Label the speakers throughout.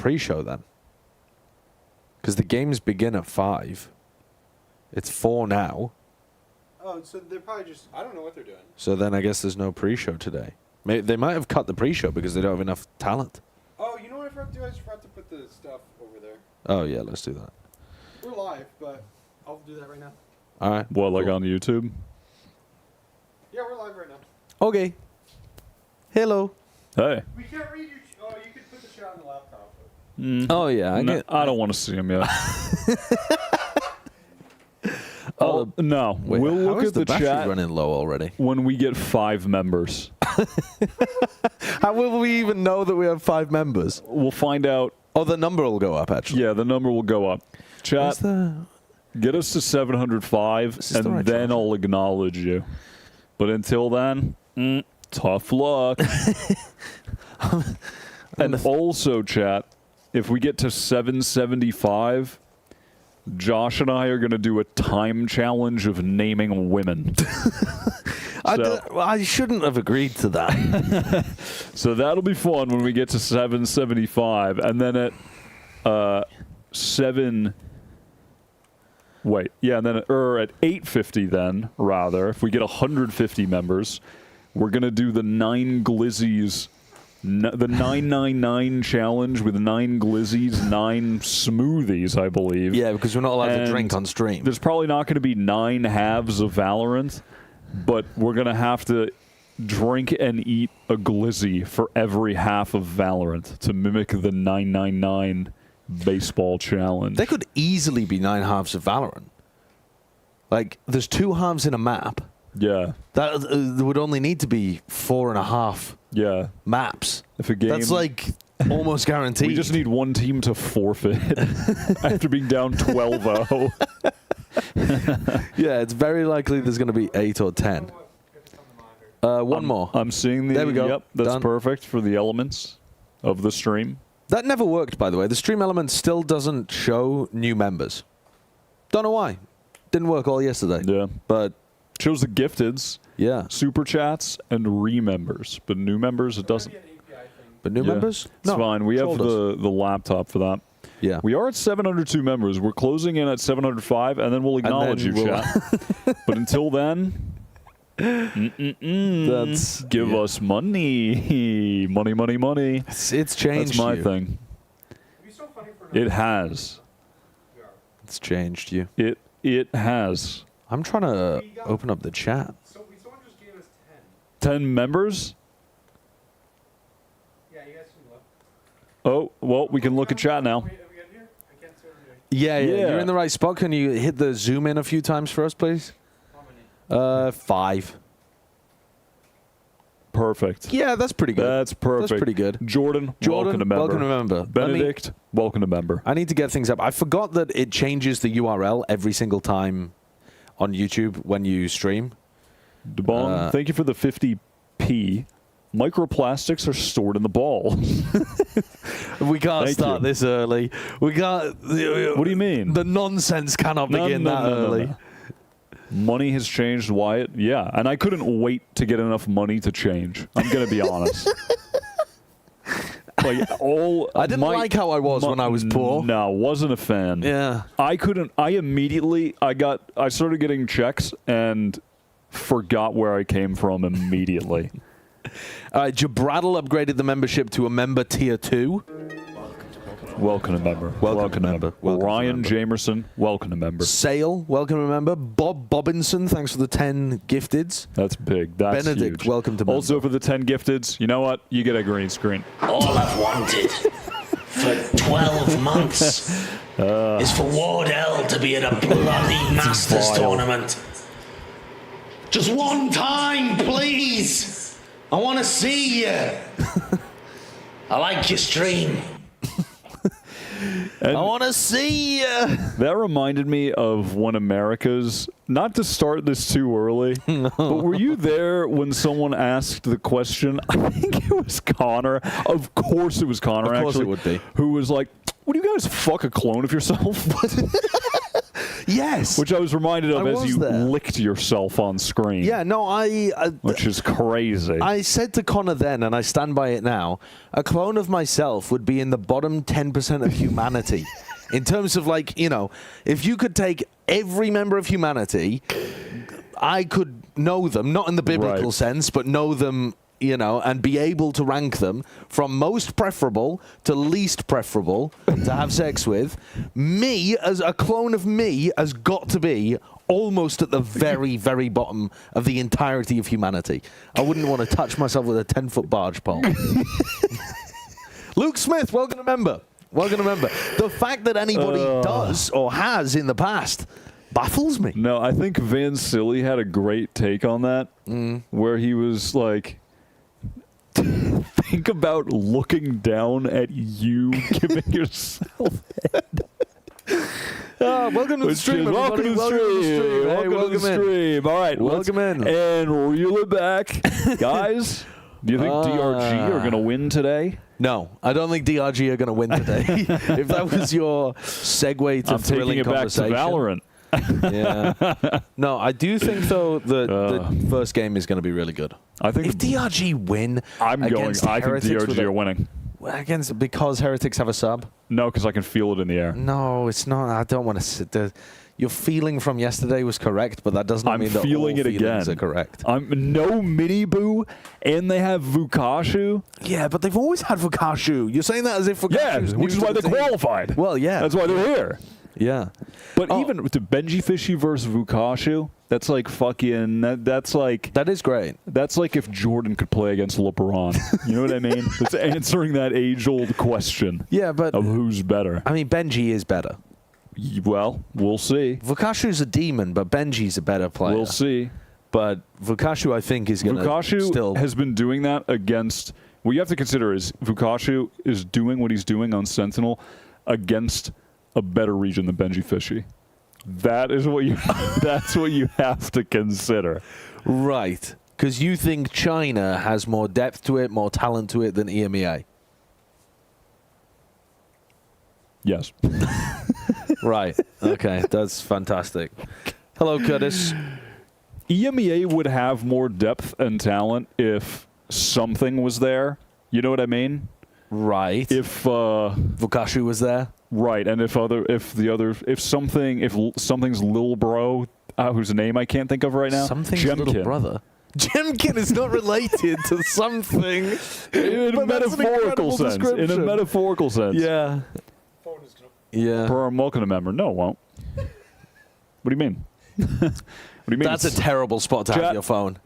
Speaker 1: pre-show then? Because the games begin at 5. It's 4 now.
Speaker 2: Oh, so they're probably just... I don't know what they're doing.
Speaker 1: So then I guess there's no pre-show today. They might have cut the pre-show because they don't have enough talent.
Speaker 2: Oh, you know what I forgot to do? I just forgot to put the stuff over there.
Speaker 1: Oh, yeah, let's do that.
Speaker 2: We're live, but I'll do that right now.
Speaker 1: All right.
Speaker 3: What, like on YouTube?
Speaker 2: Yeah, we're live right now.
Speaker 1: Okay. Hello.
Speaker 3: Hey.
Speaker 2: We can't read your... Oh, you could put the shit on the laptop.
Speaker 1: Oh, yeah.
Speaker 3: I don't want to see him yet.
Speaker 1: Oh,
Speaker 3: no.
Speaker 1: wait,
Speaker 3: we'll look at the
Speaker 1: battery
Speaker 3: chat
Speaker 1: running low already.
Speaker 3: when we get 5 members.
Speaker 1: How will we even know that we have 5 members?
Speaker 3: We'll find out.
Speaker 1: Oh, the number will go up, actually.
Speaker 3: Yeah, the number will go up. Chat,
Speaker 1: The...
Speaker 3: get us to 705,
Speaker 1: Is this the
Speaker 3: and
Speaker 1: right
Speaker 3: then
Speaker 1: charger?
Speaker 3: I'll acknowledge you. But until then, tough luck. And also, chat, if we get to 775... Josh and I are going to do a time challenge of naming women.
Speaker 1: I shouldn't have agreed to that.
Speaker 3: So that'll be fun when we get to 775. And then at 850 then, rather, if we get 150 members, we're going to do the 9 glizzies, the 999 challenge with 9 glizzies, 9 smoothies, I believe.
Speaker 1: Yeah, because we're not allowed to
Speaker 3: And
Speaker 1: drink on stream.
Speaker 3: There's probably not going to be 9 halves of Valorant, but we're going to have to drink and eat a glizzy for every half of Valorant to mimic the 999 baseball challenge.
Speaker 1: There could easily be 9 halves of Valorant. Like, there's 2 halves in a map.
Speaker 3: Yeah.
Speaker 1: That there would only need to be 4.5
Speaker 3: Yeah.
Speaker 1: maps.
Speaker 3: If a game...
Speaker 1: That's like almost guaranteed.
Speaker 3: We just need one team to forfeit after being down 12-0.
Speaker 1: Yeah, it's very likely there's going to be 8 or 10. One more.
Speaker 3: I'm seeing the...
Speaker 1: There we go.
Speaker 3: Yep, that's
Speaker 1: Done.
Speaker 3: perfect for the elements of the stream.
Speaker 1: That never worked, by the way. The stream element still doesn't show new members. Don't know why. Didn't work all yesterday.
Speaker 3: Yeah.
Speaker 1: But,
Speaker 3: Shows the gifteds,
Speaker 1: yeah.
Speaker 3: super chats, and remembers. But new members, it doesn't.
Speaker 1: But new
Speaker 3: Yeah.
Speaker 1: members?
Speaker 3: It's fine. We have
Speaker 1: told us.
Speaker 3: the laptop for that.
Speaker 1: Yeah.
Speaker 3: We are at 702 members. We're closing in at 705, and then we'll acknowledge
Speaker 1: then
Speaker 3: you,
Speaker 1: we'll-
Speaker 3: chat. But until then,
Speaker 1: That's...
Speaker 3: give us money. Money, money, money.
Speaker 1: It's changed
Speaker 3: That's my
Speaker 1: you.
Speaker 3: thing. It has.
Speaker 1: It's changed you.
Speaker 3: It has.
Speaker 1: I'm trying to open up the chat.
Speaker 2: Someone just gave us
Speaker 3: 10 members?
Speaker 2: 10. Yeah, you guys can look.
Speaker 3: Oh, well, we can look at chat now.
Speaker 2: Wait, are we good here? I can't see what I'm doing.
Speaker 1: Yeah,
Speaker 3: Yeah.
Speaker 1: you're in the right spot. Can you hit the zoom in a few times for us, please?
Speaker 2: How many?
Speaker 1: 5.
Speaker 3: Perfect.
Speaker 1: Yeah, that's pretty good.
Speaker 3: That's perfect.
Speaker 1: That's pretty good.
Speaker 3: Jordan, welcome to member.
Speaker 1: welcome to member.
Speaker 3: Benedict, welcome to member.
Speaker 1: I need to get things up. I forgot that it changes the URL every single time on YouTube when you stream.
Speaker 3: DeBong, thank you for the 50p. Microplastics are stored in the ball.
Speaker 1: We can't
Speaker 3: Thank
Speaker 1: start
Speaker 3: you.
Speaker 1: this early. We can't.
Speaker 3: What do you mean?
Speaker 1: The nonsense cannot begin that early.
Speaker 3: No. Money has changed, Wyatt. Yeah, and I couldn't wait to get enough money to change. I'm going to be honest. Like
Speaker 1: I didn't like how I was when I was poor.
Speaker 3: No, wasn't a fan.
Speaker 1: Yeah.
Speaker 3: I started getting checks and forgot where I came from immediately.
Speaker 1: Jabrattle upgraded the membership to a member tier 2.
Speaker 3: Welcome to member.
Speaker 1: Welcome to member. Welcome
Speaker 3: Ryan
Speaker 1: to
Speaker 3: Jamerson, welcome to member.
Speaker 1: Sale, welcome to member. Bob Bobbinson, thanks for the 10 gifteds.
Speaker 3: That's big. That's
Speaker 1: Benedict,
Speaker 3: huge.
Speaker 1: welcome to member.
Speaker 3: Also for the 10 gifteds, you know what? You get a green screen.
Speaker 4: All I've wanted for 12 months is for Wardell to be at a bloody Masters
Speaker 3: vile.
Speaker 4: tournament. Just one time, please. I want to see you. I like your stream.
Speaker 1: I want to see ya.
Speaker 3: That reminded me of when America's, not to start this too early, but were you there when someone asked the question? I think it was Connor. Of course it was Connor,
Speaker 1: Of course
Speaker 3: actually.
Speaker 1: it would be.
Speaker 3: Who was like, would you guys fuck a clone of yourself?
Speaker 1: Yes.
Speaker 3: Which I was reminded of
Speaker 1: I
Speaker 3: as
Speaker 1: was
Speaker 3: you
Speaker 1: there.
Speaker 3: licked yourself on screen.
Speaker 1: Yeah, no,
Speaker 3: Which is crazy.
Speaker 1: I said to Connor then, and I stand by it now, a clone of myself would be in the bottom 10% of humanity. In terms of, like, you know, if you could take every member of humanity, I could know them, not in the biblical sense, but know them, you know, and be able to rank them from most preferable to least preferable to have sex with. Me, as a clone of me, has got to be almost at the very, very bottom of the entirety of humanity. I wouldn't want to touch myself with a 10-foot barge pole. Luke Smith, welcome to member. Welcome to member. The fact that anybody does or has in the past baffles me.
Speaker 3: No, I think Van Silly had a great take on that, where he was like, think about looking down at you giving yourself head.
Speaker 1: Welcome to the stream,
Speaker 3: Welcome to the stream. Welcome to the stream. All right,
Speaker 1: welcome in.
Speaker 3: And reel it back. Guys, do you think DRG are going to win today?
Speaker 1: No, I don't think DRG are going to win today. If that was your segue to
Speaker 3: I'm
Speaker 1: thrilling
Speaker 3: taking it back to
Speaker 1: conversation.
Speaker 3: Valorant.
Speaker 1: Yeah. No, I do think, though, that the first game is going to be really good.
Speaker 3: I think
Speaker 1: if DRG win
Speaker 3: I think
Speaker 1: Heretics
Speaker 3: DRG are winning.
Speaker 1: Because Heretics have a sub?
Speaker 3: No, because I can feel it in the air.
Speaker 1: No, it's not. I don't want to sit there. Your feeling from yesterday was correct, but that does not mean that
Speaker 3: feeling
Speaker 1: all
Speaker 3: it
Speaker 1: feelings
Speaker 3: again.
Speaker 1: are correct.
Speaker 3: I'm no mini boo, and they have Vukashu.
Speaker 1: Yeah, but they've always had Vukashu. You're saying that as if Vukashu's new
Speaker 3: which is
Speaker 1: to
Speaker 3: why
Speaker 1: the
Speaker 3: they
Speaker 1: team.
Speaker 3: qualified.
Speaker 1: Well, yeah.
Speaker 3: That's why they're here.
Speaker 1: Yeah.
Speaker 3: But even to Benji Fishy versus Vukashu, that's like fucking. That's like.
Speaker 1: That is great.
Speaker 3: That's like if Jordan could play against LeBron. You know what I mean? It's answering that age-old question.
Speaker 1: Yeah, but
Speaker 3: of who's better.
Speaker 1: I mean, Benji is better.
Speaker 3: Well, we'll see.
Speaker 1: Vukashu's a demon, but Benji's a better player.
Speaker 3: We'll see.
Speaker 1: But Vukashu, I think, is going to still...
Speaker 3: Vukashu has been doing that against... What you have to consider is Vukashu is doing what he's doing on Sentinel against a better region than Benji Fishy. That is what you... That's what you have to consider.
Speaker 1: Right. Because you think China has more depth to it, more talent to it than EMEA.
Speaker 3: Yes.
Speaker 1: Right. Okay. That's fantastic. Hello, Curtis.
Speaker 3: EMEA would have more depth and talent if something was there. You know what I mean?
Speaker 1: Right.
Speaker 3: If
Speaker 1: Vukashu was there.
Speaker 3: Right, and if something's little bro, whose name I can't think of right now,
Speaker 1: Something's
Speaker 3: Jemkin.
Speaker 1: little brother. Jemkin is not related to something.
Speaker 3: In a
Speaker 1: But that's an
Speaker 3: incredible
Speaker 1: incredible
Speaker 3: sense. In a
Speaker 1: description.
Speaker 3: metaphorical sense.
Speaker 1: Yeah.
Speaker 2: Phone is gonna.
Speaker 1: Yeah.
Speaker 3: Per our welcome member. No, it won't. What do you mean? What do you mean?
Speaker 1: That's a terrible spot to have
Speaker 3: Chat-
Speaker 1: your phone.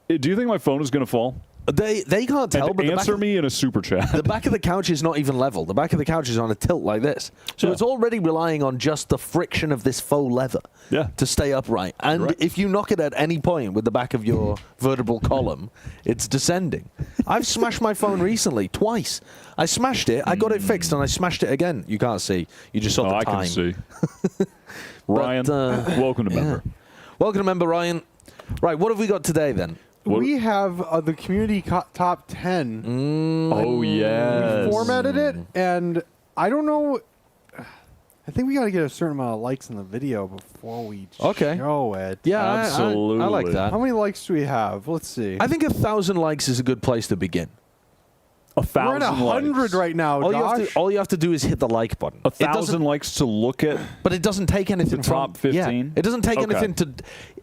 Speaker 3: Do you think my phone is going to fall?
Speaker 1: They can't tell,
Speaker 3: And
Speaker 1: but
Speaker 3: answer me in a super chat.
Speaker 1: the back of the couch is not even level. The back of the couch is on a tilt like this. So
Speaker 3: Yeah.
Speaker 1: it's already relying on just the friction of this faux leather
Speaker 3: Yeah.
Speaker 1: to stay upright. And
Speaker 3: Right.
Speaker 1: if you knock it at any point with the back of your vertebral column, it's descending. I've smashed my phone recently, twice. I smashed it, I got it fixed, and I smashed it again. You can't see. You just saw the
Speaker 3: I
Speaker 1: time.
Speaker 3: can see. Ryan, welcome to member.
Speaker 1: Welcome to member, Ryan. Right, what have we got today, then?
Speaker 3: What-
Speaker 5: We have the community top 10.
Speaker 3: Oh, yeah.
Speaker 5: We formatted it, and I don't know. I think we got to get a certain amount of likes in the video before we
Speaker 1: Okay.
Speaker 5: show it.
Speaker 1: Yeah,
Speaker 3: Absolutely.
Speaker 1: I like that.
Speaker 5: How many likes do we have? Let's see.
Speaker 1: I think 1,000 likes is a good place to begin.
Speaker 3: 1,000
Speaker 5: We're at 100
Speaker 3: likes.
Speaker 5: right now, Josh.
Speaker 1: All you have to do is hit the like button.
Speaker 3: 1,000 likes to look at.
Speaker 1: But it doesn't take anything
Speaker 3: The top
Speaker 1: from
Speaker 3: 15?
Speaker 1: Yeah, it doesn't take
Speaker 3: Okay.
Speaker 1: anything to.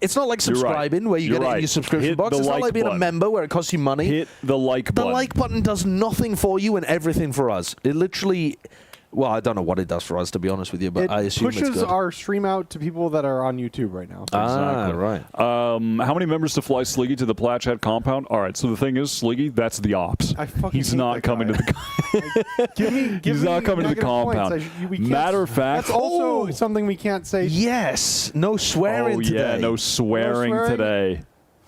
Speaker 1: It's not like
Speaker 3: You're right.
Speaker 1: subscribing where you
Speaker 3: You're
Speaker 1: get it in
Speaker 3: right.
Speaker 1: your subscription
Speaker 3: Hit
Speaker 1: box.
Speaker 3: the
Speaker 1: It's not
Speaker 3: like
Speaker 1: like being a
Speaker 3: button.
Speaker 1: member where it costs you money.
Speaker 3: Hit the like
Speaker 1: The
Speaker 3: button.
Speaker 1: like button does nothing for you and everything for us. It literally. Well, I don't know what it does for us, to be honest with you, but
Speaker 5: It
Speaker 1: I assume it's
Speaker 5: pushes
Speaker 1: good.
Speaker 5: our stream out to people that are on YouTube right now.
Speaker 3: Exactly.
Speaker 1: right.
Speaker 3: How many members to fly Sliggy to the Plat Chat compound? All right, so the thing is, Sliggy, that's the ops.
Speaker 5: I fucking
Speaker 3: He's
Speaker 5: hate
Speaker 3: not
Speaker 5: that
Speaker 3: coming
Speaker 5: guy.
Speaker 3: to the.
Speaker 5: Give
Speaker 3: He's
Speaker 5: me
Speaker 3: not coming to the
Speaker 5: negative points.
Speaker 3: compound.
Speaker 5: We can't-
Speaker 3: Matter of fact,
Speaker 5: That's also something we can't say.
Speaker 1: Yes. No swearing
Speaker 3: oh
Speaker 1: today.
Speaker 3: yeah, no swearing,
Speaker 5: swearing?
Speaker 3: today.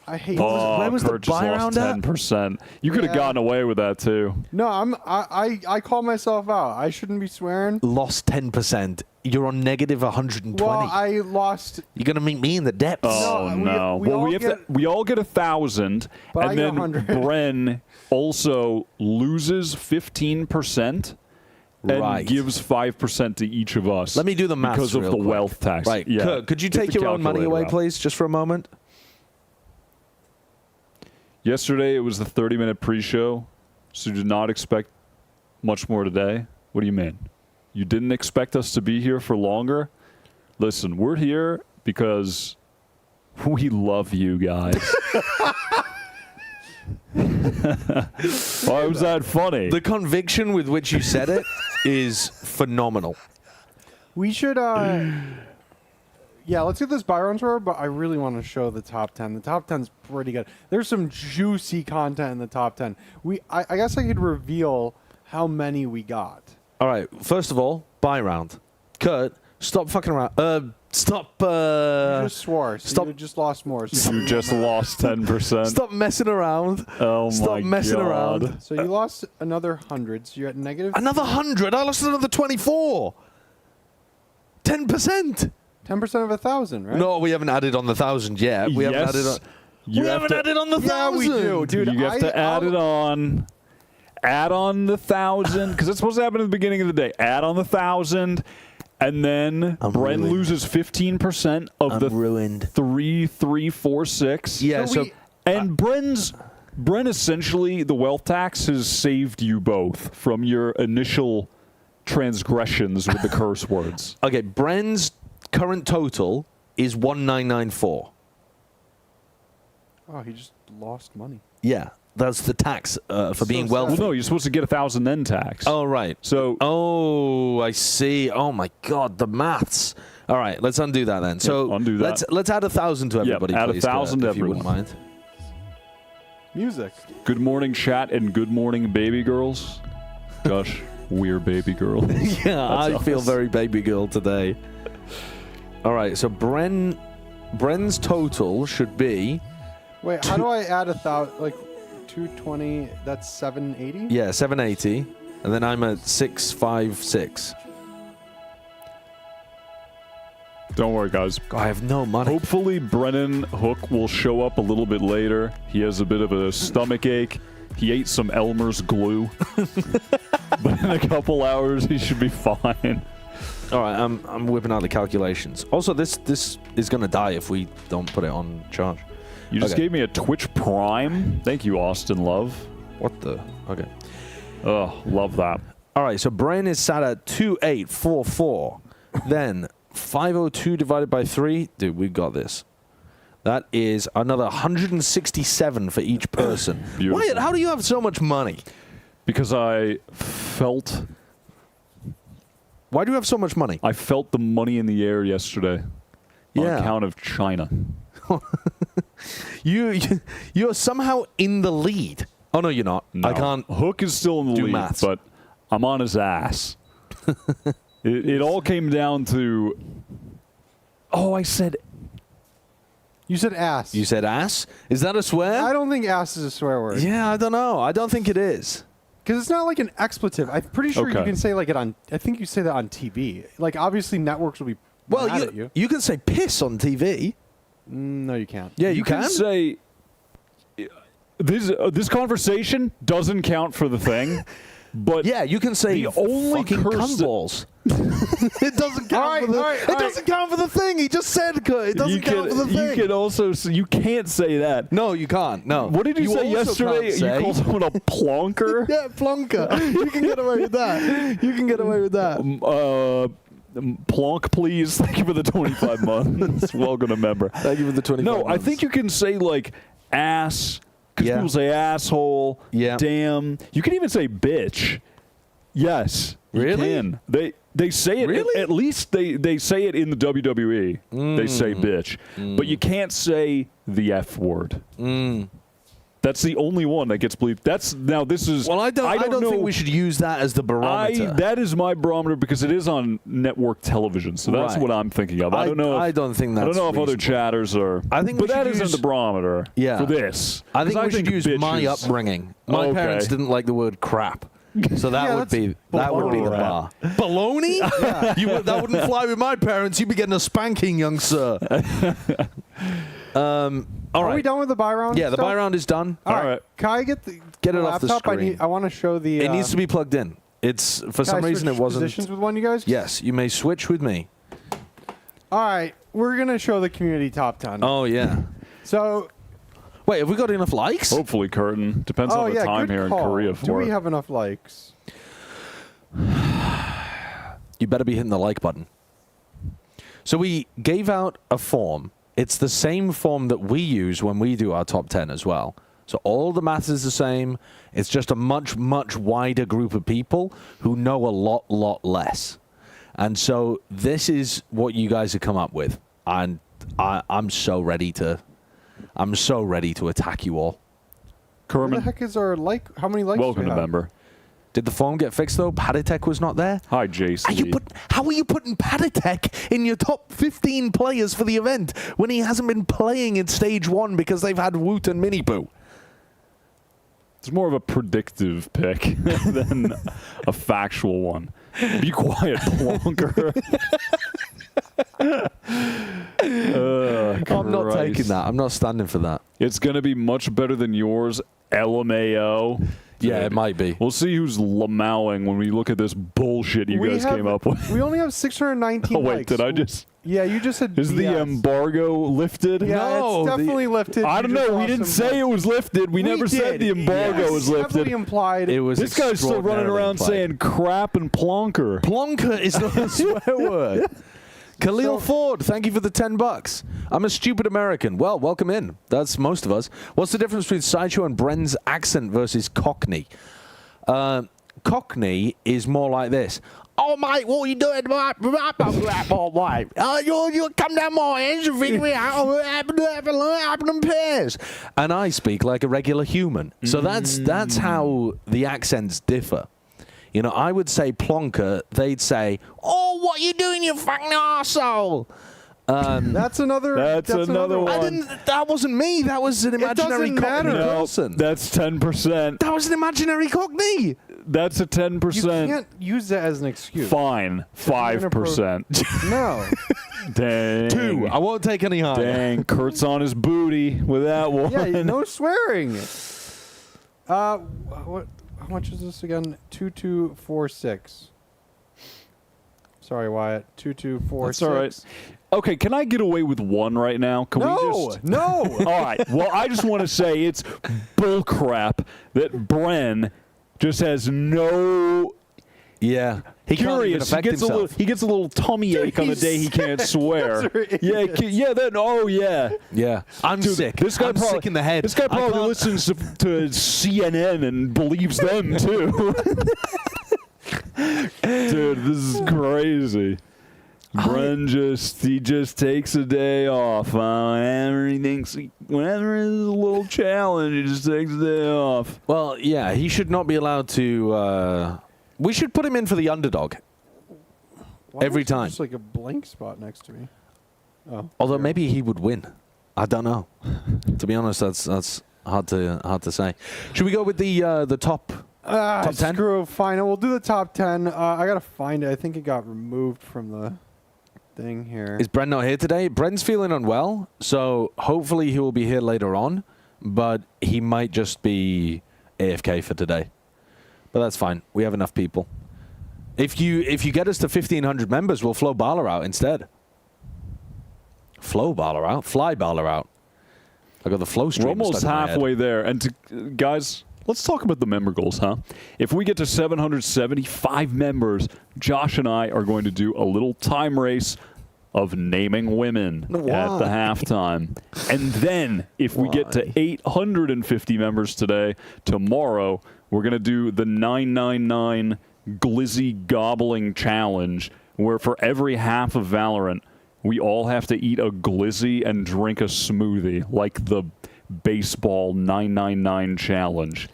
Speaker 5: I hate
Speaker 3: Oh,
Speaker 1: where was the
Speaker 3: Kurt just
Speaker 1: buy
Speaker 3: lost
Speaker 1: round at?
Speaker 3: 10%. You could have
Speaker 5: Yeah.
Speaker 3: gotten away with that too.
Speaker 5: No, I call myself out. I shouldn't be swearing.
Speaker 1: Lost 10%. You're on negative 120.
Speaker 5: Well, I lost.
Speaker 1: You're gonna meet me in the depths.
Speaker 3: Oh
Speaker 5: No, we-
Speaker 3: no!
Speaker 5: we
Speaker 3: well,
Speaker 5: all
Speaker 3: we have to.
Speaker 5: get-
Speaker 3: We all get 1,000,
Speaker 5: But I
Speaker 3: and
Speaker 5: get
Speaker 3: then
Speaker 5: 100.
Speaker 3: Bren also loses 15%, and
Speaker 1: Right.
Speaker 3: gives 5% to each of us.
Speaker 1: Let me do the maths
Speaker 3: because of
Speaker 1: real
Speaker 3: the
Speaker 1: quick.
Speaker 3: wealth tax.
Speaker 1: Right.
Speaker 3: Yeah.
Speaker 1: Kurt, could you
Speaker 3: Get
Speaker 1: take
Speaker 3: the
Speaker 1: your own money
Speaker 3: calculator
Speaker 1: away,
Speaker 3: out.
Speaker 1: please, just for a moment?
Speaker 3: Yesterday it was the 30-minute pre-show, so you did not expect much more today. What do you mean? You didn't expect us to be here for longer? Listen, we're here because we love you guys. Why was that funny?
Speaker 1: The conviction with which you said it is phenomenal.
Speaker 5: We should, yeah, let's get this buy round tour, but I really want to show the top 10. The top 10's pretty good. There's some juicy content in the top 10. I guess I could reveal how many we got.
Speaker 1: All right. First of all, buy round. Kurt, stop fucking around. Stop.
Speaker 5: You just swore. So
Speaker 1: stop.
Speaker 5: You just lost more. So
Speaker 3: You just lost 10%.
Speaker 1: Stop messing around.
Speaker 3: Oh
Speaker 1: Stop
Speaker 3: my
Speaker 1: messing
Speaker 3: God.
Speaker 1: around.
Speaker 5: So you lost another 100. So you're at negative
Speaker 1: Another 100. I lost another 24. 10%.
Speaker 5: 10% of 1,000, right?
Speaker 1: No, we haven't added on the 1,000 yet. We haven't added on.
Speaker 3: You
Speaker 1: we
Speaker 3: have
Speaker 1: haven't
Speaker 3: to-
Speaker 1: added on the 1,000.
Speaker 5: Yeah, we do, dude.
Speaker 3: You have to add it on. Add on the 1,000 because it's supposed to happen at the beginning of the day. Add on the 1,000, and then
Speaker 1: I'm
Speaker 3: Bren
Speaker 1: ruined.
Speaker 3: loses 15% of the
Speaker 1: ruined.
Speaker 3: 3, 3, 4, 6.
Speaker 1: Yeah,
Speaker 5: So
Speaker 1: so
Speaker 5: we-
Speaker 3: And Bren essentially the wealth tax has saved you both from your initial transgressions with the curse words.
Speaker 1: okay, Bren's current total is 1994.
Speaker 5: Oh, he just lost money.
Speaker 1: Yeah, that's the tax for being
Speaker 5: sad.
Speaker 1: wealthy.
Speaker 3: Well, no, you're supposed to get 1,000 then tax.
Speaker 1: Oh, right.
Speaker 3: So
Speaker 1: Oh, I see. Oh my God, the maths. All right, let's undo that then. So
Speaker 3: undo that.
Speaker 1: let's add 1,000 to everybody,
Speaker 3: add
Speaker 1: please,
Speaker 3: 1,000
Speaker 1: Kurt,
Speaker 3: to
Speaker 1: if you wouldn't
Speaker 3: everyone.
Speaker 1: mind.
Speaker 5: Music.
Speaker 3: good morning, chat, and good morning, baby girls. Gosh, we're baby girls.
Speaker 1: Yeah, I
Speaker 3: That's
Speaker 1: feel
Speaker 3: us.
Speaker 1: very baby girl today. All right, so Bren's total should be
Speaker 5: Wait, how do I add 1,000? Like 220? That's 780.
Speaker 1: 780, and then I'm at 656.
Speaker 3: Don't worry, guys.
Speaker 1: I have no money.
Speaker 3: Hopefully, Brennan Hook will show up a little bit later. He has a bit of a stomach ache. He ate some Elmer's glue. But in a couple hours, he should be fine.
Speaker 1: All right, I'm whipping out the calculations. Also, this is gonna die if we don't put it on charge.
Speaker 3: You just
Speaker 1: Okay.
Speaker 3: gave me a Twitch Prime. Thank you, Austin Love.
Speaker 1: What the? Okay.
Speaker 3: Oh, love that.
Speaker 1: All right, so Bren is sat at 2844. Then 502 divided by 3. Dude, we've got this. That is another 167 for each person.
Speaker 3: Beautiful.
Speaker 1: Wyatt, how do you have so much money?
Speaker 3: Because I felt
Speaker 1: Why do you have so much money?
Speaker 3: the money in the air yesterday. On
Speaker 1: Yeah.
Speaker 3: account of China.
Speaker 1: You're somehow in the lead. Oh no, you're not.
Speaker 3: No.
Speaker 1: I can't.
Speaker 3: Hook is still in the
Speaker 1: do
Speaker 3: lead,
Speaker 1: maths.
Speaker 3: but I'm on his ass. It all came down to. Oh, I said.
Speaker 5: You said ass.
Speaker 1: You said ass? Is that a swear?
Speaker 5: I don't think ass is a swear word.
Speaker 1: Yeah, I don't know. I don't think it is.
Speaker 5: Because it's not like an expletive. I'm pretty sure you
Speaker 3: Okay.
Speaker 5: can say like it on. I think you say that on TV. Like obviously networks will be
Speaker 1: Well,
Speaker 5: mad at you.
Speaker 1: you can say piss on TV.
Speaker 5: No, you can't.
Speaker 1: Yeah,
Speaker 3: You can say. This conversation doesn't count for the thing, but
Speaker 1: Yeah, you can say
Speaker 3: The only
Speaker 1: fucking
Speaker 3: curse
Speaker 1: cunt
Speaker 3: that-
Speaker 1: balls. It doesn't count
Speaker 5: All right,
Speaker 1: for the.
Speaker 5: all right,
Speaker 1: it
Speaker 5: all right.
Speaker 1: doesn't count for the thing. He just said Kurt. It doesn't count for the thing.
Speaker 3: You can also you can't say that.
Speaker 1: No, you can't. No.
Speaker 3: What did you say
Speaker 1: also
Speaker 3: yesterday?
Speaker 1: can't say-
Speaker 3: You called someone a plonker.
Speaker 1: Yeah, plonker. You can get away with that. You can get away with that.
Speaker 3: Plonk, please. Thank you for the 25 months. Welcome to member.
Speaker 1: Thank you for the 25
Speaker 3: No, I
Speaker 1: months.
Speaker 3: think you can say like ass because
Speaker 1: Yeah.
Speaker 3: people say asshole.
Speaker 1: Yeah.
Speaker 3: Damn. You can even say bitch. Yes. you
Speaker 1: Really?
Speaker 3: can. They say it.
Speaker 1: Really?
Speaker 3: At least they say it in the WWE. They say bitch, but you can't say the F word. That's the only one that gets bleeped. This is.
Speaker 1: Well, I don't
Speaker 3: know.
Speaker 1: think we should use that as the barometer.
Speaker 3: That is my barometer because it is on network television, so that's
Speaker 1: Right.
Speaker 3: what I'm thinking of. I don't know.
Speaker 1: I don't think
Speaker 3: I
Speaker 1: that's
Speaker 3: don't know if other
Speaker 1: reasonable.
Speaker 3: chatters are.
Speaker 1: I think
Speaker 3: but
Speaker 1: we
Speaker 3: that
Speaker 1: should
Speaker 3: isn't
Speaker 1: use-
Speaker 3: the barometer.
Speaker 1: Yeah.
Speaker 3: For this,
Speaker 1: I think
Speaker 3: 'Cause
Speaker 1: we should use
Speaker 3: bitch
Speaker 1: my
Speaker 3: is-
Speaker 1: upbringing. My
Speaker 3: Okay.
Speaker 1: parents didn't like the word crap. So that
Speaker 5: Yeah,
Speaker 1: would
Speaker 5: that's
Speaker 1: be the bar. Baloney? That wouldn't fly with my parents. You'd be getting a spanking, young sir. All
Speaker 5: Are
Speaker 1: right.
Speaker 5: we done with the buy round?
Speaker 1: Yeah, the
Speaker 5: stuff?
Speaker 1: buy round is done.
Speaker 5: All
Speaker 3: All
Speaker 5: right.
Speaker 3: right.
Speaker 5: Can I get the
Speaker 1: Get it
Speaker 5: the
Speaker 1: off the
Speaker 5: laptop?
Speaker 1: screen.
Speaker 5: I want to show the.
Speaker 1: It needs to be plugged in. It's for
Speaker 5: Can
Speaker 1: some
Speaker 5: I
Speaker 1: reason
Speaker 5: switch
Speaker 1: it wasn't.
Speaker 5: positions with one of you guys?
Speaker 1: Yes, you may switch with me.
Speaker 5: All right, we're gonna show the community top 10.
Speaker 1: Oh yeah.
Speaker 5: So,
Speaker 1: Wait, have we got enough likes?
Speaker 3: Hopefully, Curtin. Depends on the
Speaker 5: yeah,
Speaker 3: time
Speaker 5: good
Speaker 3: here
Speaker 5: call.
Speaker 3: in Korea
Speaker 5: Do
Speaker 3: for
Speaker 5: we
Speaker 3: it.
Speaker 5: have enough likes?
Speaker 1: You better be hitting the like button. So we gave out a form. It's the same form that we use when we do our top 10 as well. So all the math is the same. It's just a much, much wider group of people who know a lot less. And so this is what you guys have come up with. And I'm so ready to attack you all.
Speaker 5: Where the
Speaker 3: Kerman,
Speaker 5: heck is our like? How many likes do
Speaker 3: welcome
Speaker 5: we
Speaker 3: to
Speaker 5: have?
Speaker 3: member.
Speaker 1: Did the form get fixed though? Padatek was not there?
Speaker 3: Hi, JC.
Speaker 1: How are you putting Padatek in your top 15 players for the event when he hasn't been playing in stage 1 because they've had Woot and Minipoo?
Speaker 3: It's more of a predictive pick than a factual one. Be quiet, Plonker.
Speaker 1: I'm not taking
Speaker 3: Christ.
Speaker 1: that. I'm not standing for that.
Speaker 3: It's going to be much better than yours, LMAO.
Speaker 1: Yeah,
Speaker 3: Dude,
Speaker 1: it might be.
Speaker 3: We'll see who's lamowing when we look at this bullshit you guys came up with.
Speaker 5: We only have 619
Speaker 3: Oh, wait,
Speaker 5: likes.
Speaker 3: did I just...
Speaker 5: Yeah, you just said
Speaker 3: Is the
Speaker 5: BS.
Speaker 3: embargo lifted?
Speaker 5: Yeah,
Speaker 1: No,
Speaker 5: it's
Speaker 1: the-
Speaker 5: definitely lifted.
Speaker 3: I
Speaker 5: You
Speaker 3: don't
Speaker 5: just
Speaker 3: know. We
Speaker 5: lost
Speaker 3: didn't
Speaker 5: some
Speaker 3: say it was lifted. We never said the embargo
Speaker 5: Yes,
Speaker 3: was
Speaker 5: heavily
Speaker 3: lifted.
Speaker 5: implied.
Speaker 1: It was
Speaker 3: This guy's still running
Speaker 1: extraordinarily
Speaker 3: around
Speaker 1: implied.
Speaker 3: saying crap and plonker.
Speaker 1: Plonker is not a swear word. Khalil Ford, thank you for the $10. I'm a stupid American. Well, welcome in. That's most of us. What's the difference between Sideshow and Bren's accent versus Cockney? Cockney is more like this. Oh, mate, what are you doing? Mate? You come down my ends and figure me out what happened pairs. And I speak like a regular human. So that's how the accents differ. You know, I would say plonker, they'd say, oh, what you doing, you fucking arsehole?
Speaker 5: That's another.
Speaker 3: another one.
Speaker 1: That wasn't me. That was an imaginary
Speaker 5: doesn't
Speaker 1: Cockney
Speaker 5: matter.
Speaker 1: person.
Speaker 3: That's 10%.
Speaker 1: That was an imaginary Cockney.
Speaker 3: That's a 10%.
Speaker 5: You can't use that as an excuse.
Speaker 3: Fine. 5%.
Speaker 5: No.
Speaker 3: Dang.
Speaker 1: 2. I won't take any higher.
Speaker 3: Dang. Kurt's on his booty with that one.
Speaker 5: Yeah, no swearing. What? How much is this again? 2246. Sorry, Wyatt. 2246.
Speaker 3: That's all right. Okay, can I get away with one right now? Can we just...
Speaker 5: No.
Speaker 3: All right. Well, I just want to say it's bullcrap that Bren just has no...
Speaker 1: Yeah. He can't even
Speaker 3: Curious.
Speaker 1: affect himself.
Speaker 3: He gets a little tummy ache on the day he can't swear. Yeah, yeah.
Speaker 1: Yeah. I'm
Speaker 3: Dude,
Speaker 1: sick.
Speaker 3: This guy
Speaker 1: I'm
Speaker 3: probably,
Speaker 1: sick in the head.
Speaker 3: This guy
Speaker 1: I
Speaker 3: probably
Speaker 1: can't-
Speaker 3: listens to CNN and believes them too. Dude, this is crazy. Bren just takes a day off. Whenever he thinks, whenever there's a little challenge, he just takes a day off.
Speaker 1: Well, yeah, he should not be allowed to... we should put him in for the underdog.
Speaker 5: Why
Speaker 1: Every
Speaker 5: is there
Speaker 1: time.
Speaker 5: Just like a blank spot next to me. Oh.
Speaker 1: Although maybe he would win. I don't know. To be honest, that's hard to say. Should we go with the top top 10?
Speaker 5: Screw final. We'll do the top 10. I gotta find it. I think it got removed from the thing here.
Speaker 1: Is Bren not here today? Bren's feeling unwell, so hopefully he will be here later on, but he might just be AFK for today. But that's fine. We have enough people. If you get us to 1,500 members, we'll flow Bala out instead. Flow Bala out? Fly Bala out. I got the flow stream.
Speaker 3: We're almost
Speaker 1: stuck in my head.
Speaker 3: halfway there. And guys, let's talk about the member goals, huh? If we get to 775 members, Josh and I are going to do a little time race of naming women at the halftime. And then if we get to 850 members today, tomorrow, we're going to do the 999 Glizzy Gobbling Challenge, where for every half of Valorant, we all have to eat a glizzy and drink a smoothie, like the baseball 999 challenge.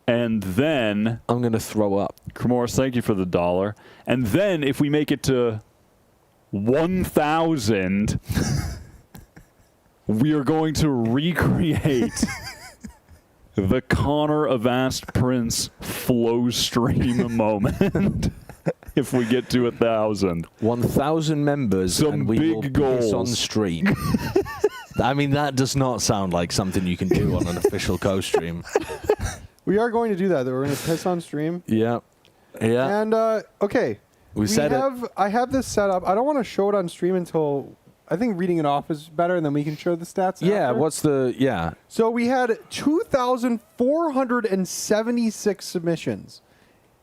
Speaker 3: And then...
Speaker 1: I'm going to throw up.
Speaker 3: Morris, thank you for the $1. And then if we make it to 1,000, we are going to recreate the Connor Avast Prince flow stream moment. If we get to 1,000.
Speaker 1: 1,000 members,
Speaker 3: Some
Speaker 1: and we
Speaker 3: big
Speaker 1: will piss on
Speaker 3: goals.
Speaker 1: stream. I mean, that does not sound like something you can do on an official co-stream.
Speaker 5: We are going to do that. We're going to piss on stream.
Speaker 1: Yeah. Yeah.
Speaker 5: And okay,
Speaker 1: said it.
Speaker 5: I have this set up. I don't want to show it on stream until I think reading it off is better, and then we can show the stats.
Speaker 1: Yeah,
Speaker 5: after. So we had 2,476 submissions,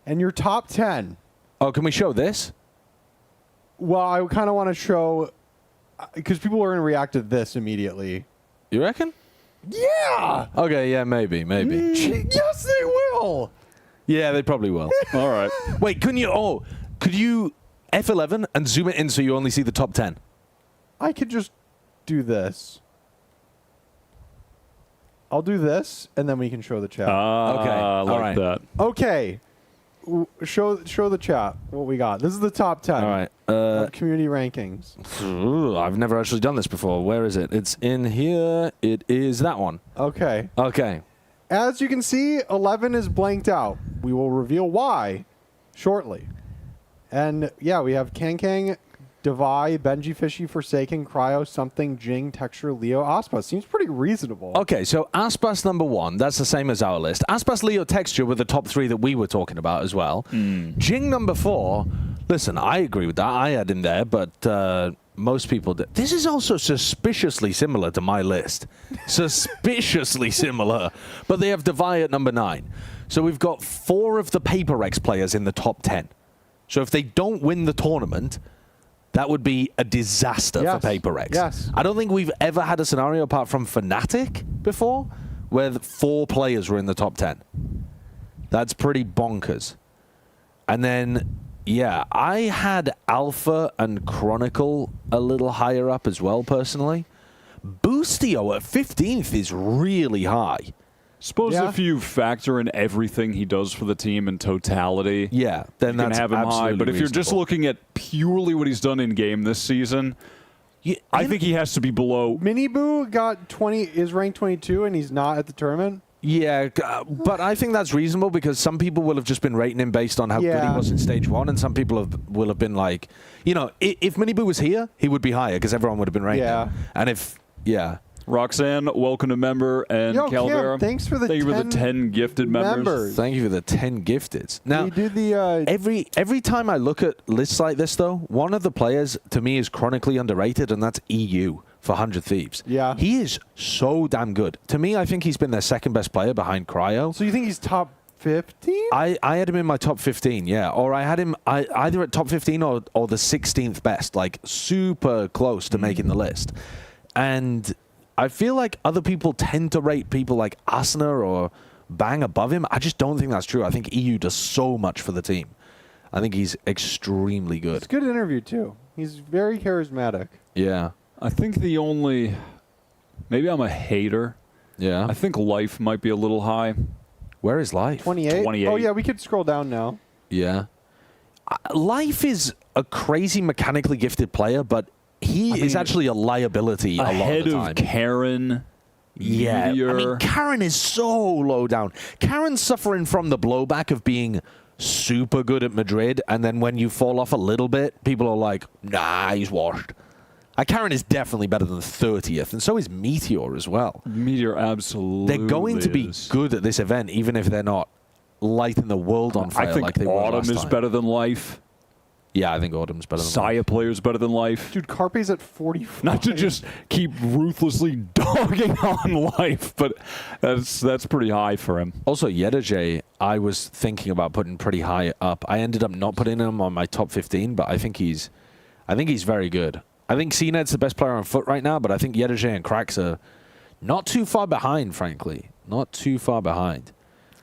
Speaker 5: and your top 10.
Speaker 1: Oh, can we show this?
Speaker 5: Well, I kind of want to show because people are going to react to this immediately.
Speaker 1: You reckon?
Speaker 5: Yeah.
Speaker 1: Okay, yeah, maybe.
Speaker 5: Yes, they will.
Speaker 1: Yeah, they probably will.
Speaker 3: All right.
Speaker 1: Wait, could you F11 and zoom it in so you only see the top 10?
Speaker 5: I could just do this. I'll do this, and then we can show the chat.
Speaker 1: Okay,
Speaker 3: I like
Speaker 1: all right.
Speaker 3: that.
Speaker 5: Okay. Show the chat what we got. This is the top 10
Speaker 1: All right.
Speaker 5: of community rankings.
Speaker 1: Ooh, I've never actually done this before. Where is it? It's in here. It is that one.
Speaker 5: Okay.
Speaker 1: Okay.
Speaker 5: As you can see, 11 is blanked out. We will reveal why shortly. And yeah, we have Kang, Devi, Benji Fishy, Forsaken, Cryo, Something, Jing, Texture, Leo, Aspas. Seems pretty reasonable.
Speaker 1: Okay, so Aspas number 1, that's the same as our list. Aspas, Leo, Texture were the top 3 that we were talking about as well. Jing number 4, listen, I agree with that. I had him there, but most people did. This is also suspiciously similar to my list. Suspiciously similar. But they have Devi at number 9. So we've got 4 of the Paper Rex players in the top 10. So if they don't win the tournament, that would be a disaster for Paper Rex.
Speaker 5: Yes.
Speaker 1: I don't think we've ever had a scenario apart from Fnatic before where 4 players were in the top 10. That's pretty bonkers. And then, yeah, I had Alpha and Chronicle a little higher up as well, personally. Boostio at 15th is really high.
Speaker 3: Suppose if you factor in everything he does for the team in totality,
Speaker 1: yeah, then
Speaker 3: you can
Speaker 1: that's
Speaker 3: have him high. But if you're just looking at purely what he's done in game this season, I think he has to be below.
Speaker 5: Miniboo got 20, is ranked 22, and he's not at the tournament.
Speaker 1: Yeah, but I think that's reasonable because some people will have just been rating him based on how good he was in stage 1, and some people will have been like, you know, if Miniboo was here, he would be higher because everyone would have been rating him. And if,
Speaker 3: Roxanne, welcome to member, and Calvera,
Speaker 5: thank you for the
Speaker 3: 10 gifted members.
Speaker 1: Thank you for the 10 gifteds. Now,
Speaker 5: we do the
Speaker 1: every time I look at lists like this, though, one of the players to me is chronically underrated, and that's EU for 100 Thieves.
Speaker 5: Yeah,
Speaker 1: he is so damn good. To me, I think he's been their second best player behind Cryo.
Speaker 5: So you think he's top 15?
Speaker 1: I had him in my top 15, yeah. Or I had him either at top 15 or the 16th best, like super close to making the list. And I feel like other people tend to rate people like Asuna or Bang above him. I just don't think that's true. I think EU does so much for the team. I think he's extremely good.
Speaker 5: It's a good interview, too. He's very charismatic.
Speaker 1: Yeah.
Speaker 3: I think maybe I'm a hater.
Speaker 1: Yeah.
Speaker 3: I think Life might be a little high.
Speaker 1: Where is Life?
Speaker 5: 28?
Speaker 3: 28.
Speaker 5: Oh, yeah, we could scroll down now.
Speaker 1: Yeah. Life is a crazy mechanically gifted player, but he is actually a liability a lot of the time.
Speaker 3: Ahead of Karen.
Speaker 1: Yeah,
Speaker 3: Meteor.
Speaker 1: I mean, Karen is so low down. Karen's suffering from the blowback of being super good at Madrid, and then when you fall off a little bit, people are like, nah, he's washed. Karen is definitely better than 30th, and so is Meteor as well.
Speaker 3: Meteor absolutely
Speaker 1: They're going to be good at this event, even if they're not lighting the world on fire
Speaker 3: I think
Speaker 1: like they were
Speaker 3: Autumn
Speaker 1: last
Speaker 3: is
Speaker 1: time.
Speaker 3: better than Life.
Speaker 1: Yeah, I think Autumn's better than
Speaker 3: Saya player's better than Life.
Speaker 5: Dude, Carpe's at 45.
Speaker 3: Not to just keep ruthlessly dogging on Life, but that's pretty high for him.
Speaker 1: Also, Yedajay, I was thinking about putting pretty high up. I ended up not putting him on my top 15, but I think he's very good. I think CNED's the best player on foot right now, but I think Yedajay and Cracks are not too far behind, frankly. Not too far behind.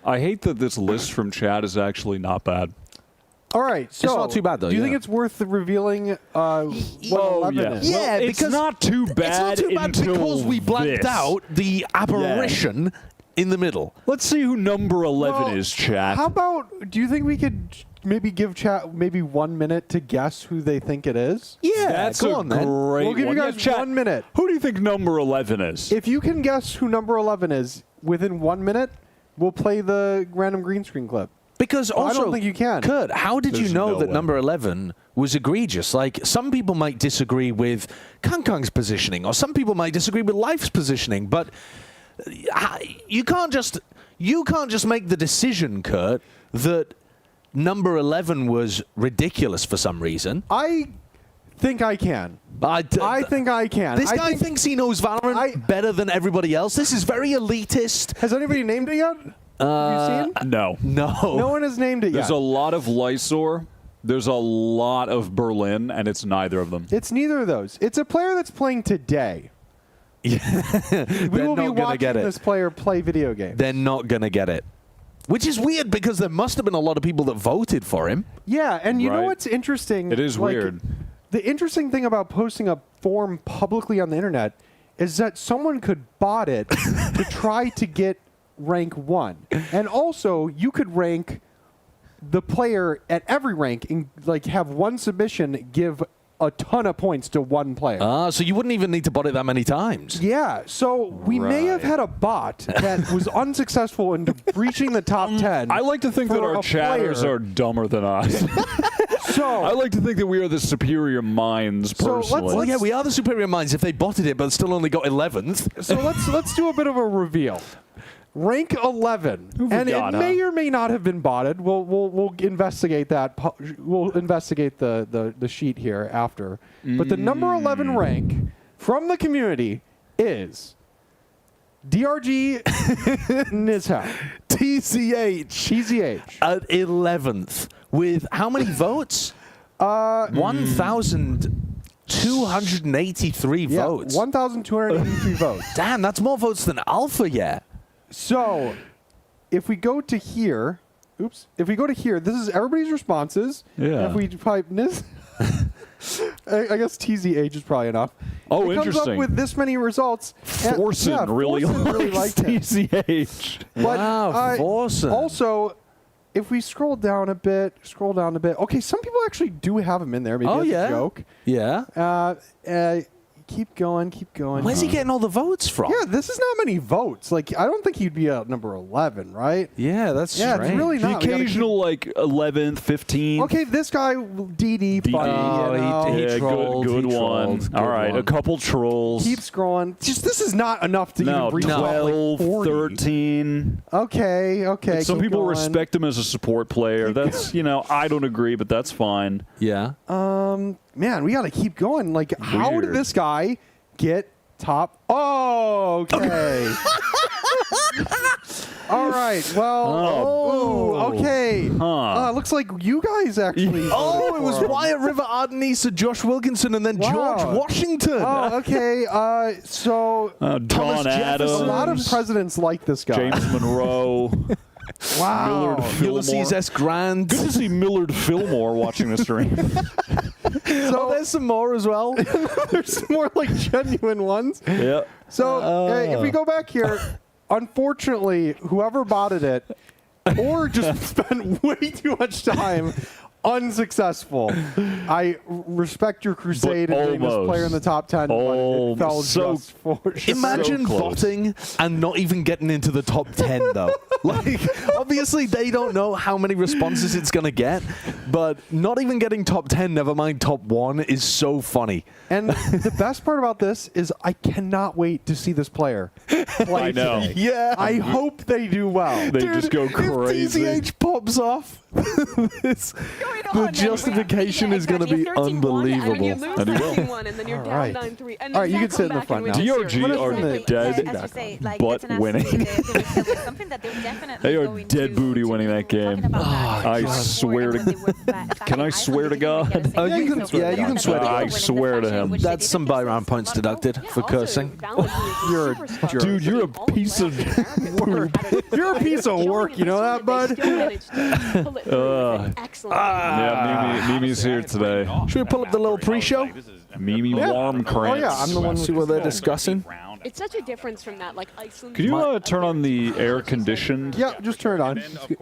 Speaker 3: I hate that this list from chat is actually not bad.
Speaker 5: All right, so
Speaker 1: it's not too bad, though.
Speaker 5: Do you think it's worth revealing what 11 is?
Speaker 1: Yeah,
Speaker 3: well,
Speaker 1: because
Speaker 3: it's not too bad.
Speaker 1: It's not too bad because we blanked out the apparition in the middle.
Speaker 3: Let's see who number 11 is, chat.
Speaker 5: How about, do you think we could maybe give chat maybe 1 minute to guess who they think it is?
Speaker 1: Yeah,
Speaker 3: that's
Speaker 1: go
Speaker 3: a
Speaker 1: on, then.
Speaker 3: great
Speaker 5: We'll give you
Speaker 3: one.
Speaker 5: guys
Speaker 3: Chat,
Speaker 5: 1 minute.
Speaker 3: Who do you think number 11 is?
Speaker 5: If you can guess who number 11 is within 1 minute, we'll play the random green screen clip.
Speaker 1: Because also,
Speaker 5: I don't think you can.
Speaker 1: Kurt, how did
Speaker 3: There's
Speaker 1: you know
Speaker 3: no
Speaker 1: that
Speaker 3: way.
Speaker 1: number 11 was egregious? Like, some people might disagree with Kang's positioning, or some people might disagree with Life's positioning, but you can't just make the decision, Kurt, that number 11 was ridiculous for some reason.
Speaker 5: I think I can. I think I can.
Speaker 1: This guy thinks he knows Valorant better than everybody else. This is very elitist.
Speaker 5: Has anybody named it yet? Have you seen?
Speaker 3: No.
Speaker 1: No.
Speaker 5: one has named it
Speaker 3: There's
Speaker 5: yet.
Speaker 3: a lot of Lysor. There's a lot of Berlin, and it's neither of them.
Speaker 5: It's neither of those. It's a player that's playing today. We will be watching this player play video games.
Speaker 1: They're not going to get it. Which is weird because there must have been a lot of people that voted for him.
Speaker 5: Yeah, and you know
Speaker 3: Right.
Speaker 5: what's interesting?
Speaker 3: It is weird.
Speaker 5: The interesting thing about posting a form publicly on the internet is that someone could bot it to try to get rank 1. And also, you could rank the player at every rank and like have one submission give a ton of points to one player.
Speaker 1: So you wouldn't even need to bot it that many times.
Speaker 5: Yeah, so we may have
Speaker 3: Right.
Speaker 5: had a bot that was unsuccessful in breaching the top 10.
Speaker 3: I like to think that
Speaker 5: for
Speaker 3: our
Speaker 5: a
Speaker 3: chatters
Speaker 5: player.
Speaker 3: are dumber than us.
Speaker 5: So
Speaker 3: I like to think that we are the superior minds
Speaker 5: So
Speaker 3: personally.
Speaker 1: Well, yeah, we are the superior minds if they botted it but still only got 11th.
Speaker 5: So let's do a bit of a reveal. Rank 11,
Speaker 3: Who we
Speaker 5: and
Speaker 3: got,
Speaker 5: it may or may not have been botted. We'll investigate that. We'll investigate the sheet here after. But the number 11 rank from the community is DRG Nizhao.
Speaker 1: TCH
Speaker 5: TZH.
Speaker 1: at 11th with how many votes? 1,283
Speaker 5: Yeah,
Speaker 1: votes.
Speaker 5: 1,283 votes.
Speaker 1: Damn, that's more votes than Alpha yet.
Speaker 5: So, if we go to here, if we go to here, this is everybody's responses.
Speaker 3: Yeah.
Speaker 5: And if we type this, I guess TZH is probably enough.
Speaker 3: Oh,
Speaker 5: it comes
Speaker 3: interesting.
Speaker 5: up with this many results. And-
Speaker 3: Forsen
Speaker 5: yeah,
Speaker 3: really
Speaker 5: Forsen
Speaker 3: likes
Speaker 5: liked him.
Speaker 3: TCH.
Speaker 5: But,
Speaker 1: Wow, Forsen.
Speaker 5: Also, if we scroll down a bit, okay, some people actually do have him in there. Maybe
Speaker 1: Oh,
Speaker 5: that's
Speaker 1: yeah.
Speaker 5: a joke.
Speaker 1: Yeah.
Speaker 5: Keep going.
Speaker 1: Where's he getting all the votes from?
Speaker 5: Yeah, this is not many votes. Like, I don't think he'd be at number 11, right?
Speaker 1: Yeah, that's
Speaker 5: Yeah,
Speaker 1: strange.
Speaker 5: it's really
Speaker 3: The
Speaker 5: not. We gotta
Speaker 3: occasional, like, 11th, 15th.
Speaker 5: Okay, this guy, DD, funny,
Speaker 1: Oh,
Speaker 5: you know.
Speaker 1: he
Speaker 3: Yeah,
Speaker 1: trolled,
Speaker 3: good
Speaker 1: he
Speaker 3: one.
Speaker 1: trolled, good
Speaker 3: All right,
Speaker 1: one.
Speaker 3: a couple trolls.
Speaker 5: Keep scrolling. Just this is not enough to
Speaker 3: no,
Speaker 5: even reach top,
Speaker 3: 12,
Speaker 5: like 40.
Speaker 3: 13.
Speaker 5: Okay.
Speaker 3: Some
Speaker 5: keep
Speaker 3: people
Speaker 5: going.
Speaker 3: respect him as a support player. That's, I don't agree, but that's fine.
Speaker 1: Yeah.
Speaker 5: Man, we got to keep going. Like, how did
Speaker 3: Weird.
Speaker 5: this guy get top? Oh, okay. All right. Well.
Speaker 3: Oh.
Speaker 5: Okay.
Speaker 3: Huh.
Speaker 5: Looks like you guys actually.
Speaker 1: Oh,
Speaker 5: voted
Speaker 1: it was
Speaker 5: for him.
Speaker 1: Wyatt River Ardenisa, Josh Wilkinson, and then
Speaker 5: Wow.
Speaker 1: George Washington.
Speaker 5: Oh, okay. So
Speaker 1: Thomas
Speaker 3: John
Speaker 1: Jefferson.
Speaker 3: Adams.
Speaker 5: a lot of presidents like this guy.
Speaker 3: James Monroe.
Speaker 5: Wow.
Speaker 3: Millard Fillmore.
Speaker 1: Ulysses S. Grant.
Speaker 3: Good to see Millard Fillmore watching the stream.
Speaker 1: Oh, there's some more as well.
Speaker 5: There's more like genuine ones.
Speaker 3: Yeah.
Speaker 5: So if we go back here, unfortunately, whoever botted it or just spent way too much time unsuccessful. I respect your crusade and getting this
Speaker 3: almost.
Speaker 5: player in the top 10, but it fell
Speaker 3: So-
Speaker 5: just for
Speaker 1: Imagine
Speaker 3: So close.
Speaker 1: botting and not even getting into the top 10, though. Like, obviously, they don't know how many responses it's going to get, but not even getting top 10, never mind top 1, is so funny.
Speaker 5: And the best part about this is I cannot wait to see this player play
Speaker 3: I know.
Speaker 5: today.
Speaker 1: Yeah.
Speaker 5: I hope they do well.
Speaker 3: They just go crazy.
Speaker 1: If TCH pops off, the justification is going to be unbelievable.
Speaker 3: And he will.
Speaker 6: And then you're
Speaker 5: All
Speaker 6: down
Speaker 5: right.
Speaker 6: 9-3. And
Speaker 5: All right,
Speaker 6: then
Speaker 5: you can
Speaker 6: come
Speaker 5: sit in the
Speaker 6: back
Speaker 5: front
Speaker 6: and
Speaker 5: now.
Speaker 6: win the
Speaker 3: DRG
Speaker 6: series.
Speaker 3: are
Speaker 5: Exactly.
Speaker 3: dead,
Speaker 7: As you say, like,
Speaker 3: but
Speaker 7: it's an
Speaker 3: winning.
Speaker 7: something that they're definitely
Speaker 3: They are
Speaker 7: going
Speaker 3: dead
Speaker 7: to
Speaker 3: booty
Speaker 7: do.
Speaker 3: winning that
Speaker 7: We were talking
Speaker 3: game.
Speaker 7: about that
Speaker 3: I
Speaker 7: before,
Speaker 3: swear
Speaker 7: and
Speaker 3: to-
Speaker 7: when they were back-
Speaker 3: Can I
Speaker 7: back in
Speaker 3: swear to
Speaker 7: Iceland,
Speaker 3: God?
Speaker 7: they were getting
Speaker 1: Oh, you
Speaker 7: the
Speaker 1: can-
Speaker 7: same
Speaker 1: yeah, you
Speaker 7: thing.
Speaker 1: can swear to
Speaker 7: They
Speaker 1: God.
Speaker 7: were
Speaker 3: I
Speaker 7: winning the
Speaker 3: swear to
Speaker 7: fashion,
Speaker 3: him.
Speaker 7: which they
Speaker 1: That's some
Speaker 7: didn't
Speaker 1: buy
Speaker 7: just
Speaker 1: round
Speaker 7: lose
Speaker 1: points
Speaker 7: a lot of
Speaker 1: deducted
Speaker 7: goals.
Speaker 1: for cursing.
Speaker 5: You're a jerk.
Speaker 3: Dude, you're a piece of work.
Speaker 5: You're a piece of work, you know that, bud?
Speaker 3: Yeah, Mimi's here today.
Speaker 1: Should we pull up the little pre-show?
Speaker 3: Mimi Warm
Speaker 5: Oh, yeah, I'm the one
Speaker 1: See what they're discussing?
Speaker 6: It's such a difference from that, like Iceland.
Speaker 3: Could you turn on the air conditioned?
Speaker 5: Yeah, just turn it on.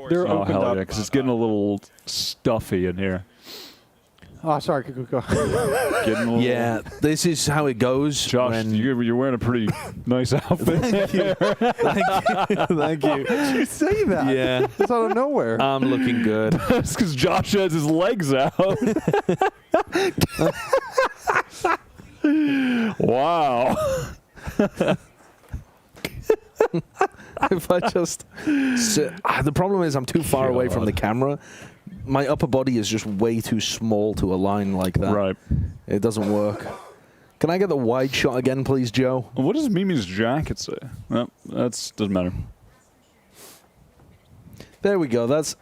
Speaker 5: They're
Speaker 3: Oh,
Speaker 5: opened
Speaker 3: hell
Speaker 5: up.
Speaker 3: yeah, because it's getting a little stuffy in here.
Speaker 5: Oh, sorry. Go.
Speaker 3: Getting a little...
Speaker 1: Yeah, this is how it goes.
Speaker 3: Josh,
Speaker 1: when-
Speaker 3: you're wearing a pretty nice outfit.
Speaker 1: Thank you. Thank you.
Speaker 5: You say that?
Speaker 1: Yeah,
Speaker 5: It's out of nowhere.
Speaker 1: I'm looking good.
Speaker 3: That's because Josh has his legs out. Wow.
Speaker 1: If I just sit, the problem is I'm too far away from the camera. my upper body is just way too small to align like that.
Speaker 3: Right.
Speaker 1: It doesn't work. Can I get the wide shot again, please, Joe?
Speaker 3: What does Mimi's jacket say? No, that's doesn't matter.
Speaker 1: There we go. That's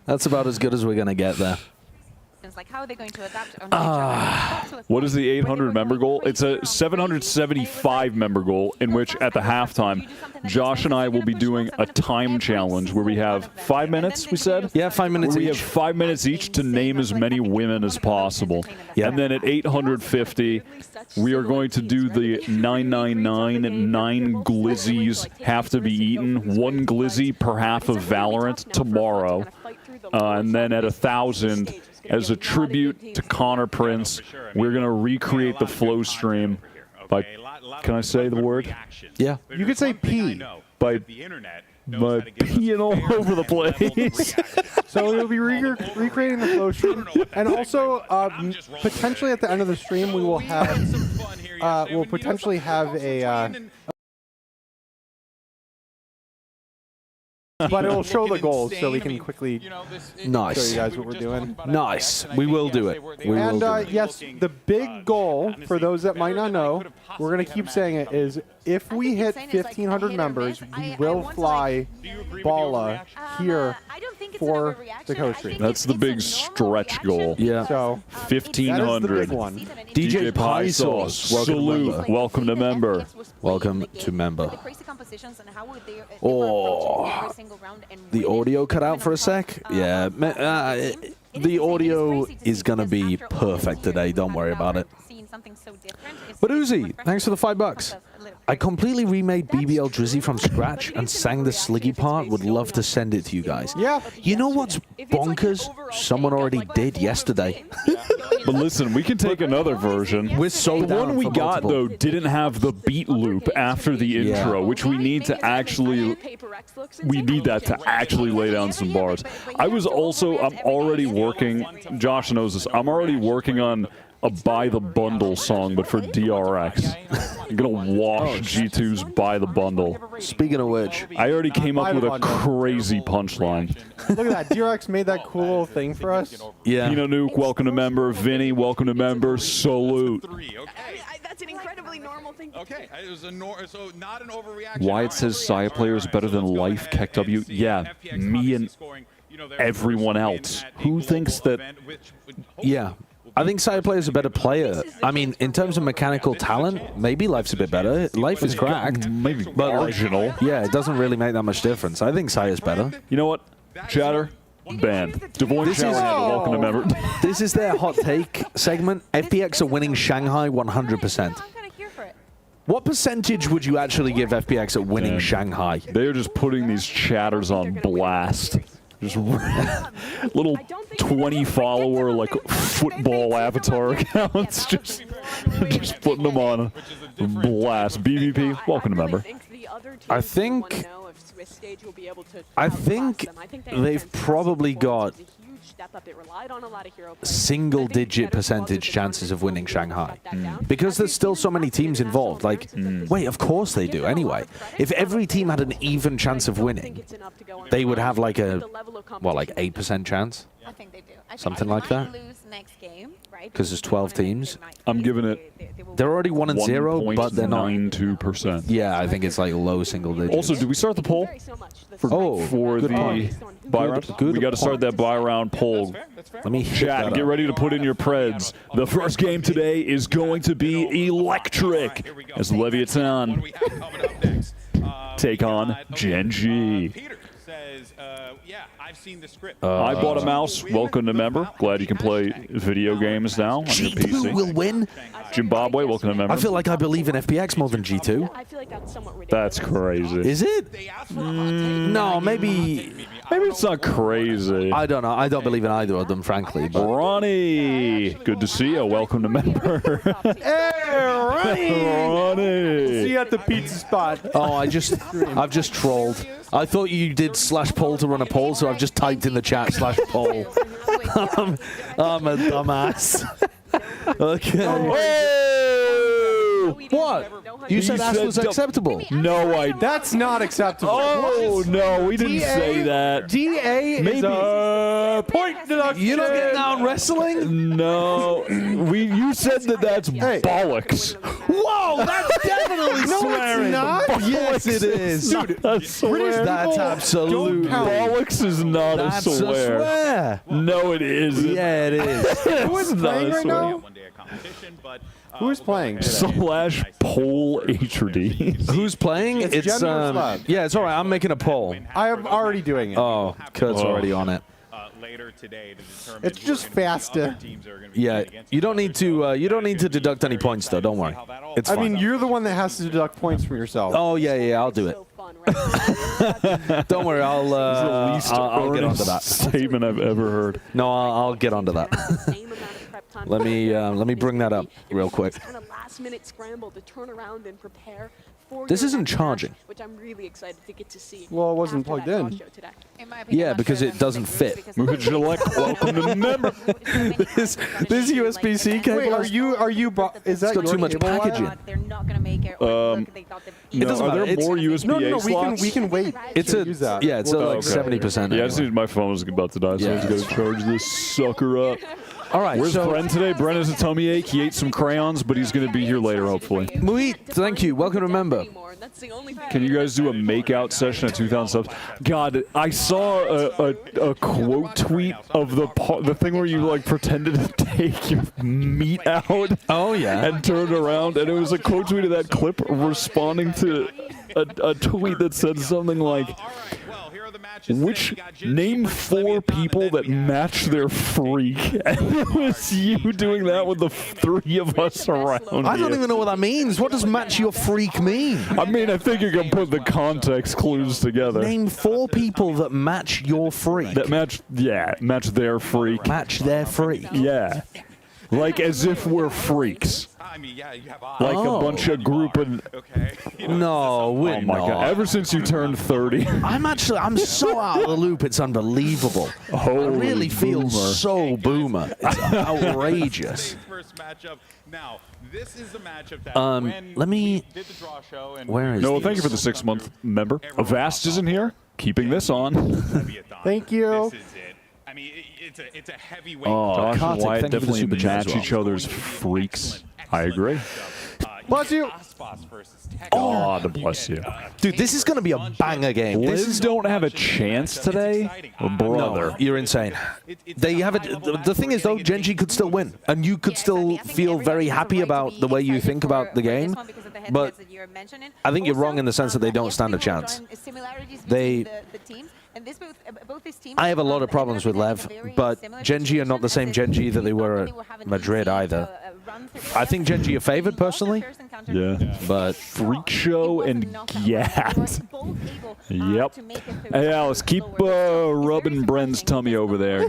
Speaker 1: that's about as good as we're gonna get there.
Speaker 7: Like, how are they going to adapt on each other?
Speaker 3: What is the 800 member goal? It's a 775 member goal in which at the halftime, Josh and I will be doing a time challenge where we have 5 minutes, we said?
Speaker 1: Yeah, 5 minutes
Speaker 3: We
Speaker 1: each.
Speaker 3: have 5 minutes each to name as many women as possible.
Speaker 1: Yeah.
Speaker 3: And then at 850, we are going to do the 999 and 9 glizzies have to be eaten. 1 glizzy per half of Valorant tomorrow. And then at 1,000, as a tribute to Connor Prince, we're going to recreate the flow stream by, can I say the word?
Speaker 1: Yeah.
Speaker 5: You could say P.
Speaker 3: By peeing all over the place.
Speaker 5: So we'll be recreating the flow stream, and also potentially at the end of the stream we will have we'll potentially have a. But it'll show the goals so we can quickly show
Speaker 1: Nice.
Speaker 5: you guys what we're doing.
Speaker 1: Nice. We will do it. We will
Speaker 5: And
Speaker 1: do it.
Speaker 5: yes, the big goal, for those that might not know, we're going to keep saying it, is if we hit 1,500 members, we will fly Bala here for the coast stream.
Speaker 3: That's the big stretch goal.
Speaker 1: Yeah.
Speaker 5: So that is the
Speaker 3: 1,500.
Speaker 5: big one.
Speaker 1: DJ Pie Sauce, welcome to
Speaker 3: Salute.
Speaker 1: member.
Speaker 3: Welcome to member.
Speaker 1: Welcome to member. Oh, the audio cut out for a sec? Yeah. The audio is going to be perfect today. Don't worry about it. But Uzi, thanks for the $5. I completely remade BBL Drizzy from scratch and sang the Sliggy part. Would love to send it to you guys.
Speaker 5: Yeah.
Speaker 1: You know what's bonkers? Someone already did yesterday.
Speaker 3: But listen, we can take another version.
Speaker 1: We're so
Speaker 3: The
Speaker 1: down
Speaker 3: one we
Speaker 1: for
Speaker 3: got,
Speaker 1: multiple.
Speaker 3: though, didn't have the beat loop after the
Speaker 1: Yeah.
Speaker 3: intro, which we need to actually... We need that to actually lay down some bars. I'm already working... Josh knows this. I'm already working on a Buy the Bundle song, but for DRX. I'm going to wash G2's Buy the Bundle.
Speaker 1: Speaking of which,
Speaker 3: I already came
Speaker 5: Buy
Speaker 3: up
Speaker 5: the
Speaker 3: with a
Speaker 5: Bundle.
Speaker 3: crazy punchline.
Speaker 5: Look at that. DRX made that cool little thing for us.
Speaker 1: yeah.
Speaker 3: Pino Nuke, welcome to member. Vinny, welcome to member. Salute.
Speaker 6: That's an incredibly normal thing to
Speaker 8: Okay, it was so not an overreaction.
Speaker 3: Wyatt says Saya player is better than Life KW. Yeah, me and everyone else. Who thinks that...
Speaker 1: Yeah. I think Side Player is a better player. I mean, in terms of mechanical talent, maybe Life's a bit better. Life is cracked.
Speaker 3: Maybe
Speaker 1: But like,
Speaker 3: marginal.
Speaker 1: yeah, it doesn't really make that much difference. I think Saya's better.
Speaker 3: You know what? Chatter, ban. Devoid
Speaker 1: This is-
Speaker 3: Shower, welcome to member.
Speaker 1: This is their hot take segment. FPX are winning Shanghai 100%.
Speaker 7: I'm kind of here for it.
Speaker 1: What percentage would you actually give FPX at winning
Speaker 3: Man.
Speaker 1: Shanghai?
Speaker 3: They're just putting these chatters on blast. Just little 20-follower, like, football avatar accounts. Just putting them on blast. BVP, welcome to member.
Speaker 1: I think they've probably got single-digit percentage chances of winning Shanghai. Because there's still so many teams involved. Like, wait, of course they do anyway. If every team had an even chance of winning, they would have like a, well, like 8% chance?
Speaker 7: I think they do. I
Speaker 1: Something
Speaker 7: think
Speaker 1: like
Speaker 7: they might
Speaker 1: that?
Speaker 7: lose next game, right?
Speaker 1: 'Cause there's 12 teams.
Speaker 3: I'm giving it
Speaker 1: They're already 1-0, but they're not.
Speaker 3: 1.92%.
Speaker 1: Yeah, I think it's like low single digits.
Speaker 3: Also, do we start the poll?
Speaker 1: Oh,
Speaker 3: For
Speaker 1: good
Speaker 3: the
Speaker 1: point.
Speaker 3: buy round?
Speaker 1: Good
Speaker 3: We got to start
Speaker 1: point.
Speaker 3: that buy round poll.
Speaker 1: Let me hit
Speaker 3: Chat,
Speaker 1: that
Speaker 3: get
Speaker 1: up.
Speaker 3: ready to put in your preds. The first game today is going to be electric as Leviatan take on Gen.G.
Speaker 8: Peter says, yeah, I've seen the script.
Speaker 3: I bought a mouse. Welcome to member. Glad you can play video games now on your
Speaker 1: G2 will
Speaker 3: PC.
Speaker 1: win.
Speaker 3: Zimbabwe, welcome to member.
Speaker 1: I feel like I believe in FPX more than G2.
Speaker 6: I feel like that's somewhat ridiculous.
Speaker 3: That's crazy.
Speaker 1: Is it? No, maybe.
Speaker 3: Maybe it's not crazy.
Speaker 1: I don't know. I don't believe in either of them, frankly. But
Speaker 3: Ronnie, good to see you. Welcome to member.
Speaker 5: Hey,
Speaker 3: Ronnie.
Speaker 5: see you at the pizza spot.
Speaker 1: oh, I've just trolled. I thought you did /poll to run a poll, so I've just typed in the chat /poll. I'm a dumbass. Okay. What? You said
Speaker 3: He
Speaker 1: Ash
Speaker 3: said
Speaker 1: was
Speaker 3: don't-
Speaker 1: acceptable.
Speaker 3: No, I.
Speaker 5: That's not acceptable.
Speaker 3: Oh no, we didn't say that.
Speaker 5: DA is
Speaker 3: Maybe.
Speaker 5: a point deduction.
Speaker 1: You're not getting down wrestling?
Speaker 3: No, you said that that's bollocks.
Speaker 1: Whoa, that's definitely
Speaker 5: No,
Speaker 1: swearing.
Speaker 5: it's not.
Speaker 1: Yes, it is.
Speaker 3: Dude, that's
Speaker 5: British
Speaker 1: That's
Speaker 5: people
Speaker 1: absolute.
Speaker 5: don't count.
Speaker 3: bollocks is not
Speaker 1: That's
Speaker 3: a swear.
Speaker 1: No,
Speaker 3: it isn't.
Speaker 1: Yeah, it is.
Speaker 5: Who is playing right now?
Speaker 8: One day of competition, but
Speaker 5: Who is playing today?
Speaker 3: Slash poll HRD.
Speaker 1: Who's playing?
Speaker 5: It's Gen or Slab?
Speaker 1: Yeah, it's all right. I'm making a poll.
Speaker 5: I am already doing it.
Speaker 1: Oh, Kurt's already on it.
Speaker 8: later today to determine
Speaker 5: It's
Speaker 8: who are
Speaker 5: just
Speaker 8: gonna be the
Speaker 5: faster.
Speaker 8: other teams that are gonna be
Speaker 1: Yeah,
Speaker 8: playing against
Speaker 1: you
Speaker 8: each
Speaker 1: don't
Speaker 8: other.
Speaker 1: need to. You don't need to deduct any points, though. Don't worry. It's
Speaker 5: I
Speaker 1: fine.
Speaker 5: mean, you're the one that has to deduct points from yourself.
Speaker 1: Oh yeah, I'll do it.
Speaker 6: So fun, right?
Speaker 1: Don't worry. I'll get onto that.
Speaker 3: statement I've ever heard.
Speaker 1: No, I'll get onto that. Let me bring that up real quick.
Speaker 6: Kind of last-minute scramble to turn around and prepare for
Speaker 1: This
Speaker 6: your
Speaker 1: isn't
Speaker 6: next
Speaker 1: charging.
Speaker 6: match, which I'm really excited to get to see.
Speaker 5: Well, it wasn't
Speaker 6: after
Speaker 5: plugged
Speaker 6: that
Speaker 5: in.
Speaker 6: draw show today.
Speaker 7: In my opinion,
Speaker 1: Yeah,
Speaker 7: I'm
Speaker 1: because
Speaker 7: sure
Speaker 1: it
Speaker 7: them
Speaker 1: doesn't
Speaker 7: to
Speaker 1: fit.
Speaker 7: because
Speaker 3: Move Gillette, welcome to member.
Speaker 1: This USB-C cable
Speaker 5: Wait, are you? Is that
Speaker 1: got
Speaker 5: your
Speaker 1: too much
Speaker 5: cable, Wyatt?
Speaker 1: packaging.
Speaker 7: They're not gonna make it. Or look, they got the
Speaker 1: It doesn't
Speaker 3: are
Speaker 1: matter.
Speaker 3: there
Speaker 1: It's-
Speaker 3: more USB
Speaker 5: No,
Speaker 3: slots?
Speaker 5: we can wait.
Speaker 1: It's
Speaker 5: to
Speaker 1: a
Speaker 5: use that.
Speaker 1: yeah. It's
Speaker 5: We'll
Speaker 1: at
Speaker 5: do
Speaker 1: like
Speaker 5: it.
Speaker 1: 70%.
Speaker 3: Yeah, I just needed my phone was about to die, so I was going to charge this sucker up.
Speaker 1: All right.
Speaker 3: Where's
Speaker 1: So
Speaker 3: Bren today? Bren has a tummy ache. He ate some crayons, but he's going to be here later, hopefully.
Speaker 1: Muit, thank you. Welcome to member.
Speaker 6: That's the only thing.
Speaker 3: Can you guys do a make-out session at 2,000 subs? God, I saw a quote tweet of the thing where you like pretended to take your meat out.
Speaker 1: Oh yeah.
Speaker 3: And turned around, and it was a quote tweet of that clip responding to a tweet that said something like, which name 4 people that match their freak, and it was you doing that with the 3 of us around.
Speaker 1: I don't
Speaker 3: you.
Speaker 1: even know what that means. What does match your freak mean?
Speaker 3: I mean, I think you can put the context clues together.
Speaker 1: Name 4 people that match your freak.
Speaker 3: That match their freak.
Speaker 1: Match their freak.
Speaker 3: Yeah. Like as if we're freaks.
Speaker 8: I mean, yeah, you have eyes.
Speaker 3: Like a bunch of group of...
Speaker 8: Okay. You know,
Speaker 1: No, we're
Speaker 3: Oh my
Speaker 1: not.
Speaker 3: god. Ever since you turned 30.
Speaker 1: I'm so out of the loop. It's unbelievable. I
Speaker 3: Holy
Speaker 1: really feel
Speaker 3: boomer.
Speaker 1: so boomer. It's outrageous.
Speaker 8: First matchup. Now, this is a matchup that when
Speaker 1: let me-
Speaker 8: we did the draw show and
Speaker 1: Where is
Speaker 3: No,
Speaker 1: this?
Speaker 3: thank you for the 6-month member. Avast isn't here. Keeping this on.
Speaker 8: Leviatan.
Speaker 5: Thank you.
Speaker 8: This is it. I mean, it's a heavyweight.
Speaker 3: Oh, Josh and
Speaker 1: Kartik,
Speaker 3: Wyatt
Speaker 1: thank you for the
Speaker 3: definitely
Speaker 1: super chat as
Speaker 3: match
Speaker 1: well.
Speaker 3: each other's freaks. I agree.
Speaker 5: Bless you.
Speaker 3: God bless you.
Speaker 1: Dude, this is going to be a banger game. This
Speaker 3: Liz
Speaker 1: is
Speaker 3: don't have a chance today? Brother.
Speaker 1: No, you're insane. They have it. The thing is, though, Gen.G could still win, and you could still feel very happy about the way you think about the game. But I think you're wrong in the sense that they don't stand a chance. They. I have a lot of problems with Lev, but Gen.G are not the same Gen.G that they were at Madrid either. I think Gen.G are favored personally,
Speaker 3: Yeah.
Speaker 1: but
Speaker 3: Freak Show and Gat. Yep. Hey, Alice, keep rubbing Bren's tummy over there.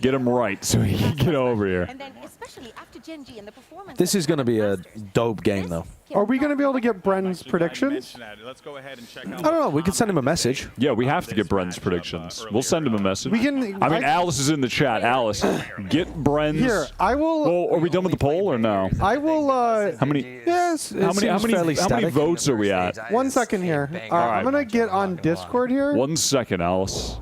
Speaker 3: Get him right so he can get over here.
Speaker 7: And then, especially after Gen.G and the performance.
Speaker 1: this is going to be a dope game, though.
Speaker 5: Are we going to be able to get Bren's predictions?
Speaker 8: Let's go ahead and check
Speaker 1: I don't know. We could send him a message.
Speaker 3: Yeah, we have to get Bren's predictions. We'll send him a message.
Speaker 5: We can.
Speaker 3: I mean, Alice is in the chat. Alice, get Bren's.
Speaker 5: Here, I will.
Speaker 3: Well, are we done with the poll or no?
Speaker 5: I will.
Speaker 3: How many?
Speaker 5: Yes.
Speaker 3: How many votes are we at?
Speaker 5: 1 second here. I'm gonna get on Discord here.
Speaker 3: 1 second, Alice.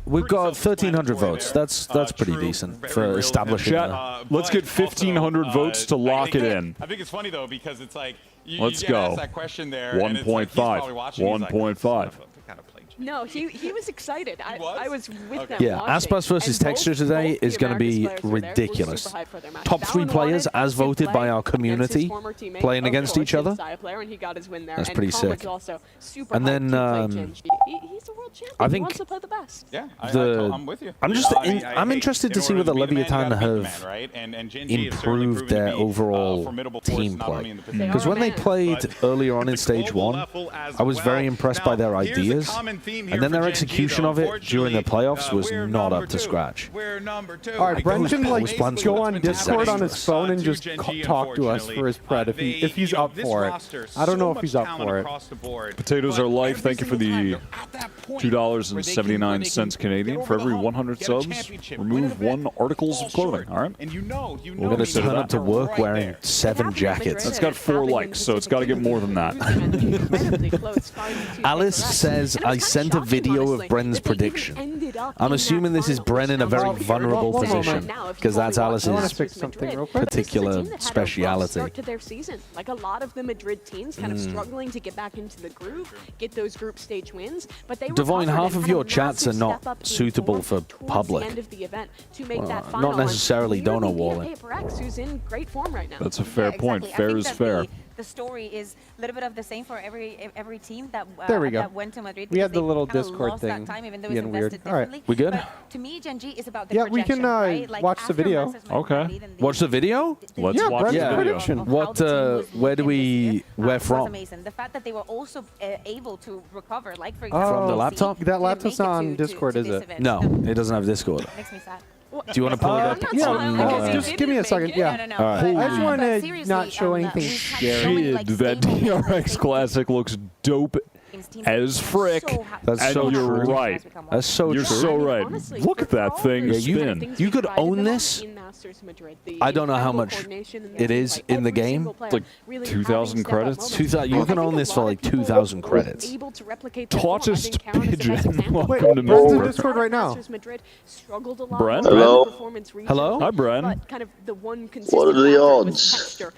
Speaker 1: We've got 1,300 votes. That's pretty decent for establishing.
Speaker 3: Chat, let's get 1,500 votes to lock it in.
Speaker 8: I think it's funny though because it's like you
Speaker 3: Let's
Speaker 8: get
Speaker 3: go.
Speaker 8: asked that question there. and it's like, he's
Speaker 3: 1.5.
Speaker 8: probably watching, he's like,
Speaker 3: 1.5.
Speaker 8: "Son of a- I gotta play Gen.G."
Speaker 6: No, he was excited. I was with them.
Speaker 1: Yeah,
Speaker 6: watching,
Speaker 1: Aspas versus
Speaker 6: and
Speaker 1: Texture
Speaker 6: both
Speaker 1: today
Speaker 6: the
Speaker 1: is going to be
Speaker 6: Americas players were there. We're
Speaker 1: ridiculous.
Speaker 6: super hyped for their match.
Speaker 1: Top 3
Speaker 6: Dallin
Speaker 1: players
Speaker 6: wanted
Speaker 1: as
Speaker 6: to
Speaker 1: voted by
Speaker 6: play
Speaker 1: our
Speaker 6: against his
Speaker 1: community
Speaker 6: former teammate,
Speaker 1: playing
Speaker 6: of
Speaker 1: against
Speaker 6: course,
Speaker 1: each other.
Speaker 6: he's a Saya player, and he got his win there.
Speaker 1: That's
Speaker 6: And
Speaker 1: pretty
Speaker 6: Tom was
Speaker 1: sick.
Speaker 6: also super
Speaker 1: And
Speaker 6: hyped
Speaker 1: then,
Speaker 6: to play Gen.G. He's a world champion.
Speaker 1: I
Speaker 6: He
Speaker 1: think
Speaker 6: wants to play the best.
Speaker 8: Yeah,
Speaker 1: I'm
Speaker 8: with you.
Speaker 1: I'm just
Speaker 8: I
Speaker 1: I'm
Speaker 8: hey,
Speaker 1: interested to
Speaker 8: in
Speaker 1: see
Speaker 8: order
Speaker 1: whether
Speaker 8: to be the man, you
Speaker 1: Leviatan
Speaker 8: gotta beat the
Speaker 1: have
Speaker 8: man, right? And Gen.G has certainly
Speaker 1: improved
Speaker 8: proven to
Speaker 1: their
Speaker 8: be a
Speaker 1: overall
Speaker 8: formidable force,
Speaker 1: team
Speaker 8: not only
Speaker 1: play.
Speaker 8: in the Pacific
Speaker 1: Because when they
Speaker 6: man.
Speaker 1: played
Speaker 8: but
Speaker 1: earlier on in
Speaker 8: the
Speaker 1: stage
Speaker 8: global
Speaker 1: 1,
Speaker 8: level as
Speaker 1: I was very
Speaker 8: well.
Speaker 1: impressed
Speaker 8: Now,
Speaker 1: by their
Speaker 8: here's a
Speaker 1: ideas.
Speaker 8: common theme
Speaker 1: And then
Speaker 8: here
Speaker 1: their
Speaker 8: for Gen.G,
Speaker 1: execution
Speaker 8: though,
Speaker 1: of it during the
Speaker 8: unfortunately,
Speaker 1: playoffs was
Speaker 8: we're
Speaker 1: not
Speaker 8: number
Speaker 1: up to
Speaker 8: two.
Speaker 1: scratch.
Speaker 8: We're number 2.
Speaker 5: All right, Brent can like
Speaker 1: Basically
Speaker 5: go
Speaker 1: what's
Speaker 5: on
Speaker 8: been
Speaker 5: Discord on his
Speaker 8: happening
Speaker 5: phone and
Speaker 8: to
Speaker 5: just
Speaker 8: Gen.G,
Speaker 5: talk to us for his pred if he's up for it. I don't know if he's up for it.
Speaker 3: Potatoes are life. Thank you for the $2.79 Canadian. For every 100 subs, remove 1 articles of clothing. All right.
Speaker 8: And you know
Speaker 1: We're going to turn up to work wearing 7 jackets.
Speaker 3: It's got 4 likes, so it's got to get more than that.
Speaker 1: Alice says, I sent a video of Bren's prediction. I'm assuming this is Bren in a very vulnerable
Speaker 5: one
Speaker 1: position,
Speaker 5: moment.
Speaker 1: because that's
Speaker 5: I want to
Speaker 1: Alice's
Speaker 5: fix something real quick.
Speaker 1: particular
Speaker 6: Start
Speaker 1: speciality.
Speaker 6: to their season. Like a lot of the Madrid teams kind of struggling to get back into the groove, get those group stage wins, but they
Speaker 1: Devine,
Speaker 6: recovered
Speaker 1: half
Speaker 6: and
Speaker 1: of
Speaker 6: had a
Speaker 1: your chats
Speaker 6: massive
Speaker 1: are not
Speaker 6: step up in
Speaker 1: suitable
Speaker 6: form
Speaker 1: for
Speaker 6: towards
Speaker 1: public.
Speaker 6: the end of the event to make
Speaker 1: Well,
Speaker 6: that
Speaker 1: not
Speaker 6: final.
Speaker 1: necessarily
Speaker 6: And
Speaker 1: Dona
Speaker 6: clearly beat
Speaker 1: Wallen.
Speaker 6: Apex, who's in great form right now.
Speaker 3: That's a fair point.
Speaker 7: Exactly. I
Speaker 3: Fair
Speaker 7: think
Speaker 3: is
Speaker 7: that
Speaker 3: fair.
Speaker 7: The story is a little bit of the same for every team that
Speaker 5: There we go.
Speaker 7: that went to Madrid.
Speaker 5: We had
Speaker 7: because
Speaker 5: the
Speaker 7: they
Speaker 5: little
Speaker 7: kinda
Speaker 5: Discord
Speaker 7: lost
Speaker 5: thing
Speaker 7: that time, even though
Speaker 5: being
Speaker 7: it's
Speaker 5: weird.
Speaker 7: invested
Speaker 5: All right.
Speaker 7: differently.
Speaker 1: We good?
Speaker 7: But to me, Gen.G is about the
Speaker 5: Yeah, we can,
Speaker 7: projection, right? Like,
Speaker 5: watch the
Speaker 7: after
Speaker 5: video.
Speaker 7: Masters went to
Speaker 3: Okay.
Speaker 7: Madrid and
Speaker 1: Watch the video?
Speaker 3: Let's
Speaker 5: Yeah,
Speaker 3: watch
Speaker 5: Brent's
Speaker 3: the video.
Speaker 5: prediction.
Speaker 7: of how
Speaker 1: What,
Speaker 7: the team was
Speaker 1: where do
Speaker 7: looking this
Speaker 1: we-
Speaker 7: year,
Speaker 1: where
Speaker 7: was
Speaker 1: from?
Speaker 7: amazing. The fact that they were also able to recover, like for
Speaker 5: Oh.
Speaker 7: example,
Speaker 5: From the
Speaker 7: LCC
Speaker 1: laptop?
Speaker 5: That
Speaker 7: didn't
Speaker 5: laptop's
Speaker 7: make it
Speaker 5: on
Speaker 7: to
Speaker 5: Discord,
Speaker 7: to
Speaker 5: is
Speaker 7: this
Speaker 5: it?
Speaker 7: event.
Speaker 1: No, it doesn't have Discord.
Speaker 7: Makes me sad.
Speaker 1: Do you want to pull it up?
Speaker 5: Yeah,
Speaker 1: on,
Speaker 5: just give me a second. Yeah.
Speaker 7: No.
Speaker 1: All right.
Speaker 5: I just want
Speaker 7: But
Speaker 5: to
Speaker 7: seriously,
Speaker 5: not show anything
Speaker 7: we've had
Speaker 5: scary.
Speaker 7: so many, like,
Speaker 3: Shit, that
Speaker 7: stable wins,
Speaker 3: DRX
Speaker 7: stable
Speaker 3: Classic looks dope
Speaker 7: teams
Speaker 3: as
Speaker 7: that
Speaker 3: frick.
Speaker 7: so happy.
Speaker 1: That's
Speaker 3: And
Speaker 1: so
Speaker 3: you're
Speaker 1: true.
Speaker 3: right.
Speaker 1: That's so
Speaker 3: You're
Speaker 1: true.
Speaker 3: so right.
Speaker 6: Honestly,
Speaker 3: Look at
Speaker 6: for
Speaker 3: that
Speaker 6: all
Speaker 3: thing
Speaker 6: the
Speaker 1: you
Speaker 3: spin.
Speaker 6: things
Speaker 1: You
Speaker 6: we
Speaker 1: could
Speaker 6: prided
Speaker 1: own
Speaker 6: them on
Speaker 1: this.
Speaker 6: in Masters Madrid,
Speaker 1: I don't know how
Speaker 6: incredible
Speaker 1: much
Speaker 6: coordination and
Speaker 1: it is
Speaker 6: like
Speaker 1: in the
Speaker 6: every
Speaker 1: game.
Speaker 6: single player
Speaker 3: It's like
Speaker 6: really
Speaker 3: 2,000
Speaker 6: having step-up
Speaker 3: credits.
Speaker 6: moments.
Speaker 1: 2,000 you
Speaker 6: And I
Speaker 1: can
Speaker 6: think
Speaker 1: own
Speaker 6: a
Speaker 1: this for
Speaker 6: lot
Speaker 1: like
Speaker 6: of people
Speaker 1: 2,000
Speaker 6: were
Speaker 1: credits.
Speaker 6: able to replicate their form. I
Speaker 3: Tautist
Speaker 6: think Karen is the best
Speaker 3: Pigeon.
Speaker 6: example.
Speaker 3: Welcome
Speaker 5: Wait,
Speaker 3: to
Speaker 5: Brent's in
Speaker 3: Melbourne.
Speaker 5: Discord right now.
Speaker 6: Masters Madrid struggled a lot
Speaker 3: Brent?
Speaker 6: more in
Speaker 4: Hello?
Speaker 6: the performance region,
Speaker 1: Hello?
Speaker 3: Hi, Brent.
Speaker 6: but kind of the one
Speaker 4: What
Speaker 6: consistent
Speaker 4: are the
Speaker 6: factor was
Speaker 4: odds?
Speaker 6: texture.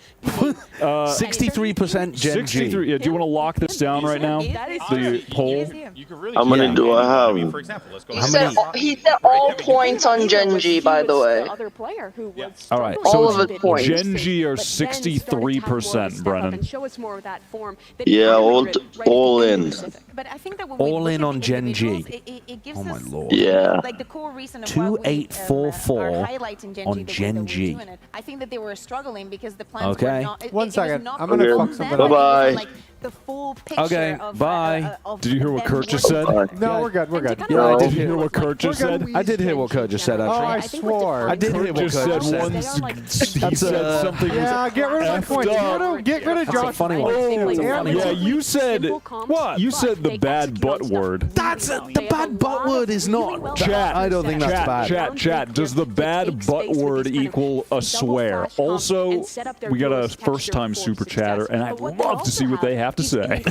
Speaker 1: 63% Gen.G.
Speaker 3: 63. Yeah, do you want to lock this down right now?
Speaker 6: That is
Speaker 3: The poll.
Speaker 8: You could really
Speaker 4: How many
Speaker 8: check
Speaker 4: do I
Speaker 8: anybody.
Speaker 4: have?
Speaker 8: For example, let's go
Speaker 1: How
Speaker 8: to
Speaker 1: many-
Speaker 9: He said all points on Gen.G, by the way.
Speaker 6: other player who was
Speaker 1: All right,
Speaker 6: struggling
Speaker 1: so
Speaker 9: All of
Speaker 6: a
Speaker 9: it
Speaker 6: bit
Speaker 9: points.
Speaker 6: in
Speaker 3: Gen.G are
Speaker 6: but then started to have more of a
Speaker 3: 63%,
Speaker 6: step up
Speaker 3: Brennan.
Speaker 6: and show us more of that form that
Speaker 4: Yeah,
Speaker 6: Real
Speaker 4: all-
Speaker 6: Madrid right at
Speaker 4: all
Speaker 6: the end of
Speaker 4: in.
Speaker 6: the Pacific.
Speaker 7: But I think that when
Speaker 1: All
Speaker 7: we
Speaker 1: in
Speaker 7: look
Speaker 1: on
Speaker 7: at the
Speaker 1: Gen.G.
Speaker 7: individuals, it gives
Speaker 1: Oh my
Speaker 7: us
Speaker 1: lord.
Speaker 4: Yeah.
Speaker 7: like the core reason of
Speaker 1: 2844
Speaker 7: our highlights in Gen.G
Speaker 1: on
Speaker 7: the way that we
Speaker 1: Gen.G.
Speaker 7: do it. I think that they were struggling because the plans
Speaker 1: Okay.
Speaker 7: were not.
Speaker 5: One
Speaker 7: it
Speaker 5: second.
Speaker 7: Was not
Speaker 5: I'm gonna
Speaker 7: from
Speaker 4: fuck
Speaker 7: them,
Speaker 5: something
Speaker 7: but
Speaker 4: up.
Speaker 7: it was
Speaker 4: Bye-bye.
Speaker 7: like the full picture
Speaker 1: Okay,
Speaker 7: of,
Speaker 1: bye.
Speaker 7: Of
Speaker 3: Did you hear what
Speaker 7: them
Speaker 3: Kurt just
Speaker 7: working
Speaker 3: said?
Speaker 7: together.
Speaker 5: No, we're good. We're good.
Speaker 1: Yeah, I
Speaker 4: No.
Speaker 1: did
Speaker 3: Did you
Speaker 1: hear
Speaker 3: hear what Kurt just said?
Speaker 1: I did hear what Kurt just said,
Speaker 5: Oh, I
Speaker 1: actually.
Speaker 5: swore.
Speaker 1: I did hear what
Speaker 3: Just
Speaker 1: Kurt
Speaker 3: said
Speaker 1: just said.
Speaker 3: one. He said
Speaker 1: a-
Speaker 3: something.
Speaker 5: Yeah, get rid of my
Speaker 3: effed
Speaker 5: point.
Speaker 3: up.
Speaker 5: Get rid of
Speaker 1: That's a
Speaker 5: Josh.
Speaker 1: funny one.
Speaker 5: Oh,
Speaker 1: That's a
Speaker 5: damn
Speaker 1: funny
Speaker 5: it.
Speaker 1: one.
Speaker 3: Yeah, you said
Speaker 6: What?
Speaker 3: You said the bad butt word.
Speaker 1: That's the bad butt word is not.
Speaker 3: Chat.
Speaker 1: I don't think that's bad.
Speaker 3: Chat. Does the bad butt word equal a swear? Also, we got a first-time super chatter, and I'd love to see what they have to say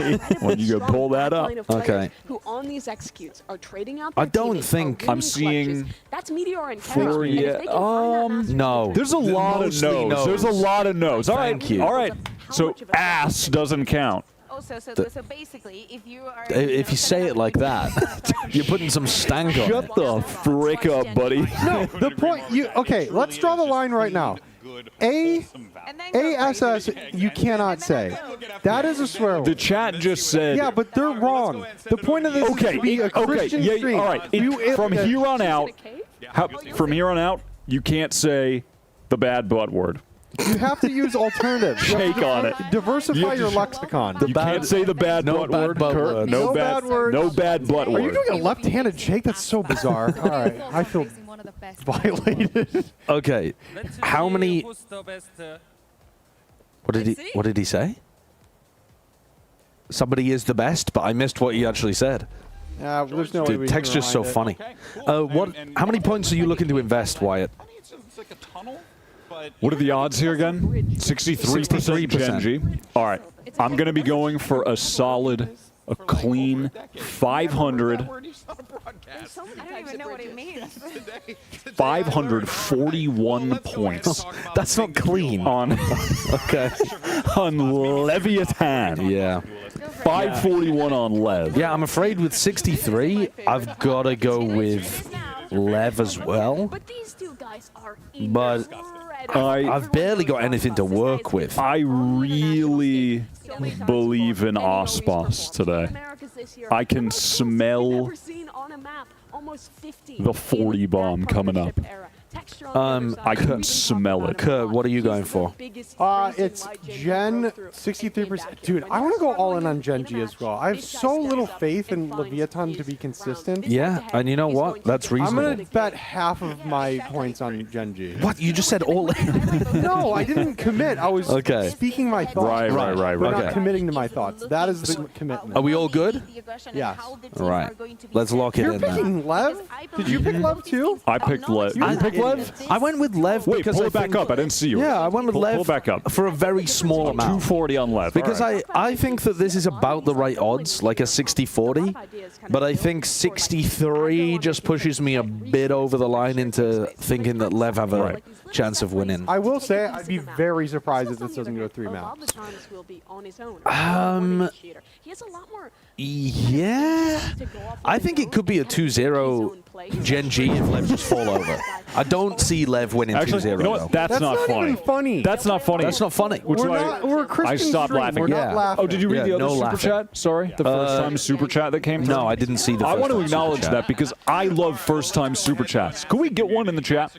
Speaker 3: when you go pull that up.
Speaker 1: Okay.
Speaker 6: Who on these executes are trading out
Speaker 1: I
Speaker 6: their
Speaker 1: don't
Speaker 6: teammates, are
Speaker 1: think-
Speaker 6: winning
Speaker 3: I'm seeing
Speaker 6: clutches. That's Meteor and
Speaker 3: for
Speaker 6: Karen. And if
Speaker 3: yeah,
Speaker 6: they can find that Masters
Speaker 1: No.
Speaker 6: Madrid,
Speaker 3: There's a lot of
Speaker 1: Mostly
Speaker 3: no's. There's a
Speaker 1: no's.
Speaker 3: lot of no's. All right.
Speaker 1: Thank you.
Speaker 3: All right. So ass doesn't count.
Speaker 7: Also, so basically, if you are
Speaker 1: If you say it like that, you're putting some stank on
Speaker 3: Shut
Speaker 1: it.
Speaker 3: the frick up, buddy.
Speaker 5: No, the point. Okay, let's draw the line right now. ASS, you cannot say. That is a swear
Speaker 3: The
Speaker 5: word.
Speaker 3: chat just said.
Speaker 5: Yeah, but they're wrong. The point of this is
Speaker 3: Okay.
Speaker 5: to be a
Speaker 3: Okay.
Speaker 5: Christian
Speaker 3: Yeah.
Speaker 5: stream.
Speaker 3: All right. From here on out, from here on out, you can't say the bad butt word.
Speaker 5: You have to use alternatives. You have
Speaker 3: Shake on it.
Speaker 5: Diversify
Speaker 3: You have
Speaker 5: your
Speaker 3: to-
Speaker 5: lexicon.
Speaker 3: You can't say the bad
Speaker 1: No
Speaker 3: butt
Speaker 1: bad
Speaker 3: word,
Speaker 1: butt
Speaker 3: Kurt.
Speaker 1: words.
Speaker 3: No
Speaker 5: No
Speaker 3: bad
Speaker 5: bad words.
Speaker 3: No bad butt
Speaker 5: Are you
Speaker 3: word.
Speaker 5: doing a left-handed shake? That's so bizarre. All right, I feel violated.
Speaker 1: Okay. How many? What did he say? Somebody is the best, but I missed what he actually said.
Speaker 5: Yeah, there's no way we
Speaker 1: Dude,
Speaker 5: can
Speaker 1: text just so
Speaker 5: rewind it.
Speaker 1: funny.
Speaker 8: Okay, cool.
Speaker 1: What? How many points are you looking to invest, Wyatt?
Speaker 8: I mean, it's like a tunnel, but
Speaker 3: What are the odds here again? 63% Gen.G. All right. I'm going to be going for a solid, a clean 500,
Speaker 7: I don't even know what it means.
Speaker 3: 541 points
Speaker 1: That's not clean.
Speaker 3: on
Speaker 1: Okay.
Speaker 3: on Leviatan.
Speaker 1: Yeah.
Speaker 3: 541 on Lev.
Speaker 1: Yeah, I'm afraid with 63, I've got to go with Lev as well.
Speaker 6: But these two guys are
Speaker 1: But
Speaker 6: incredible.
Speaker 1: I've barely got anything to work with.
Speaker 3: I really believe in Ospas today. I can smell the 40 bomb coming up.
Speaker 6: Texture on the other
Speaker 3: I
Speaker 6: side.
Speaker 3: can smell it.
Speaker 1: Kurt, what are you going for?
Speaker 5: It's Gen 63%. Dude, I want to go all in on Gen.G as well. I have so little faith in Leviatan to be consistent.
Speaker 1: Yeah, and you know what? That's
Speaker 5: I'm
Speaker 1: reasonable.
Speaker 5: going to bet half of my points on Gen.G.
Speaker 1: What? You just said all in?
Speaker 5: No, I didn't commit. I was
Speaker 1: Okay.
Speaker 5: speaking my thoughts.
Speaker 3: Right.
Speaker 5: But not
Speaker 1: Okay.
Speaker 5: committing to my thoughts. That is the commitment.
Speaker 1: Are we all good?
Speaker 5: Yes.
Speaker 1: All right. Let's lock it
Speaker 5: You're
Speaker 1: in then.
Speaker 5: picking Lev? Did you pick Lev too?
Speaker 3: I picked Lev.
Speaker 5: You're
Speaker 3: You
Speaker 5: an
Speaker 3: picked
Speaker 5: idiot.
Speaker 3: Lev?
Speaker 1: I went with Lev
Speaker 3: Wait,
Speaker 1: because
Speaker 3: pull
Speaker 1: I
Speaker 3: it back
Speaker 1: think-
Speaker 3: up. I didn't see you.
Speaker 1: Yeah, I went with
Speaker 3: Pull
Speaker 1: Lev
Speaker 3: it back up.
Speaker 1: for a very small amount.
Speaker 3: 240 on Lev.
Speaker 1: Because
Speaker 3: All right.
Speaker 1: I think that this is about the right odds, like a 60-40. But I think 63 just pushes me a bit over the line into thinking that Lev have a chance of winning.
Speaker 5: I will say I'd be very surprised if this doesn't go 3 maps.
Speaker 6: He has a lot more
Speaker 1: Yeah. I think it could be a 2-0 Gen.G if Lev just fall over. I don't see Lev winning 2-0.
Speaker 3: Actually, you know
Speaker 1: though.
Speaker 3: what? That's not funny.
Speaker 5: even funny.
Speaker 3: That's not funny.
Speaker 1: That's not funny.
Speaker 3: Which
Speaker 5: We're
Speaker 3: why
Speaker 5: not. We're a Christian
Speaker 3: I stopped
Speaker 5: stream.
Speaker 3: laughing.
Speaker 5: We're
Speaker 1: Yeah.
Speaker 5: not laughing.
Speaker 3: Oh, did you read
Speaker 1: Yeah,
Speaker 3: the other
Speaker 1: no
Speaker 3: super
Speaker 1: laughing.
Speaker 3: chat? Sorry, the first time super chat that came through.
Speaker 1: No, I didn't see the
Speaker 3: I
Speaker 1: first
Speaker 3: want to
Speaker 1: time super
Speaker 3: acknowledge
Speaker 1: chat.
Speaker 3: that because I love first time super chats. Can we get one in the chat?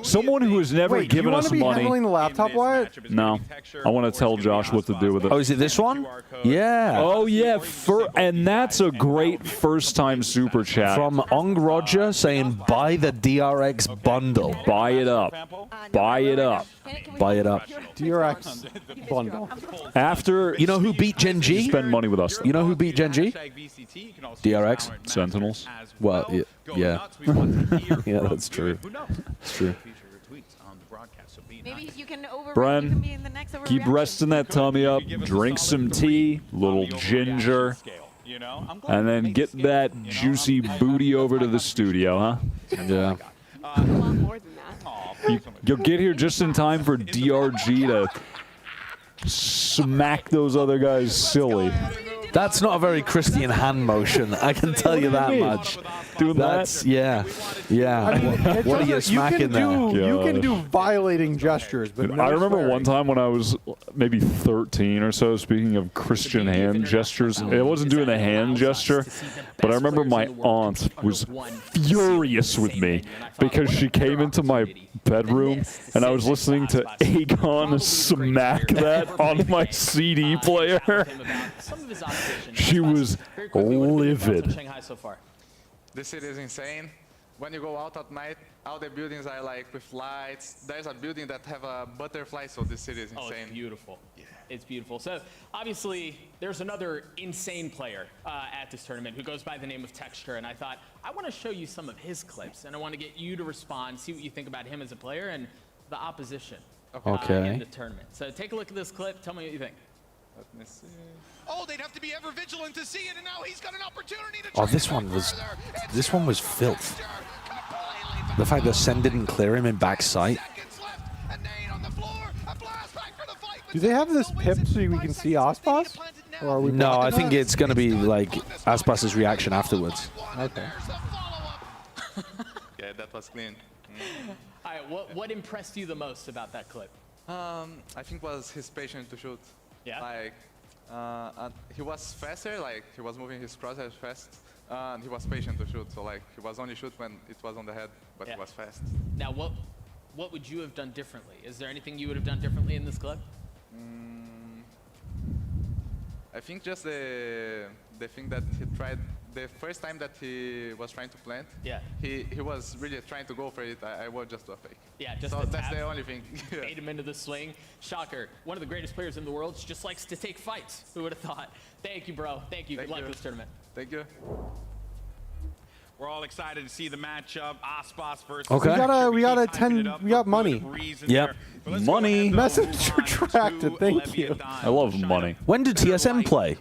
Speaker 3: Someone who has never
Speaker 5: Wait, do you
Speaker 3: given
Speaker 5: want
Speaker 3: us
Speaker 5: to be
Speaker 3: money.
Speaker 5: handling the laptop, Wyatt?
Speaker 3: No, I want to tell Josh what to do with it.
Speaker 1: Oh, is it this one? Yeah.
Speaker 3: Oh yeah, and that's a great first time super chat.
Speaker 1: From Ong Roger saying, buy the DRX bundle.
Speaker 3: Buy it up. Buy it up.
Speaker 1: Buy it up.
Speaker 5: DRX bundle.
Speaker 3: After
Speaker 1: You know who beat Gen.G?
Speaker 3: spend money with us.
Speaker 1: You know who beat Gen.G? DRX?
Speaker 3: Sentinels.
Speaker 1: Well, yeah. Yeah, that's true. It's true.
Speaker 7: Maybe you can override.
Speaker 3: Bren,
Speaker 7: you can be in the next
Speaker 3: keep
Speaker 7: overreaction.
Speaker 3: resting that tummy up, drink some tea, little ginger, and then get that juicy booty over to the studio, huh?
Speaker 1: Yeah.
Speaker 6: a lot more than that.
Speaker 3: You'll get here just in time for DRG to smack those other guys silly.
Speaker 1: That's not a very Christian hand motion. I can tell you that much.
Speaker 3: Doing
Speaker 1: That's,
Speaker 3: that?
Speaker 1: yeah. Yeah. What are you smacking there?
Speaker 5: You can
Speaker 3: God.
Speaker 5: do violating gestures, but no
Speaker 3: I remember
Speaker 5: swearing.
Speaker 3: one time when I was maybe 13 or so, speaking of Christian hand gestures. I wasn't doing the hand gesture, but I remember my aunt was furious with me because she came into my bedroom and I was listening to Aegon smack that on my CD player. She was livid.
Speaker 2: Shanghai so far.
Speaker 10: The city is insane. When you go out at night, all the buildings are like with lights. There's a building that have a butterfly, so the city is insane.
Speaker 2: Oh, it's beautiful. Yeah. It's beautiful. So, obviously, there's another insane player at this tournament who goes by the name of Texture, and I thought, I want to show you some of his clips, and I want to get you to respond, see what you think about him as a player and the opposition in the tournament. So, take a look at this clip. Tell me what you think.
Speaker 10: Let me see.
Speaker 8: Oh, they'd have to be ever vigilant to see it, and now he's got an opportunity to
Speaker 1: Oh, this one was filth. The fact that Sen didn't clear him in back sight.
Speaker 5: Do they have this pip so we can see Aspas? Or are we
Speaker 1: No, I
Speaker 5: blocking
Speaker 1: think
Speaker 5: that?
Speaker 1: it's going to be like Aspas's reaction afterwards.
Speaker 5: Okay.
Speaker 10: Yeah, that was clean.
Speaker 2: All right, what impressed you the most about that clip?
Speaker 10: I think was his patience to shoot.
Speaker 2: Yeah?
Speaker 10: Like, he was faster, like he was moving his crosshairs fast. And he was patient to shoot, so like he was only shoot when it was on the head, but
Speaker 2: Yeah.
Speaker 10: he was fast.
Speaker 2: Now, what would you have done differently? Is there anything you would have done differently in this clip?
Speaker 10: I think just the thing that he tried the first time that he was trying to plant.
Speaker 2: Yeah.
Speaker 10: He was really trying to go for it. I was just do a fake.
Speaker 2: Yeah, just
Speaker 10: so
Speaker 2: the
Speaker 10: that's
Speaker 2: tap.
Speaker 10: the only thing.
Speaker 2: Bait him into the swing. Shocker. One of the greatest players in the world just likes to take fights. Who would have thought? Thank you, bro. Thank you. Good luck this tournament.
Speaker 10: Thank you.
Speaker 8: We're all excited to see the matchup. Aspas versus.
Speaker 1: Okay.
Speaker 5: We got a 10. We got money.
Speaker 1: Yep.
Speaker 3: Money.
Speaker 5: Message retracted. Thank you.
Speaker 3: I love money.
Speaker 1: When did TSM play?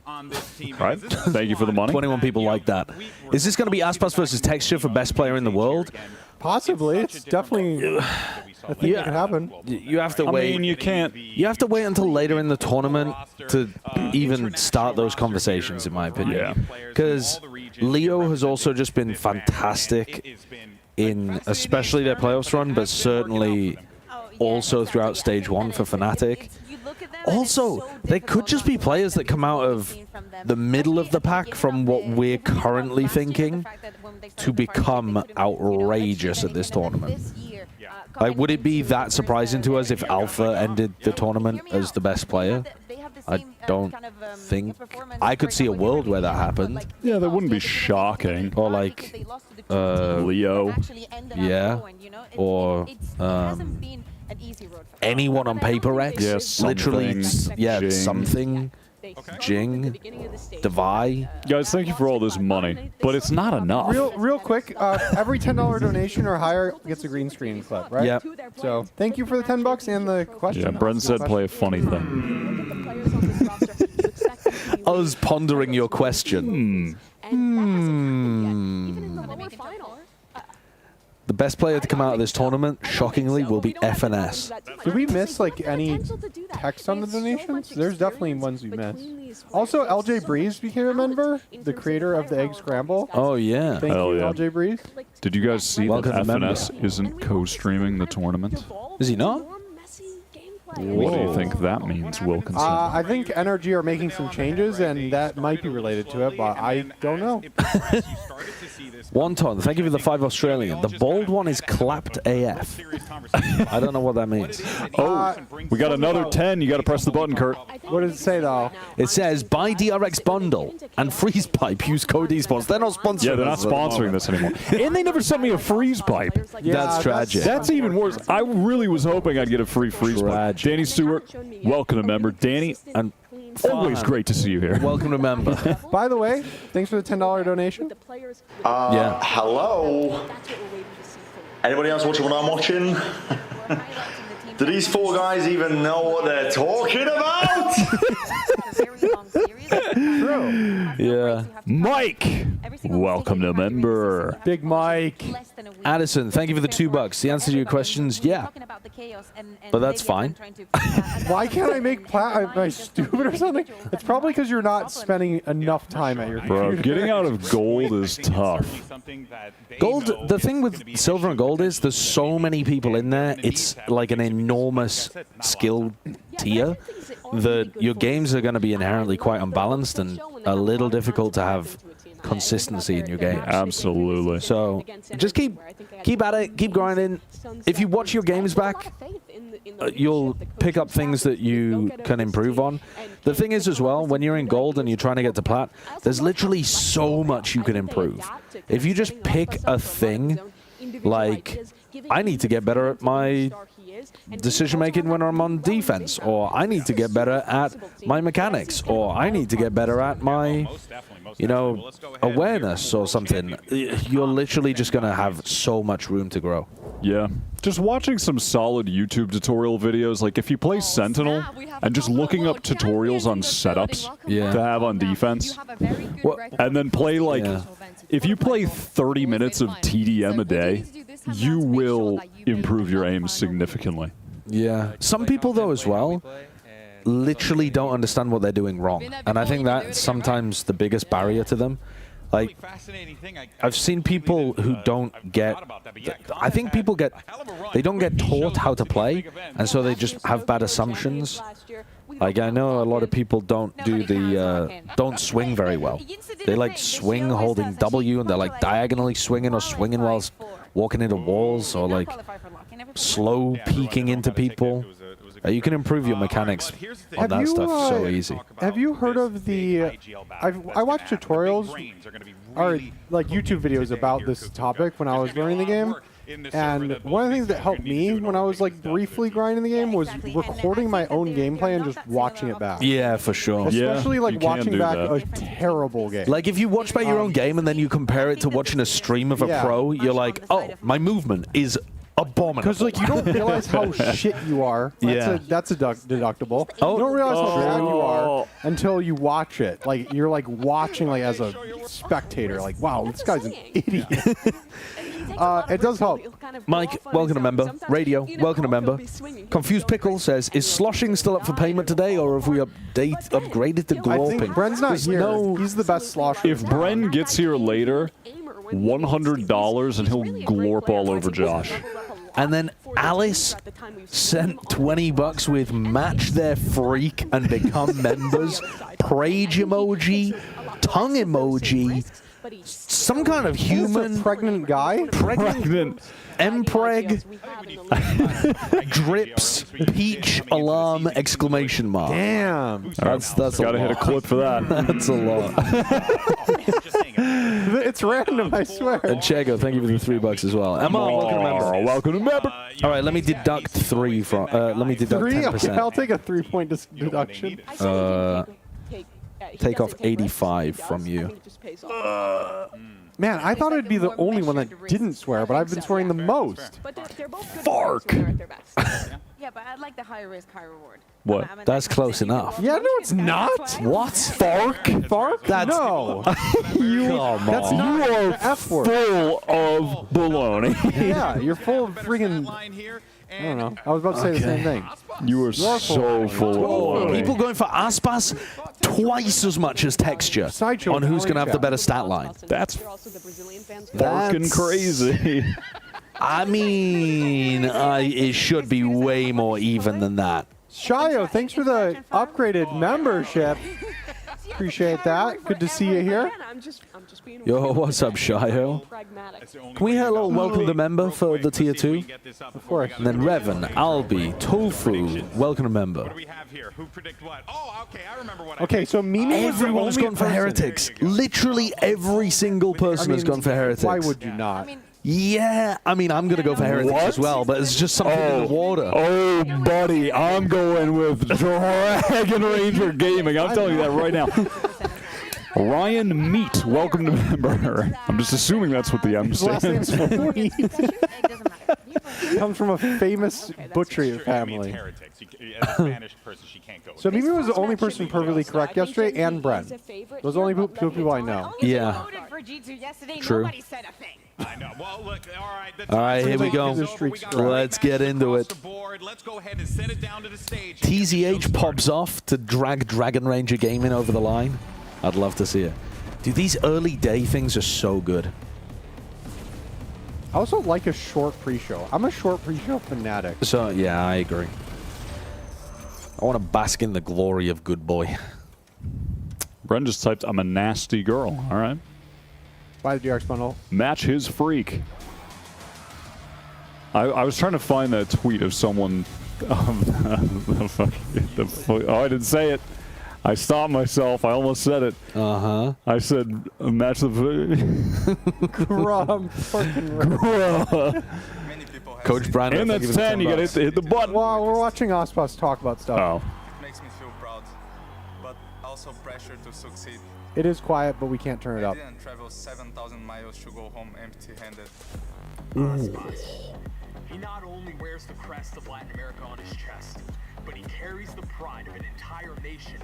Speaker 3: Right? Thank you for the money.
Speaker 1: 21 people like that. Is this going to be Aspas versus Texture for best player in the world?
Speaker 5: Possibly. It's definitely a thing that could happen.
Speaker 1: You have to
Speaker 3: I
Speaker 1: wait.
Speaker 3: mean, you can't.
Speaker 1: You have to wait until later in the tournament to even start those conversations, in my opinion.
Speaker 3: Yeah.
Speaker 1: Because Leo has also just been fantastic in especially their playoffs run, but certainly also throughout stage one for Fnatic. Also, they could just be players that come out of the middle of the pack from what we're currently thinking to become outrageous at this tournament. Like, would it be that surprising to us if Alpha ended the tournament as the best player? I don't think. I could see a world where that happened.
Speaker 3: Yeah, that wouldn't be shocking.
Speaker 1: Or like
Speaker 3: Leo.
Speaker 1: Yeah. Or anyone on Paper X.
Speaker 3: Yeah,
Speaker 1: literally. Yeah,
Speaker 3: Jing.
Speaker 1: something. Jing, Devi.
Speaker 3: Guys, thank you for all this money, but it's not enough.
Speaker 5: Real quick, every $10 donation or higher gets a green screen clip, right?
Speaker 1: Yep.
Speaker 5: So thank you for the $10 and the question.
Speaker 3: Yeah, Brent said play a funny thing.
Speaker 1: Us pondering your question. The best player to come out of this tournament, shockingly, will be FNS.
Speaker 5: Did we miss like any text on the donations? There's definitely ones we missed. Also, LJ Breeze became a member, the creator of the Egg Scramble.
Speaker 1: Oh yeah.
Speaker 5: Thank
Speaker 3: Hell
Speaker 5: you,
Speaker 3: yeah.
Speaker 5: LJ Breeze.
Speaker 3: Did you guys see
Speaker 1: Welcome
Speaker 3: that
Speaker 1: to
Speaker 3: FNS isn't co-streaming the tournament?
Speaker 1: Is he not?
Speaker 3: What do you think that means, Wilkinson?
Speaker 5: I think NRG are making some changes, and that might be related to it, but I don't know.
Speaker 1: Wonton, thank you for the 5 Australian. The bold one is clapped AF. I don't know what that means.
Speaker 3: Oh, we got another 10. You got to press the button, Kurt.
Speaker 5: What does it say, though?
Speaker 1: It says, buy DRX bundle and freeze pipe. Use code esports. They're not sponsoring
Speaker 3: Yeah, they're not
Speaker 1: us at the
Speaker 3: sponsoring
Speaker 1: moment.
Speaker 3: this anymore. And they never sent me a freeze pipe.
Speaker 5: Yeah,
Speaker 1: That's tragic.
Speaker 3: That's even worse. I really was hoping I'd get a free freeze pipe. Danny Stewart, welcome to member. Danny,
Speaker 1: And
Speaker 3: always great to see you here.
Speaker 1: welcome to member.
Speaker 5: By the way, thanks for the $10 donation.
Speaker 1: Yeah.
Speaker 11: Hello? Anybody else watching what I'm watching? Do these 4 guys even know what they're talking about?
Speaker 5: True.
Speaker 1: Yeah.
Speaker 3: Mike, welcome to member.
Speaker 5: Big Mike.
Speaker 1: Addison, thank you for the $2. The answer to your questions, yeah. But that's fine.
Speaker 5: Why can't I make Plat? Am I stupid or something? It's probably because you're not spending enough time at your
Speaker 3: Bro,
Speaker 5: computer.
Speaker 3: getting out of gold is tough.
Speaker 1: Gold, the thing with silver and gold is there's so many people in there. It's like an enormous skill tier that your games are going to be inherently quite unbalanced and a little difficult to have consistency in your game.
Speaker 3: Absolutely.
Speaker 1: So just keep at it, keep grinding. If you watch your games back, you'll pick up things that you can improve on. The thing is as well, when you're in gold and you're trying to get to plat, there's literally so much you can improve. If you just pick a thing, like, I need to get better at my decision making when I'm on defense, or I need to get better at my mechanics, or I need to get better at my, you know, awareness or something. You're literally just going to have so much room to grow.
Speaker 3: Yeah. Just watching some solid YouTube tutorial videos, like if you play Sentinel and just looking up tutorials on setups to have on defense, and then play like, if you play 30 minutes of TDM a day, you will improve your aim significantly.
Speaker 1: Yeah. Some people, though, as well, literally don't understand what they're doing wrong. And I think that's sometimes the biggest barrier to them. Like, I've seen people who don't get, I think people get, they don't get taught how to play, and so they just have bad assumptions. Like, I know a lot of people don't do the, don't swing very well. They like swing holding W, and they're like diagonally swinging or swinging whilst walking into walls, or like slow peeking into people. You can improve your mechanics on that stuff so easy.
Speaker 5: Have you heard of the? I watched tutorials or like YouTube videos about this topic when I was learning the game, and one of the things that helped me when I was like briefly grinding the game was recording my own gameplay and just watching it back.
Speaker 1: Yeah, for sure.
Speaker 5: Especially
Speaker 3: Yeah,
Speaker 5: like
Speaker 3: you can
Speaker 5: watching
Speaker 3: do
Speaker 5: back
Speaker 3: that.
Speaker 5: a terrible game.
Speaker 1: Like, if you watch back your own game and then you compare it to watching a stream of a pro, you're like, oh, my movement is abominable.
Speaker 5: Because like you don't realize how shit you are. That's deductible.
Speaker 1: Oh.
Speaker 5: You don't realize how bad you are until you watch it. Like you're like watching like as a spectator. Like wow, this guy's an idiot. It does help.
Speaker 1: Mike, welcome to member. Radio, welcome to member. Confused Pickle says, is sloshing still up for payment today, or have we upgraded to
Speaker 5: I think
Speaker 1: glorping?
Speaker 5: Bren's not here. He's the best slosher.
Speaker 3: If Bren gets here later, $100 and he'll glorp all over Josh.
Speaker 1: And then Alice sent $20 with match their freak and become members, prage emoji, tongue emoji, some kind of human
Speaker 5: pregnant guy,
Speaker 1: pregnant Mpreg, drips, peach, alarm, exclamation mark.
Speaker 5: Damn.
Speaker 1: That's
Speaker 3: Gotta hit a clip for that.
Speaker 1: That's a lot.
Speaker 5: It's random, I swear.
Speaker 1: And Chego, thank you for the $3 as well. Emma, welcome to member.
Speaker 3: Welcome to member.
Speaker 1: All right, let me deduct 3 from. Let me deduct 10%.
Speaker 5: Okay, I'll take a 3-point deduction.
Speaker 1: Take off 85 from you.
Speaker 5: Man, I thought it'd be the only one that didn't swear, but I've been swearing the most.
Speaker 1: Fark.
Speaker 7: Yeah, but I'd like the high risk, high reward.
Speaker 3: What?
Speaker 1: That's close enough.
Speaker 5: Yeah, no, it's not.
Speaker 1: What? Fark?
Speaker 5: Fark?
Speaker 1: That's
Speaker 5: no.
Speaker 1: That's
Speaker 3: You are
Speaker 5: F word.
Speaker 3: full of baloney.
Speaker 5: Yeah, you're full of friggin'. I don't know. I was about to say the same thing.
Speaker 3: You are so full of baloney.
Speaker 1: People going for Aspas twice as much as texture
Speaker 5: Sideshow
Speaker 1: on who's going to have the
Speaker 5: chat.
Speaker 1: better stat line.
Speaker 3: That's fucking crazy.
Speaker 1: I mean, it should be way more even than that.
Speaker 5: Shayo, thanks for the upgraded membership. Appreciate that. Good to see you here.
Speaker 1: Yo, what's up, Shayo? Can we hear a little welcome to member for the tier 2?
Speaker 5: Of course.
Speaker 1: And then Revan, Albi, Tofu, welcome to member.
Speaker 8: What do we have here? Who predict what? Oh, okay, I remember what
Speaker 5: Okay, so Mimi was the
Speaker 1: Everyone's
Speaker 5: only
Speaker 1: gone for
Speaker 5: person-
Speaker 1: Heretics. Literally every single person has gone for Heretics.
Speaker 5: Why would you not?
Speaker 1: Yeah, I mean, I'm going to go for Heretics as well, but it's just something in the water.
Speaker 3: Oh, buddy, I'm going with Dragon Ranger Gaming. I'm telling you that right now. Ryan Meat, welcome to member. I'm just assuming that's what the M
Speaker 5: His last name's
Speaker 3: stands for.
Speaker 5: Wheat. Comes from a famous butchery family.
Speaker 8: Heretics. As a Spanish person, she can't go.
Speaker 5: So Mimi was the only person perfectly correct yesterday, and Bren. Those are the only two people I know.
Speaker 1: Yeah. True.
Speaker 8: I know. Well, look,
Speaker 1: All right, here we go. Let's get into it.
Speaker 8: Let's go ahead and set it down to the stage.
Speaker 1: TZH pops off to drag Dragon Ranger Gaming over the line. I'd love to see it. Dude, these early day things are so good.
Speaker 5: I also like a short pre-show. I'm a short pre-show fanatic.
Speaker 1: So, yeah, I agree. I want to bask in the glory of Good Boy.
Speaker 3: Bren just typed, I'm a nasty girl. All right.
Speaker 5: Buy the DRX bundle.
Speaker 3: Match his freak. I was trying to find that tweet of someone. Oh, I didn't say it. I stopped myself. I almost said it.
Speaker 1: Uh-huh.
Speaker 3: I said, match the...
Speaker 5: Grum.
Speaker 1: Coach Brandon.
Speaker 3: And that's 10. You got to hit the button.
Speaker 5: Well, we're watching Ospas talk about stuff.
Speaker 3: Oh.
Speaker 10: Makes me feel proud, but also pressure to succeed.
Speaker 5: It is quiet, but we can't turn it up.
Speaker 10: I didn't travel 7,000 miles to go home empty-handed.
Speaker 2: He not only wears the crest of Latin America on his chest, but he carries the pride of an entire nation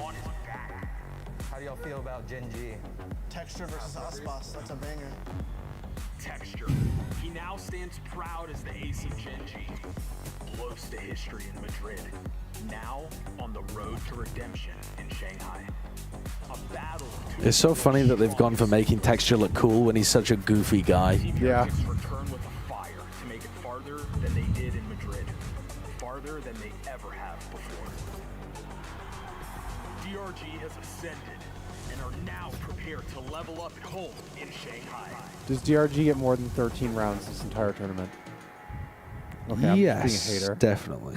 Speaker 2: on his back.
Speaker 12: How do y'all feel about Gen.G?
Speaker 13: Texture versus Aspas, that's a banger.
Speaker 2: Texture. He now stands proud as the ace of Gen.G. Close to history in Madrid. Now on the road to redemption in Shanghai. A battle.
Speaker 1: It's so funny that they've gone for making Texture look cool when he's such a goofy guy.
Speaker 5: Yeah.
Speaker 2: Return with a fire to make it farther than they did in Madrid. Farther than they ever have before. DRG has ascended and are now prepared to level up at home in Shanghai.
Speaker 5: Does DRG get more than 13 rounds this entire tournament? Okay, I'm
Speaker 1: Yes,
Speaker 5: being a hater.
Speaker 1: definitely.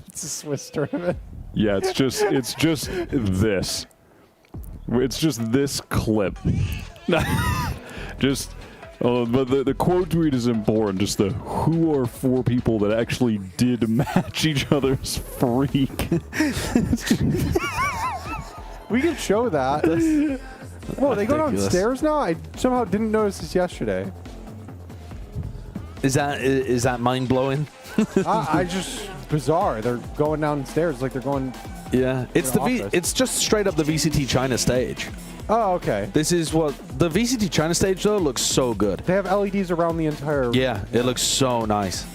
Speaker 5: It's a Swiss tournament.
Speaker 3: Yeah, it's just this. It's just this clip. Just, but the quote tweet is important. Just the who are 4 people that actually did match each other's freak.
Speaker 5: We can show that. Whoa, they go downstairs now? I somehow didn't notice this yesterday.
Speaker 1: Is that mind blowing?
Speaker 5: I just bizarre. They're going downstairs like they're going.
Speaker 1: Yeah, it's it's just straight up the VCT China stage.
Speaker 5: Oh, okay.
Speaker 1: This is what the VCT China stage though looks so good.
Speaker 5: They have LEDs around the entire.
Speaker 1: Yeah, it looks so nice.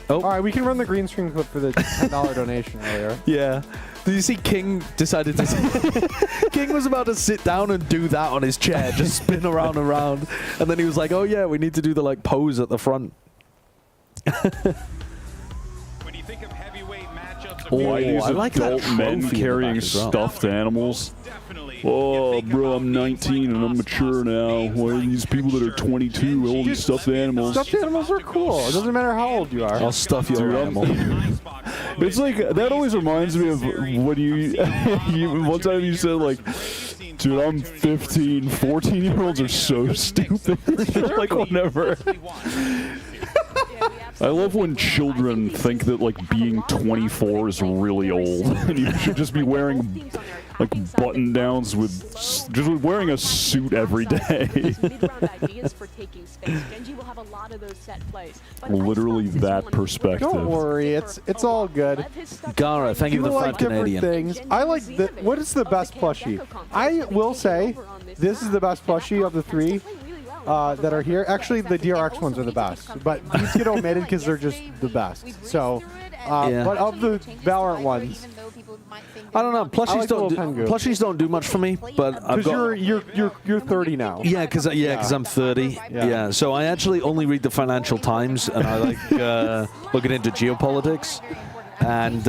Speaker 5: Oh. All right, we can run the green screen clip for the $10 donation earlier.
Speaker 1: Yeah. Did you see King decided to... King was about to sit down and do that on his chair, just spin around and around. And then he was like, oh yeah, we need to do the like pose at the front.
Speaker 8: When you think of heavyweight matchups,
Speaker 3: Why these
Speaker 1: I like that
Speaker 3: adult men
Speaker 1: trophy in the
Speaker 3: carrying
Speaker 1: back as well.
Speaker 3: stuffed animals? Oh, bro, I'm 19 and I'm mature now. Why are these people that are 22 holding stuffed animals?
Speaker 5: Stuffed animals are cool. It doesn't matter how old you are.
Speaker 1: I'll stuff your
Speaker 3: Dude,
Speaker 1: animal.
Speaker 3: It's like, that always reminds me of when you one time you said like, dude, I'm 15, 14-year-olds are so stupid. Like, whatever. I love when children think that like being 24 is really old and you should just be wearing like button downs with just wearing a suit every day. Literally that perspective.
Speaker 5: Don't worry, it's all good.
Speaker 1: Gara, thank you for
Speaker 5: People
Speaker 1: the 5
Speaker 5: like different
Speaker 1: Canadian.
Speaker 5: things. I like the. What is the best plushie? I will say, this is the best plushie of the 3 that are here. Actually, the DRX ones are the best, but these get omitted because they're just the best. So, but of the Valorant ones,
Speaker 1: I don't know. Plushies
Speaker 5: like
Speaker 1: don't
Speaker 5: little Tengu.
Speaker 1: plushies don't do much for me, but I've
Speaker 5: because
Speaker 1: got.
Speaker 5: you're 30 now.
Speaker 1: Yeah, because I'm 30. Yeah. So I actually only read the Financial Times, and I like looking into geopolitics, and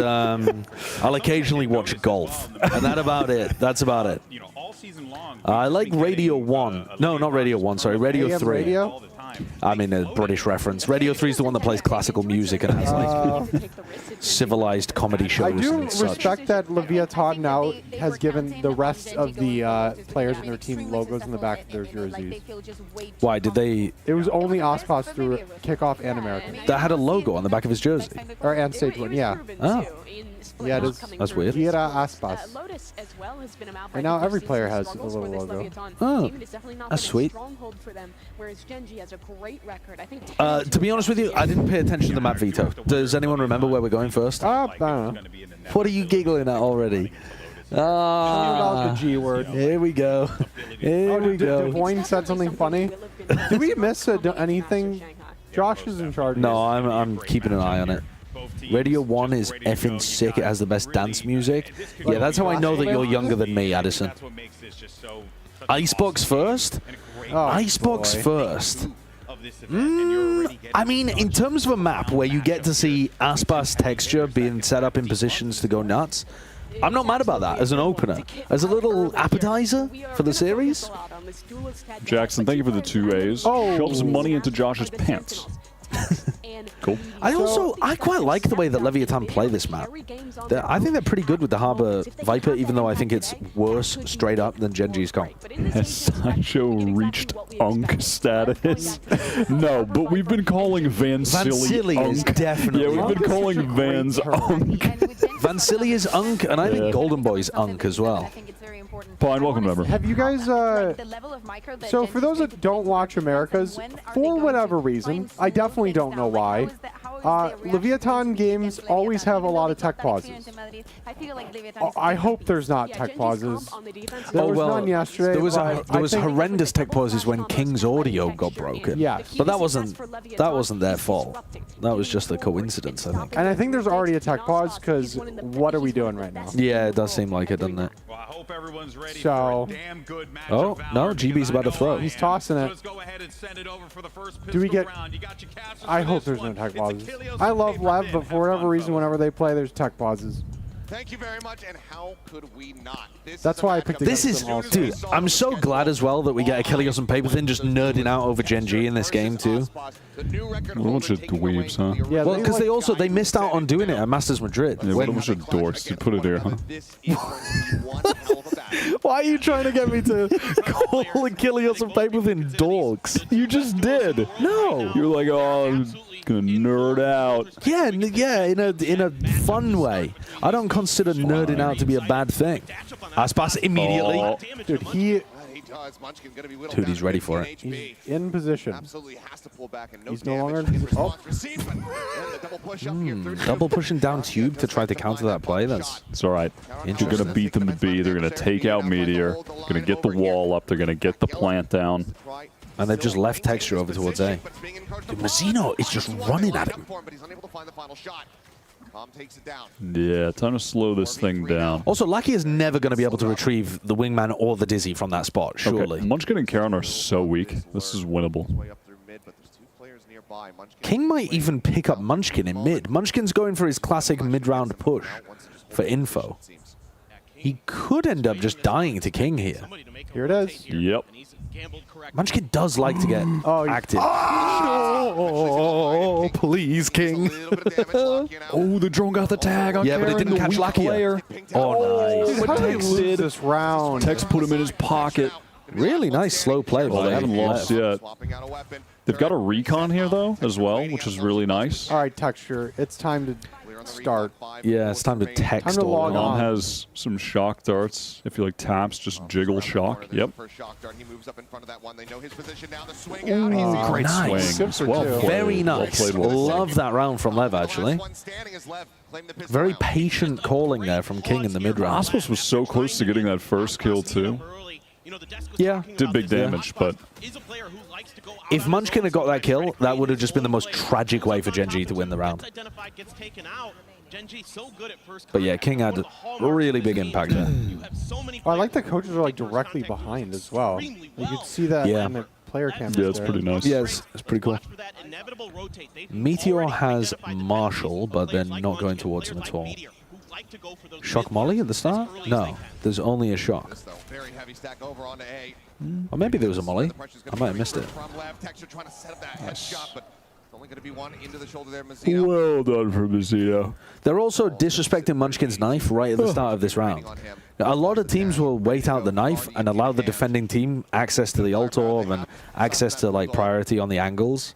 Speaker 1: I'll occasionally watch golf, and that's about it. That's about it. I like Radio 1. No, not Radio 1. Sorry, Radio
Speaker 5: AM
Speaker 1: 3.
Speaker 5: Radio?
Speaker 1: I mean a British reference. Radio 3 is the one that plays classical music and has like civilized comedy shows.
Speaker 5: I do
Speaker 1: and such.
Speaker 5: respect that Leviatan now has given the rest of the players in their team logos in the back of their jerseys.
Speaker 1: Why did they?
Speaker 5: It was only Ospas through kickoff and American.
Speaker 1: That had a logo on the back of his jersey.
Speaker 5: Or and stage 1, yeah.
Speaker 1: Oh.
Speaker 5: Yeah, it is.
Speaker 1: That's weird.
Speaker 5: Gira Aspas. Right now, every player has a little logo.
Speaker 1: Oh, that's sweet. To be honest with you, I didn't pay attention to the map veto. Does anyone remember where we're going first?
Speaker 5: I don't know.
Speaker 1: What are you giggling at already?
Speaker 5: About the G word.
Speaker 1: Here we go. Here we go.
Speaker 5: Devoyne said something funny. Did we miss anything? Josh is in charge.
Speaker 1: No, I'm keeping an eye on it. Radio 1 is effing sick. It has the best dance music. Yeah, that's how I know that you're younger than me, Addison. Icebox first? Icebox first. I mean, in terms of a map where you get to see Aspas texture being set up in positions to go nuts, I'm not mad about that as an opener. As a little appetizer for the series.
Speaker 3: Jackson, thank you for the 2 A's. Shoves money into Josh's pants. Cool.
Speaker 1: I quite like the way that Leviatan play this map. I think they're pretty good with the Harbor Viper, even though I think it's worse straight up than Gen.G's comp.
Speaker 3: Has Sideshow reached Unk status? No, but we've been calling Vansili
Speaker 1: is
Speaker 3: Unk.
Speaker 1: definitely
Speaker 3: Yeah, we've been calling Vans Unk.
Speaker 1: Vansili is Unk, and I think Golden Boy's Unk as well.
Speaker 3: Fine, welcome, member.
Speaker 5: Have you guys, so for those that don't watch Americas, for whatever reason, I definitely don't know why, Leviatan games always have a lot of tech pauses. I hope there's not tech pauses. There was none yesterday.
Speaker 1: There was horrendous tech pauses when King's audio got broken.
Speaker 5: Yeah.
Speaker 1: But that wasn't their fault. That was just a coincidence, I think.
Speaker 5: And I think there's already a tech pause because what are we doing right now?
Speaker 1: Yeah, it does seem like it, doesn't it?
Speaker 8: Well, I hope everyone's ready
Speaker 5: So,
Speaker 8: for a damn good match
Speaker 1: oh,
Speaker 8: of
Speaker 1: no,
Speaker 8: Valorant,
Speaker 1: GB's
Speaker 8: because
Speaker 1: about to
Speaker 8: I know
Speaker 1: throw.
Speaker 8: I
Speaker 5: He's
Speaker 8: am.
Speaker 5: tossing
Speaker 8: So
Speaker 5: it.
Speaker 8: let's go ahead and send it over for the first
Speaker 5: Do we
Speaker 8: pistol
Speaker 5: get...
Speaker 8: round. You got your casters
Speaker 5: I
Speaker 8: for
Speaker 5: hope
Speaker 8: this
Speaker 5: there's no
Speaker 8: one.
Speaker 5: tech
Speaker 8: It's
Speaker 5: pauses.
Speaker 8: Achilles
Speaker 5: I love
Speaker 8: and
Speaker 5: Lev,
Speaker 8: Paper
Speaker 5: but
Speaker 8: in.
Speaker 5: for whatever reason, whenever they play, there's tech pauses.
Speaker 14: Thank you very much, and how could we not?
Speaker 5: That's why I picked
Speaker 1: This is, dude, I'm so glad as well that we get Achilles and Paper Thin just nerding out over Gen.G in this game too.
Speaker 3: What a bunch of dweebs, huh?
Speaker 5: Yeah,
Speaker 1: Well, because they missed out on doing it at Masters Madrid.
Speaker 3: Yeah, what a bunch of dorks. You put it there, huh?
Speaker 1: Why are you trying to get me to call Achilles and Paper Thin dorks?
Speaker 3: You just did.
Speaker 1: No.
Speaker 3: You're like, oh, I'm gonna nerd out.
Speaker 1: Yeah, in a fun way. I don't consider nerding out to be a bad thing. Aspas immediately.
Speaker 3: Oh.
Speaker 5: Dude,
Speaker 1: Dude, he's ready for it.
Speaker 5: he's in position.
Speaker 14: Absolutely has to pull back, and no
Speaker 5: He's no longer...
Speaker 14: damage.
Speaker 5: Oh,
Speaker 1: Double pushing down Tube to try to counter that play.
Speaker 3: It's all right. You're going to beat them to B. They're going to take out Meteor. Going to get the wall up. They're going to get the plant down.
Speaker 1: And they've just left texture over towards A. Dude, Mazzino is just running at him.
Speaker 14: Takes it down.
Speaker 3: Yeah, time to slow this thing down.
Speaker 1: Also, Lucky is never going to be able to retrieve the wingman or the Dizzy from that spot, surely.
Speaker 3: Okay. Munchkin and Karen are so weak. This is winnable.
Speaker 1: King might even pick up Munchkin in mid. Munchkin's going for his classic mid-round push for info. He could end up just dying to King here.
Speaker 5: Here it is.
Speaker 3: Yep.
Speaker 1: Munchkin does like to get active.
Speaker 3: Oh, please, King. Oh, the drone got the tag on
Speaker 1: Yeah, but it didn't catch Lucky. Oh, nice.
Speaker 5: How did he lose this round?
Speaker 3: Tex put him in his pocket.
Speaker 1: Really nice slow play.
Speaker 3: Well, they haven't lost yet. They've got a recon here, though, as well, which is really nice.
Speaker 5: All right, Texture. It's time to start.
Speaker 1: Yeah, it's time to text.
Speaker 5: Time to log on.
Speaker 3: Has some shock darts. If you like taps, just jiggle shock. Yep.
Speaker 1: Ooh,
Speaker 3: great
Speaker 1: nice.
Speaker 3: swing. Well played.
Speaker 1: Very nice.
Speaker 3: Well played, well played.
Speaker 1: Love that round from Lev, actually. Very patient calling there from King in the mid round.
Speaker 3: Aspas was so close to getting that first kill, too.
Speaker 1: Yeah.
Speaker 3: Did big damage, but...
Speaker 1: If Munchkin had got that kill, that would have just been the most tragic way for Gen.G to win the round. But yeah, King had a really big impact there.
Speaker 5: Oh, I like the coaches are like directly behind as well. You can see that in the player cameras.
Speaker 3: Yeah, it's pretty nice.
Speaker 1: Yeah, it's pretty cool. Meteor has Marshall, but they're not going towards him at all. Shock Molly at the start? No, there's only a shock. Or maybe there was a Molly. I might have missed it.
Speaker 3: Well done for Mazzino.
Speaker 1: They're also disrespecting Munchkin's knife right at the start of this round. Now, a lot of teams will wait out the knife and allow the defending team access to the ult orb and access to like priority on the angles.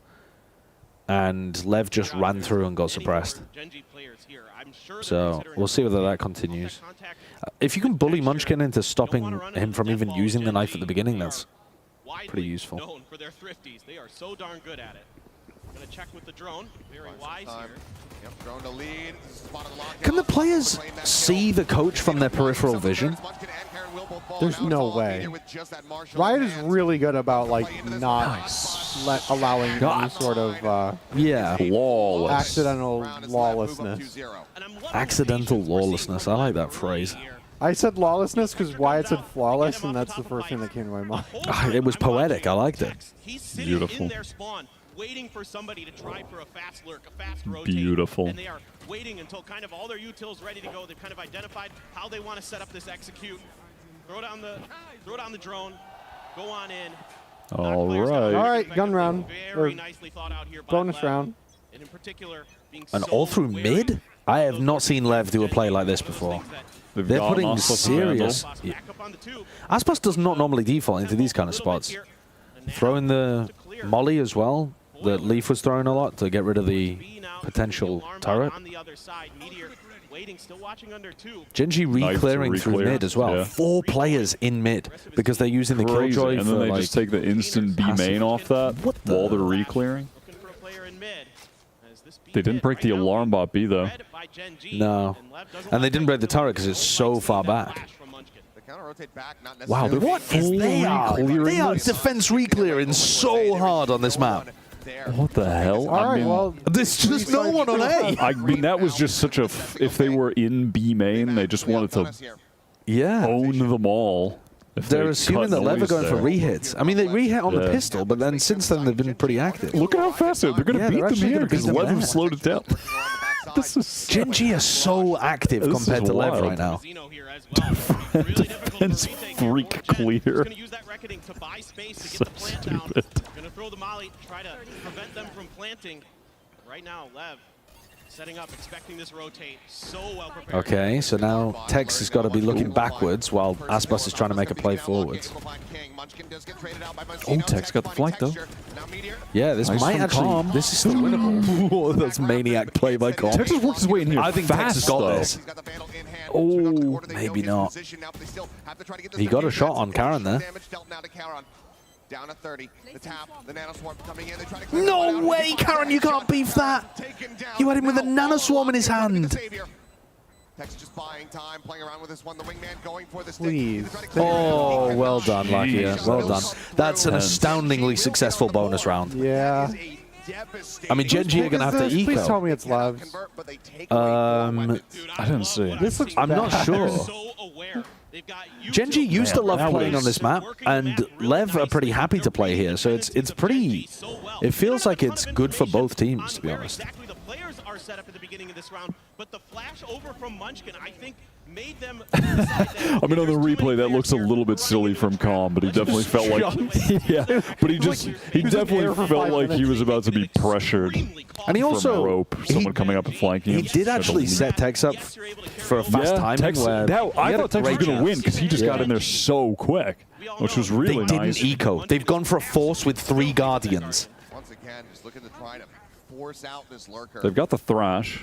Speaker 1: And Lev just ran through and got suppressed. So we'll see whether that continues. If you can bully Munchkin into stopping him from even using the knife at the beginning, that's pretty useful.
Speaker 15: They are so darn good at it. I'm going to check with the drone. Very wise here.
Speaker 1: Can the players see the coach from their peripheral vision?
Speaker 5: There's no way. Riot is really good about like not allowing any sort of accidental lawlessness.
Speaker 1: Accidental lawlessness. I like that phrase.
Speaker 5: I said lawlessness because Wyatt said flawless, and that's the first thing that came to my mind.
Speaker 1: It was poetic. I liked it.
Speaker 3: Beautiful.
Speaker 15: Waiting for somebody to try for a fast lurk, a fast rotate.
Speaker 3: Beautiful.
Speaker 15: And they are waiting until kind of all their utils ready to go. They've kind of identified how they want to set up this execute. Throw down the drone. Go on in.
Speaker 3: All right.
Speaker 5: All right, gun round.
Speaker 15: Very nicely thought out here by
Speaker 5: bonus
Speaker 15: Lev.
Speaker 5: round.
Speaker 15: And in particular, being
Speaker 1: And
Speaker 15: so
Speaker 1: all through mid? I have not seen Lev do a play like this before. They're putting serious... Yeah. Aspas does not normally default into these kind of spots. Throwing the Molly as well. That Leaf was throwing a lot to get rid of the potential turret. Gen.G re-clearing through mid as well. Yeah. 4 players in mid because they're using the Killjoy
Speaker 3: and
Speaker 1: for
Speaker 3: then they
Speaker 1: like
Speaker 3: just take the instant B main off that while they're re-clearing. They didn't break the alarm bot B though.
Speaker 1: No. And they didn't break the turret because it's so far back. Wow, what is they are defense re-clearing so hard on this map.
Speaker 3: What the hell?
Speaker 5: All right, well,
Speaker 1: there's just no one on A.
Speaker 3: I mean, that was just such a... if they were in B main, they just wanted to own them all.
Speaker 1: They're assuming that Lev are going for re-hits. I mean, they re-hit on the pistol, but then since then they've been pretty active.
Speaker 3: Look at how fast they're going to beat them here because Lev have slowed it down.
Speaker 1: This is Gen.G are so active compared to Lev right now.
Speaker 3: Defense freak clear. So stupid.
Speaker 15: Going to throw the molly, try to prevent them from planting. Right now, Lev setting up, expecting this rotate. So well prepared.
Speaker 1: Okay, so now Tex has got to be looking backwards while Aspas is trying to make a play forwards.
Speaker 3: Oh, Tex got the flank though.
Speaker 1: Yeah, this
Speaker 3: nice
Speaker 1: might actually...
Speaker 3: Calm.
Speaker 1: This is still winnable. That's maniac play by Calm.
Speaker 3: Tex has worked his way in here
Speaker 1: I think
Speaker 3: fast,
Speaker 1: Tex has got
Speaker 3: though.
Speaker 1: this. Oh, maybe not. He got a shot on Karen there.
Speaker 14: Down to 30. The tap, the nanoswarm coming in. They try to
Speaker 1: no way, Karen, you can't beef that. You had him with a nanoswarm in his hand.
Speaker 14: Tex just buying time, playing around with this one. The wingman going for the stick.
Speaker 5: Please.
Speaker 1: Oh, well done, Lakia. Well done. That's an astoundingly successful bonus round.
Speaker 5: Yeah.
Speaker 1: I mean, Gen.G are going to have to eco.
Speaker 5: Please tell me it's Levs.
Speaker 3: I didn't see.
Speaker 5: This looks
Speaker 1: I'm not
Speaker 5: bad.
Speaker 1: sure. Gen.G used to love playing on this map, and Lev are pretty happy to play here. So it's pretty. It feels like it's good for both teams, to be honest.
Speaker 15: Exactly, the players are set up at the beginning of this round, but the flash over from Munchkin, I think, made them.
Speaker 3: I mean, on the replay, that looks a little bit silly from Calm, but he definitely felt like, yeah, but he definitely felt like he was about to be pressured.
Speaker 1: And he also
Speaker 3: from rope, someone coming up and flanking him.
Speaker 1: He did actually set Tex up for a fast timing.
Speaker 3: Tex,
Speaker 1: where
Speaker 3: I thought Tex was going to win because he just got in there so quick, which was really nice.
Speaker 1: They didn't eco. They've gone for a force with 3 Guardians.
Speaker 14: Once again, just looking to try to force out this lurker.
Speaker 3: They've got the Thrash.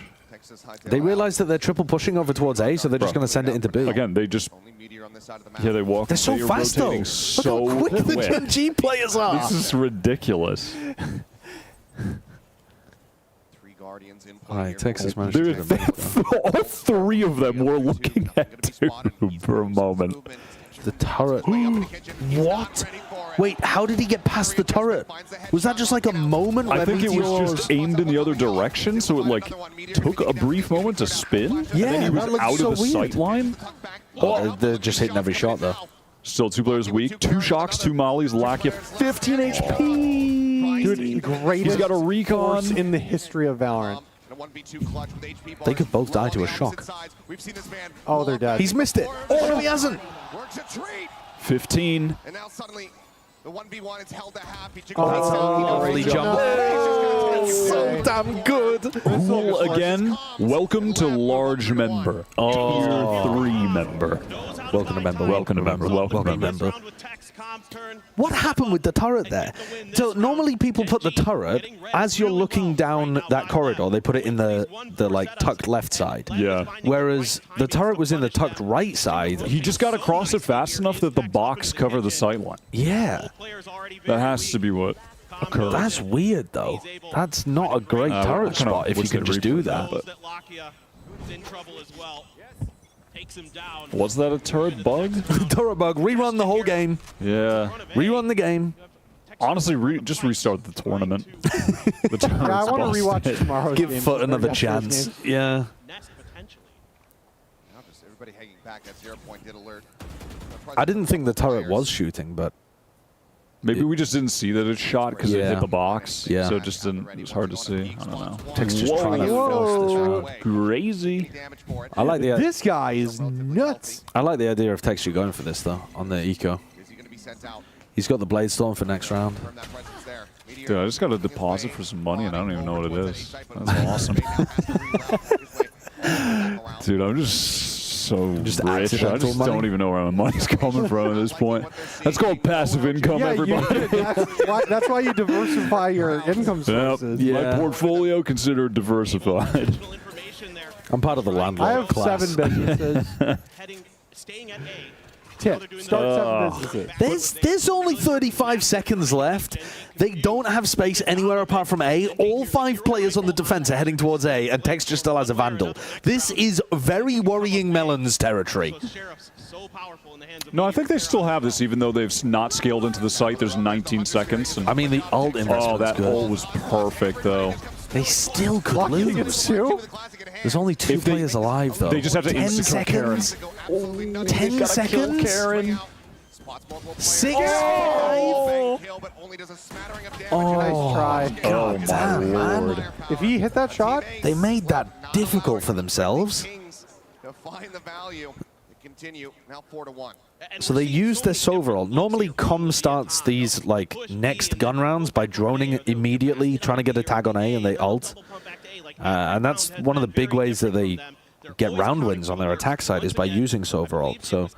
Speaker 1: They realize that they're triple pushing over towards A, so they're just going to send it into B.
Speaker 3: Again, they just they walk.
Speaker 1: They're so fast though.
Speaker 3: So
Speaker 1: Look how quick the Gen.G players are.
Speaker 3: This is ridiculous.
Speaker 14: 3 Guardians in
Speaker 1: All right, Texas managed to get them.
Speaker 3: All 3 of them were looking at him for a moment.
Speaker 1: The turret. What? Wait, how did he get past the turret? Was that just like a moment where
Speaker 3: I think it was just aimed in the other direction, so it like took a brief moment to spin.
Speaker 1: Yeah,
Speaker 3: and then he was
Speaker 1: that looked
Speaker 3: out
Speaker 1: so
Speaker 3: of the
Speaker 1: weird.
Speaker 3: sight line.
Speaker 1: Oh, they're just hitting every shot though.
Speaker 3: Still 2 players weak. 2 shocks, 2 mollies. Lakia 15 HP. Dude,
Speaker 5: Greatest
Speaker 3: he's got a recon
Speaker 5: force in the history of Valorant.
Speaker 1: They could both die to a shock.
Speaker 5: Oh, they're dead.
Speaker 1: He's missed it. Oh, no, he hasn't.
Speaker 3: 15.
Speaker 14: And now suddenly, the 1v1 is held to half.
Speaker 1: Holy jump. So damn good.
Speaker 3: Cool again. Welcome to large member. Tier 3 member.
Speaker 1: Welcome to member.
Speaker 3: Welcome to member. Welcome to member.
Speaker 1: What happened with the turret there? So normally people put the turret as you're looking down that corridor. They put it in the like tucked left side.
Speaker 3: Yeah.
Speaker 1: Whereas the turret was in the tucked right side.
Speaker 3: He just got across it fast enough that the box covered the sight line.
Speaker 1: Yeah.
Speaker 3: That has to be what occurred.
Speaker 1: That's weird though. That's not a great turret spot if you can just do that.
Speaker 3: But was that a turret bug?
Speaker 1: Turret bug. Rerun the whole game.
Speaker 3: Yeah.
Speaker 1: Rerun the game.
Speaker 3: Honestly, just restart the tournament.
Speaker 5: I want to rewatch tomorrow's game.
Speaker 1: Give Foot another chance. Yeah.
Speaker 14: Everybody hanging back. That 0 point did alert.
Speaker 1: I didn't think the turret was shooting, but
Speaker 3: maybe we just didn't see that it shot because it hit the box.
Speaker 1: Yeah.
Speaker 3: So it just didn't. It was hard to see. I don't know.
Speaker 1: Tex just trying to finish this round.
Speaker 3: Crazy.
Speaker 1: I like the.
Speaker 5: This guy is nuts.
Speaker 1: I like the idea of Texture going for this though on the eco. He's got the Blade Storm for next round.
Speaker 3: Dude, I just got a deposit for some money and I don't even know what it is. That's awesome. Dude, I'm just so rich. I just don't even know where my money's coming from at this point. That's called passive income, everybody.
Speaker 5: That's why you diversify your income sources.
Speaker 3: My portfolio considered diversified.
Speaker 1: I'm part of the landlord
Speaker 5: I have
Speaker 1: class.
Speaker 5: 7 businesses. Tip, start 7 businesses.
Speaker 1: There's only 35 seconds left. They don't have space anywhere apart from A. All 5 players on the defense are heading towards A, and Texture still has a Vandal. This is very worrying Melons territory.
Speaker 3: No, I think they still have this, even though they've not scaled into the site. There's 19 seconds. And
Speaker 1: I mean, the ult investment.
Speaker 3: Oh, that ult was perfect, though.
Speaker 1: They still could lose. There's only 2 players alive, though.
Speaker 3: They just have to
Speaker 1: 10 seconds. 10 seconds.
Speaker 3: Karen.
Speaker 1: 6, 5.
Speaker 5: Nice try.
Speaker 1: God damn, man.
Speaker 5: If he hit that shot,
Speaker 1: they made that difficult for themselves.
Speaker 14: To find the value. Continue now 4-1.
Speaker 1: So they use this overall. Normally, Com starts these like next gun rounds by droning immediately, trying to get a tag on A, and they ult. And that's one of the big ways that they get round wins on their attack side is by using Soverall. So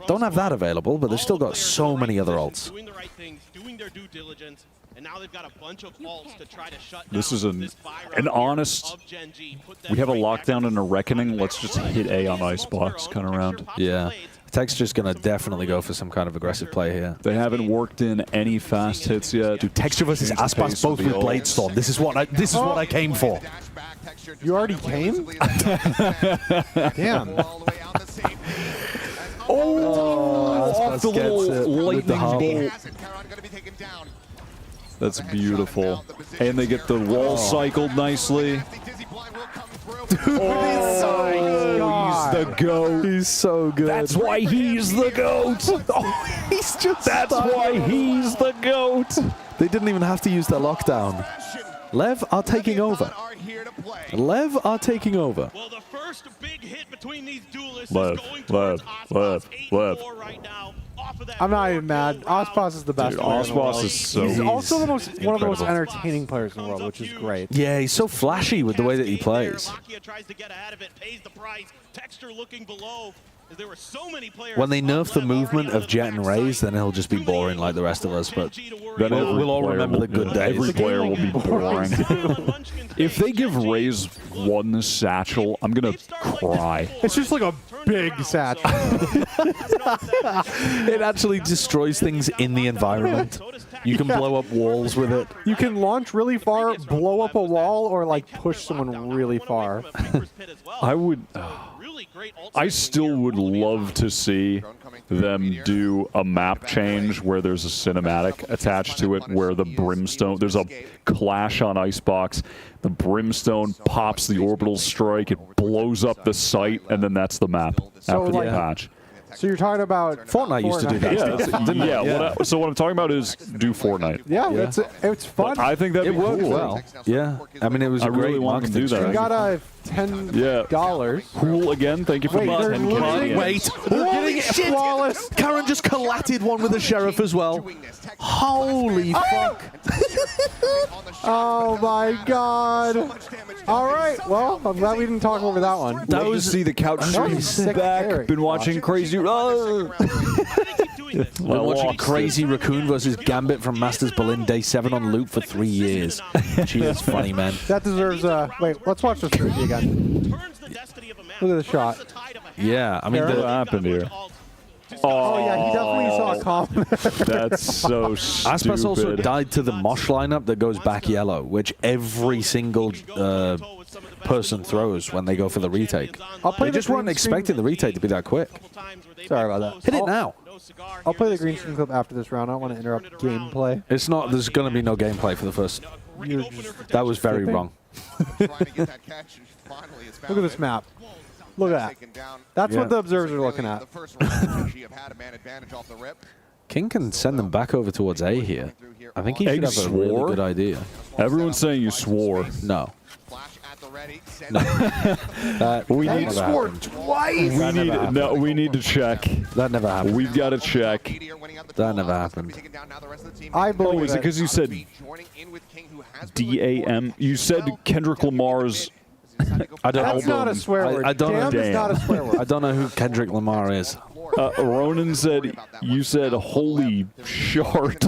Speaker 1: don't have that available, but they've still got so many other ults.
Speaker 15: And now they've got a bunch of ults to try to shut down
Speaker 3: This is an honest. We have a lockdown and a reckoning. Let's just hit A on Icebox kind of round.
Speaker 1: Yeah. Texture's going to definitely go for some kind of aggressive play here.
Speaker 3: They haven't worked in any fast hits yet.
Speaker 1: Dude, Texture versus Aspas both with Blade Storm. This is what I came for.
Speaker 5: You already came? Damn.
Speaker 3: Off the little lightning bolt. That's beautiful. And they get the wall cycled nicely. Oh, he's the GOAT.
Speaker 1: He's so good.
Speaker 3: That's why he's the GOAT.
Speaker 1: Oh, he's just
Speaker 3: That's why he's the GOAT.
Speaker 1: They didn't even have to use their lockdown. Lev are taking over. Lev are taking over.
Speaker 15: Well, the first big hit between these duelists
Speaker 3: Lev,
Speaker 15: is going towards
Speaker 3: Lev,
Speaker 15: Ospas,
Speaker 3: Lev.
Speaker 15: 8-4 right now. Off of that
Speaker 5: I'm not even mad. Ospas is the best
Speaker 3: Dude,
Speaker 5: player in the world.
Speaker 3: Ospas is so
Speaker 5: He's also the most one of the most
Speaker 3: incredible.
Speaker 5: entertaining players in the world, which is great.
Speaker 1: Yeah, he's so flashy with the way that he plays.
Speaker 15: tries to get ahead of it, pays the price. Texture looking below. There were so many players.
Speaker 1: When they nerf the movement of Jet and Raze, then he'll just be boring like the rest of us. But
Speaker 3: Then
Speaker 1: we'll all remember the good days.
Speaker 3: Every player will be boring. If they give Raze one satchel, I'm gonna cry.
Speaker 5: It's just like a big satchel.
Speaker 1: It actually destroys things in the environment. You can blow up walls with it.
Speaker 5: You can launch really far, blow up a wall, or like push someone really far.
Speaker 3: I would. I still would love to see them do a map change where there's a cinematic attached to it, where the brimstone, there's a clash on Icebox, the brimstone pops the orbital strike, it blows up the site, and then that's the map
Speaker 5: So,
Speaker 3: after
Speaker 5: like,
Speaker 3: the patch.
Speaker 5: So you're talking about
Speaker 1: Fortnite used to do that.
Speaker 3: Yeah, so what I'm talking about is do Fortnite.
Speaker 5: Yeah, it's fun.
Speaker 3: But I think that'd
Speaker 1: It
Speaker 3: be
Speaker 1: worked
Speaker 3: cool.
Speaker 1: well. Yeah, I mean, it was
Speaker 3: I
Speaker 1: a
Speaker 3: really
Speaker 1: great
Speaker 3: want them to
Speaker 1: marketing
Speaker 3: do that.
Speaker 5: You
Speaker 1: strategy.
Speaker 5: got a $10.
Speaker 3: Cool again. Thank you for
Speaker 5: Wait,
Speaker 3: the
Speaker 5: they're
Speaker 3: 10K.
Speaker 5: losing?
Speaker 1: Wait,
Speaker 5: They're
Speaker 1: holy
Speaker 5: getting
Speaker 1: shit!
Speaker 5: flawless.
Speaker 1: Karen just collated one with the sheriff as well. Holy fuck!
Speaker 5: Oh my god! All right, well, I'm glad we didn't talk over that one.
Speaker 3: That was see the couch stream
Speaker 5: sick
Speaker 3: back.
Speaker 5: Eric.
Speaker 3: Been watching crazy.
Speaker 1: Been watching Crazy Raccoon versus Gambit from Masters Berlin Day 7 on loop for 3 years. Cheers, funny man.
Speaker 5: That deserves wait, let's watch this movie again. Look at the shot.
Speaker 1: Yeah, I mean,
Speaker 3: What happened here?
Speaker 5: Oh yeah, he definitely saw a comment.
Speaker 3: That's so
Speaker 1: Aspas also
Speaker 3: stupid.
Speaker 1: died to the mosh lineup that goes back yellow, which every single person throws when they go for the retake. They just weren't expecting the retake to be that quick.
Speaker 5: Sorry about that.
Speaker 1: Hit it now.
Speaker 5: I'll play the green screen clip after this round. I don't want to interrupt gameplay.
Speaker 1: It's not. There's going to be no gameplay for the first.
Speaker 5: You're just
Speaker 1: That was very
Speaker 5: flipping.
Speaker 1: wrong.
Speaker 5: Look at this map. Look at that. That's what the observers are looking at.
Speaker 1: King can send them back over towards A here. I think he should
Speaker 3: Egg
Speaker 1: have a really
Speaker 3: swore?
Speaker 1: good idea.
Speaker 3: Everyone's saying you swore.
Speaker 1: No.
Speaker 3: We
Speaker 1: That
Speaker 3: need
Speaker 1: never
Speaker 5: scored
Speaker 1: happened.
Speaker 5: twice.
Speaker 3: We need no. We need to check.
Speaker 1: That never happened.
Speaker 3: We've got to check.
Speaker 1: That never happened.
Speaker 5: I
Speaker 3: Oh,
Speaker 5: believe
Speaker 3: is it because you said DAM? You said Kendrick Lamar's.
Speaker 1: I don't
Speaker 5: That's
Speaker 1: know.
Speaker 5: not a swear word.
Speaker 1: I don't know.
Speaker 5: Damn is not a swear word.
Speaker 1: I don't know who Kendrick Lamar is.
Speaker 3: Ronan said you said holy short.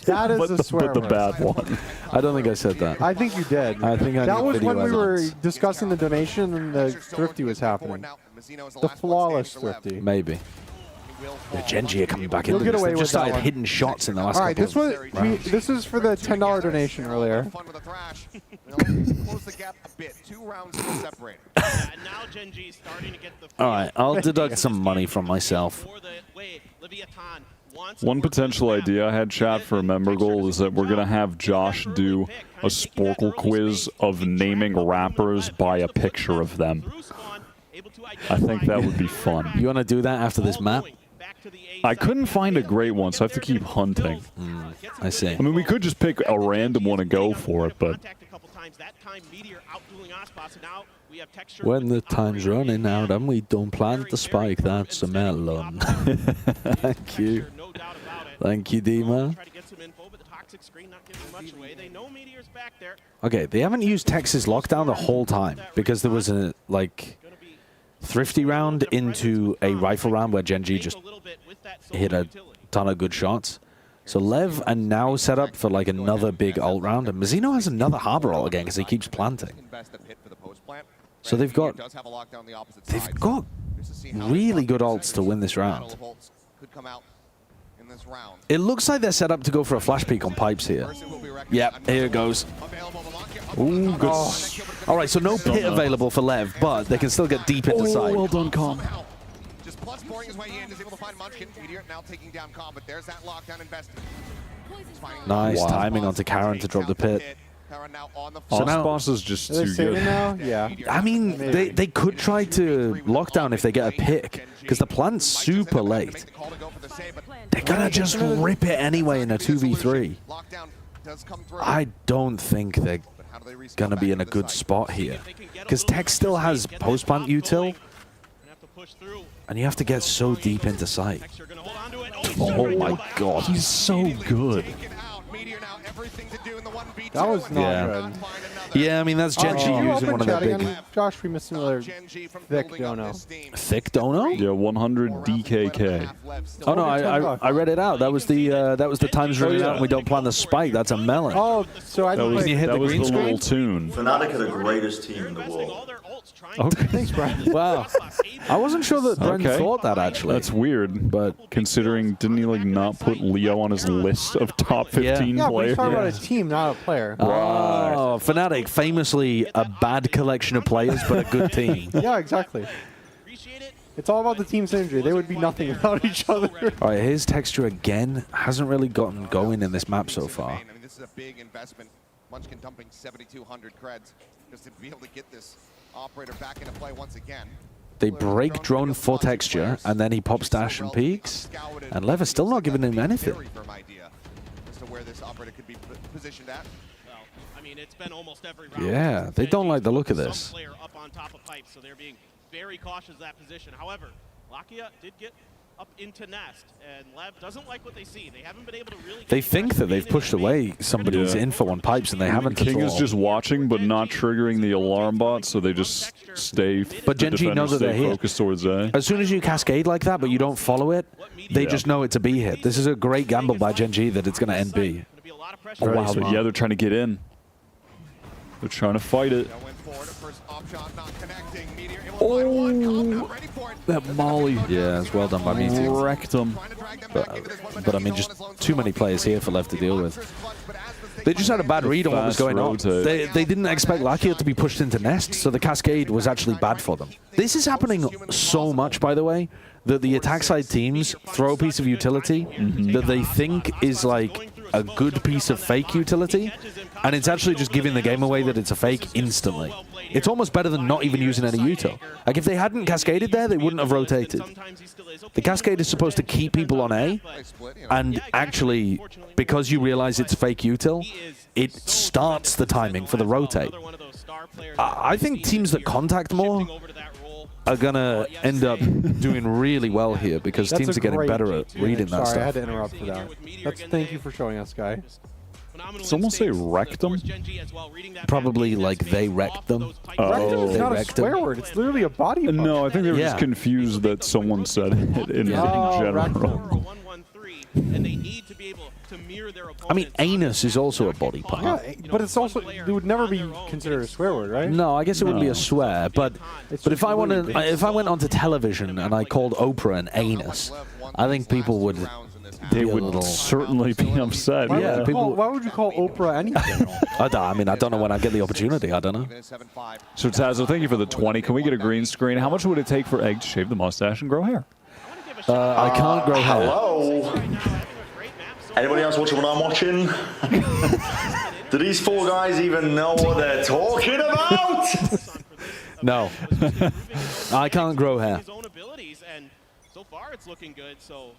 Speaker 5: That is
Speaker 3: but
Speaker 5: a swear
Speaker 3: the
Speaker 5: word.
Speaker 3: bad one.
Speaker 1: I don't think I said that.
Speaker 5: I think you did.
Speaker 1: I think I
Speaker 5: that
Speaker 1: need
Speaker 5: was
Speaker 1: video
Speaker 5: when we were
Speaker 1: evidence.
Speaker 5: discussing the donation and the thrifty was happening. The flawless thrifty.
Speaker 1: Maybe. The Gen.G are coming back
Speaker 5: You'll
Speaker 1: into
Speaker 5: get
Speaker 1: this.
Speaker 5: away
Speaker 1: They've
Speaker 5: with
Speaker 1: just
Speaker 5: that
Speaker 1: started
Speaker 5: one.
Speaker 1: hitting shots in the last
Speaker 5: All right,
Speaker 1: couple
Speaker 5: this was
Speaker 1: of rounds.
Speaker 5: this is for the $10 donation earlier.
Speaker 14: Close the gap a bit. 2 rounds still separated.
Speaker 15: And now Gen.G starting to get the
Speaker 1: All right, I'll deduct some money from myself.
Speaker 15: Leviatan wants
Speaker 3: One potential idea I had, chat, for a member goal is that we're going to have Josh do a Sporkle quiz of naming rappers by a picture of them. I think that would be fun.
Speaker 1: You want to do that after this map?
Speaker 3: I couldn't find a great one, so I have to keep hunting.
Speaker 1: I see.
Speaker 3: I mean, we could just pick a random one and go for it, but
Speaker 1: When the time's running out and we don't plant the spike, that's a melon. Thank you. Thank you, Dima. Okay, they haven't used Texas lockdown the whole time because there was a, like, thrifty round into a rifle round where Gen.G just hit a ton of good shots. So Lev are now set up for like another big ult round, and Mazzino has another harbor ult again because he keeps planting. So they've got really good ults to win this round. It looks like they're set up to go for a flash peek on pipes here. Yep, here it goes. Ooh, good. All right, so no pit available for Lev, but they can still get deep into side.
Speaker 3: well done, Com.
Speaker 14: Just Plus boring his way in, is able to find Munchkin. Meteor now taking down Com, but there's that lockdown invested.
Speaker 1: Nice timing onto Karen to drop the pit. So now,
Speaker 3: Boss is just
Speaker 5: Are they
Speaker 3: too
Speaker 5: saving
Speaker 3: good.
Speaker 5: now? Yeah.
Speaker 1: I mean, they could try to lockdown if they get a pick, because the plant's super late. They're gonna just rip it anyway in a 2v3. I don't think they're gonna be in a good spot here, because Tech still has post-plant util, and you have to get so deep into sight. Oh my god, he's so good.
Speaker 5: That was not good.
Speaker 1: Yeah, I mean, that's Gen.G using one of their big...
Speaker 5: Josh, we missed another thick dono.
Speaker 1: Thick dono?
Speaker 3: Yeah, 100 DKK.
Speaker 1: Oh no, I read it out. That was the times running out and we don't plan the spike. That's a melon.
Speaker 5: Oh, so I
Speaker 3: That was,
Speaker 1: Can you hit
Speaker 3: that
Speaker 1: the
Speaker 3: was
Speaker 1: green
Speaker 3: the
Speaker 1: screen?
Speaker 3: little tune.
Speaker 11: Fnatic are the greatest team in the world.
Speaker 3: Okay.
Speaker 5: Thanks, Brad.
Speaker 1: Wow. I wasn't sure that Brent
Speaker 3: Okay.
Speaker 1: thought that, actually.
Speaker 3: That's weird, but considering, didn't he like not put Leo on his list of top 15
Speaker 5: Yeah, but he's
Speaker 3: players?
Speaker 5: talking about a team, not a player.
Speaker 1: Oh, Fnatic, famously a bad collection of players, but a good team.
Speaker 5: Yeah, exactly. It's all about the team synergy. They would be nothing without each other.
Speaker 1: All right, here's Texture again. Hasn't really gotten going in this map so far.
Speaker 14: I mean, this is a big investment. Munchkin dumping 7,200 creds just to be able to get this operator back into play once again.
Speaker 1: They break drone for Texture, and then he pops dash and peeks, and Leva's still not giving him anything.
Speaker 14: Very firm idea as to where this operator could be positioned at.
Speaker 15: Well, I mean, it's been almost every round.
Speaker 1: Yeah, they don't like the look of this.
Speaker 15: Some player up on top of pipes, so they're being very cautious of that position. However, Lakia did get up into Nest, and Lev doesn't like what they see. They haven't been able to really...
Speaker 1: They think that they've pushed away somebody's info on pipes, and they haven't at
Speaker 3: King is
Speaker 1: all.
Speaker 3: just watching, but not triggering the alarm bot, so they just stay.
Speaker 1: But Gen.G knows that they're here.
Speaker 3: Focused towards A.
Speaker 1: As soon as you cascade like that, but you don't follow it, they just know it's a B hit. This is a great gamble by Gen.G that it's going to end B.
Speaker 3: Oh, wow, so yeah, they're trying to get in. They're trying to fight it. Oh, that molly.
Speaker 1: Yeah, it's well done by me too.
Speaker 3: Wrecked them.
Speaker 1: But I mean, just too many players here for Lev to deal with. They just had a bad read on what was
Speaker 3: Fast
Speaker 1: going on.
Speaker 3: rotate.
Speaker 1: They didn't expect Lakia to be pushed into Nest, so the cascade was actually bad for them. This is happening so much, by the way, that the attack side teams throw a piece of utility that they think is like a good piece of fake utility, and it's actually just giving the game away that it's a fake instantly. It's almost better than not even using any util. Like, if they hadn't cascaded there, they wouldn't have rotated. The cascade is supposed to keep people on A, and actually, because you realize it's fake util, it starts the timing for the rotate. I think teams that contact more are going to end up doing really well here, because
Speaker 5: That's
Speaker 1: teams
Speaker 5: a
Speaker 1: are getting
Speaker 5: great
Speaker 1: better at reading that
Speaker 5: Sorry, I had
Speaker 1: stuff.
Speaker 5: to interrupt for that. Thank you for showing us, Guy.
Speaker 3: Someone say wrecked them?
Speaker 1: Probably like they wrecked them.
Speaker 3: Oh,
Speaker 5: It's not a
Speaker 1: wrecked
Speaker 5: swear
Speaker 1: them.
Speaker 5: word. It's literally a body part.
Speaker 3: No, I think they were just
Speaker 1: Yeah.
Speaker 3: confused that someone said it in
Speaker 5: Oh,
Speaker 3: general.
Speaker 15: and they need to be able to mirror their
Speaker 1: I mean, anus is also a body part.
Speaker 5: Yeah, but it's also, it would never be considered a swear word, right?
Speaker 1: No, I guess it wouldn't be a swear, but if I wanted, if I went onto television and I called Oprah an anus, I think people would.
Speaker 3: They
Speaker 1: be a
Speaker 3: would
Speaker 1: little-
Speaker 3: certainly be upset.
Speaker 5: Why,
Speaker 1: Yeah,
Speaker 5: would you
Speaker 1: people-
Speaker 5: call, why would you call Oprah anything?
Speaker 1: I mean, I don't know when I get the opportunity. I don't know.
Speaker 3: So Tazo, thank you for the 20. Can we get a green screen? How much would it take for Egg to shave the mustache and grow hair?
Speaker 1: I can't grow hair.
Speaker 11: Hello? Anybody else watching what I'm watching? Do these four guys even know what they're talking about?
Speaker 1: No, I can't grow hair.
Speaker 15: His own abilities, and so far it's looking good. So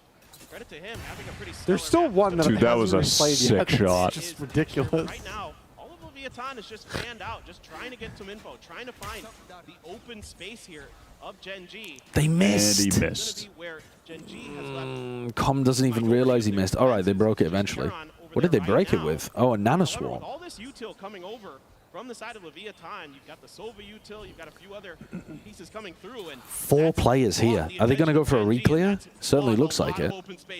Speaker 15: credit to him having a pretty.
Speaker 5: There's still one that
Speaker 3: Dude, that was a
Speaker 5: hasn't been played yet.
Speaker 3: sick shot.
Speaker 5: It's just ridiculous.
Speaker 15: Right now, all of Leviatan is just fanned out, just trying to get some info, trying to find the open space here of Gen.G.
Speaker 1: They missed.
Speaker 3: And he missed.
Speaker 15: Where Gen.G has left.
Speaker 1: Com doesn't even realize he missed. All right, they broke it eventually. What did they break it with? Oh, a nanoswarm.
Speaker 15: With all this util coming over from the side of Leviatan, you've got the Sova util, you've got a few other pieces coming through, and
Speaker 1: 4 players here. Are they going to go for a reclear? Certainly looks like it.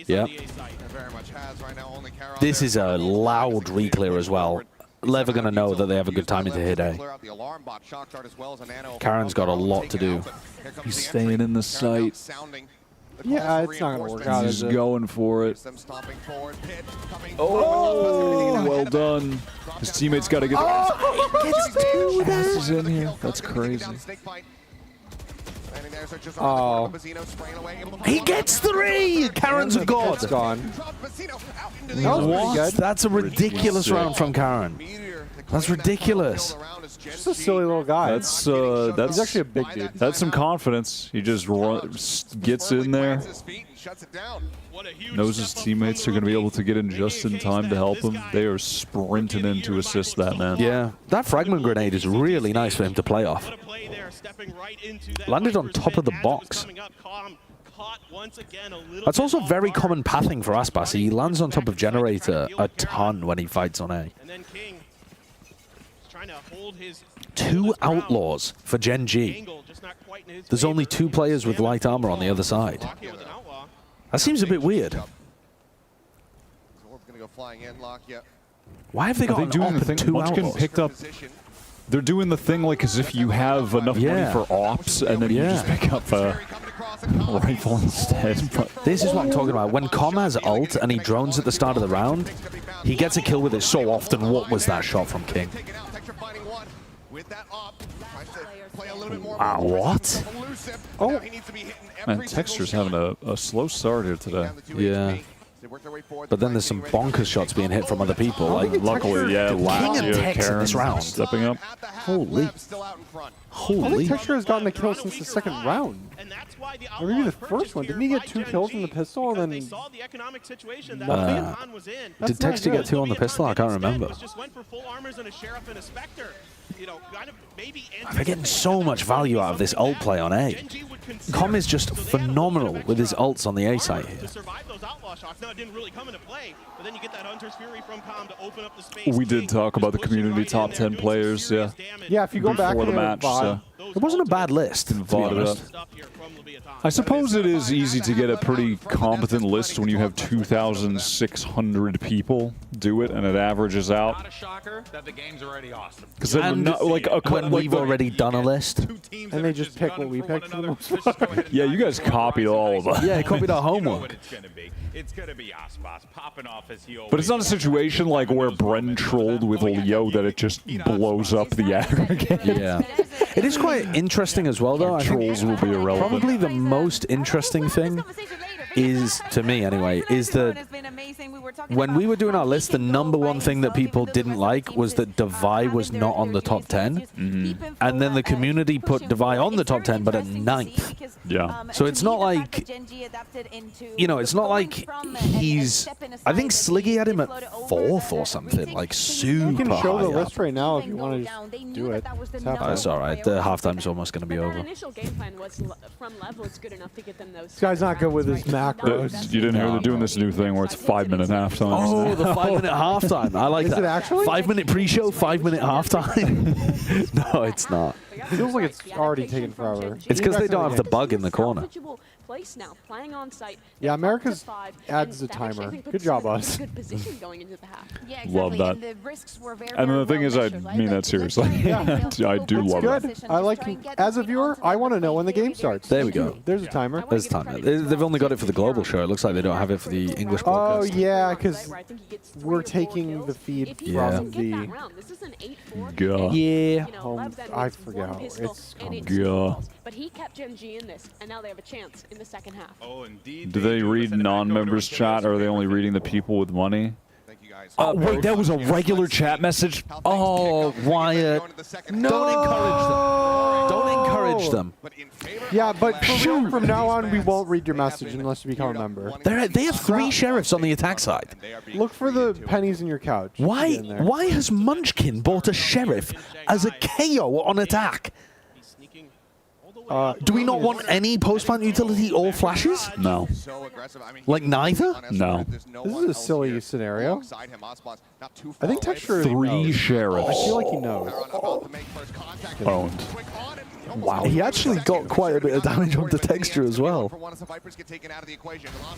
Speaker 1: Yeah. This is a loud reclear as well. Lev are going to know that they have a good timing to hit A. Karen's got a lot to do.
Speaker 3: He's staying in the sight.
Speaker 5: Yeah, it's not going to work out.
Speaker 3: He's
Speaker 5: Is
Speaker 3: just
Speaker 5: it?
Speaker 3: going for it. Oh, well done. His teammates got to get the passes in here. That's crazy.
Speaker 5: Oh.
Speaker 1: He gets 3! Karen's a god.
Speaker 5: It's gone.
Speaker 1: What? That's a ridiculous round from Karen. That's ridiculous.
Speaker 5: Just a silly little guy.
Speaker 3: That's
Speaker 5: He's actually a big dude.
Speaker 3: That's some confidence. He just gets in there, knows his teammates are going to be able to get in just in time to help him. They are sprinting in to assist that man.
Speaker 1: Yeah, that fragment grenade is really nice for him to play off. Landed on top of the box. That's also very common pathing for Aspas. He lands on top of Generator a ton when he fights on A. 2 outlaws for Gen.G. There's only 2 players with light armor on the other side. That seems a bit weird. Why have they got an
Speaker 3: doing the
Speaker 1: op and
Speaker 3: thing?
Speaker 1: 2
Speaker 3: Munchkin
Speaker 1: outlaws?
Speaker 3: picked up. They're doing the thing like as if you have enough money for ops, and then you just pick up a rifle instead.
Speaker 1: This is what I'm talking about. When Com has ult and he drones at the start of the round, he gets a kill with it so often. What was that shot from King? Wow, what?
Speaker 5: Oh,
Speaker 3: Man, Texture's having a slow start here today.
Speaker 1: Yeah. But then there's some bonkers shots being hit from other people. Like,
Speaker 3: luckily, yeah,
Speaker 1: King and Tex in this round.
Speaker 3: Stepping up.
Speaker 1: Holy.
Speaker 5: I
Speaker 1: Holy.
Speaker 5: think Texture has gotten a kill since the second round. Or maybe the first one. Didn't he get 2 kills in the pistol and then
Speaker 1: Did Texture get 2 on the pistol? I can't remember. They're getting so much value out of this ult play on A. Com is just phenomenal with his ults on the A site here.
Speaker 3: We did talk about the community top 10 players, yeah.
Speaker 5: Yeah, if you go back
Speaker 3: before the
Speaker 5: and
Speaker 3: match, so
Speaker 1: It wasn't a bad list, to be
Speaker 3: voted up.
Speaker 1: honest.
Speaker 3: I suppose it is easy to get a pretty competent list when you have 2,600 people do it and it averages out.
Speaker 8: Not a shocker that the game's already awesome.
Speaker 3: Because like
Speaker 1: when we've already done a list.
Speaker 5: And they just pick what we picked for the most part.
Speaker 3: Yeah, you guys copied all of them.
Speaker 1: Yeah, he copied our homework.
Speaker 8: It's gonna be Aspas popping off as he always.
Speaker 3: But it's not a situation like where Bren trolled with Leo that it just blows up the aggregate.
Speaker 1: Yeah. It is quite interesting as well, though. I think
Speaker 3: Trolls will be irrelevant.
Speaker 1: probably the most interesting thing is, to me anyway, is that when we were doing our list, the #1 thing that people didn't like was that Devi was not on the top 10. And then the community put Devi on the top 10, but at 9th.
Speaker 3: Yeah.
Speaker 1: So it's not like, you know, it's not like he's, I think Sliggy had him at 4th or something, like super
Speaker 5: You can show the
Speaker 1: high
Speaker 5: list
Speaker 1: up.
Speaker 5: right now if you want to just do it. It's halftime.
Speaker 1: It's alright, the halftime's almost going to be
Speaker 6: But
Speaker 1: over.
Speaker 6: that initial game plan was from level, it's good enough to get them those.
Speaker 5: This guy's not good with his macros.
Speaker 3: You didn't hear they're doing this new thing where it's 5-minute halftime.
Speaker 1: Oh, the 5-minute halftime. I like
Speaker 5: Is
Speaker 1: that.
Speaker 5: it actually?
Speaker 1: 5-minute pre-show, 5-minute halftime. No, it's not.
Speaker 5: Feels like it's already taken forever.
Speaker 1: It's because they don't have the bug in the corner.
Speaker 6: Place now, playing on site.
Speaker 5: Yeah, America's
Speaker 6: five,
Speaker 5: adds
Speaker 6: and
Speaker 5: the
Speaker 6: that actually, I
Speaker 5: timer.
Speaker 6: think, puts
Speaker 5: Good job,
Speaker 6: them in a
Speaker 5: us.
Speaker 6: Good position going into the half.
Speaker 7: Yeah,
Speaker 3: Love that.
Speaker 7: And the risks were very,
Speaker 3: And then the thing is, I
Speaker 7: measured, right?
Speaker 3: mean
Speaker 7: Like,
Speaker 3: that seriously.
Speaker 5: Yeah.
Speaker 3: I do love
Speaker 5: Good.
Speaker 3: it.
Speaker 5: I like you. As a viewer, I want to know when the game starts.
Speaker 1: There we go.
Speaker 5: There's a timer.
Speaker 1: There's time. They've only got it for the global show. It looks like they don't have it for the English
Speaker 5: Oh,
Speaker 1: broadcast.
Speaker 5: yeah, because we're taking the feed
Speaker 1: Yeah.
Speaker 5: from the...
Speaker 3: Gah.
Speaker 1: Yeah.
Speaker 5: Home. I forget how it's called.
Speaker 3: Gah.
Speaker 6: But he kept Gen.G in this, and now they have a chance in the second half.
Speaker 8: Oh, indeed.
Speaker 3: Do they read non-members chat, or are they only reading the people with money?
Speaker 1: Oh, wait, that was a regular chat message? Oh, Wyatt. No! Don't encourage them. Don't encourage them.
Speaker 5: Yeah, but from now on, we won't read your message unless you become a member.
Speaker 1: They have 3 sheriffs on the attack side.
Speaker 5: Look for the pennies in your couch.
Speaker 1: Why has Munchkin bought a sheriff as a KO on attack? Do we not want any post-plant utility or flashes?
Speaker 3: No.
Speaker 1: Like neither?
Speaker 3: No.
Speaker 5: This is a silly scenario. I think Texture
Speaker 3: 3 sheriffs.
Speaker 5: I feel like he knows.
Speaker 3: Owned.
Speaker 1: Wow, he actually got quite a bit of damage on the Texture as well.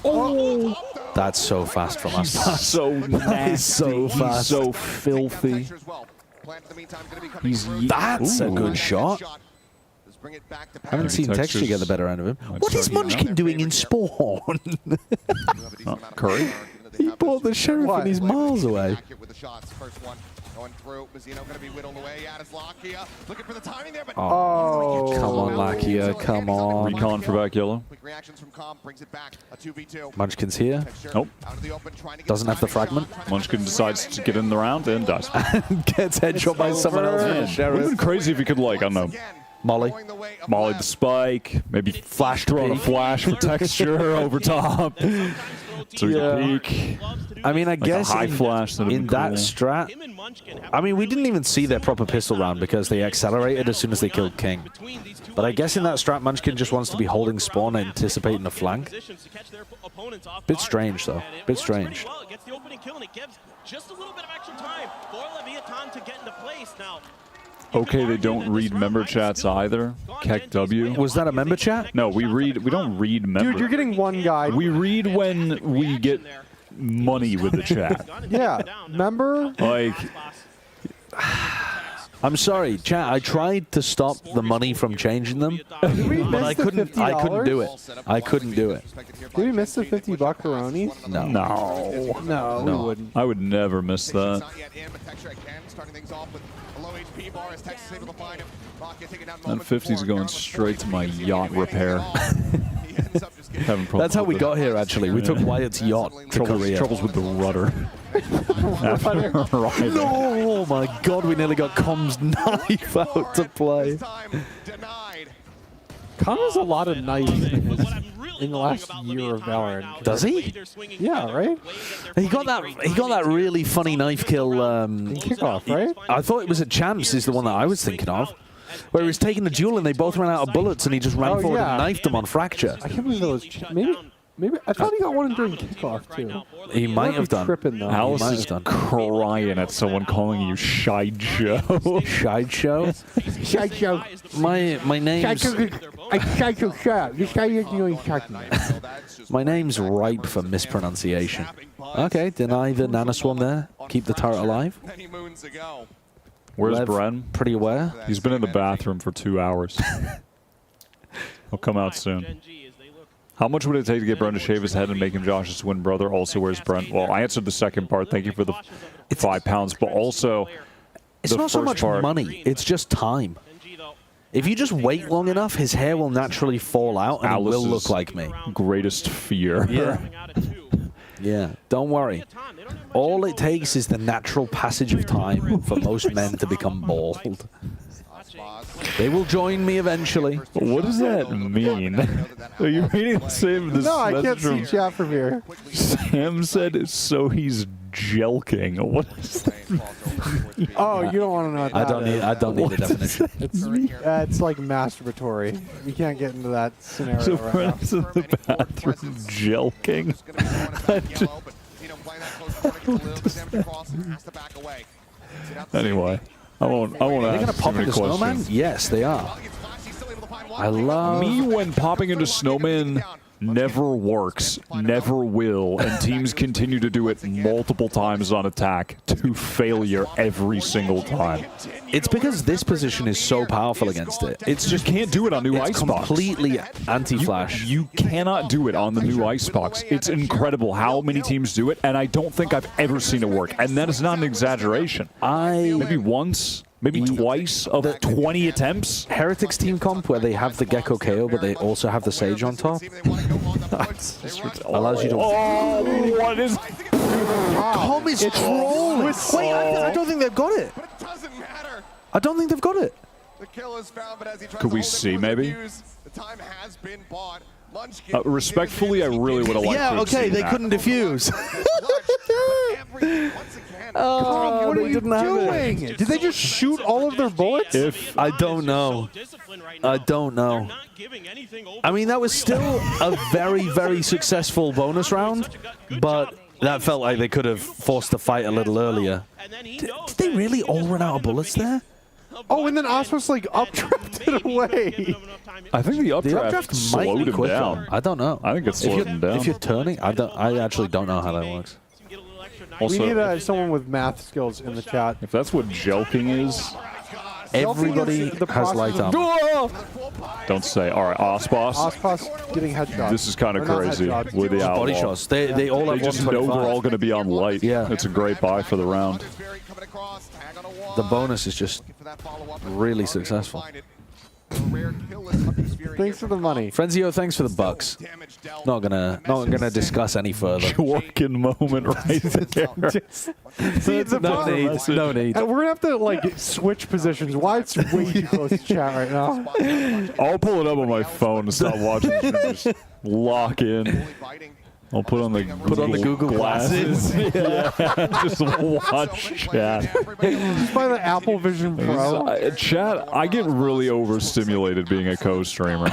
Speaker 1: Oh, that's so fast from us.
Speaker 3: So nasty.
Speaker 1: so fast.
Speaker 3: He's so filthy.
Speaker 1: That's a good shot. I haven't seen Texture get the better end of him. What is Munchkin doing in Spawn?
Speaker 3: Curry?
Speaker 1: He bought the sheriff and he's miles away.
Speaker 14: Going through, Mazzino going to be whittled away. At his Lakia, looking for the timing there, but
Speaker 5: Oh,
Speaker 1: come on, Lakia, come on.
Speaker 3: Recon for back yellow.
Speaker 14: quick reactions from Comp brings it back. A 2v2.
Speaker 1: Munchkin's here.
Speaker 3: Nope.
Speaker 14: Out of the open, trying to get
Speaker 1: Doesn't have the fragment.
Speaker 3: Munchkin decides to get in the round and dies.
Speaker 1: Gets headshot by someone else.
Speaker 3: Man,
Speaker 1: Sheriff.
Speaker 3: would have been crazy if he could, like, I don't know,
Speaker 1: Molly.
Speaker 3: Molly the spike, maybe
Speaker 1: Flash
Speaker 3: throw in a
Speaker 1: peek.
Speaker 3: flash for texture over top. So you can peek.
Speaker 1: I mean, I guess
Speaker 3: a high flash
Speaker 1: in that
Speaker 3: cool.
Speaker 1: strat, I mean, we didn't even see their proper pistol round because they accelerated as soon as they killed King. But I guess in that strat, Munchkin just wants to be holding spawn, anticipating the flank. Bit strange, though. Bit strange.
Speaker 15: Gets the opening kill, and it gives just a little bit of extra time for Leviatan to get into place. Now,
Speaker 3: Okay, they don't read member chats either. Keck W.
Speaker 1: Was that a member chat?
Speaker 3: No, we don't read member.
Speaker 5: dude, you're getting one guy.
Speaker 3: We read when we get money with the chat.
Speaker 5: Yeah, member.
Speaker 3: Like,
Speaker 1: I'm sorry, chat. I tried to stop the money from changing them, but I couldn't. I couldn't do it. I couldn't do it.
Speaker 5: Did we miss the 50 buckaroni?
Speaker 1: No.
Speaker 5: No, we wouldn't.
Speaker 3: I would never miss that. And 50's going straight to my yacht repair.
Speaker 1: That's how we got here, actually. We took Wyatt's yacht to Korea.
Speaker 3: Troubles with the rudder.
Speaker 1: No, oh my God, we nearly got Com's knife out to play.
Speaker 5: Com has a lot of knives in the last year of Valorant.
Speaker 1: Does he?
Speaker 5: Yeah, right?
Speaker 1: He got that really funny knife kill.
Speaker 5: Kickoff, right?
Speaker 1: I thought it was at Champs is the one that I was thinking of. Where he was taking a duel and they both ran out of bullets and he just ran forward and knifed them on Fracture.
Speaker 5: I can't believe it was... Maybe I thought he got one during kickoff, too.
Speaker 1: He might have done.
Speaker 5: Tripping, though.
Speaker 3: Alice is crying at someone calling you Sideshow.
Speaker 1: Sideshow?
Speaker 5: Sideshow.
Speaker 1: My name's... My name's ripe for mispronunciation. Okay, deny the nanoswarm there. Keep the turret alive.
Speaker 3: Where's
Speaker 1: Lev,
Speaker 3: Bren?
Speaker 1: Pretty aware.
Speaker 3: He's been in the bathroom for 2 hours. He'll come out soon. How much would it take to get Bren to shave his head and make him Josh's twin brother? Also, where's Brent? Well, I answered the second part. Thank you for the £5. But also,
Speaker 1: it's not so much money. It's just time. If you just wait long enough, his hair will naturally fall out and he will look like me.
Speaker 3: Greatest fear.
Speaker 1: Yeah. Yeah, don't worry. All it takes is the natural passage of time for most men to become bald. They will join me eventually.
Speaker 3: What does that mean? Are you reading the same?
Speaker 5: No, I can't see chat from here.
Speaker 3: Sam said, so he's jelking. What is that?
Speaker 5: Oh, you don't want to know what that
Speaker 1: I don't need the definition.
Speaker 5: It's like masturbatory. We can't get into that scenario
Speaker 3: So
Speaker 5: right now.
Speaker 3: Brent's in the bathroom jelking. Anyway, I won't
Speaker 1: Are they
Speaker 3: ask
Speaker 1: going to
Speaker 3: too
Speaker 1: pop
Speaker 3: many
Speaker 1: into Snowman?
Speaker 3: questions.
Speaker 1: Yes, they are. I love...
Speaker 3: Me when popping into Snowman never works, never will, and teams continue to do it multiple times on attack to failure every single time.
Speaker 1: It's because this position is so powerful against it.
Speaker 3: It's just can't do it on new
Speaker 1: It's
Speaker 3: Icebox.
Speaker 1: completely anti-flash.
Speaker 3: You cannot do it on the new Icebox. It's incredible how many teams do it, and I don't think I've ever seen it work. And that is not an exaggeration. Maybe once, maybe twice of 20 attempts.
Speaker 1: Heretics team comp where they have the Gecko KO, but they also have the Sage on top. Allows you to...
Speaker 3: Oh, what is...
Speaker 1: Com is trolling. Wait, I don't think they've got it. I don't think they've got it.
Speaker 3: Could we see, maybe? Respectfully, I really would have liked to have
Speaker 1: okay,
Speaker 3: seen
Speaker 1: they
Speaker 3: that.
Speaker 1: couldn't defuse.
Speaker 5: Oh, what are you doing? Did they just shoot all of their bullets?
Speaker 1: I don't know. I don't know. I mean, that was still a very, very successful bonus round, but that felt like they could have forced the fight a little earlier. Did they really all run out of bullets there?
Speaker 5: Oh, and then Osmos like updrafted away.
Speaker 3: I think the updraft
Speaker 1: might
Speaker 3: slowed
Speaker 1: be
Speaker 3: him
Speaker 1: quicker.
Speaker 3: down.
Speaker 1: I don't know.
Speaker 3: I think it slowed him down.
Speaker 1: If you're turning, I actually don't know how that works.
Speaker 3: Also,
Speaker 5: we need someone with math skills in the chat.
Speaker 3: If that's what jelking is,
Speaker 1: Everybody has light armor.
Speaker 3: Don't say. All right, Aspas.
Speaker 5: Aspas getting headshots.
Speaker 3: This is kind of
Speaker 5: Or not
Speaker 3: crazy
Speaker 5: headshots.
Speaker 3: with the outlaw.
Speaker 1: Body shots. They all have
Speaker 3: They just know
Speaker 1: 125.
Speaker 3: they're all going to be on light.
Speaker 1: Yeah.
Speaker 3: It's a great buy for the round.
Speaker 1: The bonus is just really successful.
Speaker 5: Thanks for the money.
Speaker 1: Frenzio, thanks for the bucks. Not gonna discuss any further.
Speaker 3: Working moment right there.
Speaker 5: See, it's a
Speaker 1: No
Speaker 5: problem.
Speaker 1: need. No need.
Speaker 5: And we're gonna have to like switch positions. Wyatt's way too close to chat right now.
Speaker 3: I'll pull it up on my phone and stop watching this and just lock in. I'll put on the
Speaker 1: Google glasses.
Speaker 3: Yeah, just watch chat.
Speaker 5: Just by the Apple Vision Pro.
Speaker 3: Chat, I get really overstimulated being a co-streamer.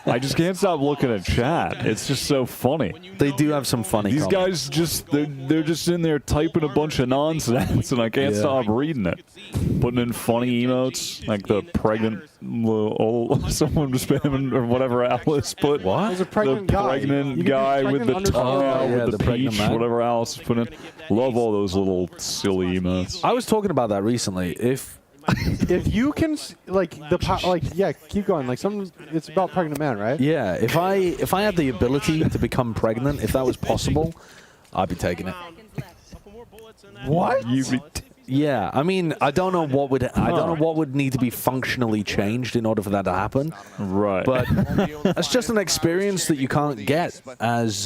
Speaker 3: I just can't stop looking at chat. It's just so funny.
Speaker 1: They do have some funny
Speaker 3: These
Speaker 1: comments.
Speaker 3: guys just, they're just in there typing a bunch of nonsense, and I can't stop reading it. Putting in funny emotes, like the pregnant old, someone was spamming, or whatever Alice put.
Speaker 1: What?
Speaker 5: There's a pregnant guy.
Speaker 3: Pregnant guy with the tongue out,
Speaker 1: yeah,
Speaker 3: with
Speaker 1: the
Speaker 3: the
Speaker 1: pregnant
Speaker 3: peach,
Speaker 1: man.
Speaker 3: whatever Alice put in. Love all those little silly emotes.
Speaker 1: I was talking about that recently. If
Speaker 5: you can yeah, keep going. Like it's about pregnant man, right?
Speaker 1: yeah, if I had the ability to become pregnant, if that was possible, I'd be taking it.
Speaker 5: What?
Speaker 1: Yeah, I mean, I don't know what would need to be functionally changed in order for that to happen.
Speaker 3: Right.
Speaker 1: But that's just an experience that you can't get as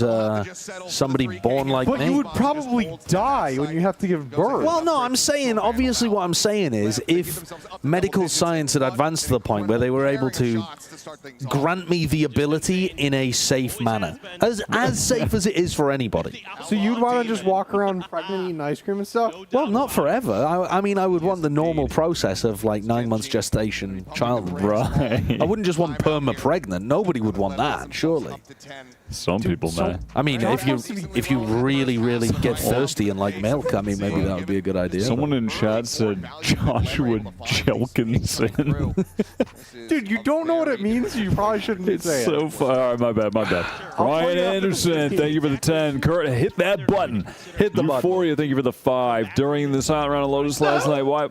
Speaker 1: somebody born like
Speaker 5: But
Speaker 1: me.
Speaker 5: you would probably die when you have to give birth.
Speaker 1: Well, no, I'm saying, obviously what I'm saying is if medical science had advanced to the point where they were able to grant me the ability in a safe manner, as safe as it is for anybody.
Speaker 5: So you'd want to just walk around pregnant eating ice cream and stuff?
Speaker 1: Well, not forever. I mean, I would want the normal process of like 9 months gestation, child.
Speaker 3: Right.
Speaker 1: I wouldn't just want perma pregnant. Nobody would want that, surely.
Speaker 3: Some people may.
Speaker 1: I mean, if you really, really get thirsty and like milk, I mean, maybe that would be a good idea.
Speaker 3: Someone in chat said Joshua Jelkinson.
Speaker 5: Dude, you don't know what it means. You probably shouldn't
Speaker 3: It's
Speaker 5: say
Speaker 3: so
Speaker 5: it.
Speaker 3: far. My bad. Ryan Anderson, thank you for the 10. Kurt, hit that button.
Speaker 1: Hit the button.
Speaker 3: Euphoria, thank you for the 5. During the silent round of Lotus last night, why?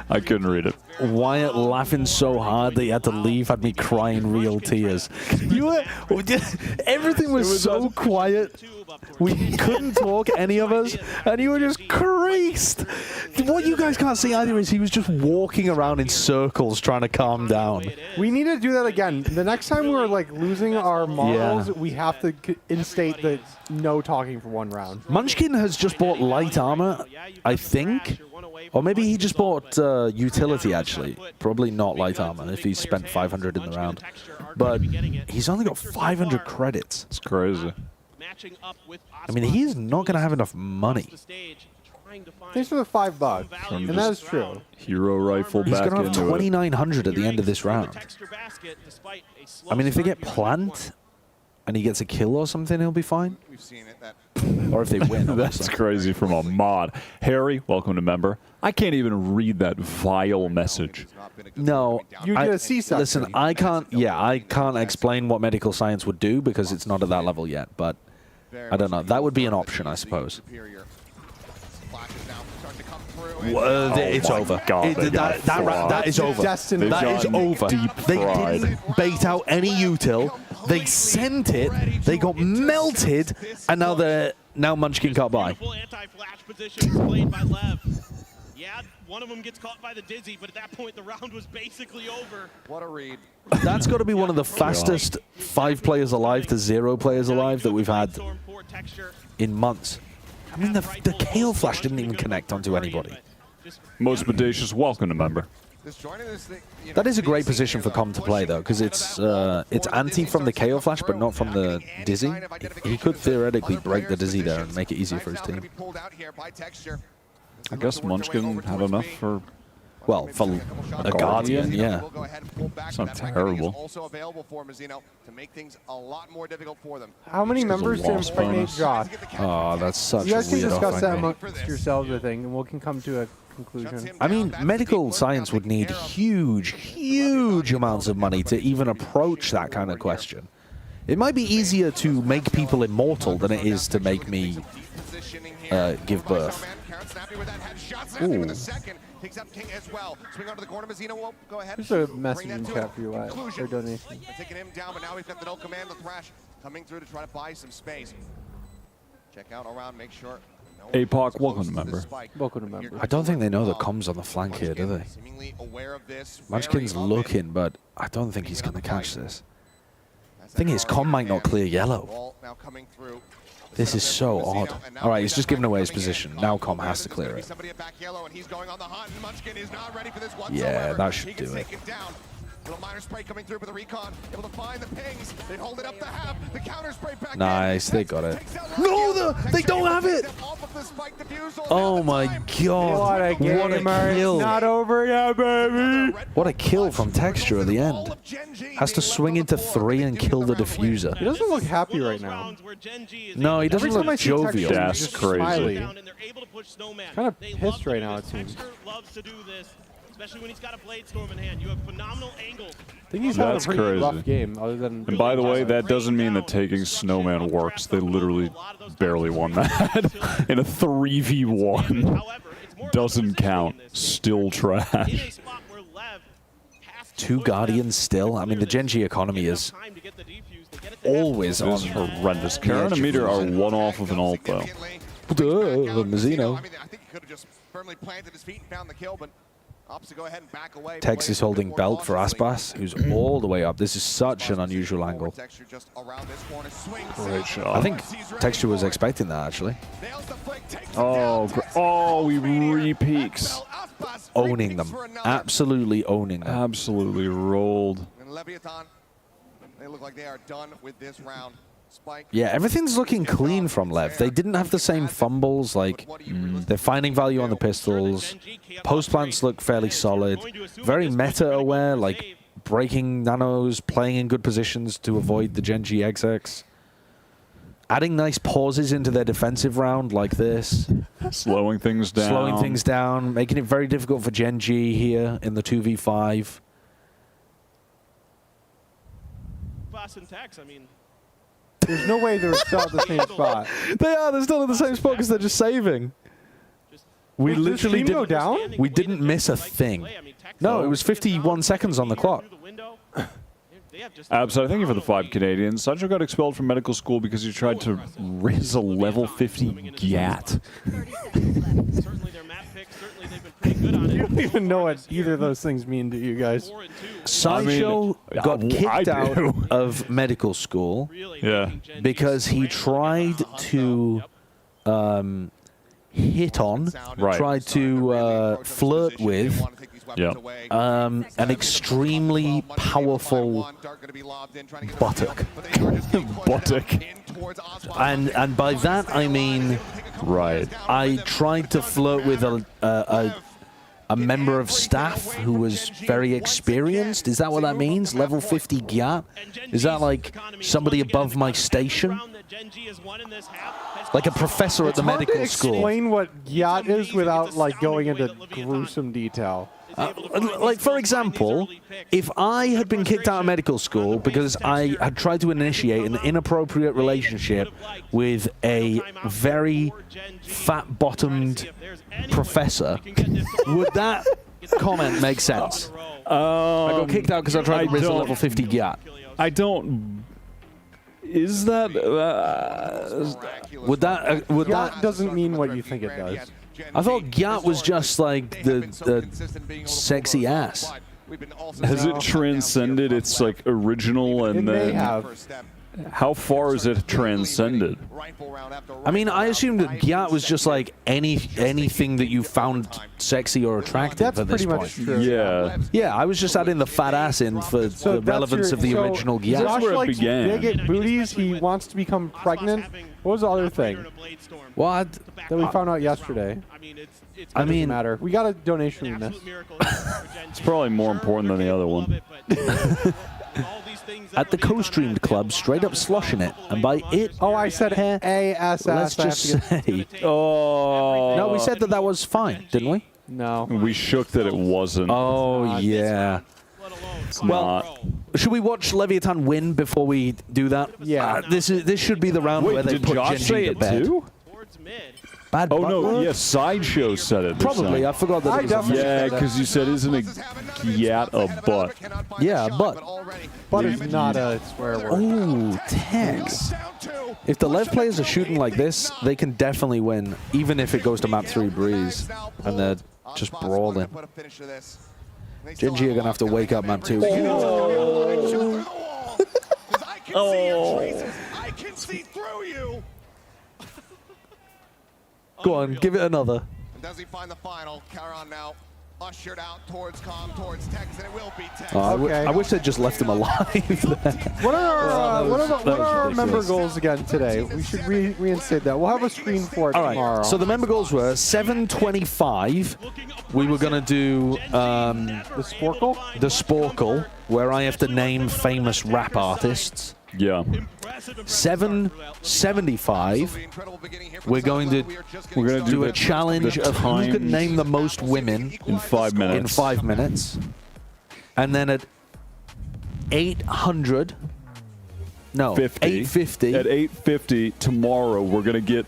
Speaker 3: I couldn't read it.
Speaker 1: Wyatt laughing so hard that he had to leave had me crying real tears. Everything was so quiet. We couldn't talk, any of us, and you were just creased. What you guys can't see either is he was just walking around in circles trying to calm down.
Speaker 5: We need to do that again. The next time we're like losing our models, we have to instate the no talking for 1 round.
Speaker 1: Munchkin has just bought light armor, I think. Or maybe he just bought utility, actually. Probably not light armor if he's spent 500 in the round. But he's only got 500 credits.
Speaker 3: It's crazy.
Speaker 1: I mean, he's not going to have enough money.
Speaker 5: Thanks for the $5. And that is true.
Speaker 3: Hero rifle
Speaker 1: He's
Speaker 3: back
Speaker 1: going to have
Speaker 3: into it.
Speaker 1: 2,900 at the end of this round. I mean, if they get Plant and he gets a kill or something, he'll be fine.
Speaker 14: We've seen it. That
Speaker 1: Or if they win.
Speaker 3: That's crazy from a mod. Harry, welcome to member. I can't even read that vile message.
Speaker 1: No,
Speaker 5: You did a C-section.
Speaker 1: Listen, I can't explain what medical science would do because it's not at that level yet. But I don't know. That would be an option, I suppose. It's over.
Speaker 3: God,
Speaker 1: that is over.
Speaker 5: Destined.
Speaker 1: That is over. They
Speaker 3: fried.
Speaker 1: didn't bait out any util. They sent it. They got melted, and now Munchkin can't buy.
Speaker 15: Anti-flash positions played by Lev. Yeah, one of them gets caught by the dizzy, but at that point the round was basically over.
Speaker 14: what a read.
Speaker 1: That's got to be one of the fastest 5 players alive to 0 players alive that we've had in months. I mean, the Kale Flash didn't even connect onto anybody.
Speaker 3: Most Bodacious, welcome to member.
Speaker 1: That is a great position for Com to play, though, because it's anti from the KO Flash, but not from the Dizzy. He could theoretically break the Dizzy there and make it easier for his team.
Speaker 3: I guess Munchkin had enough for...
Speaker 1: Well, for a Guardian, yeah.
Speaker 3: It's not terrible.
Speaker 14: Also available for Mazzino to make things a lot more difficult for them.
Speaker 5: How many members did
Speaker 3: loss
Speaker 5: impregnate
Speaker 3: bonus.
Speaker 5: Josh?
Speaker 1: Oh, that's such
Speaker 5: You
Speaker 1: a
Speaker 5: guys can
Speaker 1: weird
Speaker 5: discuss that
Speaker 1: offering.
Speaker 5: amongst yourselves, I think, and we can come to a conclusion.
Speaker 1: I mean, medical science would need huge amounts of money to even approach that kind of question. It might be easier to make people immortal than it is to make me give birth.
Speaker 14: Snappy with that headshot. Snappy with a second. Takes up King as well. Swing onto the corner. Mazzino will go ahead.
Speaker 5: There's a message in chat for you, Wyatt. Or donation.
Speaker 14: Taking him down, but now we've got the no command. The Thrash coming through to try to buy some space. Check out around, make sure.
Speaker 3: APOC, welcome to member.
Speaker 5: Welcome to member.
Speaker 1: I don't think they know the comms on the flank here, do they? Munchkin's looking, but I don't think he's going to catch this. Thing is, Com might not clear yellow. This is so odd. All right, he's just given away his position. Now Com has to clear it. Yeah, that should do it.
Speaker 14: Little minor spray coming through with the recon, able to find the pings. They hold it up the half. The counter spray back.
Speaker 1: Nice, they got it. No, they don't have it. Oh my god!
Speaker 5: What a
Speaker 1: kill!
Speaker 5: It's not over yet, baby.
Speaker 1: What a kill from Texture at the end. Has to swing into 3 and kill the diffuser.
Speaker 5: He doesn't look happy right now.
Speaker 1: No, he doesn't look jovial.
Speaker 3: That's crazy.
Speaker 5: Kind of pissed right now, it seems.
Speaker 15: Especially when he's got a Blade Storm in hand. You have phenomenal angles.
Speaker 5: I think he's had a pretty rough game, other than...
Speaker 3: And by the way, that doesn't mean that taking Snowman works. They literally barely won that. In a 3v1. Doesn't count. Still trash.
Speaker 1: 2 Guardians still? I mean, the Gen.G economy is always on.
Speaker 3: Horrendous. Karen and Meter are one off of an ult, though.
Speaker 1: Mazzino.
Speaker 14: I think he could have just firmly planted his feet and found the kill, but opts to go ahead and back away.
Speaker 1: Tex is holding belt for Aspas, who's all the way up. This is such an unusual angle.
Speaker 3: Great shot.
Speaker 1: I think Texture was expecting that, actually.
Speaker 3: Oh, he re-peaks.
Speaker 1: Owning them. Absolutely owning them.
Speaker 3: Absolutely rolled.
Speaker 14: And Leviatan, they look like they are done with this round. Spike.
Speaker 1: Yeah, everything's looking clean from Lev. They didn't have the same fumbles. Like, they're finding value on the pistols. Post plants look fairly solid. Very meta-aware, like breaking nanos, playing in good positions to avoid the Gen.G XX. Adding nice pauses into their defensive round like this.
Speaker 3: Slowing things down.
Speaker 1: Slowing things down, making it very difficult for Gen.G here in the 2v5.
Speaker 15: Boss and Tax, I mean...
Speaker 5: There's no way they're still at the same spot.
Speaker 1: They are. They're still at the same spot because they're just saving. We literally
Speaker 5: didn't go down.
Speaker 1: We didn't miss a thing. No, it was 51 seconds on the clock.
Speaker 3: Abs, I thank you for the 5 Canadians. Sideshow got expelled from medical school because he tried to raise a level 50 GAT.
Speaker 5: You don't even know what either of those things mean to you guys.
Speaker 1: Sideshow got kicked out of medical school because he tried to hit on, tried to flirt with an extremely powerful buttock. And by that I mean, I tried to flirt with a member of staff who was very experienced. Is that what that means? Level 50 GAT? Is that like somebody above my station? Like a professor at the medical school.
Speaker 5: Explain what GAT is without like going into gruesome detail.
Speaker 1: Like, for example, if I had been kicked out of medical school because I had tried to initiate an inappropriate relationship with a very fat-bottomed professor, would that comment make sense? I got kicked out because I tried to raise a level 50 GAT.
Speaker 3: I don't... Is that...
Speaker 1: would that
Speaker 5: doesn't mean what you think it does.
Speaker 1: I thought GAT was just like the sexy ass.
Speaker 3: Has it transcended its like original and
Speaker 5: it
Speaker 3: then
Speaker 5: may have.
Speaker 3: How far is it transcended?
Speaker 1: I mean, I assumed that GAT was just like anything that you found sexy or attractive
Speaker 5: That's
Speaker 1: at this
Speaker 5: pretty
Speaker 1: point.
Speaker 5: much true.
Speaker 3: Yeah.
Speaker 1: Yeah, I was just adding the fat ass in for the relevance of the original GAT.
Speaker 5: Josh
Speaker 3: where it
Speaker 5: likes
Speaker 3: began.
Speaker 5: big at booties. He wants to become pregnant. What was the other thing
Speaker 1: What?
Speaker 5: that we found out yesterday?
Speaker 1: I mean,
Speaker 5: Doesn't matter. We got a donation we missed.
Speaker 3: It's probably more important than the other one.
Speaker 1: At the co-streamed club, straight up sloshing it, and by it,
Speaker 5: I said ASS.
Speaker 1: let's just say.
Speaker 3: Oh.
Speaker 1: No, we said that was fine, didn't we?
Speaker 5: No.
Speaker 3: We shook that it wasn't.
Speaker 1: Oh yeah.
Speaker 3: It's
Speaker 1: Well,
Speaker 3: not.
Speaker 1: should we watch Leviatan win before we do that?
Speaker 5: Yeah.
Speaker 1: This should be the round where
Speaker 3: Wait,
Speaker 1: they
Speaker 3: did
Speaker 1: put
Speaker 3: Josh
Speaker 1: Gen.G
Speaker 3: say
Speaker 1: to
Speaker 3: it
Speaker 1: bed.
Speaker 3: too?
Speaker 1: Bad
Speaker 3: Oh,
Speaker 1: butt
Speaker 3: no,
Speaker 1: work?
Speaker 3: yeah, Sideshow said it.
Speaker 1: Probably. I forgot that.
Speaker 5: I
Speaker 1: it was a-
Speaker 5: definitely-
Speaker 3: Yeah, because you said, isn't a gyat a butt?
Speaker 1: Yeah, but.
Speaker 5: But it's not a swear word.
Speaker 1: Oh, Tex. If the Lev players are shooting like this, they can definitely win, even if it goes to map 3 Breeze, and they're just brawling. Gen.G are going to have to wake up map 2.
Speaker 15: I can see through you.
Speaker 1: Go on, give it another.
Speaker 14: And does he find the final? Charon now ushered out towards towards Tex, and it will be Tex.
Speaker 1: I wish they'd just left him alive there.
Speaker 5: What are our member
Speaker 1: ridiculous.
Speaker 5: goals again today? We should reinstate that. We'll have a screen for it
Speaker 1: All right,
Speaker 5: tomorrow.
Speaker 1: so the member goals were 725. We were going to do
Speaker 5: the Sporkle?
Speaker 1: The Sporkle, where I have to name famous rap artists.
Speaker 3: Yeah.
Speaker 1: 775. We're going to do a challenge of who can name the most women
Speaker 3: in 5 minutes.
Speaker 1: In 5 minutes. And then at 800. No, 850.
Speaker 3: At 850 tomorrow, we're going to get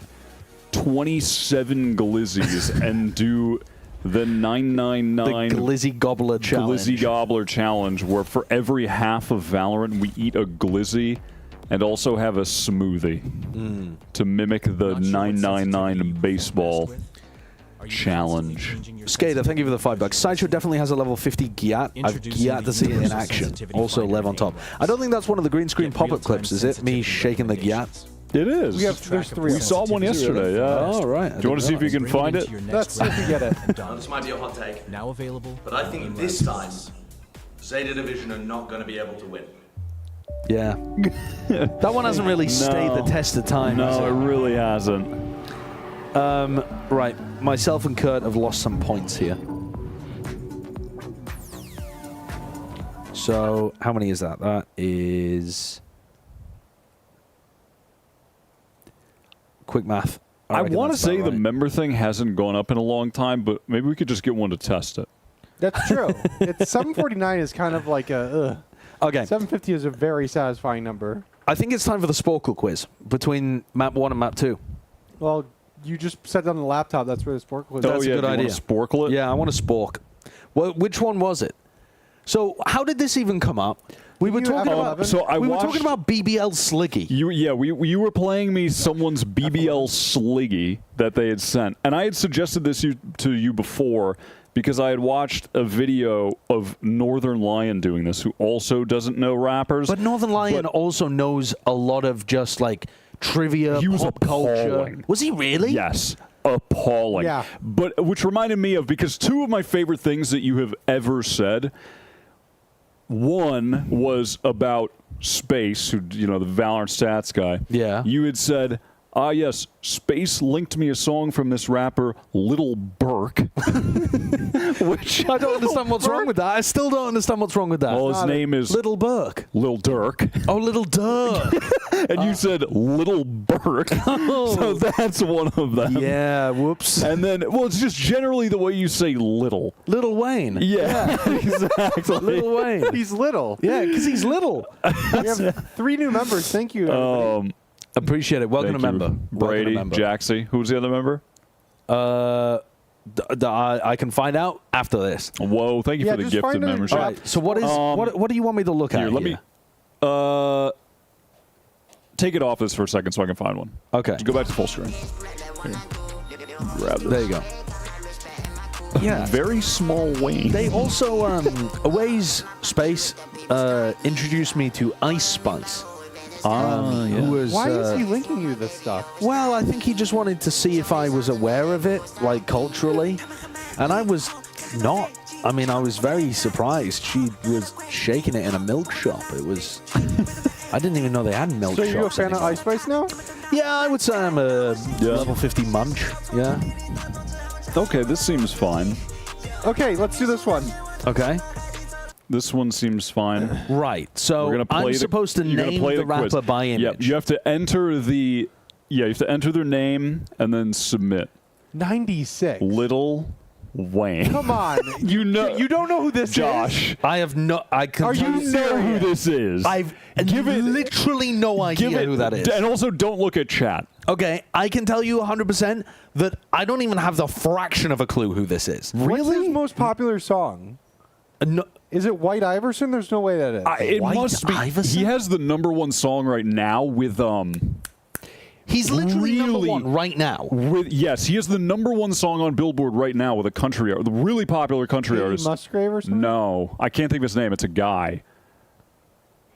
Speaker 3: 27 glizzies and do the 999
Speaker 1: The Glizzy Gobbler Challenge.
Speaker 3: Glizzy Gobbler Challenge, where for every half of Valorant, we eat a glizzy and also have a smoothie to mimic the 999 baseball challenge.
Speaker 1: Skater, thank you for the $5. Sideshow definitely has a level 50 Gyat. I've Gyat to see it in action. Also, Lev on top. I don't think that's one of the green screen pop-up clips, is it? Me shaking the Gyat?
Speaker 3: It is.
Speaker 5: There's 3.
Speaker 3: We saw one yesterday, yeah.
Speaker 1: Oh, right.
Speaker 3: Do you want to see if you can find it?
Speaker 5: Let's see if we get it.
Speaker 16: This might be a hot take. Now available. But I think this time, Zeta Division are not going to be able to win.
Speaker 1: Yeah. That one hasn't really stayed the test of time.
Speaker 3: No, it really hasn't.
Speaker 1: Right. Myself and Kurt have lost some points here. So, how many is that? That is... Quick math.
Speaker 3: I want to
Speaker 1: that's
Speaker 3: say
Speaker 1: about
Speaker 3: the
Speaker 1: right.
Speaker 3: member thing hasn't gone up in a long time, but maybe we could just get one to test it.
Speaker 5: That's true. It's 749 is kind of like a...
Speaker 1: Okay.
Speaker 5: 750 is a very satisfying number.
Speaker 1: I think it's time for the Sporkle quiz between map 1 and map 2.
Speaker 5: Well, you just said on the laptop that's where the Sporkle was.
Speaker 1: That's a good
Speaker 3: do you
Speaker 1: idea.
Speaker 3: want to sporkle it?
Speaker 1: Yeah, I want to spork. Well, which one was it? So, how did this even come up? We were talking about. We were talking about BBL Sliggy.
Speaker 3: You were playing me someone's BBL Sliggy that they had sent, and I had suggested this to you before because I had watched a video of Northern Lion doing this, who also doesn't know rappers.
Speaker 1: But Northern Lion also knows a lot of just like trivia,
Speaker 3: He was
Speaker 1: pop culture.
Speaker 3: appalling.
Speaker 1: Was he really?
Speaker 3: Yes. Appalling.
Speaker 5: Yeah.
Speaker 3: But which reminded me of, because two of my favorite things that you have ever said, one was about Space, who, the Valorant stats guy.
Speaker 1: Yeah.
Speaker 3: You had said, yes, Space linked me a song from this rapper, Little Burke.
Speaker 1: Which I don't understand what's wrong with that. I still don't understand what's wrong with that.
Speaker 3: Well, his name is
Speaker 1: Little Burke.
Speaker 3: Lil Durk.
Speaker 1: Oh, Little Dirk.
Speaker 3: And you said Little Burke. So that's one of them.
Speaker 1: Yeah, whoops.
Speaker 3: And then, it's just generally the way you say little.
Speaker 1: Little Wayne.
Speaker 3: Yeah, exactly.
Speaker 1: Little Wayne.
Speaker 5: He's little.
Speaker 1: Yeah, because he's little.
Speaker 5: We have 3 new members. Thank you, everybody.
Speaker 1: Appreciate it. Welcome to member.
Speaker 3: Brady, Jaxie. Who's the other member?
Speaker 1: I can find out after this.
Speaker 3: Whoa, thank you for the
Speaker 5: just
Speaker 3: gifted
Speaker 5: find it in
Speaker 3: membership.
Speaker 1: All right, so what is what do you want me to look at?
Speaker 3: Let me take it off this for a second so I can find one.
Speaker 1: Okay.
Speaker 3: Just go back to full screen. Here. Grab this.
Speaker 1: There you go. Yeah.
Speaker 3: Very small Wayne.
Speaker 1: They also, Away's Space introduced me to Ice Spice. Who was,
Speaker 5: Why is he linking you this stuff?
Speaker 1: Well, I think he just wanted to see if I was aware of it, like culturally. And I was not. I mean, I was very surprised. She was shaking it in a milk shop. It was... I didn't even know they had milk shops.
Speaker 5: So you're a fan
Speaker 1: anymore.
Speaker 5: of Ice Spice now?
Speaker 1: Yeah, I would say I'm a level 50 munch. Yeah.
Speaker 3: Okay, this seems fine.
Speaker 5: Okay, let's do this one.
Speaker 1: Okay.
Speaker 3: This one seems fine.
Speaker 1: Right. So
Speaker 3: We're gonna play
Speaker 1: I'm supposed to
Speaker 3: you're gonna
Speaker 1: name
Speaker 3: play
Speaker 1: the
Speaker 3: quiz.
Speaker 1: rapper by image.
Speaker 3: Yep. You have to enter the. Yeah, you have to enter their name and then submit.
Speaker 5: 96.
Speaker 3: Little Wayne.
Speaker 5: Come on.
Speaker 3: You know.
Speaker 5: You don't know who this
Speaker 3: Josh.
Speaker 5: is?
Speaker 1: I have no. I can.
Speaker 5: Are
Speaker 3: You know who this is.
Speaker 1: I've literally no idea who that is.
Speaker 3: And also, don't look at chat.
Speaker 1: Okay, I can tell you 100% that I don't even have the fraction of a clue who this is.
Speaker 5: What's his most popular song?
Speaker 1: No.
Speaker 5: Is it White Iverson? There's no way that is.
Speaker 3: It must be.
Speaker 1: Iverson?
Speaker 3: He has the #1 song right now with
Speaker 1: He's literally #1 right now.
Speaker 3: Yes, he has the #1 song on Billboard right now with a country, the really popular country artist.
Speaker 5: Musgrave or something?
Speaker 3: No, I can't think of his name. It's a guy.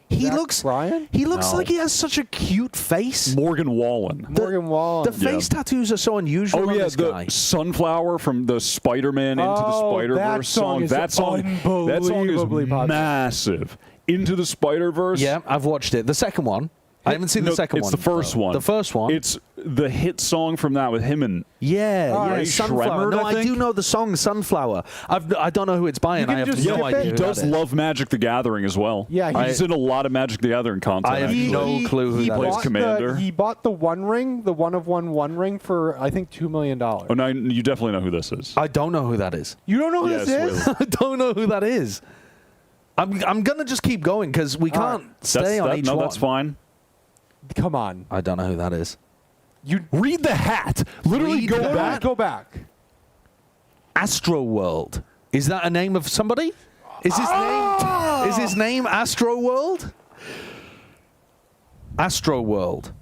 Speaker 1: He looks
Speaker 5: Brian?
Speaker 1: He looks
Speaker 3: No.
Speaker 1: like he has such a cute face.
Speaker 3: Morgan Wallen.
Speaker 5: Morgan Wallen.
Speaker 1: The face tattoos are so unusual
Speaker 3: Oh
Speaker 1: on
Speaker 3: yeah,
Speaker 1: this
Speaker 3: the
Speaker 1: guy.
Speaker 3: Sunflower from the Spider-Man Into the Spider-Verse song. That song is
Speaker 5: unbelievably popular.
Speaker 3: massive. Into the Spider-Verse.
Speaker 1: Yeah, I've watched it. The second one. I haven't seen the second
Speaker 3: it's
Speaker 1: one.
Speaker 3: the first
Speaker 1: though.
Speaker 3: one.
Speaker 1: The first one.
Speaker 3: It's the hit song from that with him and
Speaker 1: yeah,
Speaker 3: Ray
Speaker 1: Sunflower.
Speaker 3: Shremmerd,
Speaker 1: No,
Speaker 3: I
Speaker 1: I do
Speaker 3: think?
Speaker 1: know the song Sunflower. I don't know who it's by, and I have no idea.
Speaker 3: He
Speaker 1: who
Speaker 3: does
Speaker 1: that is.
Speaker 3: love Magic the Gathering as well.
Speaker 5: Yeah,
Speaker 3: he's in a lot of Magic the Gathering content.
Speaker 1: I have
Speaker 3: actually.
Speaker 1: no clue who
Speaker 5: he
Speaker 1: that
Speaker 3: plays
Speaker 5: bought
Speaker 3: Commander.
Speaker 5: He bought the One Ring, the one of one ring for I think $2 million.
Speaker 3: Oh, no, you definitely know who this is.
Speaker 1: I don't know who that is.
Speaker 5: You don't know who
Speaker 3: Yes,
Speaker 5: this is?
Speaker 3: Will.
Speaker 1: I don't know who that is. I'm gonna just keep going because we can't stay on each one.
Speaker 3: No, that's fine.
Speaker 5: Come on.
Speaker 1: I don't know who that is.
Speaker 5: You
Speaker 3: read the hat. Literally
Speaker 1: Read the hat.
Speaker 5: Go back.
Speaker 1: Astro World. Is that a name of somebody? Is his name? Is his name Astro World? Astro World.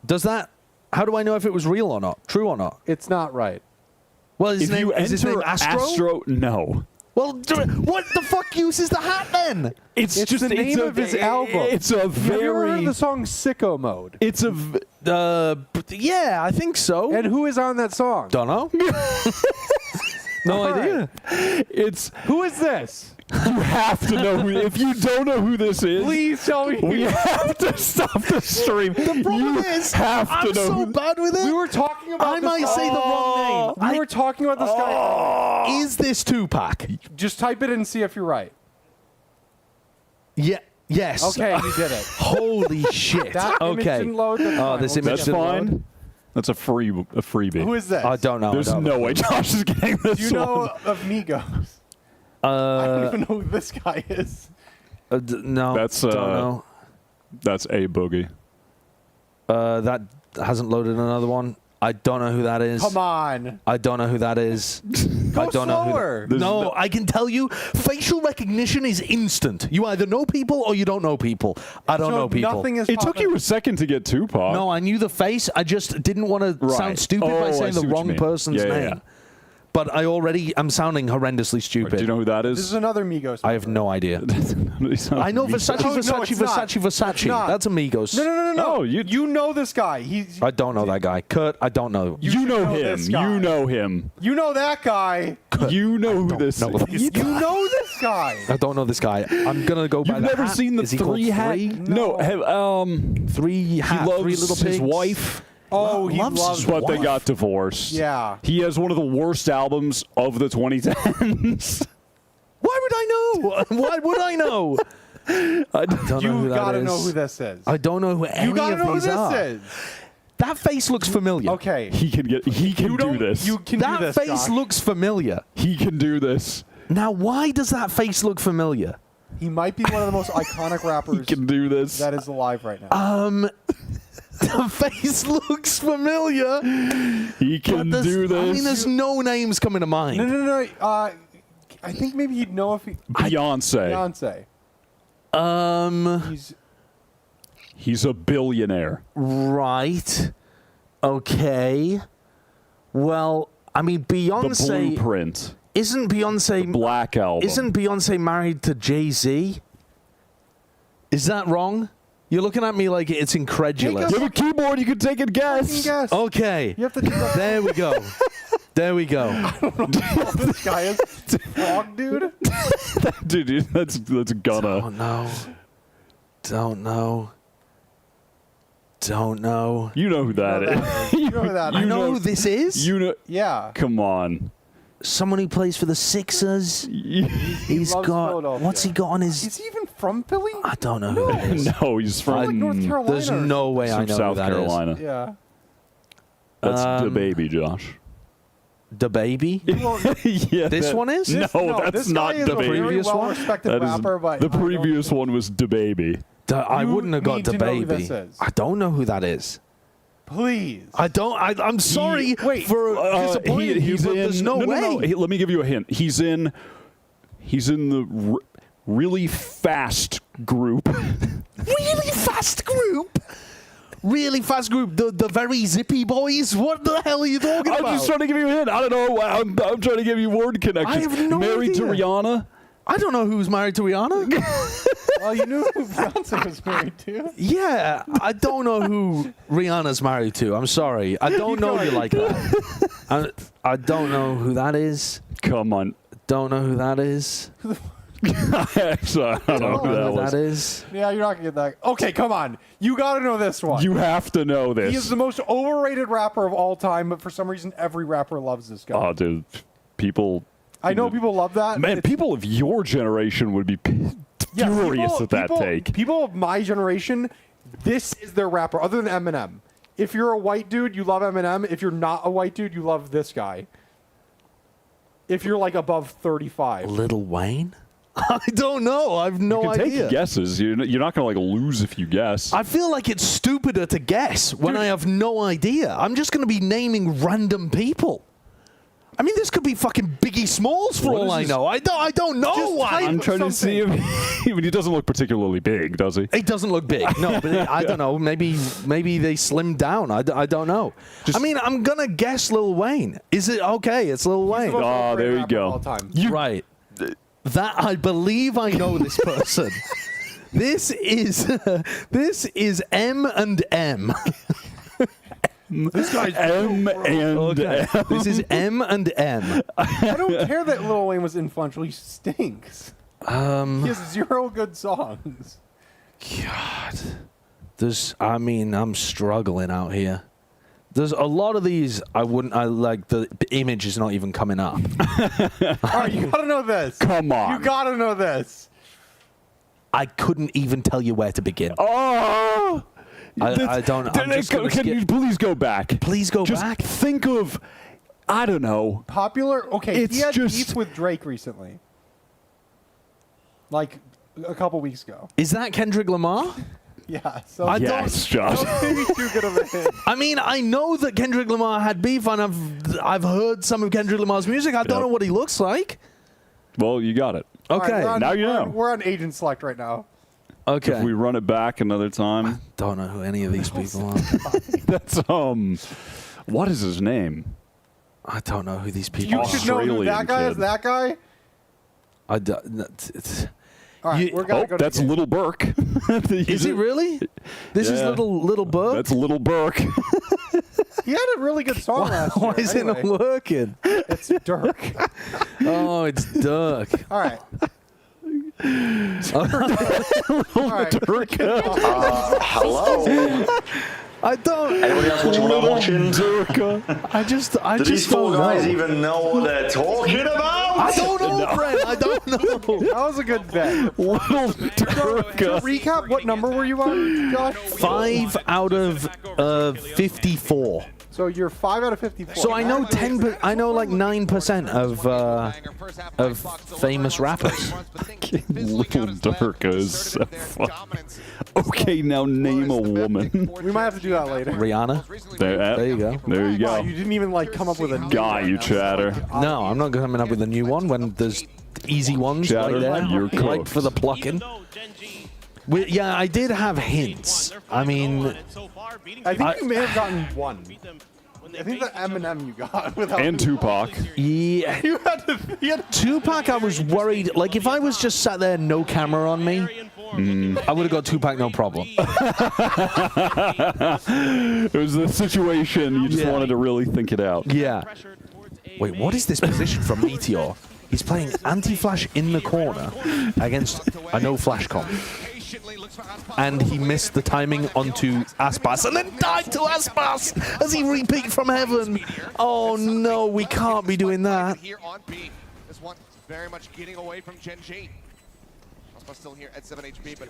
Speaker 1: Does that? How do I know if it was real or not? True or not?
Speaker 5: It's not right.
Speaker 1: Well,
Speaker 3: If you
Speaker 1: is his name
Speaker 3: enter
Speaker 1: Astro?
Speaker 3: No.
Speaker 1: Well, what the fuck use is the hat then?
Speaker 3: It's just
Speaker 5: the name of his album.
Speaker 3: It's a
Speaker 5: Have you ever heard
Speaker 3: very.
Speaker 5: of the song Sicko Mode?
Speaker 3: It's a.
Speaker 1: Yeah, I think so.
Speaker 5: And who is on that song?
Speaker 1: Don't know. No
Speaker 5: All
Speaker 1: idea.
Speaker 3: It's.
Speaker 5: Who is this?
Speaker 3: You have to know who. If you don't know who this is,
Speaker 5: Please tell me.
Speaker 3: we have to stop the stream.
Speaker 1: The problem is,
Speaker 3: have to
Speaker 1: I'm
Speaker 3: know
Speaker 1: so
Speaker 3: who-
Speaker 1: bad with it.
Speaker 5: We were talking about
Speaker 1: I
Speaker 5: this
Speaker 1: might say the wrong name.
Speaker 5: We were talking about this guy.
Speaker 1: Is this Tupac?
Speaker 5: Just type it and see if you're right.
Speaker 1: Yeah. Yes.
Speaker 5: Okay, you did it.
Speaker 1: Holy shit.
Speaker 5: That image
Speaker 1: Okay.
Speaker 5: didn't load. That's fine.
Speaker 1: this
Speaker 5: We'll
Speaker 1: image
Speaker 3: That's
Speaker 1: didn't
Speaker 3: fine.
Speaker 1: load.
Speaker 3: That's a freebie.
Speaker 5: Who is this?
Speaker 1: I don't know.
Speaker 3: There's
Speaker 1: I don't
Speaker 3: no
Speaker 1: know.
Speaker 3: way Josh is getting this
Speaker 5: Do you know
Speaker 3: one.
Speaker 5: of Migos? I don't even know who this guy is.
Speaker 1: No.
Speaker 3: That's
Speaker 1: don't know.
Speaker 3: That's a boogie.
Speaker 1: That hasn't loaded another one. I don't know who that is.
Speaker 5: Come on.
Speaker 1: I don't know who that is.
Speaker 5: Go
Speaker 1: I don't know
Speaker 5: slower.
Speaker 1: who that, no, I can tell you, facial recognition is instant. You either know people or you don't know people. I don't know people.
Speaker 5: Nothing is
Speaker 3: It took you a second to get Tupac.
Speaker 1: No, I knew the face. I just didn't want to
Speaker 3: Right.
Speaker 1: sound stupid by
Speaker 3: Oh, I
Speaker 1: saying
Speaker 3: see
Speaker 1: the
Speaker 3: what you
Speaker 1: wrong
Speaker 3: mean.
Speaker 1: person's
Speaker 3: Yeah,
Speaker 1: name.
Speaker 3: yeah.
Speaker 1: But I already am sounding horrendously stupid.
Speaker 3: Do you know who that
Speaker 5: This
Speaker 3: is?
Speaker 5: is another Migos.
Speaker 1: I have no idea. I know Versace,
Speaker 5: No, no,
Speaker 1: Versace,
Speaker 5: it's not.
Speaker 1: Versace, Versace.
Speaker 5: It's not.
Speaker 1: That's Amigos.
Speaker 5: No.
Speaker 3: Oh,
Speaker 5: you know this guy. He's.
Speaker 1: I don't know that guy. Kurt, I don't know.
Speaker 3: You know him.
Speaker 5: this guy.
Speaker 3: You know him.
Speaker 5: You know that guy.
Speaker 3: You know who this
Speaker 1: know
Speaker 3: is.
Speaker 1: this
Speaker 5: You know this guy.
Speaker 1: I don't know this guy. I'm gonna go by
Speaker 3: You've
Speaker 1: the
Speaker 3: never
Speaker 1: hat.
Speaker 3: seen the
Speaker 1: Is he called
Speaker 3: three hat?
Speaker 1: Three?
Speaker 3: No.
Speaker 1: Three hat.
Speaker 3: He loves
Speaker 1: Three little
Speaker 3: his
Speaker 1: pigs.
Speaker 3: wife.
Speaker 5: Oh, he
Speaker 1: loves
Speaker 5: loves.
Speaker 1: his
Speaker 3: But they
Speaker 1: wife.
Speaker 3: got divorced.
Speaker 5: Yeah.
Speaker 3: He has one of the worst albums of the 2010s.
Speaker 1: Why would I know? Why would I know? I don't know who
Speaker 5: You
Speaker 1: that
Speaker 5: gotta
Speaker 1: is.
Speaker 5: know who this is.
Speaker 1: I don't know who any
Speaker 5: You gotta
Speaker 1: of
Speaker 5: know who
Speaker 1: these
Speaker 5: this
Speaker 1: are.
Speaker 5: is.
Speaker 1: That face looks familiar.
Speaker 5: Okay.
Speaker 3: He can do this.
Speaker 5: You can
Speaker 1: That
Speaker 5: do this.
Speaker 1: face
Speaker 5: Josh.
Speaker 1: looks familiar.
Speaker 3: He can do this.
Speaker 1: Now, why does that face look familiar?
Speaker 5: He might be one of the most iconic
Speaker 3: He
Speaker 5: rappers
Speaker 3: can do this.
Speaker 5: that is alive right now.
Speaker 1: The face looks familiar.
Speaker 3: He can do this.
Speaker 1: I mean, there's no names coming to mind.
Speaker 5: No. I think maybe he'd know if he.
Speaker 3: Beyonce.
Speaker 5: Beyonce.
Speaker 3: He's a billionaire.
Speaker 1: Right. Okay. Well, I mean,
Speaker 3: The
Speaker 1: Beyonce.
Speaker 3: Blueprint.
Speaker 1: Isn't Beyonce.
Speaker 3: The Black Album.
Speaker 1: Isn't Beyonce married to Jay-Z? Is that wrong? You're looking at me like it's incredulous.
Speaker 3: You have a keyboard. You can take a guess.
Speaker 5: Guess.
Speaker 1: Okay.
Speaker 5: You have to.
Speaker 1: There we go. There we go.
Speaker 5: This guy is frog dude.
Speaker 3: Dude, that's gonna.
Speaker 1: Don't know. Don't know. Don't know.
Speaker 3: You know who that is.
Speaker 5: You know who that
Speaker 1: I
Speaker 5: is.
Speaker 1: know who this is.
Speaker 3: You know.
Speaker 5: Yeah.
Speaker 3: Come on.
Speaker 1: Someone who plays for the Sixers. He's
Speaker 5: loves
Speaker 1: got.
Speaker 5: Philadelphia.
Speaker 1: What's he got on his?
Speaker 5: Is he even from Philly?
Speaker 1: I don't know who that is.
Speaker 3: No, he's from
Speaker 5: like North Carolina.
Speaker 1: There's
Speaker 5: or
Speaker 1: no way I
Speaker 3: from
Speaker 1: know
Speaker 3: South
Speaker 1: who that is.
Speaker 3: Carolina.
Speaker 5: Yeah.
Speaker 3: That's the baby, Josh.
Speaker 1: DaBaby?
Speaker 3: Yeah,
Speaker 1: This one is?
Speaker 3: No, that's
Speaker 5: this
Speaker 3: not
Speaker 5: guy is a
Speaker 3: DaBaby.
Speaker 5: very
Speaker 1: Previous one?
Speaker 5: well-respected
Speaker 3: That is-
Speaker 5: rapper, but
Speaker 3: the
Speaker 5: I don't
Speaker 3: previous one was DaBaby.
Speaker 1: I wouldn't have got
Speaker 5: need to know who this
Speaker 1: DaBaby.
Speaker 5: is.
Speaker 1: I don't know who that is.
Speaker 5: Please.
Speaker 1: I'm sorry for disappointing you, but there's no way.
Speaker 3: No. Hey, let me give you a hint. He's in the really fast group.
Speaker 1: Really fast group? Really fast group? The very zippy boys? What the hell are you talking
Speaker 3: I'm
Speaker 1: about?
Speaker 3: just trying to give you a hint. I don't know. I'm trying to give you word connections.
Speaker 1: I have no
Speaker 3: Married to
Speaker 1: idea.
Speaker 3: Rihanna?
Speaker 1: I don't know who's married to Rihanna.
Speaker 5: Well, you knew who Beyonce was married to.
Speaker 1: Yeah, I don't know who Rihanna's married to. I'm sorry. I don't know you like that. I don't know who that is.
Speaker 3: Come on.
Speaker 1: Don't know who that is.
Speaker 3: Actually, I don't know who that
Speaker 1: is.
Speaker 5: Yeah, you're not going to get that. Okay, come on. You got to know this one.
Speaker 3: You have to know this.
Speaker 5: He is the most overrated rapper of all time, but for some reason, every rapper loves this guy.
Speaker 3: Oh, dude. People...
Speaker 5: I know people love that.
Speaker 3: Man, people of your generation would be furious at that take.
Speaker 5: People of my generation, this is their rapper, other than Eminem. If you're a white dude, you love Eminem. If you're not a white dude, you love this guy. If you're like above 35.
Speaker 1: Lil Wayne? I don't know. I've no
Speaker 3: You can
Speaker 1: idea.
Speaker 3: take guesses. You're not going to like lose if you guess.
Speaker 1: I feel like it's stupider to guess when I have no idea. I'm just going to be naming random people. I mean, this could be fucking Biggie Smalls for all I know. I don't know.
Speaker 3: I'm trying to see if he doesn't look particularly big, does he?
Speaker 1: He doesn't look big. No, but I don't know. Maybe they slimmed down. I don't know. I mean, I'm gonna guess Lil Wayne. Is it okay? It's Lil Wayne.
Speaker 3: Oh, there you go.
Speaker 1: Right. That I believe I know this person. This is M&M.
Speaker 5: This guy's
Speaker 3: M&M.
Speaker 1: This is M&M.
Speaker 5: I don't care that Lil Wayne was influential. He stinks. He has 0 good songs.
Speaker 1: God. I'm struggling out here. There's a lot of these I like the image is not even coming up.
Speaker 5: All right, you gotta know this.
Speaker 3: Come on.
Speaker 5: You gotta know this.
Speaker 1: I couldn't even tell you where to begin.
Speaker 3: Oh!
Speaker 1: I don't. I'm just gonna
Speaker 3: Can you please go back?
Speaker 1: Please go
Speaker 3: Just
Speaker 1: back.
Speaker 3: think of, I don't know.
Speaker 5: Popular. Okay,
Speaker 3: It's
Speaker 5: he had
Speaker 3: just-
Speaker 5: beef with Drake recently. Like a couple weeks ago.
Speaker 1: Is that Kendrick Lamar?
Speaker 5: Yeah. So
Speaker 3: Yes, Josh.
Speaker 5: don't be too good of a hint.
Speaker 1: I mean, I know that Kendrick Lamar had beef, and I've heard some of Kendrick Lamar's music. I don't know what he looks like.
Speaker 3: Well, you got it.
Speaker 1: Okay,
Speaker 5: All right,
Speaker 3: now you know.
Speaker 5: We're on Agent Select right now.
Speaker 1: Okay.
Speaker 3: If we run it back another time.
Speaker 1: Don't know who any of these people are.
Speaker 3: That's, what is his name?
Speaker 1: I don't know who these people
Speaker 5: You
Speaker 1: are.
Speaker 5: should know who that
Speaker 3: Australian
Speaker 5: guy is.
Speaker 3: kid.
Speaker 5: That guy.
Speaker 1: I don't,
Speaker 5: All right, we're gonna go.
Speaker 3: That's
Speaker 5: to
Speaker 3: Little Burke.
Speaker 1: is it really? This is
Speaker 3: Yeah.
Speaker 1: little Burke?
Speaker 3: That's Little Burke.
Speaker 5: He had a really good song last year.
Speaker 1: Why is it not
Speaker 5: Anyway,
Speaker 1: working?
Speaker 5: It's Dirk.
Speaker 1: Oh, it's Dirk.
Speaker 5: All right.
Speaker 3: Dirk.
Speaker 11: Hello?
Speaker 1: I don't.
Speaker 11: Anybody else watching what I'm watching?
Speaker 1: I just
Speaker 11: Do these four
Speaker 1: don't
Speaker 11: guys
Speaker 1: know.
Speaker 11: even know what they're talking about?
Speaker 1: I don't know, Brent. I don't know.
Speaker 5: That was a good bet.
Speaker 3: Little
Speaker 5: To
Speaker 3: Dirk.
Speaker 5: recap, what number were you on, Josh?
Speaker 1: 5 out of 54.
Speaker 5: So you're 5 out of 54.
Speaker 1: So I know 10. I know like 9% of famous rappers.
Speaker 3: Little Dirk is so fun. Okay, now name a woman.
Speaker 5: We might have to do that later.
Speaker 1: Rihanna.
Speaker 3: There
Speaker 1: you go.
Speaker 3: There you
Speaker 5: Wow,
Speaker 3: go.
Speaker 5: you didn't even like come up with a
Speaker 3: Guy, you chatter.
Speaker 1: No, I'm not coming up with a new one when there's easy ones
Speaker 3: Chatter,
Speaker 1: right there.
Speaker 3: you're
Speaker 1: Right
Speaker 3: cooked.
Speaker 1: for the plucking. Yeah, I did have hints. I mean,
Speaker 5: I think you may have gotten one. I think the Eminem you got without
Speaker 3: And Tupac.
Speaker 1: yeah.
Speaker 5: You had to.
Speaker 1: Tupac, I was worried. Like, if I was just sat there, no camera on me, I would have got Tupac, no problem.
Speaker 3: It was the situation. You just wanted to really think it out.
Speaker 1: Yeah. Wait, what is this position from Meteor? He's playing anti-flash in the corner against a no-flash comp. And he missed the timing onto Aspas and then died to Aspas as he repeat from heaven. Oh no, we can't be doing that.
Speaker 14: Here on B. This one very much getting away from Gen.G. Aspas still here at 7 HP, but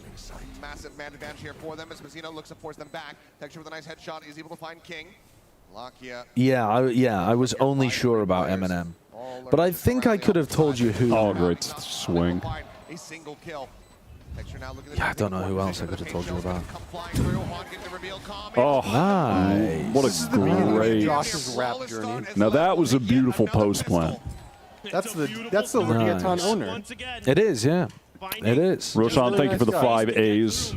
Speaker 14: massive man advantage here for them as Mazzino looks to force them back. Texture with a nice headshot is able to find King.
Speaker 1: Yeah, I was only sure about Eminem. But I think I could have told you who.
Speaker 3: Oh, great swing.
Speaker 14: A single kill.
Speaker 1: Yeah, I don't know who else I could have told you about.
Speaker 3: Oh,
Speaker 1: nice.
Speaker 3: What a great.
Speaker 5: Josh's rap journey.
Speaker 3: Now that was a beautiful post plant.
Speaker 5: That's the Leviatan owner.
Speaker 1: It is, yeah. It is.
Speaker 3: Roshan, thank you for the 5 A's.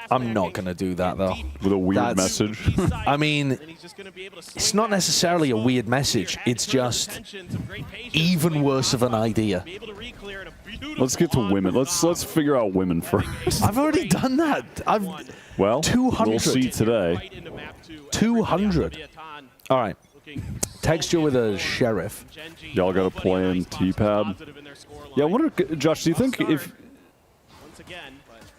Speaker 1: I'm not going to do that, though.
Speaker 3: With a weird message.
Speaker 1: I mean, it's not necessarily a weird message. It's just even worse of an idea.
Speaker 3: Let's get to women. Let's figure out women first.
Speaker 1: I've already done that.
Speaker 3: Well,
Speaker 1: 200.
Speaker 3: we'll see today.
Speaker 1: 200. All right. Texture with a sheriff.
Speaker 3: Y'all got to play in T-pad. Yeah, I wonder, Josh, do you think if...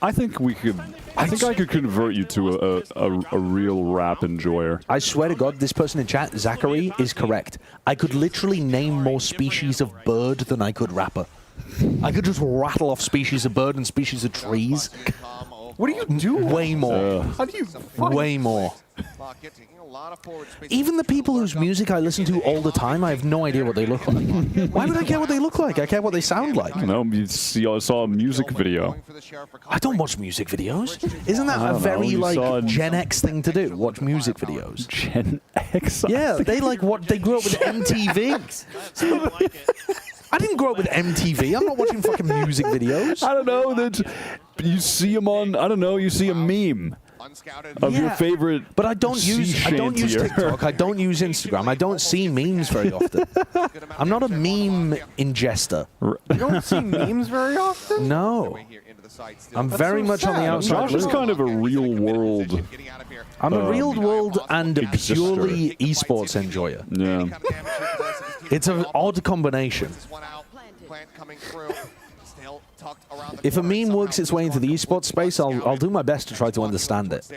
Speaker 3: I think we could... I think I could convert you to a real rap enjoyer.
Speaker 1: I swear to God, this person in chat, Zachary, is correct. I could literally name more species of bird than I could rapper. I could just rattle off species of bird and species of trees.
Speaker 5: What do you do?
Speaker 1: Way more.
Speaker 5: How do you...
Speaker 1: Way more. Even the people whose music I listen to all the time, I have no idea what they look like. Why would I care what they look like? I care what they sound like.
Speaker 3: No, I saw a music video.
Speaker 1: I don't watch music videos. Isn't that a very Gen X thing to do? Watch music videos.
Speaker 3: Gen X?
Speaker 1: Yeah, they grew up with MTV. I didn't grow up with MTV. I'm not watching fucking music videos.
Speaker 3: I don't know. You see them on, I don't know, you see a meme of your favorite.
Speaker 1: But I don't use TikTok. I don't use Instagram. I don't see memes very often. I'm not a meme ingester.
Speaker 5: You don't see memes very often?
Speaker 1: No. I'm very much on the outside.
Speaker 3: Josh is kind of a real world.
Speaker 1: I'm a real world and purely esports enjoyer.
Speaker 3: Yeah.
Speaker 1: It's an odd combination. If a meme works its way into the esports space, I'll do my best to try to understand it.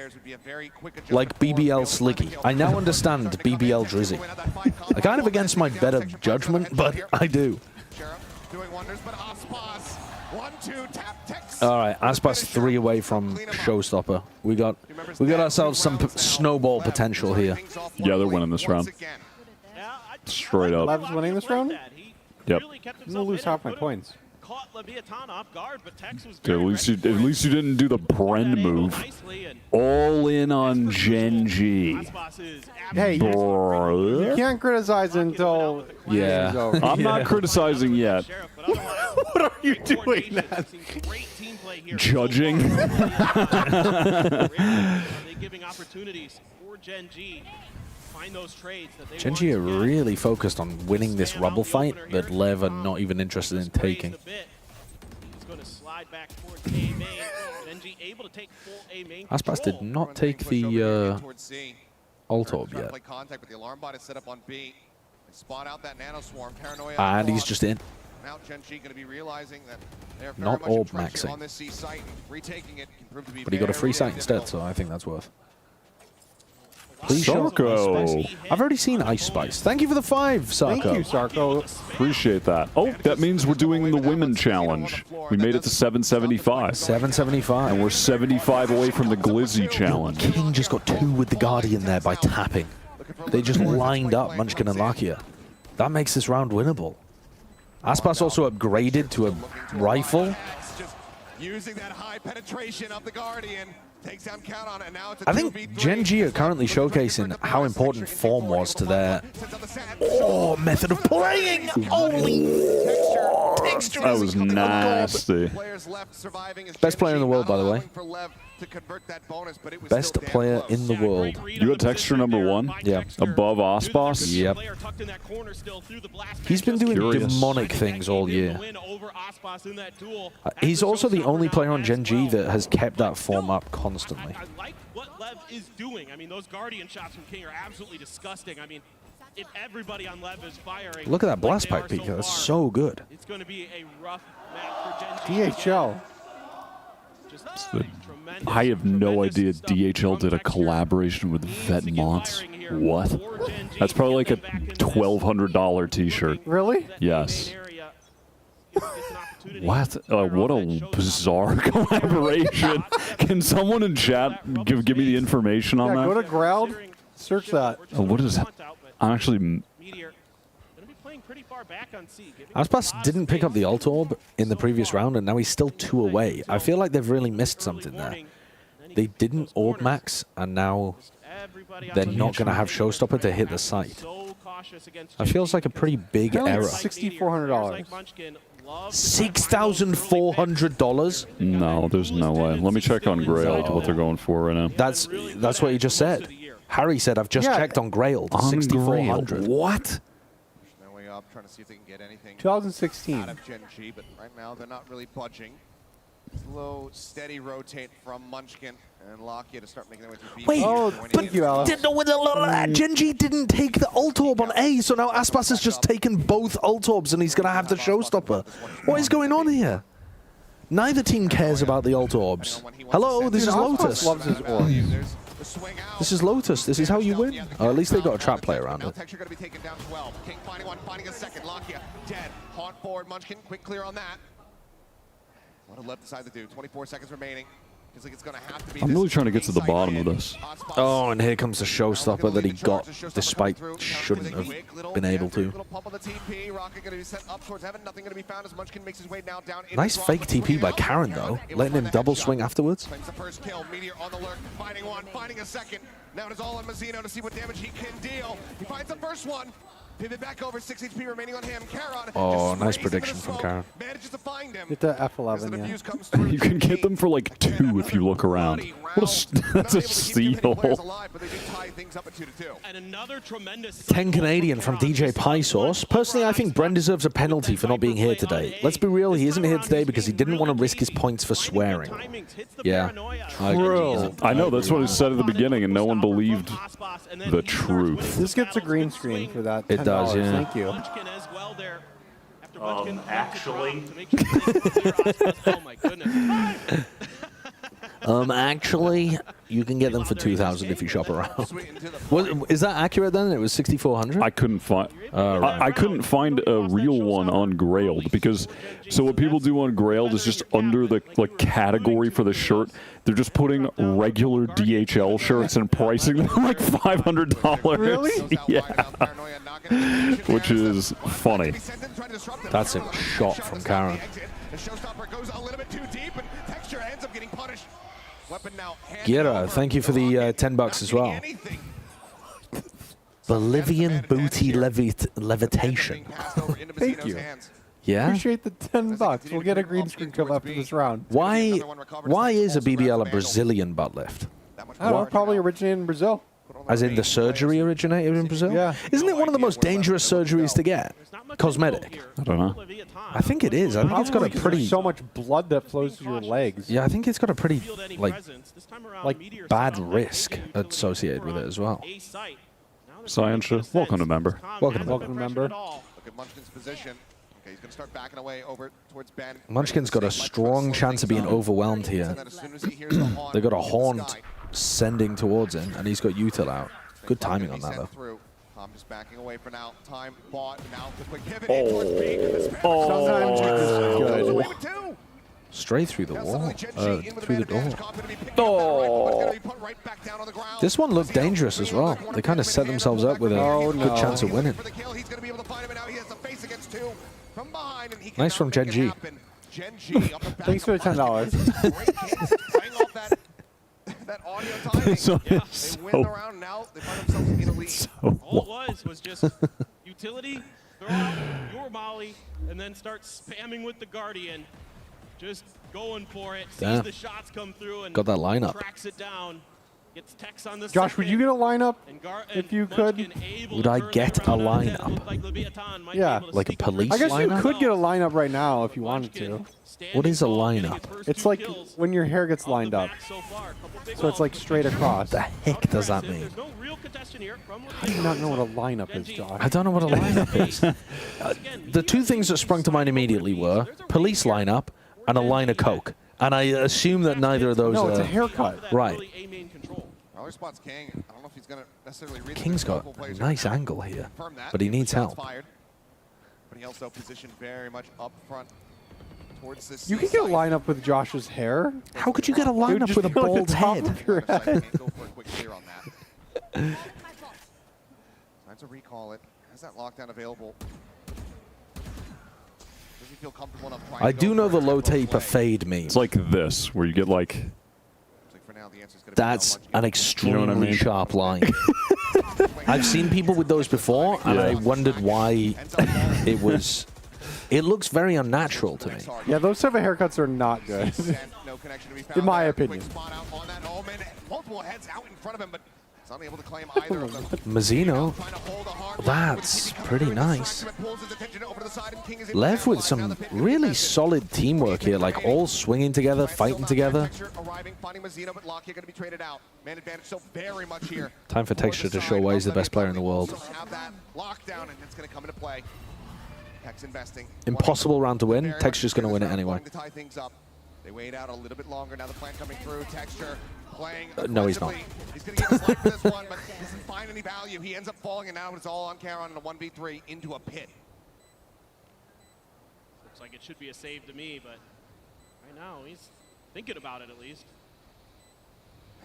Speaker 1: Like BBL Sliggy. I now understand BBL Drizzy. I kind of against my better judgment, but I do. All right, Aspas 3 away from Showstopper. We got ourselves some snowball potential here.
Speaker 3: Yeah, they're winning this round. Straight up.
Speaker 5: Lev's winning this round?
Speaker 3: Yep.
Speaker 5: I'm gonna lose half my points.
Speaker 3: At least you didn't do the Bren move. All in on Gen.G.
Speaker 5: Hey, you can't criticize until
Speaker 1: yeah.
Speaker 5: over.
Speaker 3: I'm not criticizing yet.
Speaker 5: What are you doing then?
Speaker 3: Judging.
Speaker 15: Giving opportunities for Gen.G.
Speaker 1: Gen.G are really focused on winning this rubble fight that Lev are not even interested in taking. Aspas did not take the ult orb yet. And he's just in. Not orb maxing. But he got a free sight instead, so I think that's worth. Please
Speaker 3: Sarko.
Speaker 1: I've already seen Ice Spice. Thank you for the 5, Sarko.
Speaker 5: Thank you, Sarko.
Speaker 3: Appreciate that. Oh, that means we're doing the women challenge. We made it to 775.
Speaker 1: 775.
Speaker 3: And we're 75 away from the Glizzy challenge.
Speaker 1: King just got 2 with the Guardian there by tapping. They just lined up Munchkin and Lakia. That makes this round winnable. Aspas also upgraded to a rifle.
Speaker 14: Using that high penetration of the Guardian. Takes down count on it. Now it's a
Speaker 1: I think Gen.G are currently showcasing how important form was to their method of playing. Holy texture!
Speaker 3: That was nasty.
Speaker 1: Best player in the world, by the way. Best player in the world.
Speaker 3: You got texture number 1?
Speaker 1: Yeah.
Speaker 3: Above Aspas?
Speaker 1: Yep. He's been doing demonic things all year. He's also the only player on Gen.G that has kept that form up constantly.
Speaker 15: I like what Lev is doing. I mean, those Guardian shots from King are absolutely disgusting. I mean, if everybody on Lev is firing...
Speaker 1: Look at that blast pipe peek. That's so good.
Speaker 15: It's going to be a rough match for Gen.G.
Speaker 5: DHL.
Speaker 3: I have no idea DHL did a collaboration with Vetmonts. What? That's probably like a $1,200 t-shirt.
Speaker 5: Really?
Speaker 3: Yes.
Speaker 15: It's not
Speaker 3: What? What a bizarre collaboration. Can someone in chat give me the information on
Speaker 5: Yeah,
Speaker 3: that?
Speaker 5: go to Growled, search that.
Speaker 3: What is that? I'm actually...
Speaker 1: Aspas didn't pick up the ult orb in the previous round, and now he's still 2 away. I feel like they've really missed something there. They didn't orb max, and now they're not going to have Showstopper to hit the site. That feels like a pretty big error.
Speaker 5: $6,400.
Speaker 1: $6,400?
Speaker 3: No, there's no way. Let me check on Grailed what they're going for right now.
Speaker 1: That's what he just said. Harry said, I've just checked on Grailed.
Speaker 3: On
Speaker 1: 6,400.
Speaker 3: What?
Speaker 14: Up, trying to see if they can get anything
Speaker 5: 2016.
Speaker 14: out of Gen.G, but right now they're not really budging. Slow, steady rotate from Munchkin and Lockyer to start making their way through.
Speaker 1: Wait,
Speaker 5: thank you, Alex.
Speaker 1: Gen.G didn't take the ult orb on A, so now Aspas has just taken both ult orbs and he's going to have the Showstopper. What is going on here? Neither team cares about the ult orbs. Hello, this is Lotus.
Speaker 5: Loves his orb.
Speaker 1: This is Lotus. This is how you win. Or at least they got a trap play around it.
Speaker 14: Texture going to be taken down 12. King finding one, finding a second. Lockyer dead. Haunt forward. Munchkin, quick clear on that. What a left decide to do. 24 seconds remaining. Feels like it's going to have to be.
Speaker 3: I'm really trying to get to the bottom of this.
Speaker 1: Oh, and here comes the Showstopper that he got, despite shouldn't have been able to. Nice fake TP by Karen, though, letting him double swing afterwards.
Speaker 14: The first kill. Meteor on the lurk. Finding one, finding a second. Now it is all on Mazzino to see what damage he can deal. He finds the first one. Pivot back over, 6 HP remaining on him. Karon.
Speaker 1: Oh, nice prediction from Karen.
Speaker 14: Manages to find him.
Speaker 5: Get the F11, yeah.
Speaker 3: You can get them for like 2 if you look around. What a, that's a steal.
Speaker 15: And another tremendous
Speaker 1: 10 Canadian from DJ Pie Sauce. Personally, I think Bren deserves a penalty for not being here today. Let's be real, he isn't here today because he didn't want to risk his points for swearing. Yeah.
Speaker 3: True. I know, that's what he said at the beginning, and no one believed the truth.
Speaker 5: This gets a green screen for that.
Speaker 1: It does, yeah.
Speaker 5: Thank you.
Speaker 16: Actually.
Speaker 15: Oh my goodness.
Speaker 1: Actually, you can get them for 2,000 if you shop around. Is that accurate then? It was 6,400.
Speaker 3: I couldn't find. I couldn't find a real one on Grailed because. So what people do on Grailed is just under the category for the shirt, they're just putting regular DHL shirts and pricing them like $500.
Speaker 5: Really?
Speaker 3: Yeah. Which is funny.
Speaker 1: That's a shot from Karen. Gira, thank you for the $10 as well. Bolivian booty levitation.
Speaker 5: Thank you.
Speaker 1: Yeah.
Speaker 5: Appreciate the $10. We'll get a green screen come after this round.
Speaker 1: Why is a BBL a Brazilian butt lift?
Speaker 5: I don't know, probably originated in Brazil.
Speaker 1: As in the surgery originated in Brazil?
Speaker 5: Yeah.
Speaker 1: Isn't it one of the most dangerous surgeries to get? Cosmetic.
Speaker 3: I don't know.
Speaker 1: I think it is. I think it's got a pretty...
Speaker 5: so much blood that flows through your legs.
Speaker 1: Yeah, I think it's got a pretty, like bad risk associated with it as well.
Speaker 3: Science, welcome to member.
Speaker 1: Welcome to
Speaker 5: member.
Speaker 14: Look at Munchkin's position. Okay, he's going to start backing away over towards Ben.
Speaker 1: Munchkin's got a strong chance of being overwhelmed here. They've got a Haunt sending towards him, and he's got Util out. Good timing on that, though.
Speaker 14: I'm just backing away for now. Time bought. Now the quick pivot.
Speaker 5: Sometimes it's good.
Speaker 1: Straight through the wall. Through the door. Oh! This one looked dangerous as well. They kind of set themselves up with a good chance of winning. Nice from Gen.G.
Speaker 5: Thanks for the $10.
Speaker 14: That audio timing.
Speaker 3: They
Speaker 14: win the round now. They find themselves in a lead.
Speaker 15: All it was just utility, throw out your Molly, and then start spamming with the Guardian. Just going for it. Sees the shots come through and
Speaker 1: got that lineup.
Speaker 15: Tracks it down. Gets Tex on the
Speaker 5: Josh, would you get a lineup if you could?
Speaker 1: Would I get a lineup?
Speaker 5: Yeah.
Speaker 1: Like a police lineup?
Speaker 5: I guess you could get a lineup right now if you wanted to.
Speaker 1: What is a lineup?
Speaker 5: It's like when your hair gets lined up. So it's like straight across.
Speaker 1: What the heck does that mean?
Speaker 5: How do you not know what a lineup is, Josh?
Speaker 1: I don't know what a lineup is. The two things that sprung to mind immediately were police lineup and a line of coke. And I assume that neither of those
Speaker 5: No,
Speaker 1: are...
Speaker 5: it's a haircut.
Speaker 1: Right.
Speaker 14: Spots King. I don't know if he's going to necessarily read
Speaker 1: King's got a nice angle here, but he needs help.
Speaker 14: But he also positioned very much up front towards this
Speaker 5: You could get a lineup with Josh's hair.
Speaker 1: How could you get a
Speaker 5: It would
Speaker 1: lineup
Speaker 5: just
Speaker 1: with a
Speaker 5: be like the
Speaker 1: bald
Speaker 5: top
Speaker 1: head?
Speaker 5: of your head.
Speaker 14: Go for a quick clear on that. Time to recall it. Has that lockdown available? Does he feel comfortable enough trying
Speaker 1: I
Speaker 14: to
Speaker 1: do
Speaker 14: go
Speaker 1: know
Speaker 14: for
Speaker 1: the
Speaker 14: it?
Speaker 1: low taper fade meme.
Speaker 3: It's like this, where you get like.
Speaker 14: Like for now, the answer's gonna be
Speaker 1: That's
Speaker 14: no.
Speaker 1: an extremely
Speaker 3: what I mean?
Speaker 1: sharp line. I've seen people with those before, and I wondered why it was. It looks very unnatural to me.
Speaker 5: Yeah, those type of haircuts are not good.
Speaker 14: No connection to be found
Speaker 5: In my
Speaker 14: there.
Speaker 5: opinion.
Speaker 14: Quick spot out on that Omen. Multiple heads out in front of him, but he's unable to claim either of them.
Speaker 1: Mazzino, that's pretty nice. Lev with some really solid teamwork here, like all swinging together, fighting together.
Speaker 14: Arriving, finding Mazzino, but Lockheed going to be traded out. Man advantage so very much here.
Speaker 1: Time for Texture to show why he's the best player in the world.
Speaker 14: Have that lockdown, and it's going to come into play. Hex investing.
Speaker 1: Impossible round to win. Texture's going to win it anyway.
Speaker 14: To tie things up. They wait out a little bit longer. Now the plan coming through. Texture playing.
Speaker 1: No, he's not.
Speaker 14: He's going to give his life for this one, but doesn't find any value. He ends up falling, and now it's all on Charon in a 1v3 into a pit.
Speaker 15: Looks like it should be a save to me, but right now he's thinking about it at least.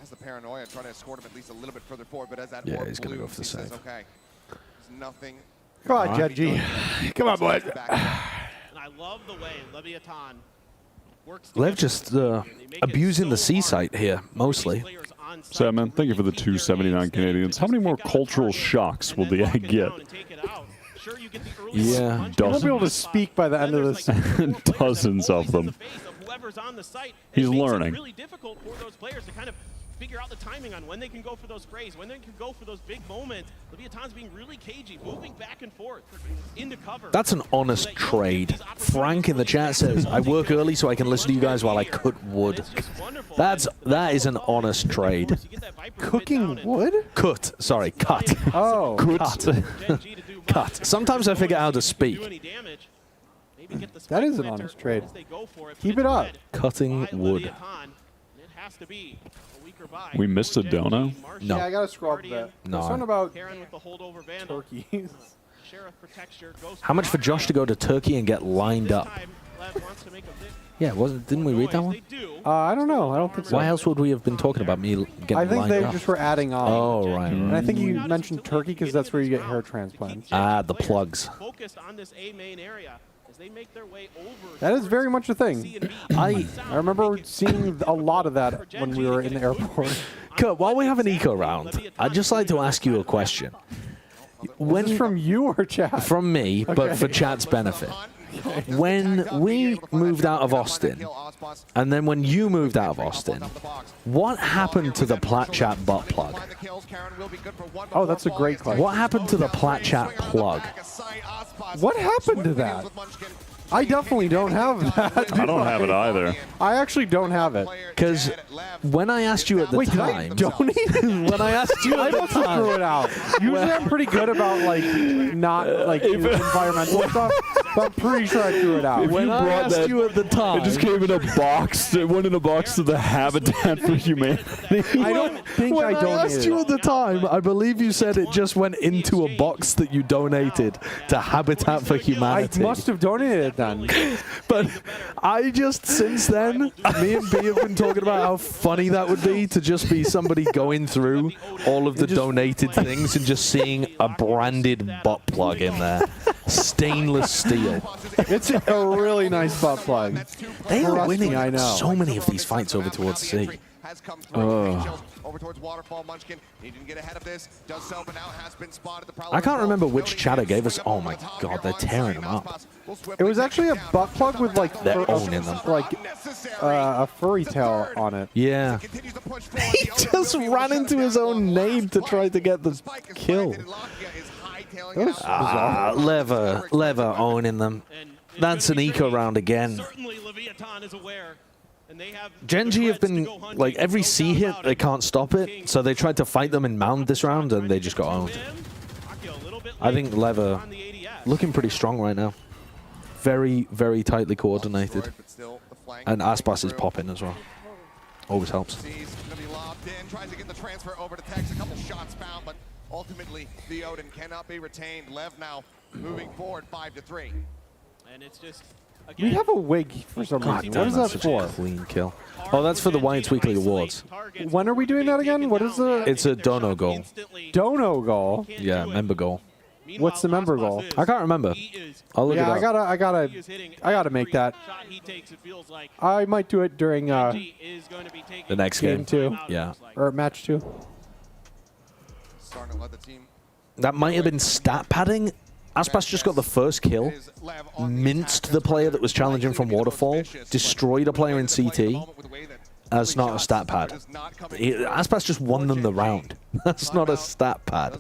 Speaker 14: Has the paranoia trying to escort him at least a little bit further forward, but as that
Speaker 1: Yeah,
Speaker 14: orb
Speaker 1: he's gonna go
Speaker 14: blooms,
Speaker 1: for the
Speaker 14: he says,
Speaker 1: save.
Speaker 14: okay, there's nothing.
Speaker 5: Come on, Gen.G. Come on, boy.
Speaker 15: And I love the way Leviatan works.
Speaker 1: Lev just abusing the C site here, mostly.
Speaker 3: Sam, thank you for the 279 Canadians. How many more cultural shocks will the egg get?
Speaker 1: Yeah,
Speaker 5: You won't be able to speak by the end of this.
Speaker 3: Dozens of them. He's learning.
Speaker 15: Really difficult for those players to kind of figure out the timing on when they can go for those sprays, when they can go for those big moments. Leviatan's being really cagey, moving back and forth into cover.
Speaker 1: That's an honest trade. Frank in the chat says, I work early so I can listen to you guys while I cut wood. That is an honest trade.
Speaker 5: Cooking wood?
Speaker 1: Cut. Sorry, cut.
Speaker 5: Oh.
Speaker 1: Cut. Cut. Sometimes I forget how to speak.
Speaker 5: That is an honest trade. Keep it up.
Speaker 1: Cutting wood.
Speaker 3: We missed a dono?
Speaker 1: No.
Speaker 5: Yeah, I gotta scroll up a bit.
Speaker 1: No.
Speaker 5: There's something about turkeys.
Speaker 1: How much for Josh to go to Turkey and get lined up? Yeah, didn't we read that one?
Speaker 5: I don't know. I don't think so.
Speaker 1: Why else would we have been talking about me getting
Speaker 5: I think
Speaker 1: lined
Speaker 5: they
Speaker 1: up?
Speaker 5: just were adding on.
Speaker 1: Oh, right.
Speaker 5: And I think you mentioned Turkey because that's where you get hair transplants.
Speaker 1: Ah, the plugs.
Speaker 15: Focused on this A main area as they make their way over.
Speaker 5: That is very much a thing. I remember seeing a lot of that when we were in the airport.
Speaker 1: Kurt, while we have an eco round, I'd just like to ask you a question.
Speaker 5: When from you or chat?
Speaker 1: From me, but for chat's benefit. When we moved out of Austin, and then when you moved out of Austin, what happened to the Plat chat butt plug?
Speaker 5: Oh, that's a great question.
Speaker 1: What happened to the Plat chat plug?
Speaker 5: What happened to that? I definitely don't have that.
Speaker 3: I don't have it either.
Speaker 5: I actually don't have it.
Speaker 1: Because when I asked you at the
Speaker 5: Wait,
Speaker 1: time,
Speaker 5: did I donate it?
Speaker 1: when I asked you
Speaker 5: I
Speaker 1: at the
Speaker 5: must have
Speaker 1: time,
Speaker 5: threw it out. Usually I'm pretty good about like not like environmental stuff, but I'm pretty sure I threw it out.
Speaker 1: when I asked you at the time,
Speaker 3: It just came in a box. It went in a box to the Habitat for Humanity.
Speaker 5: I don't think
Speaker 1: when
Speaker 5: I donated.
Speaker 1: asked you at the time, I believe you said it just went into a box that you donated to Habitat for
Speaker 5: I
Speaker 1: Humanity.
Speaker 5: must have donated it then.
Speaker 1: But I just, since then, me and B have been talking about how funny that would be to just be somebody going through all of the donated things and just seeing a branded butt plug in there. Stainless steel.
Speaker 5: It's a really nice butt plug.
Speaker 1: They are winning
Speaker 5: I know.
Speaker 1: so many of these fights over towards C.
Speaker 14: Has come through. Over towards Waterfall. Munchkin, he didn't get ahead of this. Does so, but now has been spotted.
Speaker 1: I can't remember which chatter gave us. Oh my god, they're tearing them up.
Speaker 5: It was actually a butt plug with like
Speaker 1: They're owning them.
Speaker 5: like a furry tail on it.
Speaker 1: Yeah. He just ran into his own name to try to get the kill. Lever owning them. That's an eco round again.
Speaker 15: Certainly Leviatan is aware. And they have
Speaker 1: Gen.G have been, like, every C hit, they can't stop it, so they tried to fight them in Mound this round, and they just got owned. I think Lever looking pretty strong right now. Very, very tightly coordinated. And Aspas is popping as well. Always helps.
Speaker 14: Tries to get the transfer over to Tex. A couple shots found, but ultimately Theoden cannot be retained. Lev now moving forward 5-3.
Speaker 15: And it's just
Speaker 5: We have a wig for some
Speaker 1: God
Speaker 5: reason.
Speaker 1: damn,
Speaker 5: What is
Speaker 1: that's
Speaker 5: that
Speaker 1: such a
Speaker 5: for?
Speaker 1: clean kill. Oh, that's for the Wyatt's Weekly Awards.
Speaker 5: When are we doing that again? What is the...
Speaker 1: It's a dono goal.
Speaker 5: Dono goal?
Speaker 1: Yeah, member goal.
Speaker 5: What's the member goal?
Speaker 1: I can't remember. I'll look it up.
Speaker 5: I gotta make that. I might do it during
Speaker 1: The next game.
Speaker 5: 2.
Speaker 1: Yeah.
Speaker 5: Or match 2.
Speaker 14: Starting to let the team.
Speaker 1: That might have been stat padding. Aspas just got the first kill, minced the player that was challenging from Waterfall, destroyed a player in CT. That's not a stat pad. Aspas just won them the round. That's not a stat pad.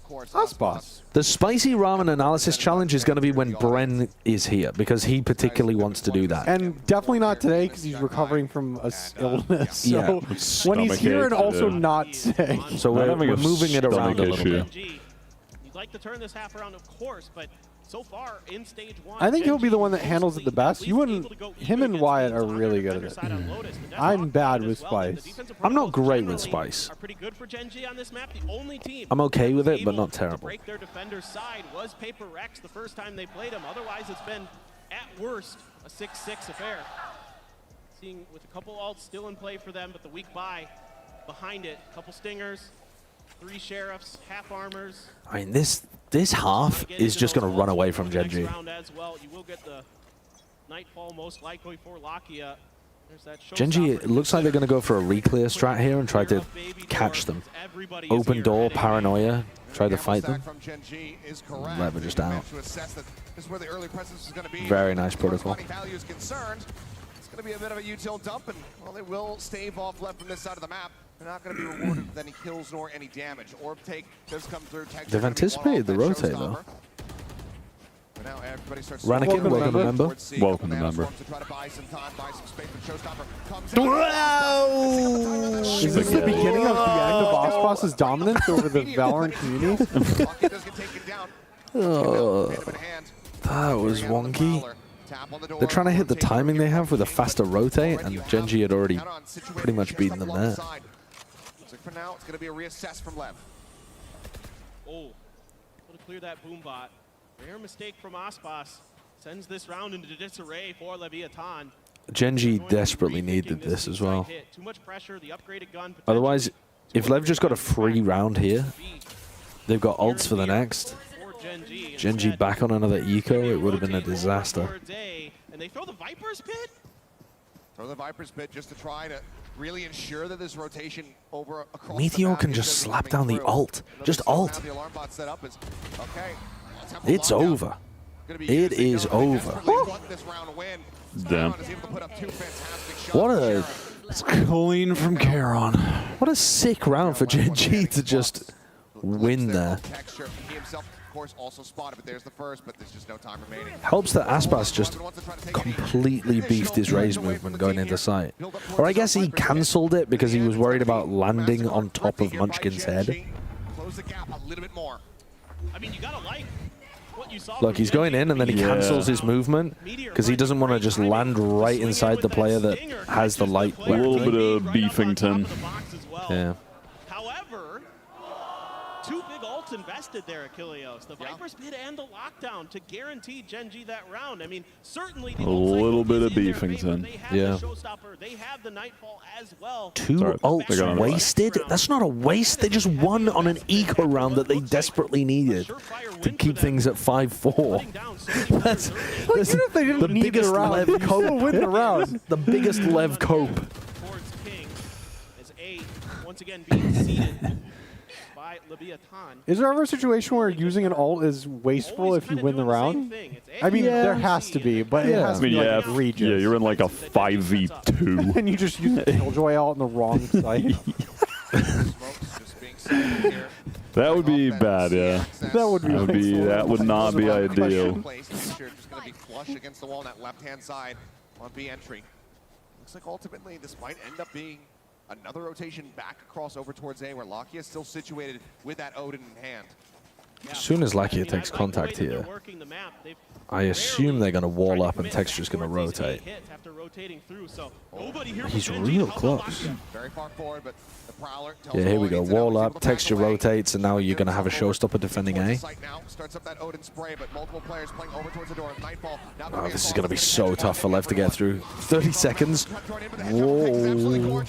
Speaker 5: Aspas.
Speaker 1: The spicy ramen analysis challenge is going to be when Bren is here, because he particularly wants to do that.
Speaker 5: And definitely not today because he's recovering from a illness. So
Speaker 1: Yeah.
Speaker 5: when he's here and also not sick.
Speaker 1: So we're moving it around a little bit.
Speaker 15: You'd like to turn this half around, of course, but so far in stage 1,
Speaker 5: I think he'll be the one that handles it the best. Him and Wyatt are really good at it. I'm bad with Spice.
Speaker 1: I'm not great with Spice.
Speaker 15: pretty good for Gen.G on this map. The only team
Speaker 1: I'm okay with it, but not terrible.
Speaker 15: break their defender's side was Paper Rex the first time they played him. Otherwise, it's been, at worst, a 6-6 affair. Seeing with a couple ults still in play for them, but the weak buy behind it. A couple stingers, 3 sheriffs, half armors.
Speaker 1: I mean, this half is just going to run away from Gen.G.
Speaker 15: As well. You will get the Nightfall most likely for Lakia.
Speaker 1: Gen.G, it looks like they're going to go for a reclear strat here and try to catch them. Open door, paranoia, try to fight them. Lever just out. Very nice protocol.
Speaker 14: It's going to be a bit of a util dump, and well, they will stave off left from this side of the map. They're not going to be rewarded with any kills nor any damage. Orb take does come through.
Speaker 1: They've anticipated the rotate, though.
Speaker 14: Now everybody starts
Speaker 1: Ranakin, welcome to member.
Speaker 3: Welcome to member.
Speaker 5: Is this the beginning of the end of Aspas' dominance over the Valorant community?
Speaker 1: That was wonky. They're trying to hit the timing they have with a faster rotate, and Gen.G had already pretty much beaten them there.
Speaker 14: So for now, it's going to be a reassess from Lev.
Speaker 15: Oh, able to clear that boom bot. Rare mistake from Aspas. Sends this round into disarray for Leviatan.
Speaker 1: Gen.G desperately needed this as well.
Speaker 15: Too much pressure, the upgraded gun.
Speaker 1: Otherwise, if Lev just got a free round here, they've got ults for the next. Gen.G back on another eco, it would have been a disaster.
Speaker 15: And they throw the Viper's Pit?
Speaker 14: Throw the Viper's Pit just to try to really ensure that this rotation over across
Speaker 1: Meteor can just slap down the ult. Just ult. It's over. It is over.
Speaker 3: Damn.
Speaker 1: What a
Speaker 3: It's clean from Charon.
Speaker 1: What a sick round for Gen.G to just win there.
Speaker 14: Also spotted, but there's the first, but there's just no time remaining.
Speaker 1: Helps that Aspas just completely beefed his raise movement going into sight. Or I guess he cancelled it because he was worried about landing on top of Munchkin's head.
Speaker 14: Close the gap a little bit more.
Speaker 15: I mean, you gotta like what you saw.
Speaker 1: Look, he's going in and then he cancels his movement because he doesn't want to just land right inside the player that has the light.
Speaker 3: A little bit of Beefington.
Speaker 1: Yeah.
Speaker 15: However, 2 big ults invested there, Achilleos. The Viper's Pit and the lockdown to guarantee Gen.G that round. I mean, certainly
Speaker 3: A little bit of Beefington.
Speaker 1: Yeah.
Speaker 15: They have the Nightfall as well.
Speaker 1: 2 ults wasted? That's not a waste. They just won on an eco round that they desperately needed to keep things at 5-4. That's
Speaker 5: Even if they didn't need the round,
Speaker 1: Lev
Speaker 5: you still win the round.
Speaker 1: The biggest Lev cope.
Speaker 15: Towards King as A once again being seeded by Leviatan.
Speaker 5: Is there ever a situation where using an ult is wasteful if you win the round? I mean, there has to be, but it has to be like egregious.
Speaker 3: Yeah, you're in like a 5v2.
Speaker 5: And you just use the Killjoy out on the wrong side.
Speaker 3: That would be bad, yeah. That would not be ideal.
Speaker 14: Just going to be flush against the wall on that left-hand side on B entry. Looks like ultimately this might end up being another rotation back across over towards A, where Lakia is still situated with that Odin in hand.
Speaker 1: As soon as Leviatan takes contact here, I assume they're going to wall up and Texture's going to rotate. He's real close. Yeah, here we go. Wall up, Texture rotates, and now you're going to have a showstopper defending A. Oh, this is going to be so tough for Lev to get through. 30 seconds. Whoa.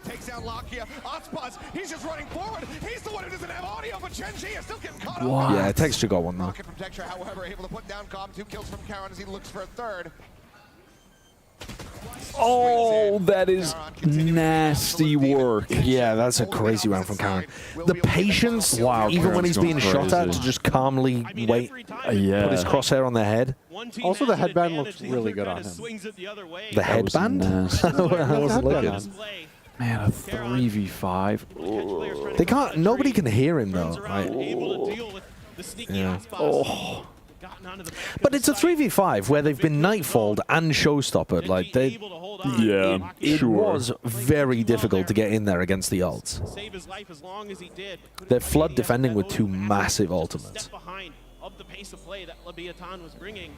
Speaker 14: Takes down Lakia. Aspas, he's just running forward. He's the one who doesn't have audio, but Gen.G is still getting caught
Speaker 1: up. Yeah, Texture got one though.
Speaker 14: From Texture, however, able to put down Comm. 2 kills from Karan as he looks for a third.
Speaker 3: Oh, that is nasty work.
Speaker 1: Yeah, that's a crazy round from Karan. The patience, even when he's being shot at, to just calmly wait, put his crosshair on their head.
Speaker 5: Also, the headband looks really good on him.
Speaker 1: The headband? How's it looking?
Speaker 3: Man, a 3v5.
Speaker 1: They can't. Nobody can hear him though. Right? Yeah. Oh. But it's a 3v5 where they've been nightfalled and showstoppered. Like they.
Speaker 3: Yeah.
Speaker 1: It was very difficult to get in there against the ults. They're flood defending with 2 massive ultimates.
Speaker 15: Of the pace of play that Leviatan was bringing,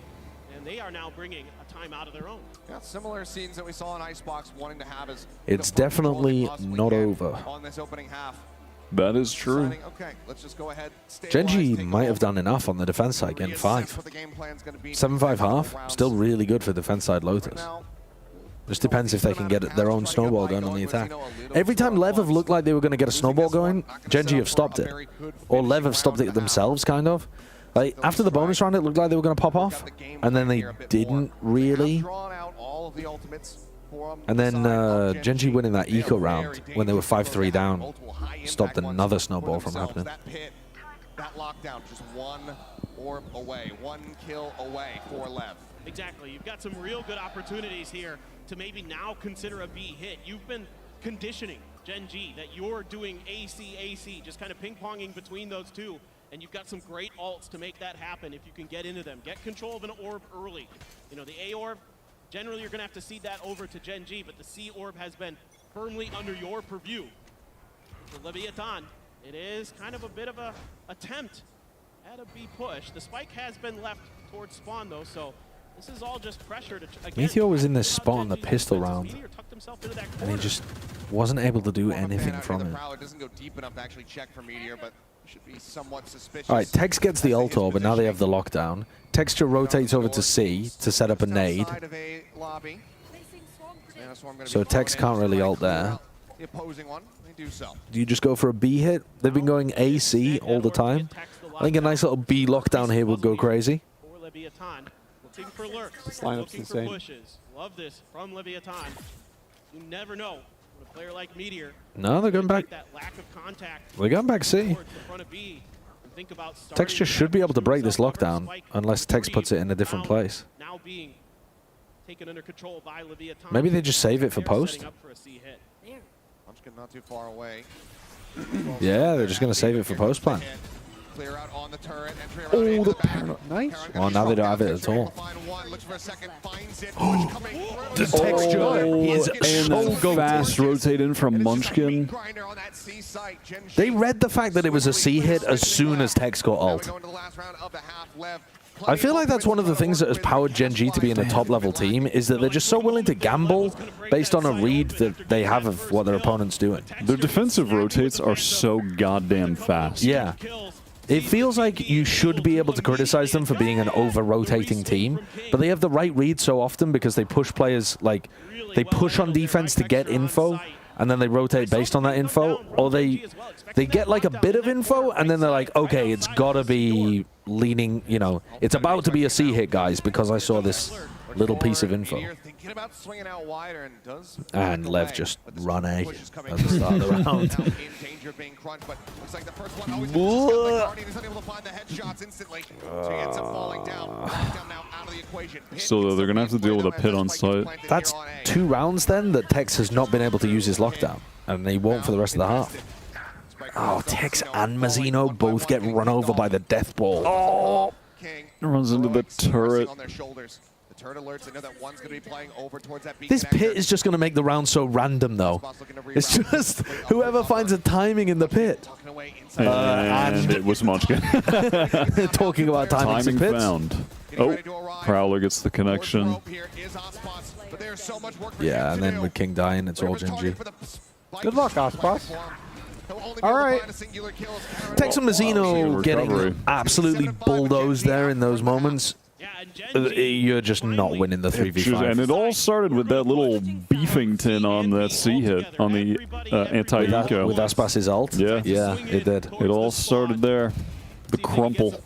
Speaker 15: and they are now bringing a timeout of their own.
Speaker 14: Yeah, similar scenes that we saw in Icebox wanting to have as
Speaker 1: it's definitely not over.
Speaker 14: On this opening half.
Speaker 3: That is true.
Speaker 14: Okay, let's just go ahead.
Speaker 1: Gen.G might have done enough on the defense side, getting 5. 7-5 half, still really good for defense side Lotus. Just depends if they can get their own snowball going on the attack. Every time Lev have looked like they were going to get a snowball going, Gen.G have stopped it. Or Lev have stopped it themselves, kind of. Like, after the bonus round, it looked like they were going to pop off. And then they didn't really. And then Gen.G winning that eco round when they were 5-3 down stopped another snowball from happening.
Speaker 14: That lockdown, just 1 orb away, 1 kill away for Lev.
Speaker 15: Exactly. You've got some real good opportunities here to maybe now consider a B hit. You've been conditioning Gen.G that you're doing AC, just kind of ping-ponging between those two. And you've got some great ults to make that happen if you can get into them. Get control of an orb early. You know, the A orb, generally you're going to have to cede that over to Gen.G, but the C orb has been firmly under your purview. For Leviatan, it is kind of a bit of a attempt at a B push. The spike has been left towards spawn, though, so this is all just pressure to
Speaker 1: Meteor was in this spot on the pistol round, and he just wasn't able to do anything from it.
Speaker 14: Doesn't go deep enough to actually check for Meteor, but should be somewhat suspicious.
Speaker 1: All right, Tex gets the ult orb, but now they have the lockdown. Texture rotates over to C to set up a nade. So Tex can't really ult there.
Speaker 14: The opposing one, they do so.
Speaker 1: Do you just go for a B hit? They've been going AC all the time. I think a nice little B lockdown here would go crazy.
Speaker 15: Looking for lurks,
Speaker 5: this lineup's
Speaker 15: looking
Speaker 5: insane.
Speaker 15: for pushes. Love this from Leviatan. You never know with a player like Meteor.
Speaker 1: No, they're going back.
Speaker 15: That lack of contact.
Speaker 1: They're going back C. Texture should be able to break this lockdown unless Tex puts it in a different place.
Speaker 15: Now being taken under control by Leviatan.
Speaker 1: Maybe they just save it for post.
Speaker 14: Munchkin not too far away.
Speaker 1: Yeah, they're just going to save it for post plan.
Speaker 14: Clear out on the turret.
Speaker 1: Oh, the paranoid. Nice. Well, now they don't have it at all.
Speaker 3: The Texture is so fast rotate in from Munchkin.
Speaker 1: They read the fact that it was a C hit as soon as Tex got ult. I feel like that's one of the things that has powered Gen.G to be in a top-level team, is that they're just so willing to gamble based on a read that they have of what their opponent's doing.
Speaker 3: Their defensive rotates are so goddamn fast.
Speaker 1: Yeah. It feels like you should be able to criticize them for being an over-rotating team, but they have the right read so often because they push players, like, they push on defense to get info, and then they rotate based on that info, or they get like a bit of info, and then they're like, okay, it's gotta be leaning, you know, it's about to be a C hit, guys, because I saw this little piece of info. And Lev just run A at the start of the round.
Speaker 3: So they're going to have to deal with a pit on site.
Speaker 1: That's 2 rounds then that Tex has not been able to use his lockdown, and he won't for the rest of the half. Oh, Tex and Mazzino both get run over by the death ball.
Speaker 3: Oh! Runs into the turret.
Speaker 14: turret alerts. They know that one's going to be playing over towards that beacon
Speaker 1: This pit is just going to make the round so random, though. It's just whoever finds a timing in the pit.
Speaker 3: And it was Munchkin.
Speaker 1: Talking about timings in pits.
Speaker 3: Found. Oh, Prowler gets the connection.
Speaker 1: Yeah, and then with King dying, it's all Gen.G.
Speaker 5: Good luck, Aspas. All right.
Speaker 1: Texan Mazzino getting absolutely bulldozed there in those moments. You're just not winning the 3v5.
Speaker 3: And it all started with that little Beefington on that C hit on the anti-eco.
Speaker 1: With Aspas's ult?
Speaker 3: Yeah.
Speaker 1: Yeah, it did.
Speaker 3: It all started there. The crumple.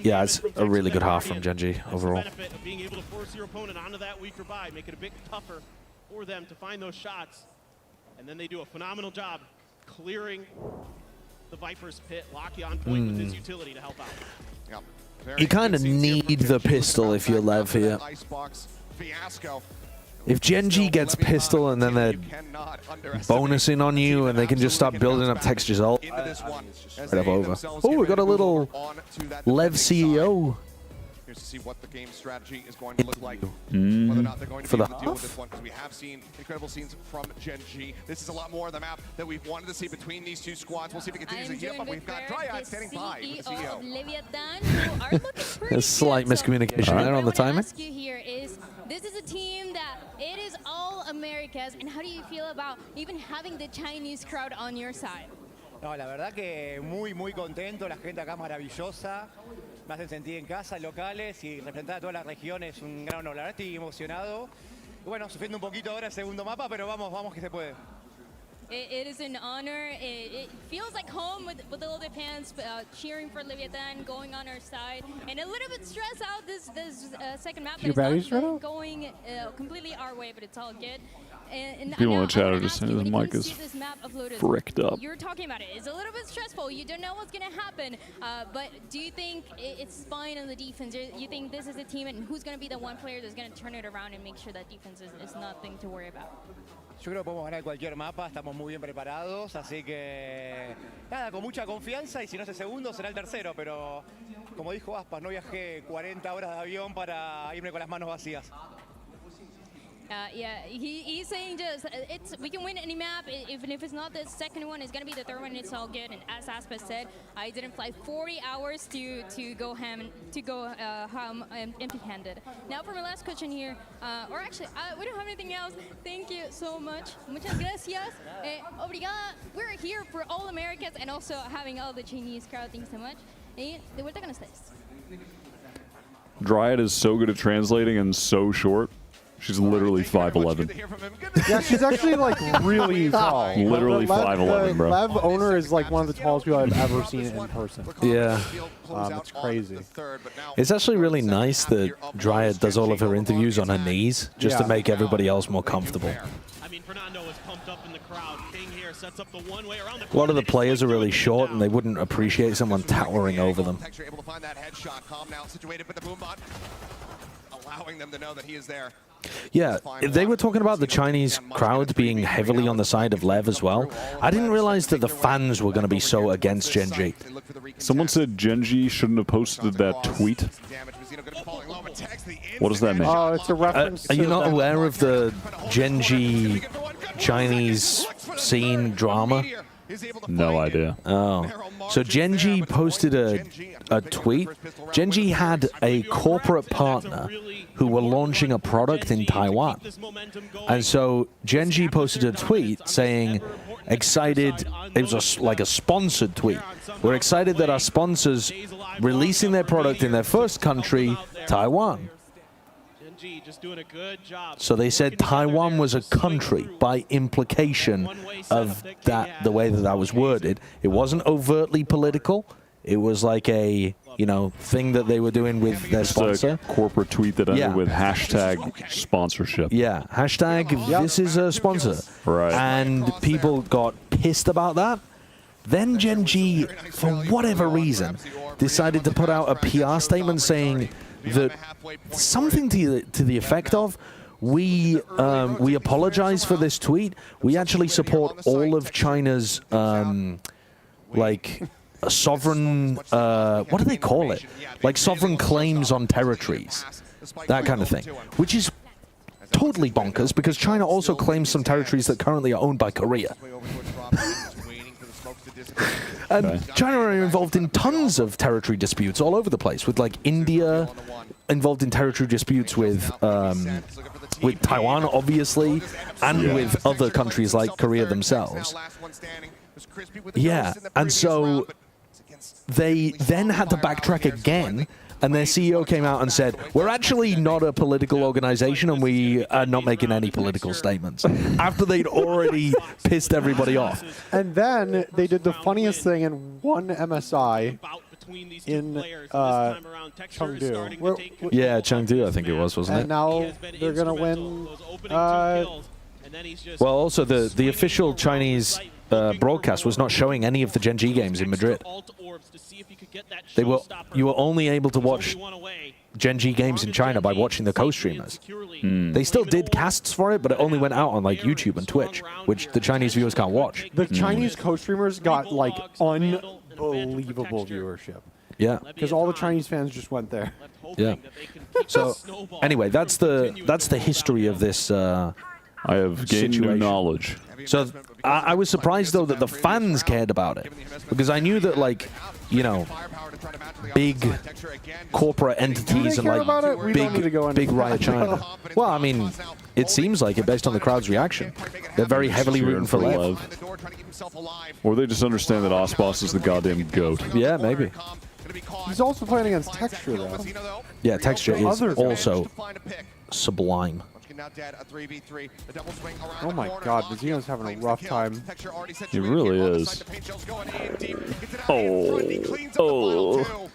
Speaker 1: Yeah, it's a really good half from Gen.G overall.
Speaker 15: Being able to force your opponent onto that weaker buy, make it a bit tougher for them to find those shots. And then they do a phenomenal job clearing the Viper's pit. Locky on point with his utility to help out.
Speaker 1: You kind of need the pistol if you're Lev here. If Gen.G gets pistol and then they're bonusing on you and they can just start building up Texture's ult, right up over. Oh, we got a little Lev CEO.
Speaker 14: Here's to see what the game strategy is going to look like. Whether or not they're going to be able to deal with this one, because we have seen incredible scenes from Gen.G. This is a lot more of the map that we've wanted to see between these two squads. We'll see if it continues to heat up, but we've got Wyatt standing by with the CEO.
Speaker 1: A slight miscommunication there on the timing.
Speaker 17: This is a team that it is all Americas, and how do you feel about even having the Chinese crowd on your side?
Speaker 12: No, la verdad que muy contento, la gente acá maravillosa, me hacen sentir en casa, locales y representar a toda la región es un gran honor. La verdad estoy emocionado. Y bueno, sufriendo un poquito ahora el segundo mapa, pero vamos que se puede.
Speaker 17: It is an honor. It feels like home with all the fans cheering for Leviatan, going on our side, and a little bit stressed out this second map.
Speaker 5: Your batteries right now?
Speaker 17: Going completely our way, but it's all good. And
Speaker 3: People in the chat are
Speaker 17: I
Speaker 3: just saying his mic is fricked up.
Speaker 17: You're talking about it. It's a little bit stressful. You don't know what's going to happen. But do you think it's fine on the defense? You think this is a team, and who's going to be the one player that's going to turn it around and make sure that defense is nothing to worry about?
Speaker 12: Yo creo que podemos ganar cualquier mapa, estamos muy bien preparados, así que nada, con mucha confianza y si no es el segundo será el tercero, pero como dijo Aspas, no viajé 40 horas de avión para irme con las manos vacías.
Speaker 17: Yeah, he's saying just we can win any map. Even if it's not the second one, it's gonna be the third one. It's all good. And as Aspas said, I didn't fly 40 hours to go home empty-handed. Now for my last question here, or actually we don't have anything else. Thank you so much. Muchas gracias. Obrigada. We're here for all Americans and also having all the Chinese crowd. Thanks so much. Y de vuelta con ustedes.
Speaker 3: Dryad is so good at translating and so short. She's literally 5'11".
Speaker 5: Yeah, she's actually like really tall.
Speaker 3: Literally 5'11", bro.
Speaker 5: Lev owner is like one of the tallest people I've ever seen in person.
Speaker 1: Yeah.
Speaker 5: It's crazy.
Speaker 1: It's actually really nice that Dryad does all of her interviews on her knees just to make everybody else more comfortable.
Speaker 15: I mean, Fernando is pumped up in the crowd. King here sets up the one-way around the
Speaker 1: A lot of the players are really short and they wouldn't appreciate someone towering over them.
Speaker 14: Texture able to find that headshot. Calm now situated with the boombot, allowing them to know that he is there.
Speaker 1: Yeah, they were talking about the Chinese crowd being heavily on the side of Lev as well. I didn't realize that the fans were going to be so against Gen.G.
Speaker 3: Someone said Gen.G shouldn't have posted that tweet. What does that mean?
Speaker 5: Oh, it's a reference.
Speaker 1: Are you not aware of the Gen.G Chinese scene drama?
Speaker 3: No idea.
Speaker 1: Oh. So Gen.G posted a tweet. Gen.G had a corporate partner who were launching a product in Taiwan. And so Gen.G posted a tweet saying, excited, it was like a sponsored tweet. We're excited that our sponsors releasing their product in their first country, Taiwan.
Speaker 15: Just doing a good job.
Speaker 1: So they said Taiwan was a country by implication of that, the way that that was worded. It wasn't overtly political. It was like a, you know, thing that they were doing with their sponsor.
Speaker 3: A corporate tweet that ended with hashtag sponsorship.
Speaker 1: Yeah, hashtag this is a sponsor.
Speaker 3: Right.
Speaker 1: And people got pissed about that. Then Gen.G, for whatever reason, decided to put out a PR statement saying that something to the effect of, we apologize for this tweet. We actually support all of China's like sovereign, what do they call it? Like sovereign claims on territories, that kind of thing, which is totally bonkers because China also claims some territories that currently are owned by Korea. And China are involved in tons of territory disputes all over the place, with like India involved in territory disputes with Taiwan, obviously, and with other countries like Korea themselves. Yeah, and so they then had to backtrack again, and their CEO came out and said, we're actually not a political organization and we are not making any political statements, after they'd already pissed everybody off.
Speaker 5: And then they did the funniest thing in one MSI in Chengdu.
Speaker 1: Yeah, Chengdu, I think it was, wasn't it?
Speaker 5: And now they're going to win.
Speaker 1: Well, also, the official Chinese broadcast was not showing any of the Gen.G games in Madrid. You were only able to watch Gen.G games in China by watching the co-streamers. They still did casts for it, but it only went out on like YouTube and Twitch, which the Chinese viewers can't watch.
Speaker 5: The Chinese co-streamers got like unbelievable viewership.
Speaker 1: Yeah,
Speaker 5: because all the Chinese fans just went there.
Speaker 1: Yeah. So anyway, that's the history of this.
Speaker 3: I have gained new knowledge.
Speaker 1: So I was surprised though that the fans cared about it, because I knew that, like, you know, big corporate entities and like big Riot China. Well, I mean, it seems like it based on the crowd's reaction. They're very heavily rooting for Lev.
Speaker 3: Or they just understand that Osboss is the goddamn goat.
Speaker 1: Yeah, maybe.
Speaker 5: He's also playing against Texture though.
Speaker 1: Yeah, Texture is also sublime.
Speaker 5: Oh my god, Vizino's having a rough time.
Speaker 3: He really is. Oh.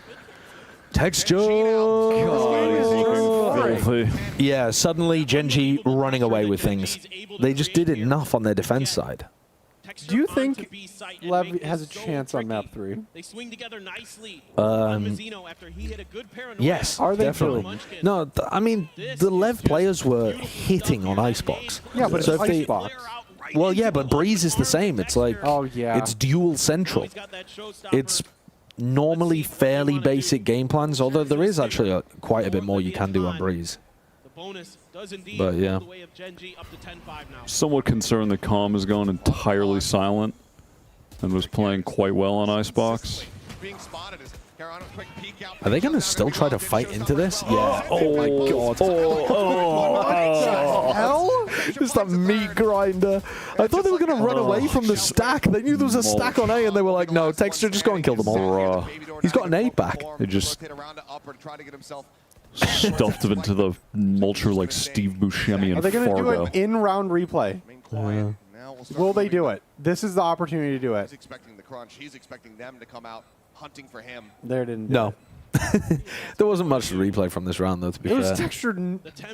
Speaker 1: Texture!
Speaker 3: God, he's looking filthy.
Speaker 1: Yeah, suddenly Gen.G running away with things. They just did enough on their defense side.
Speaker 5: Do you think Lev has a chance on map 3?
Speaker 15: They swing together nicely.
Speaker 1: Yes,
Speaker 5: are they
Speaker 1: definitely.
Speaker 5: true?
Speaker 1: No, I mean, the Lev players were hitting on Icebox.
Speaker 5: Yeah, but
Speaker 1: so
Speaker 5: it's Icebox.
Speaker 1: Well, yeah, but Breeze is the same. It's like, it's dual central. It's normally fairly basic game plans, although there is actually quite a bit more you can do on Breeze. But yeah.
Speaker 3: Somewhat concerned that Calm has gone entirely silent and was playing quite well on Icebox.
Speaker 1: Are they going to still try to fight into this? Yeah. Oh my god.
Speaker 5: What the hell?
Speaker 1: It's that meat grinder. I thought they were going to run away from the stack. They knew there was a stack on A and they were like, no, Texture, just go and kill them all. He's got an 8 back.
Speaker 3: They just stuffed him into the mulcher like Steve Buscemi and
Speaker 5: Are they going to do
Speaker 3: Fargo.
Speaker 5: an in-round replay? Will they do it? This is the opportunity to do it.
Speaker 14: He's expecting the crunch. He's expecting them to come out hunting for him.
Speaker 5: There didn't.
Speaker 1: No. There wasn't much to replay from this round, though, to be
Speaker 5: It
Speaker 1: fair.
Speaker 5: was Texture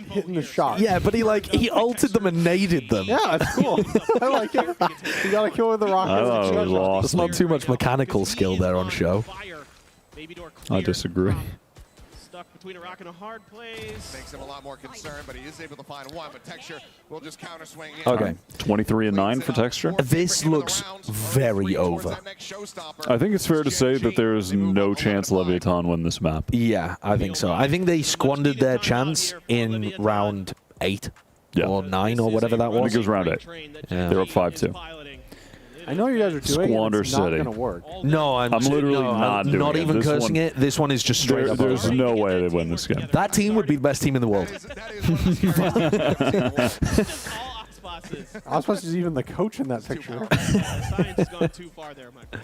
Speaker 5: hitting the shot.
Speaker 1: Yeah, but he ulted them and naded them.
Speaker 5: Yeah, it's cool. I like it. You got to kill with the rocket.
Speaker 1: There's not too much mechanical skill there on show.
Speaker 3: I disagree.
Speaker 15: Stuck between a rock and a hard place.
Speaker 14: Makes him a lot more concerned, but he is able to find one. But Texture will just counter swing in.
Speaker 1: Okay.
Speaker 3: 23-9 for Texture.
Speaker 1: This looks very over.
Speaker 3: I think it's fair to say that there is no chance Leviatan win this map.
Speaker 1: Yeah, I think so. I think they squandered their chance in round 8 or 9 or whatever that was.
Speaker 3: I think it was round 8.
Speaker 1: Yeah.
Speaker 3: They're up 5-2.
Speaker 5: I know you guys are doing
Speaker 3: Squander
Speaker 5: it. It's not
Speaker 3: City.
Speaker 5: going to work.
Speaker 1: No, I'm
Speaker 3: literally not doing
Speaker 1: not
Speaker 3: it.
Speaker 1: even
Speaker 3: This
Speaker 1: cursing
Speaker 3: one-
Speaker 1: it. This one is just straight up
Speaker 3: There's
Speaker 1: over.
Speaker 3: no way they win this game.
Speaker 1: That team would be the best team in the world.
Speaker 5: Ospas is even the coach in that picture.
Speaker 15: Science has gone too far there, Michael.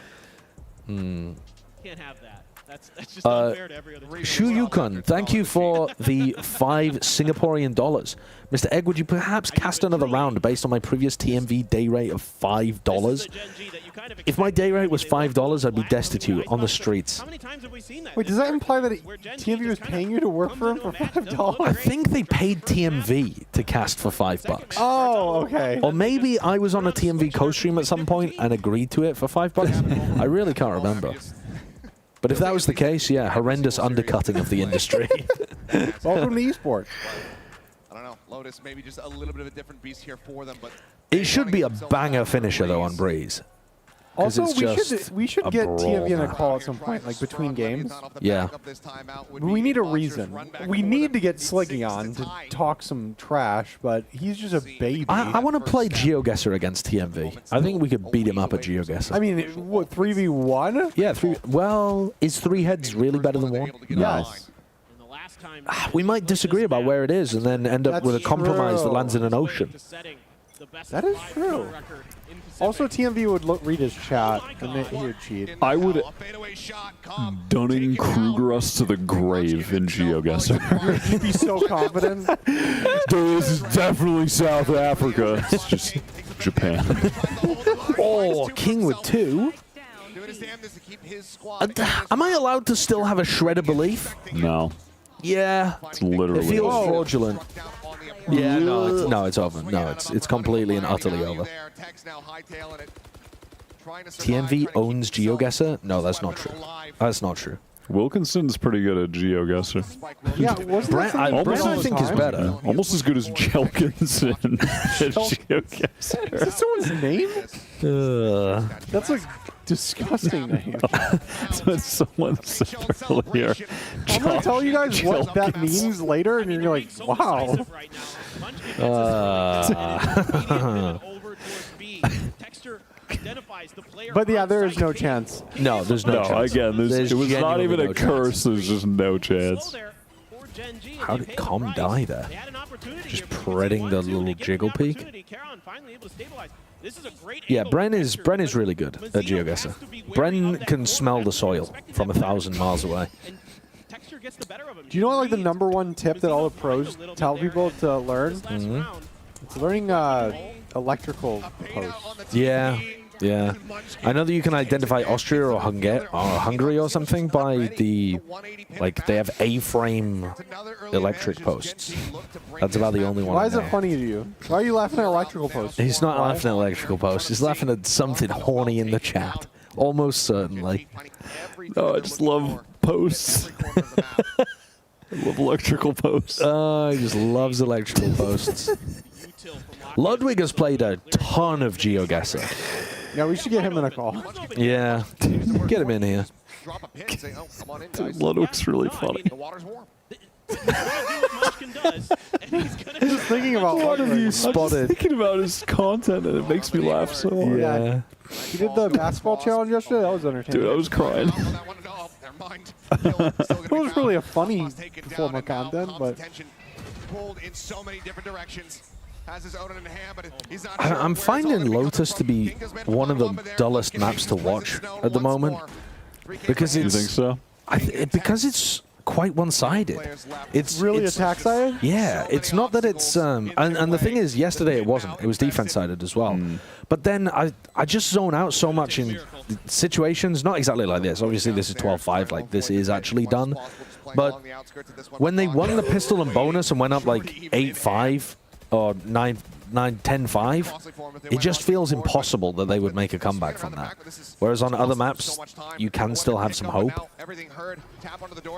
Speaker 15: Can't have that. That's just unfair to every other team.
Speaker 1: Shu Yukon, thank you for the 5 Singaporean dollars. Mr. Egg, would you perhaps cast another round based on my previous TMV day rate of $5? If my day rate was $5, I'd be destitute on the streets.
Speaker 5: Wait, does that imply that TMV was paying you to work for him for $5?
Speaker 1: I think they paid TMV to cast for $5.
Speaker 5: Oh, okay.
Speaker 1: Or maybe I was on a TMV co-stream at some point and agreed to it for $5. I really can't remember. But if that was the case, yeah, horrendous undercutting of the industry.
Speaker 5: Welcome to esports.
Speaker 14: I don't know. Lotus maybe just a little bit of a different beast here for them, but
Speaker 1: It should be a banger finisher, though, on Breeze.
Speaker 5: Also,
Speaker 1: it's just
Speaker 5: we should
Speaker 3: a
Speaker 5: get
Speaker 3: brawl.
Speaker 5: TMV in a call at some point, like between games.
Speaker 1: Yeah.
Speaker 5: We need a reason. We need to get Sliggy on to talk some trash, but he's just a baby.
Speaker 1: I want to play GeoGuessr against TMV. I think we could beat him up at GeoGuessr.
Speaker 5: I mean, what, 3v1?
Speaker 1: Yeah, well, is 3 heads really better than 1?
Speaker 5: Yes.
Speaker 1: We might disagree about where it is and then end up with a compromise that lands in an ocean.
Speaker 5: That is true. Also, TMV would read his chat, and then he would cheat.
Speaker 3: I would Dunning-Kruger us to the grave in GeoGuessr.
Speaker 5: You'd be so confident.
Speaker 3: This is definitely South Africa. It's just Japan.
Speaker 1: Oh, king with 2. Am I allowed to still have a shred of belief?
Speaker 3: No.
Speaker 1: Yeah.
Speaker 3: It's literally
Speaker 1: It feels fraudulent. Yeah, no, it's over. No, it's completely and utterly over. TMV owns GeoGuessr? No, that's not true. That's not true.
Speaker 3: Wilkinson's pretty good at GeoGuessr.
Speaker 5: Yeah, wasn't
Speaker 1: Brent, I think is better.
Speaker 3: Almost as good as Jelkinson at GeoGuessr.
Speaker 5: Is this someone's name? That's a disgusting name.
Speaker 3: That's someone said earlier.
Speaker 5: I'm going to tell you guys what that means later, and you're like, wow. But yeah, there is no chance.
Speaker 1: No, there's no chance.
Speaker 3: Again, it was not even a curse. There's just no chance.
Speaker 1: How did Com die there? Just predding the little jiggle peak? Yeah, Bren is really good at GeoGuessr. Bren can smell the soil from 1,000 miles away.
Speaker 5: Do you know like the #1 tip that all the pros tell people to learn? It's learning electrical posts.
Speaker 1: Yeah. Yeah, I know that you can identify Austria or Hungary or something by the, like, they have A-frame electric posts. That's about the only one.
Speaker 5: Why is it funny to you? Why are you laughing at electrical posts?
Speaker 1: He's not laughing at electrical posts. He's laughing at something horny in the chat. Almost certainly.
Speaker 3: No, I just love posts. I love electrical posts.
Speaker 1: He just loves electrical posts. Ludwig has played a ton of GeoGuessr.
Speaker 5: Yeah, we should get him in a call.
Speaker 1: Yeah, get him in here.
Speaker 3: Dude, Ludwig's really funny.
Speaker 5: Just thinking about
Speaker 1: what have you spotted?
Speaker 3: I'm just thinking about his content, and it makes me laugh so hard.
Speaker 1: Yeah.
Speaker 5: He did the basketball challenge yesterday. That was entertaining.
Speaker 3: Dude, I was crying.
Speaker 5: It was really a funny form of content, but
Speaker 1: I'm finding Lotus to be one of the dullest maps to watch at the moment because it's.
Speaker 3: You think so?
Speaker 1: Because it's quite one-sided. It's
Speaker 5: really attack-sided.
Speaker 1: Yeah, it's not that it's and the thing is, yesterday it wasn't. It was defense-sided as well. But then I just zone out so much in situations, not exactly like this. Obviously, this is 12-5. Like this is actually done. But when they won the pistol and bonus and went up like 8-5. Or 9-10-5, it just feels impossible that they would make a comeback from that. Whereas on other maps, you can still have some hope.
Speaker 5: All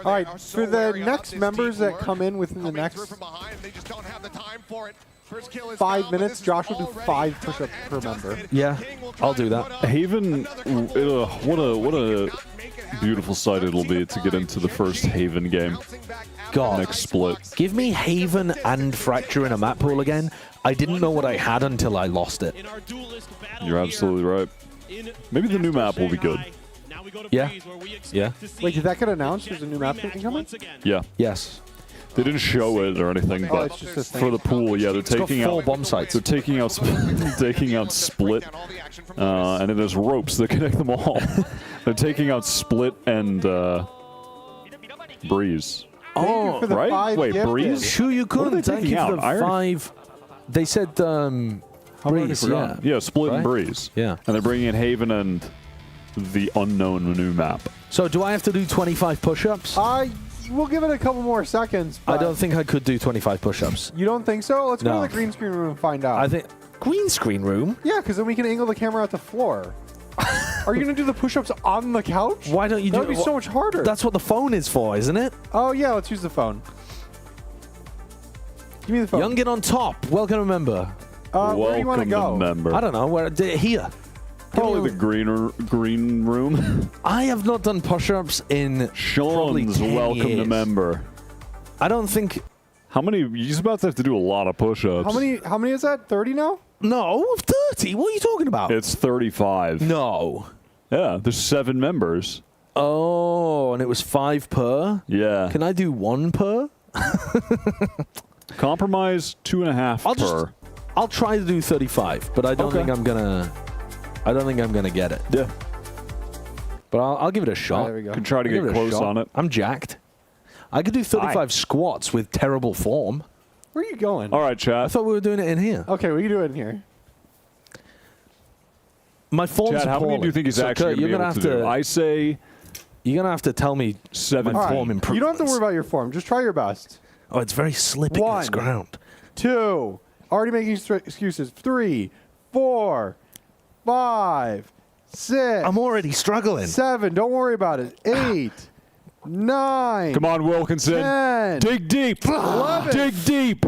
Speaker 5: right, for the next members that come in within the next 5 minutes, Josh will do 5 push-ups per member.
Speaker 1: Yeah, I'll do that.
Speaker 3: Haven, what a beautiful sight it'll be to get into the first Haven game.
Speaker 1: God.
Speaker 3: Next split.
Speaker 1: Give me Haven and Fracture in a map pool again. I didn't know what I had until I lost it.
Speaker 3: You're absolutely right. Maybe the new map will be good.
Speaker 1: Yeah. Yeah.
Speaker 5: Wait, did that get announced? There's a new map coming?
Speaker 3: Yeah.
Speaker 1: Yes.
Speaker 3: They didn't show it or anything, but
Speaker 5: it's just this
Speaker 3: for the pool, yeah, they're taking out
Speaker 1: 4 bomb sites.
Speaker 3: They're taking out Split, and then there's ropes that connect them all. They're taking out Split and Breeze.
Speaker 1: Oh,
Speaker 3: right? Wait, Breeze?
Speaker 1: Sure, you couldn't. Thank you for the 5. They said Breeze, yeah.
Speaker 3: Yeah, Split
Speaker 1: right?
Speaker 3: and Breeze.
Speaker 1: Yeah.
Speaker 3: And they're bringing in Haven and the unknown new map.
Speaker 1: So do I have to do 25 push-ups?
Speaker 5: We'll give it a couple more seconds.
Speaker 1: I don't think I could do 25 push-ups.
Speaker 5: You don't think so? Let's go to the green screen room and find out.
Speaker 1: I think green screen room?
Speaker 5: Yeah, because then we can angle the camera at the floor. Are you going to do the push-ups on the couch?
Speaker 1: Why don't you
Speaker 5: that
Speaker 1: do it?
Speaker 5: That would be so much harder.
Speaker 1: That's what the phone is for, isn't it?
Speaker 5: Oh, yeah, let's use the phone. Give me the phone.
Speaker 1: Youngin on top. Welcome to member.
Speaker 5: Where do you want to go?
Speaker 3: Member.
Speaker 1: I don't know. Where? Here.
Speaker 3: Probably the green room.
Speaker 1: I have not done push-ups in probably
Speaker 3: Sean's
Speaker 1: 10
Speaker 3: welcome
Speaker 1: years.
Speaker 3: to member.
Speaker 1: I don't think.
Speaker 3: How many? You're about to have to do a lot of push-ups.
Speaker 5: How many is that? 30 now?
Speaker 1: No, 30. What are you talking about?
Speaker 3: It's 35.
Speaker 1: No.
Speaker 3: Yeah, there's 7 members.
Speaker 1: Oh, and it was 5 per?
Speaker 3: Yeah.
Speaker 1: Can I do 1 per?
Speaker 3: Compromise 2.5 per.
Speaker 1: I'll try to do 35, but I don't think I'm gonna. I don't think I'm gonna get it.
Speaker 3: Yeah.
Speaker 1: But I'll give it a shot.
Speaker 5: there we go.
Speaker 3: Can try to
Speaker 1: I'll give
Speaker 3: get
Speaker 1: it a
Speaker 3: close
Speaker 1: shot.
Speaker 3: on it.
Speaker 1: I'm jacked. I could do 35 squats with terrible form.
Speaker 5: Where are you going?
Speaker 3: All right, chat.
Speaker 1: I thought we were doing it in here.
Speaker 5: Okay, we can do it in here.
Speaker 1: My form's
Speaker 3: Chad, how many do you think he's actually
Speaker 1: you're
Speaker 3: gonna be able to do? I say
Speaker 1: you're gonna have to tell me
Speaker 3: 7
Speaker 1: my
Speaker 5: All
Speaker 1: form
Speaker 5: right.
Speaker 1: improvements.
Speaker 5: You don't have to worry about your form. Just try your best.
Speaker 1: Oh, it's very slippy on this
Speaker 5: 1,
Speaker 1: ground.
Speaker 5: 2. Already making excuses. 3, 4, 5, 6.
Speaker 1: I'm already struggling.
Speaker 5: 7. Don't worry about it. 8, 9.
Speaker 3: Come on, Wilkinson.
Speaker 5: 10.
Speaker 3: Dig deep.
Speaker 5: 11.
Speaker 3: Dig deep.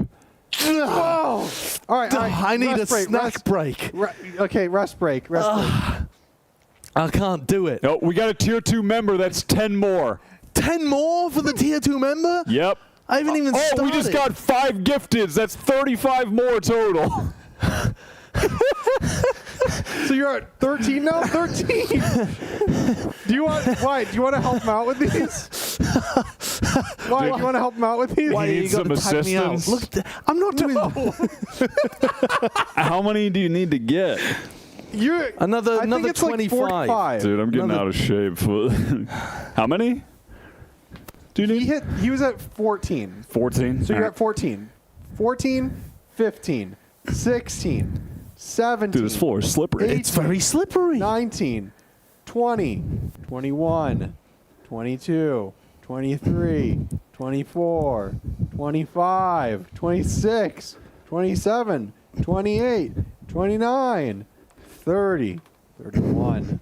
Speaker 5: Whoa. All right.
Speaker 1: I need
Speaker 5: rest
Speaker 1: a
Speaker 5: break,
Speaker 1: snack break.
Speaker 5: Okay, rest break. Rest break.
Speaker 1: I can't do it.
Speaker 3: No, we got a tier 2 member. That's 10 more.
Speaker 1: 10 more for the tier 2 member?
Speaker 3: Yep.
Speaker 1: I haven't even started.
Speaker 3: We just got 5 gifteds. That's 35 more total.
Speaker 5: So you're at 13 now? 13. Do you want to help him out with these? Why do you want to help him out with these?
Speaker 3: Why
Speaker 1: you
Speaker 3: need
Speaker 1: gotta
Speaker 3: some
Speaker 1: tag me out?
Speaker 3: assistance?
Speaker 1: Look, I'm not doing.
Speaker 3: How many do you need to get?
Speaker 1: Another
Speaker 5: I think it's
Speaker 1: 25.
Speaker 5: Like 45.
Speaker 3: Dude, I'm getting out of shape. How many? Do you need?
Speaker 5: He was at 14.
Speaker 3: 14.
Speaker 5: So you're at 14. 14, 15, 16, 17.
Speaker 3: Dude, this floor is slippery.
Speaker 5: 18,
Speaker 1: It's very slippery.
Speaker 5: 19, 20, 21, 22, 23, 24, 25, 26, 27, 28, 29, 30, 31,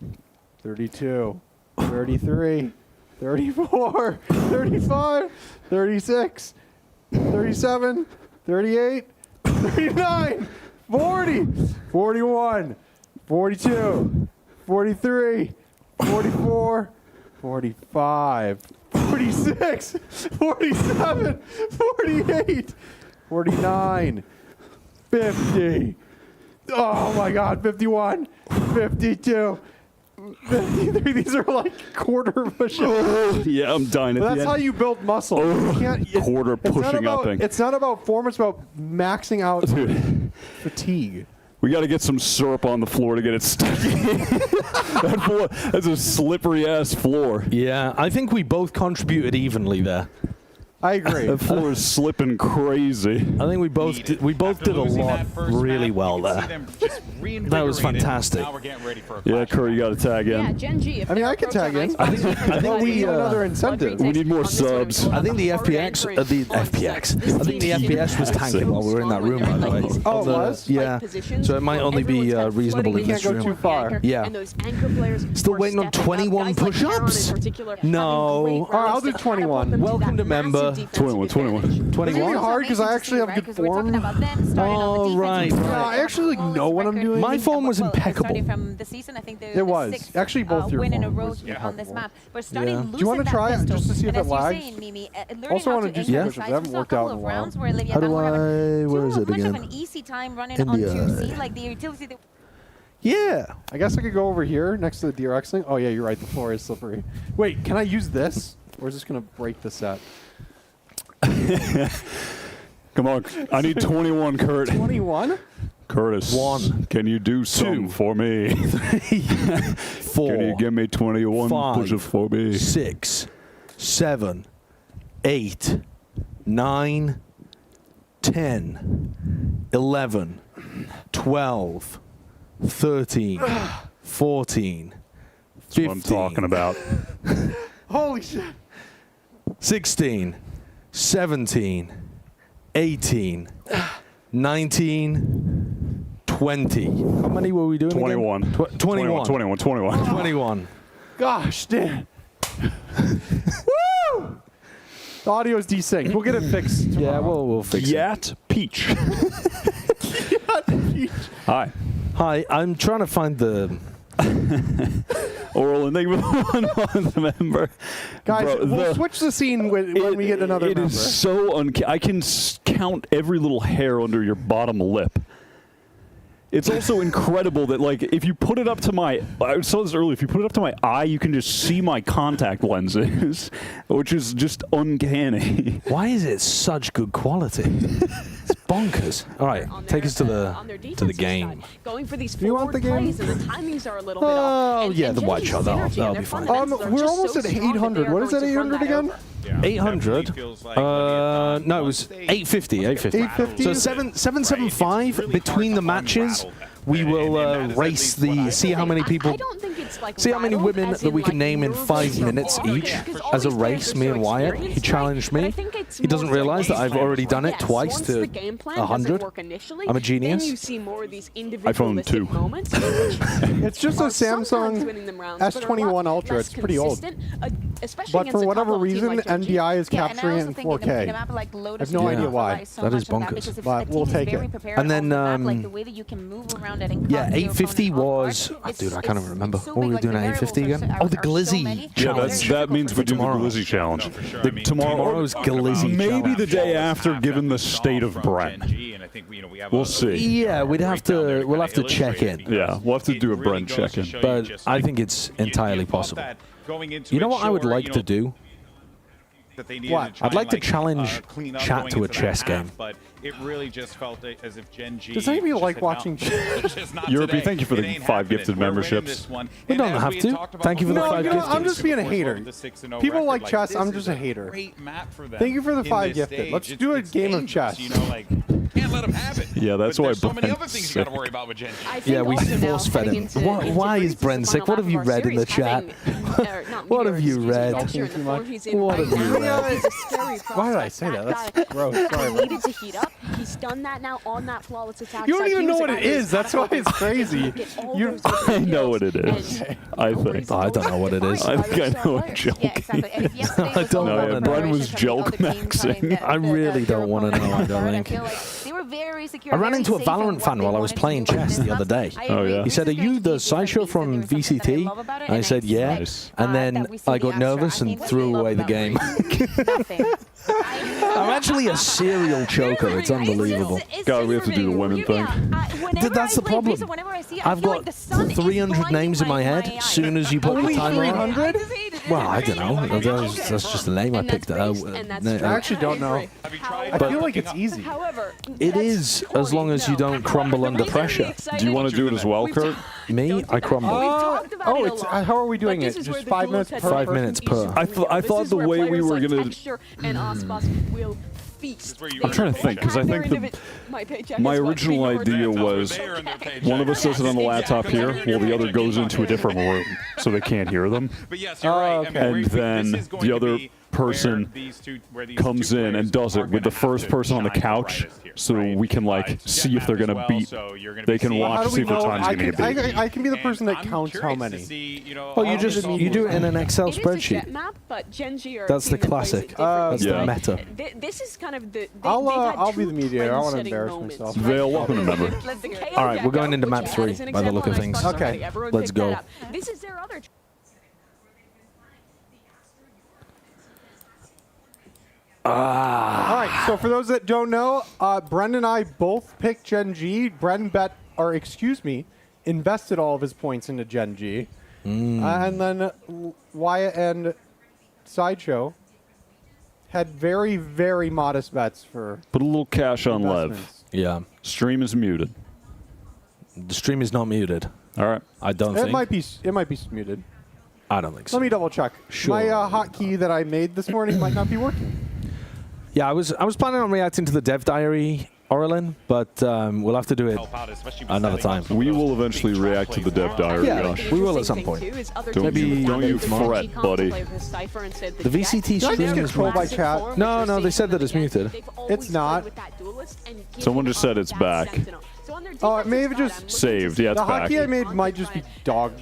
Speaker 5: 32, 33, 34, 35, 36, 37, 38, 39, 40, 41, 42, 43, 44, 45, 46, 47, 48, 49, 50. Oh my God, 51, 52, 53. These are like quarter push-ups.
Speaker 3: Yeah, I'm dying at
Speaker 5: But
Speaker 3: the
Speaker 5: that's
Speaker 3: end.
Speaker 5: how you build muscle. You can't,
Speaker 3: Quarter pushing upping.
Speaker 5: It's not about form. It's about maxing out fatigue.
Speaker 3: We got to get some syrup on the floor to get it sticky. That's a slippery ass floor.
Speaker 1: Yeah, I think we both contributed evenly there.
Speaker 5: I agree.
Speaker 3: That floor is slipping crazy.
Speaker 1: I think we both did a lot really well there. That was fantastic.
Speaker 8: Now we're getting ready for a
Speaker 3: Yeah, Curry, you got to tag in.
Speaker 6: Yeah, Gen.G.
Speaker 5: I mean, I could tag in.
Speaker 1: I think
Speaker 5: we need another incentive.
Speaker 3: We need more subs.
Speaker 1: I think the FPS, I think the FPS was tanking while we were in that room, by the way.
Speaker 5: Oh, it was?
Speaker 1: Yeah. So it might only be reasonable in
Speaker 5: We can't
Speaker 1: this
Speaker 5: go too
Speaker 1: room.
Speaker 5: far.
Speaker 1: Yeah.
Speaker 6: And those anchor players
Speaker 1: Still
Speaker 6: who are
Speaker 1: waiting on
Speaker 6: stepping up,
Speaker 1: 21
Speaker 6: guys like Aaron in
Speaker 1: push-ups?
Speaker 6: particular,
Speaker 1: No.
Speaker 6: having great
Speaker 5: All right, I'll
Speaker 6: rounds
Speaker 5: do
Speaker 6: to
Speaker 5: 21.
Speaker 6: catapult them to
Speaker 1: Welcome
Speaker 6: that
Speaker 1: to
Speaker 6: massive
Speaker 1: member.
Speaker 6: defensive
Speaker 3: 21, 21.
Speaker 6: advantage.
Speaker 5: It's gonna be
Speaker 1: 21?
Speaker 5: hard because I actually have good form.
Speaker 1: Oh, right.
Speaker 5: Yeah, I actually know what I'm doing.
Speaker 1: My form was impeccable.
Speaker 7: Starting from the season, I think
Speaker 5: It was. Actually, both your
Speaker 7: win in a
Speaker 5: form
Speaker 7: row
Speaker 5: was
Speaker 7: here on this
Speaker 5: impeccable.
Speaker 7: map. But starting
Speaker 1: Yeah.
Speaker 7: loose
Speaker 5: Do you wanna
Speaker 7: in that
Speaker 5: try it
Speaker 7: pistol,
Speaker 5: just to see if
Speaker 7: and
Speaker 5: it
Speaker 7: as you're
Speaker 5: lags?
Speaker 7: saying, Mimi, learning
Speaker 5: Also
Speaker 7: how
Speaker 5: wanna
Speaker 7: to
Speaker 5: do
Speaker 7: anchor
Speaker 5: some
Speaker 7: the
Speaker 5: pushes. They
Speaker 7: sides.
Speaker 5: haven't
Speaker 7: We saw a
Speaker 5: worked out
Speaker 7: couple
Speaker 5: in a
Speaker 7: of
Speaker 5: while.
Speaker 7: rounds where
Speaker 1: How do
Speaker 7: Leviatan were having
Speaker 1: where is it
Speaker 7: much of
Speaker 1: again?
Speaker 7: an easy time running
Speaker 1: India.
Speaker 7: on 2C, like the utility.
Speaker 1: Yeah.
Speaker 5: I guess I could go over here next to the DRX thing. Oh, yeah, you're right. The floor is slippery. Wait, can I use this? Or is this going to break the set?
Speaker 3: Come on. I need 21, Kurt.
Speaker 5: 21?
Speaker 3: Curtis.
Speaker 1: 1.
Speaker 3: Can you do something for me?
Speaker 1: 4.
Speaker 3: Can you give me 21
Speaker 1: 5,
Speaker 3: push-ups for me?
Speaker 1: 6, 7, 8, 9, 10, 11, 12, 13, 14,
Speaker 3: That's what I'm
Speaker 1: 15,
Speaker 3: talking about.
Speaker 5: Holy shit.
Speaker 1: 16, 17, 18, 19, 20. How many were we doing
Speaker 3: 21.
Speaker 1: again? 21.
Speaker 3: 21.
Speaker 5: Gosh, damn. Woo! The audio's desynced. We'll get it fixed tomorrow.
Speaker 1: Yeah, we'll fix it.
Speaker 3: Yat Peach. Hi.
Speaker 1: Hi, I'm trying to find the
Speaker 3: Oral, and thank you for the 1 month member.
Speaker 5: Guys,
Speaker 3: Bro,
Speaker 5: we'll switch the scene when we get another
Speaker 3: It
Speaker 5: member.
Speaker 3: is so I can count every little hair under your bottom lip. It's also incredible that, like, if you put it up to my, I saw this earlier, if you put it up to my eye, you can just see my contact lenses, which is just uncanny.
Speaker 1: Why is it such good quality? It's bonkers. All right, take us to the game.
Speaker 6: Going for these
Speaker 5: Do you want
Speaker 6: forward
Speaker 5: the game?
Speaker 6: plays, and the timings are a little bit off.
Speaker 1: Oh,
Speaker 6: And-
Speaker 1: yeah,
Speaker 6: and
Speaker 1: the white
Speaker 6: Gen.G's
Speaker 1: shot,
Speaker 6: synergy
Speaker 1: that'll
Speaker 6: and
Speaker 1: be
Speaker 6: their
Speaker 1: fine.
Speaker 6: fundamentals are
Speaker 5: We're
Speaker 6: just
Speaker 5: almost
Speaker 6: so
Speaker 5: at
Speaker 6: strong that
Speaker 5: 800.
Speaker 6: they are
Speaker 5: What is
Speaker 6: going
Speaker 5: that,
Speaker 6: to run
Speaker 5: 800
Speaker 6: that
Speaker 5: again?
Speaker 6: over.
Speaker 1: 800? No, it was 850. 850. So 775 between the matches. We will race see how many people, see how many women that we can name in 5 minutes each as a race. Me and Wyatt. He challenged me. He doesn't realize that I've already done it twice to 100. I'm a genius.
Speaker 3: iPhone 2.
Speaker 5: It's just a Samsung S21 Ultra. It's pretty old. But for whatever reason, NDI is capturing it in 4K. I have no idea why.
Speaker 1: That is bonkers.
Speaker 5: But we'll take it.
Speaker 1: And then, yeah, 850 was, dude, I can't even remember. What were we doing at 850 again? Oh, the Glizzy
Speaker 3: Yeah,
Speaker 1: challenge.
Speaker 3: that means we do the
Speaker 1: tomorrow.
Speaker 3: Glizzy challenge.
Speaker 1: Tomorrow's Glizzy
Speaker 3: Maybe
Speaker 1: challenge.
Speaker 3: the day after, given the state of Brent. We'll see.
Speaker 1: Yeah, we'll have to check in.
Speaker 3: Yeah, we'll have to do a Brent check-in.
Speaker 1: But I think it's entirely possible. You know what I would like to do?
Speaker 5: What?
Speaker 1: I'd like to challenge chat to a chess game.
Speaker 8: But it really just felt as if Gen.G.
Speaker 5: Does anybody like watching
Speaker 3: Europe, thank you for the 5 gifted memberships.
Speaker 1: We don't have to. Thank you for the 5 gifted.
Speaker 5: I'm just being a hater. People like chess. I'm just a hater. Thank you for the 5 gifted. Let's do a game of chess.
Speaker 8: Can't let him have it.
Speaker 3: Yeah, that's
Speaker 8: But
Speaker 3: why
Speaker 8: there's so many
Speaker 3: Brent's
Speaker 8: other things you got to
Speaker 3: sick.
Speaker 8: worry about with Gen.G.
Speaker 1: Yeah, we force fed him. Why is Brent sick? What have you read in the chat? What have you read? What have you read?
Speaker 5: Why did I say that? That's gross. Sorry.
Speaker 6: He needed to heat up. He's done that now on that flawless attack.
Speaker 5: You don't
Speaker 6: side.
Speaker 5: even
Speaker 6: He
Speaker 5: know
Speaker 6: was
Speaker 5: what
Speaker 6: a
Speaker 5: it
Speaker 6: guy who
Speaker 5: is. That's why it's crazy. You,
Speaker 3: I know what it is. I think.
Speaker 1: I don't know what it is.
Speaker 3: I think I know what joke.
Speaker 1: I don't
Speaker 3: No,
Speaker 1: want
Speaker 3: yeah,
Speaker 1: to
Speaker 3: Brent
Speaker 1: know.
Speaker 3: was joke maxing.
Speaker 1: I really don't want to know, I don't think.
Speaker 7: They were very secure.
Speaker 1: I ran into a Valorant fan while I was playing chess the other day.
Speaker 3: Oh, yeah?
Speaker 1: He said, "Are you the Sideshow from VCT?" And I said, "Yeah." And then I got nervous and threw away the game. I'm actually a serial choker. It's unbelievable.
Speaker 3: God, we have to do the women thing.
Speaker 1: That's the problem. I've got 300 names in my head. As soon as you put the timer on.
Speaker 5: 300?
Speaker 1: Well, I don't know. That's just the name I picked.
Speaker 5: I actually don't know. I feel like it's easy.
Speaker 1: It is, as long as you don't crumble under pressure.
Speaker 3: Do you want to do it as well, Kurt?
Speaker 1: Me, I crumble.
Speaker 5: Oh, it's how are we doing it? Just 5 minutes per
Speaker 1: 5
Speaker 5: person?
Speaker 1: minutes per.
Speaker 3: I thought the way we were gonna. I'm trying to think because I think my original idea was one of us does it on the laptop here, while the other goes into a different room so they can't hear them.
Speaker 8: But yes, you're right.
Speaker 3: And then the other person comes in and does it with the first person on the couch, so we can like see if they're gonna beat. They can
Speaker 5: How
Speaker 3: watch
Speaker 5: do
Speaker 3: to see
Speaker 5: we
Speaker 3: if their
Speaker 5: know?
Speaker 3: time's gonna get beat.
Speaker 5: I can be the person that counts how many.
Speaker 1: Oh, you do it in an Excel spreadsheet. That's the classic. That's the meta.
Speaker 6: This is kind of the.
Speaker 5: I'll be the mediator. I want to embarrass myself.
Speaker 3: Vale, welcome to member.
Speaker 1: All right, we're going into map 3 by the look of things.
Speaker 5: Okay,
Speaker 1: let's go.
Speaker 6: This is their other.
Speaker 5: All right, so for those that don't know, Bren and I both picked Gen.G. Bren invested all of his points into Gen.G. And then Wyatt and Sideshow had very, very modest bets for
Speaker 3: Put a little cash on Lev.
Speaker 5: investments.
Speaker 1: Yeah.
Speaker 3: Stream is muted.
Speaker 1: The stream is not muted.
Speaker 3: All right.
Speaker 1: I don't
Speaker 5: It
Speaker 1: think.
Speaker 5: might be muted.
Speaker 1: I don't think so.
Speaker 5: Let me double check.
Speaker 1: Sure.
Speaker 5: My hotkey that I made this morning might not be working.
Speaker 1: Yeah, I was planning on reacting to the dev diary, Orlin, but we'll have to do it another time.
Speaker 3: We will eventually react to the dev diary,
Speaker 1: Yeah,
Speaker 3: Josh.
Speaker 1: we will at some point.
Speaker 3: Don't you fret, buddy.
Speaker 1: The VCT
Speaker 5: Did I just
Speaker 1: stream
Speaker 5: get
Speaker 1: is
Speaker 5: trolled by
Speaker 1: muted.
Speaker 5: chat?
Speaker 1: No, they said that it's muted.
Speaker 5: It's not.
Speaker 3: Someone just said it's back.
Speaker 5: Oh, it may have just
Speaker 3: Saved. Yeah, it's
Speaker 5: the
Speaker 3: back.
Speaker 5: hotkey I made might just be dog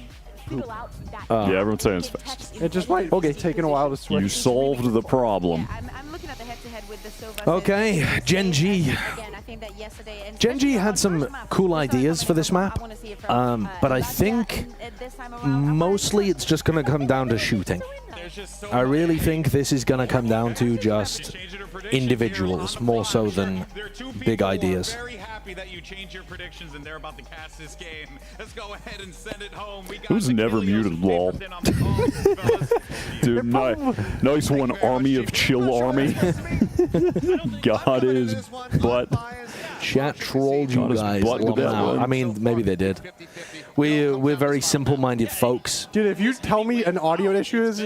Speaker 3: Yeah, everyone's saying it's fast.
Speaker 5: It just might be taking a while to switch.
Speaker 3: You solved the problem.
Speaker 7: I'm looking at the head-to-head with the Silva.
Speaker 1: Okay, Gen.G.
Speaker 7: Again, I think that yesterday and
Speaker 1: Gen.G had some cool ideas for this map, but I think mostly it's just going to come down to shooting. I really think this is going to come down to just individuals more so than big ideas.
Speaker 8: Very happy that you changed your predictions and they're about to cast this game. Let's go ahead and send it home. We got
Speaker 3: Who's never muted, lol? Dude, nice one, Army of Chill Army. God is butt.
Speaker 1: Chat trolled you
Speaker 3: God is
Speaker 1: guys.
Speaker 3: butt with that one.
Speaker 1: I mean, maybe they did. We're very simple-minded folks.
Speaker 5: Dude, if you tell me an audio issue is,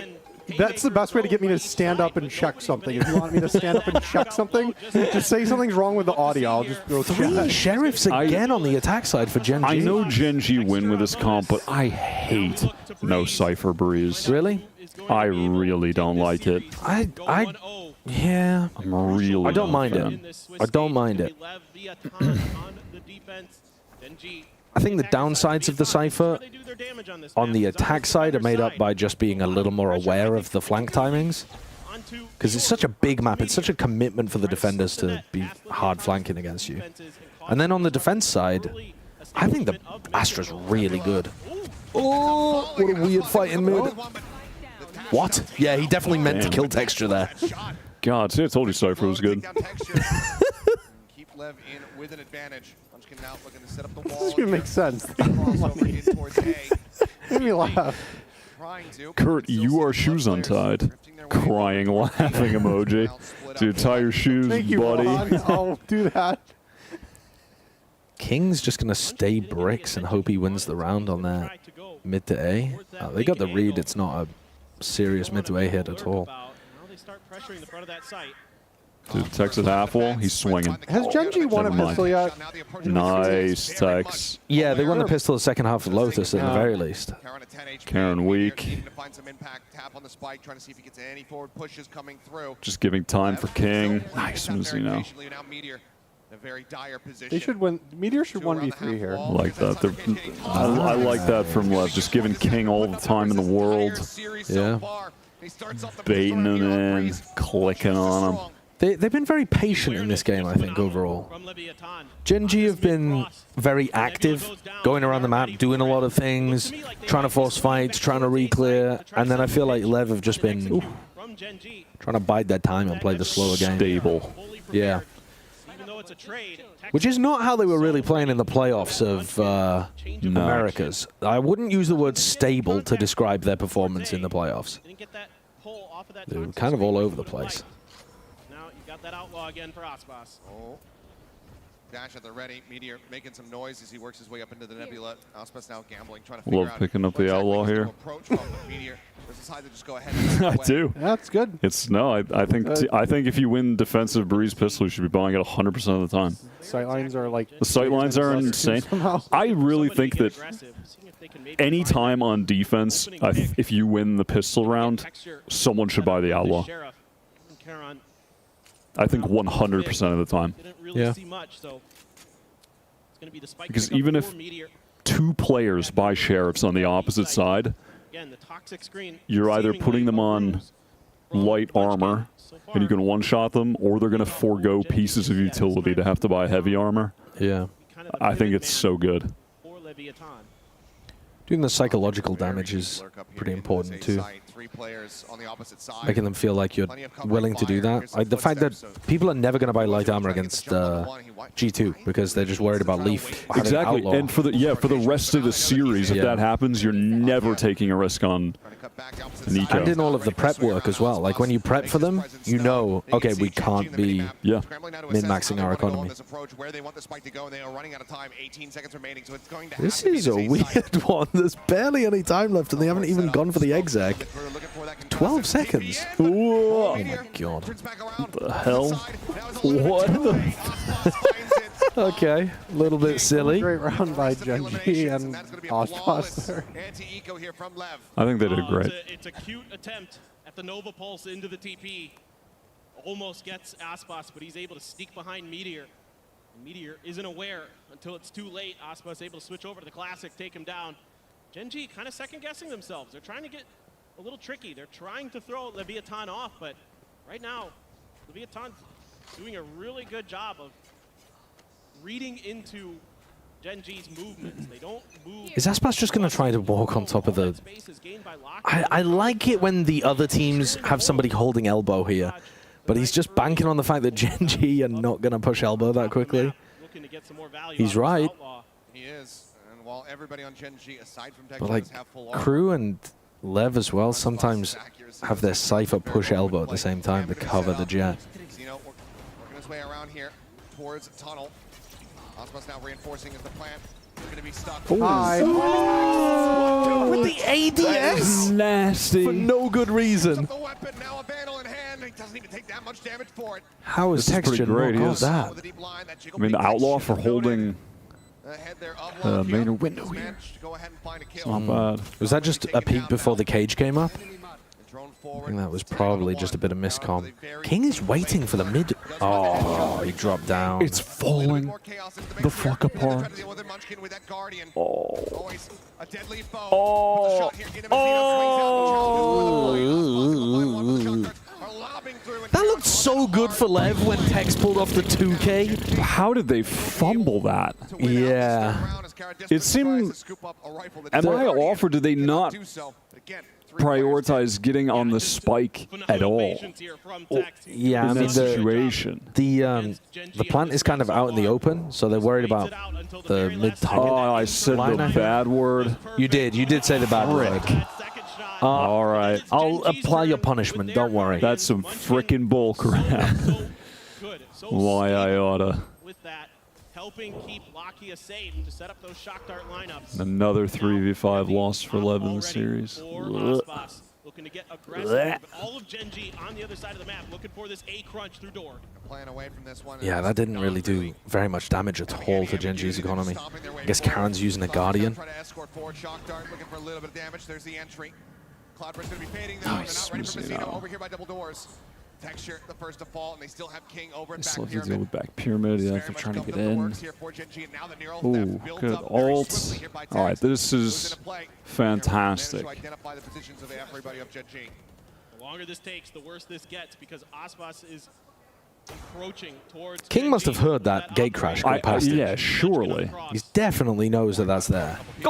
Speaker 5: that's the best way to get me to stand up and check something. If you want me to stand up and check something, just say something's wrong with the audio. I'll just go check.
Speaker 1: 3 sheriffs again on the attack side for Gen.G.
Speaker 3: I know Gen.G win with this comp, but I hate no Cypher Breeze.
Speaker 1: Really?
Speaker 3: I really don't like it.
Speaker 1: Yeah.
Speaker 3: I'm really
Speaker 1: I don't mind it. I don't mind it. I think the downsides of the Cypher on the attack side are made up by just being a little more aware of the flank timings. Because it's such a big map, it's such a commitment for the defenders to be hard flanking against you. And then on the defense side, I think the Astra's really good. Oh, what a weird fight in mid. What? Yeah, he definitely meant to kill Texture there.
Speaker 3: God, see, I told you Cypher was good.
Speaker 14: Keep Lev in with an advantage. Munchkin now looking to set up the
Speaker 5: This
Speaker 14: wall.
Speaker 5: is going to make sense. Made me laugh.
Speaker 3: Kurt, you are shoes untied. Crying, laughing emoji. Dude, tie your shoes,
Speaker 5: Thank you,
Speaker 3: buddy.
Speaker 5: Ron. I'll do that.
Speaker 1: King's just going to stay bricks and hope he wins the round on that mid to A. Oh, they got the read. It's not a serious mid to A hit at all.
Speaker 3: Dude, Tex at half wall, he's swinging.
Speaker 5: Has Gen.G won a
Speaker 3: Never mind.
Speaker 5: pistol yet?
Speaker 3: Nice, Tex.
Speaker 1: Yeah, they won the pistol the second half of Lotus at the very least.
Speaker 3: Karen weak. Just giving time for King. Nice, Muzi now.
Speaker 5: They should win. Meteor should 1v3 here.
Speaker 3: I like that. I like that from Lev. Just giving King all the time in the world.
Speaker 1: Yeah.
Speaker 3: Baiting him in, clicking on him.
Speaker 1: They've been very patient in this game, I think, overall. Gen.G have been very active, going around the map, doing a lot of things, trying to force fights, trying to re-clear, and then I feel like Lev have just been trying to bide their time and play the slower game.
Speaker 3: Stable.
Speaker 1: Yeah. Which is not how they were really playing in the playoffs of Americas. I wouldn't use the word stable to describe their performance in the playoffs. They were kind of all over the place.
Speaker 15: That outlaw again for Aspas.
Speaker 14: Oh. Dash at the ready. Meteor making some noise as he works his way up into the nebula. Aspas now gambling, trying to figure out.
Speaker 3: Love picking up the outlaw here. I do.
Speaker 5: That's good.
Speaker 3: It's I think if you win defensive breeze pistol, you should be buying it 100% of the time.
Speaker 5: Sightlines are like
Speaker 3: The sightlines are insane. I really think that any time on defense, if you win the pistol round, someone should buy the outlaw. I think 100% of the time.
Speaker 1: Yeah.
Speaker 3: Because even if 2 players buy sheriffs on the opposite side, you're either putting them on light armor and you can one-shot them, or they're going to forego pieces of utility to have to buy heavy armor.
Speaker 1: Yeah.
Speaker 3: I think it's so good.
Speaker 1: Doing the psychological damage is pretty important too. Making them feel like you're willing to do that. The fact that people are never going to buy light armor against G2 because they're just worried about Leaf.
Speaker 3: Exactly, and for the rest of the series, if that happens, you're never taking a risk on Nico.
Speaker 1: And in all of the prep work as well. Like when you prep for them, you know, okay, we can't be min-maxing our economy. This is a weird one. There's barely any time left and they haven't even gone for the exec. 12 seconds. Oh my god.
Speaker 3: What the hell? What the
Speaker 1: Okay, a little bit silly.
Speaker 5: Great round by Gen.G and Aspas there.
Speaker 3: I think they did great.
Speaker 15: It's a cute attempt at the Nova Pulse into the TP. Almost gets Aspas, but he's able to sneak behind Meteor. Meteor isn't aware until it's too late. Aspas able to switch over to the Classic, take him down. Gen.G kind of second-guessing themselves. They're trying to get a little tricky. They're trying to throw Leviatan off, but right now, Leviatan's doing a really good job of reading into Gen.G's movements. They don't move.
Speaker 1: Is Aspas just going to try to walk on top of the... I like it when the other teams have somebody holding elbow here, but he's just banking on the fact that Gen.G are not going to push elbow that quickly. He's right.
Speaker 14: He is. And while everybody on Gen.G, aside from
Speaker 1: But like,
Speaker 14: have full
Speaker 1: Crew and Lev as well sometimes have their Cypher push elbow at the same time to cover the Jet.
Speaker 14: Zeno working his way around here towards tunnel. Aspas now reinforcing as the plant. They're going to be stuck.
Speaker 1: Oh. With the ADS?
Speaker 3: Nasty.
Speaker 1: For no good reason.
Speaker 14: The weapon, now a Vandal in hand. He doesn't even take that much damage for it.
Speaker 1: How is
Speaker 3: This is pretty
Speaker 1: Texture
Speaker 3: great.
Speaker 1: not
Speaker 3: He
Speaker 1: got
Speaker 3: is-
Speaker 1: that?
Speaker 3: I mean, the Outlaw for holding the main window here. It's not bad.
Speaker 1: Was that just a peek before the cage came up? I think that was probably just a bit of miscomm. King is waiting for the mid. Oh, he dropped down.
Speaker 3: It's falling the fuck apart. Oh. Oh.
Speaker 1: Oh. That looked so good for Lev when Tex pulled off the 2K.
Speaker 3: How did they fumble that?
Speaker 1: Yeah.
Speaker 3: It seemed... Am I off, or did they not prioritize getting on the spike at all?
Speaker 1: Yeah, I
Speaker 3: in
Speaker 1: mean
Speaker 3: that situation.
Speaker 1: the plant is kind of out in the open, so they're worried about the mid target.
Speaker 3: Oh, I said the bad word.
Speaker 1: You did say the bad word.
Speaker 3: All right.
Speaker 1: I'll apply your punishment, don't worry.
Speaker 3: That's some frickin' bull crap. Why I oughta.
Speaker 15: With that, helping keep Lakia safe to set up those shock dart lineups.
Speaker 3: Another 3v5 loss for Lev in the series.
Speaker 15: Looking to get aggressive, but all of Gen.G on the other side of the map, looking for this A crunch through door.
Speaker 1: Yeah, that didn't really do very much damage at all to Gen.G's economy. I guess Karen's using a Guardian.
Speaker 14: Cloudburst going to be fading them. They're not ready for Zeno over here by double doors. Texture, the first to fall, and they still have King over at back
Speaker 3: Still have to
Speaker 14: pyramid.
Speaker 3: deal with back pyramid. Yeah, they're trying to get in. Ooh, good ult. All right, this is fantastic.
Speaker 15: The longer this takes, the worse this gets, because Aspas is encroaching towards
Speaker 1: King must have heard that gate crash go past him.
Speaker 3: Yeah, surely.
Speaker 1: He definitely knows that that's there. He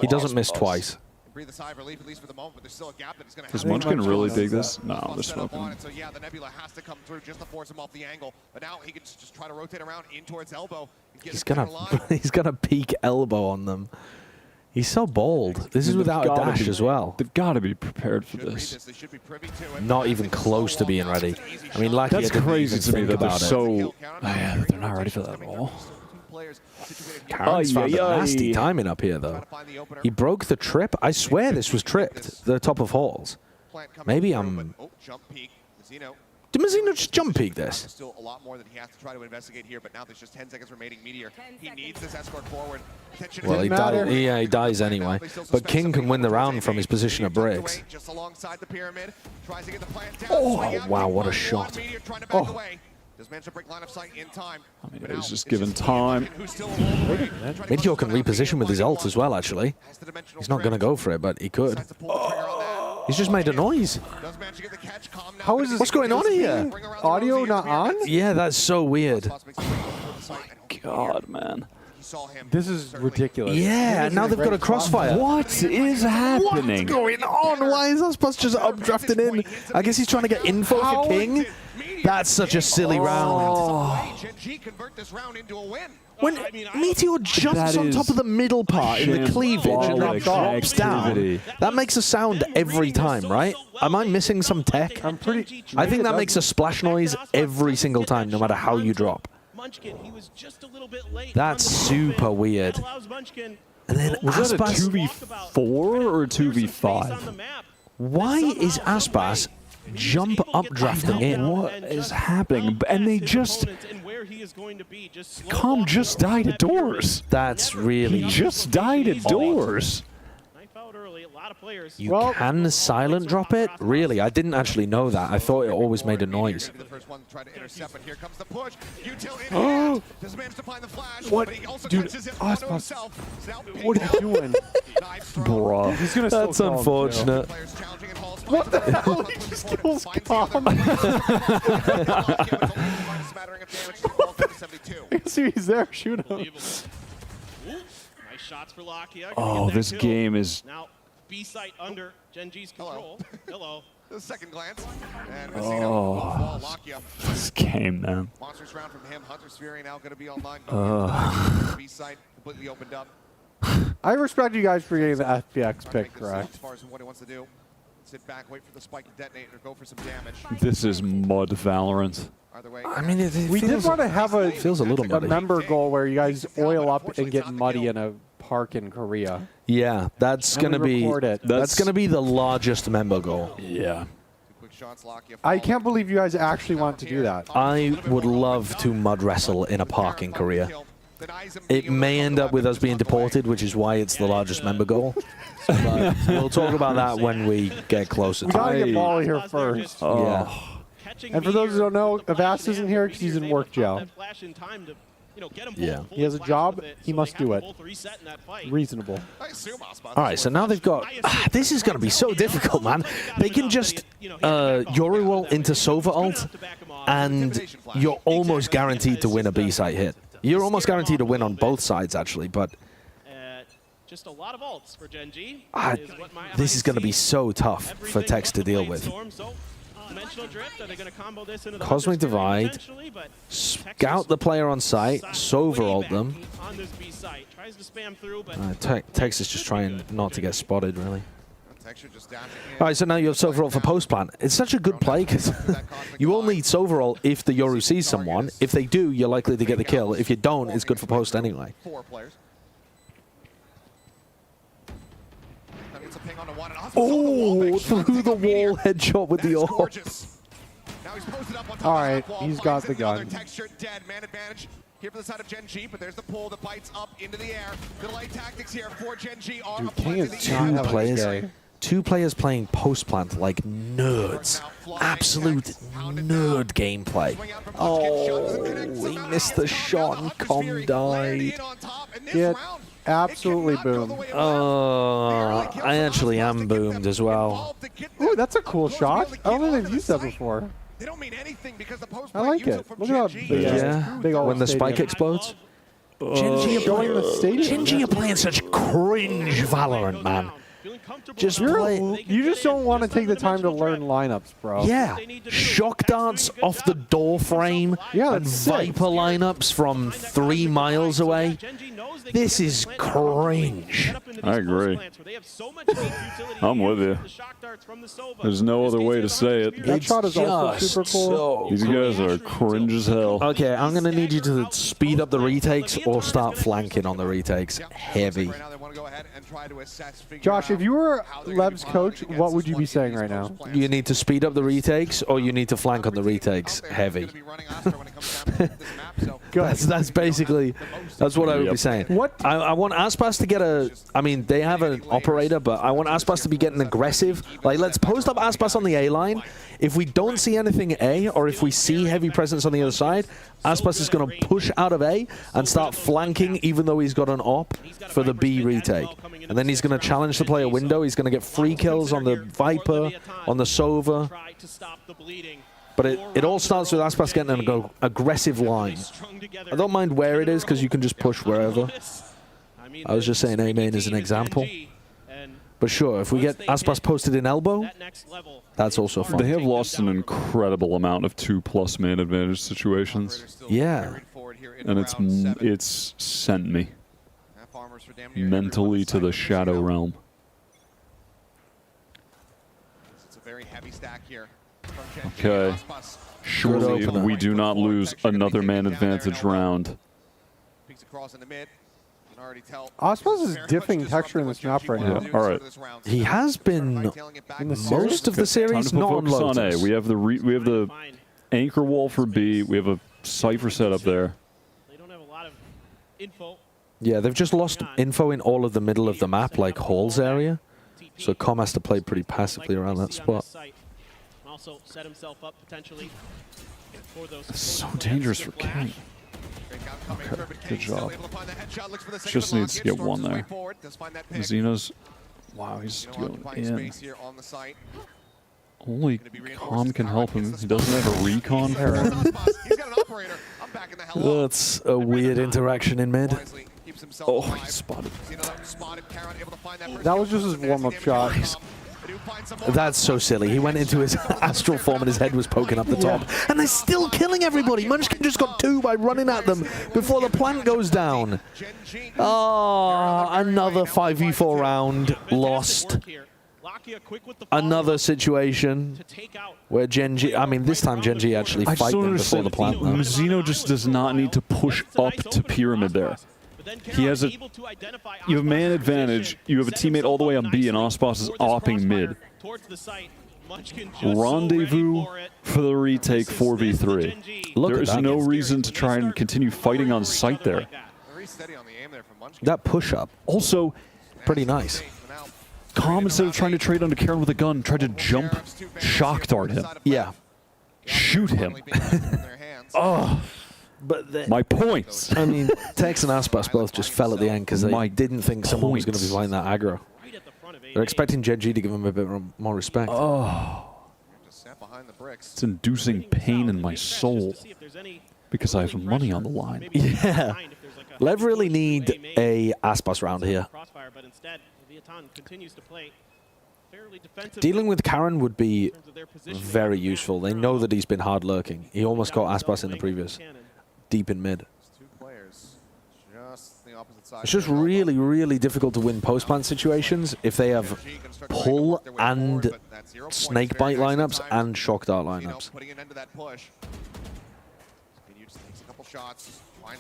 Speaker 1: doesn't miss twice.
Speaker 14: Breathe a sigh of relief, at least for the moment, but there's still a gap that is going to
Speaker 3: Does Munchkin really dig this? No, they're smoking.
Speaker 14: So yeah, the Nebula has to come through just to force him off the angle. But now he can just try to rotate around in towards elbow.
Speaker 1: He's gonna peek elbow on them. He's so bold. This is without a dash as well.
Speaker 3: They've got to be prepared for this.
Speaker 1: Not even close to being ready. I mean, Lakia
Speaker 3: That's
Speaker 1: didn't
Speaker 3: crazy
Speaker 1: even
Speaker 3: to me
Speaker 1: think
Speaker 3: that they're
Speaker 1: about it.
Speaker 3: so... Yeah, they're not ready for that at all.
Speaker 1: Karen's found a nasty timing up here, though. He broke the trip. I swear this was tripped, the top of halls. Maybe I'm... Did Mazzino just jump peek this?
Speaker 14: Still a lot more that he has to try to investigate here, but now there's just 10 seconds remaining. Meteor, he needs this escort forward.
Speaker 1: Well, he died. Yeah, he dies anyway. But King can win the round from his position at bricks.
Speaker 14: Just alongside the pyramid, tries to get the plant down.
Speaker 1: Oh, wow, what a shot.
Speaker 14: Oh. Does manage to break line of sight in time.
Speaker 3: I mean, it was just given time.
Speaker 1: Meteor can reposition with his ult as well, actually. He's not going to go for it, but he could. He's just made a noise.
Speaker 5: How is this?
Speaker 1: What's going on here?
Speaker 5: Audio not on?
Speaker 1: Yeah, that's so weird.
Speaker 3: God, man.
Speaker 5: This is ridiculous.
Speaker 1: Yeah, now they've got a crossfire.
Speaker 3: What is happening?
Speaker 1: What's going on? Why is Aspas just updrafted in? I guess he's trying to get info for King. That's such a silly round. When Meteor jumps on top of the middle part in the cleavage and then drops down, that makes a sound every time, right? Am I missing some tech? I think that makes a splash noise every single time, no matter how you drop. That's super weird. And then
Speaker 3: Was that a
Speaker 1: Aspas,
Speaker 3: 2v4 or a 2v5?
Speaker 1: why is Aspas jump updrafting in?
Speaker 3: What is happening? And they just... Calm just died at doors.
Speaker 1: That's really...
Speaker 3: He just died at doors.
Speaker 15: lot of players.
Speaker 1: You can silent drop it? Really? I didn't actually know that. I thought it always made a noise.
Speaker 14: The first one tried to intercept, but here comes the push. Util in hand. Doesn't manage to find the flash.
Speaker 5: What?
Speaker 14: But he also
Speaker 5: Dude,
Speaker 14: catches it onto himself. So now
Speaker 5: What are you doing?
Speaker 3: Bruh.
Speaker 5: He's gonna
Speaker 1: That's
Speaker 5: still kill him, too.
Speaker 1: unfortunate.
Speaker 5: What the hell? He just kills Calm. See, he's there. Shoot him.
Speaker 15: Nice shots for Lakia.
Speaker 3: Oh, this game is...
Speaker 15: Now, B site under Gen.G's control. Hello.
Speaker 14: The second glance. And
Speaker 3: Oh, this game, man.
Speaker 14: Monsters round from him. Hunter Sphere now going to be online. B site completely opened up.
Speaker 5: I respect you guys for getting the FPX pick correct.
Speaker 14: As far as what he wants to do, sit back, wait for the spike to detonate, or go for some damage.
Speaker 3: This is mud Valorant.
Speaker 1: I mean,
Speaker 5: We did want to have a
Speaker 1: feels a little muddy.
Speaker 5: member goal where you guys oil up and get muddy in a park in Korea.
Speaker 1: Yeah, that's
Speaker 5: And
Speaker 1: gonna
Speaker 5: we
Speaker 1: be
Speaker 5: record it.
Speaker 1: that's gonna be the largest member goal.
Speaker 3: Yeah.
Speaker 5: I can't believe you guys actually want to do that.
Speaker 1: I would love to mud wrestle in a park in Korea. It may end up with us being deported, which is why it's the largest member goal. But we'll talk about that when we get closer.
Speaker 5: We gotta get Molly here first.
Speaker 1: Yeah.
Speaker 5: And for those who don't know, Avast isn't here because he's in work jail.
Speaker 1: Yeah.
Speaker 5: He has a job. He must do it. Reasonable.
Speaker 1: All right, so now they've got... this is going to be so difficult, man. They can just Yoru ult into Sova ult, and you're almost guaranteed to win a B-site hit. You're almost guaranteed to win on both sides, actually, but...
Speaker 15: just a lot of ults for Gen.G.
Speaker 1: This is going to be so tough for Tex to deal with. Cosmic Divide, scout the player on site, Sova ult them. Tex is just trying not to get spotted, really. All right, so now you have Sova ult for post plant. It's such a good play because you only need Sova ult if the Yoru sees someone. If they do, you're likely to get the kill. If you don't, it's good for post anyway. Oh, through the wall headshot with the orb.
Speaker 5: All right, he's got the gun.
Speaker 14: Here for the side of Gen.G, but there's the pull that bites up into the air. The light tactics here for Gen.G are
Speaker 5: Dude, King is
Speaker 1: two players playing post plant like nerds. Absolute nerd gameplay. Oh, he missed the shot and Com died.
Speaker 5: Get absolutely boomed.
Speaker 1: I actually am boomed as well.
Speaker 5: Ooh, that's a cool shot. I don't think they've used that before.
Speaker 14: They don't mean anything because the post
Speaker 5: I like it. Look at how big old
Speaker 1: when the spike
Speaker 5: stadium.
Speaker 1: explodes.
Speaker 5: Gen.G
Speaker 1: are playing such cringe Valorant, man. Just
Speaker 5: you just don't want to take the time to learn lineups, bro.
Speaker 1: Yeah, shock darts off the door frame and Viper lineups from 3 miles away. This is cringe.
Speaker 3: I agree. I'm with you. There's no other way to say it.
Speaker 5: That shot is also super cool.
Speaker 3: These guys are cringe as hell.
Speaker 1: Okay, I'm going to need you to speed up the retakes or start flanking on the retakes. Heavy.
Speaker 5: Josh, if you were Lev's coach, what would you be saying right now?
Speaker 1: You need to speed up the retakes or you need to flank on the retakes. Heavy. That's basically, that's what I would be saying. I want Aspas to get I mean, they have an operator, but I want Aspas to be getting aggressive. Like, let's post up Aspas on the A line. If we don't see anything A, or if we see heavy presence on the other side, Aspas is going to push out of A and start flanking, even though he's got an op for the B retake. And then he's going to challenge the player window. He's going to get free kills on the Viper, on the Sova. But it all starts with Aspas getting an aggressive line. I don't mind where it is, because you can just push wherever. I was just saying A main as an example. But sure, if we get Aspas posted in elbow, that's also fun.
Speaker 3: They have lost an incredible amount of 2+ man advantage situations.
Speaker 1: Yeah.
Speaker 3: And it's sent me mentally to the shadow realm.
Speaker 14: It's a very heavy stack here.
Speaker 3: Okay. Surely we do not lose another man advantage round.
Speaker 14: Peeks across in the mid.
Speaker 5: Aspas is diffing texture in this map right now.
Speaker 3: All right.
Speaker 1: He has been
Speaker 5: in the
Speaker 1: most of the series, not on
Speaker 3: focus on A.
Speaker 1: Lotus.
Speaker 3: We have the anchor wall for B. We have a Cypher set up there.
Speaker 15: They don't have a lot of info.
Speaker 1: Yeah, they've just lost info in all of the middle of the map, like Hall's area. So Com has to play pretty passively around that spot.
Speaker 15: Also set himself up potentially for those.
Speaker 3: It's so dangerous for King. Okay, good job. Just needs to get one there. Mazino's, wow, he's going in. Only Com can help him. He doesn't have a recon.
Speaker 1: That's a weird interaction in mid.
Speaker 3: Oh, he spotted.
Speaker 5: That was just his warm-up shot.
Speaker 1: That's so silly. He went into his astral form and his head was poking up the top. And they're still killing everybody. Munchkin just got 2 by running at them before the plant goes down. Oh, another 5v4 round lost. Another situation where Gen.G, I mean, this time Gen.G actually fight them before the plant.
Speaker 3: Mazino just does not need to push up to pyramid there. He has a, you have man advantage, you have a teammate all the way on B, and Ospas is opping mid. Rendezvous for the retake 4v3. There is no reason to try and continue fighting on site there.
Speaker 1: That push-up,
Speaker 3: also
Speaker 1: pretty nice.
Speaker 3: Com, instead of trying to trade onto Karen with a gun, tried to jump shock dart him.
Speaker 1: Yeah.
Speaker 3: Shoot him.
Speaker 1: Oh. But
Speaker 3: my points.
Speaker 1: I mean, Tex and Aspas both just fell at the end because they didn't think someone was going to be playing that aggro. They're expecting Gen.G to give them a bit more respect.
Speaker 3: Oh. It's inducing pain in my soul because I have money on the line.
Speaker 1: Yeah. Lev really need a Aspas round here. Dealing with Karen would be very useful. They know that he's been hard lurking. He almost got Aspas in the previous. Deep in mid. It's just really, really difficult to win post-plant situations if they have pull and snake bite lineups and shock dart lineups.
Speaker 14: Putting an end to that push. Takes a couple shots, find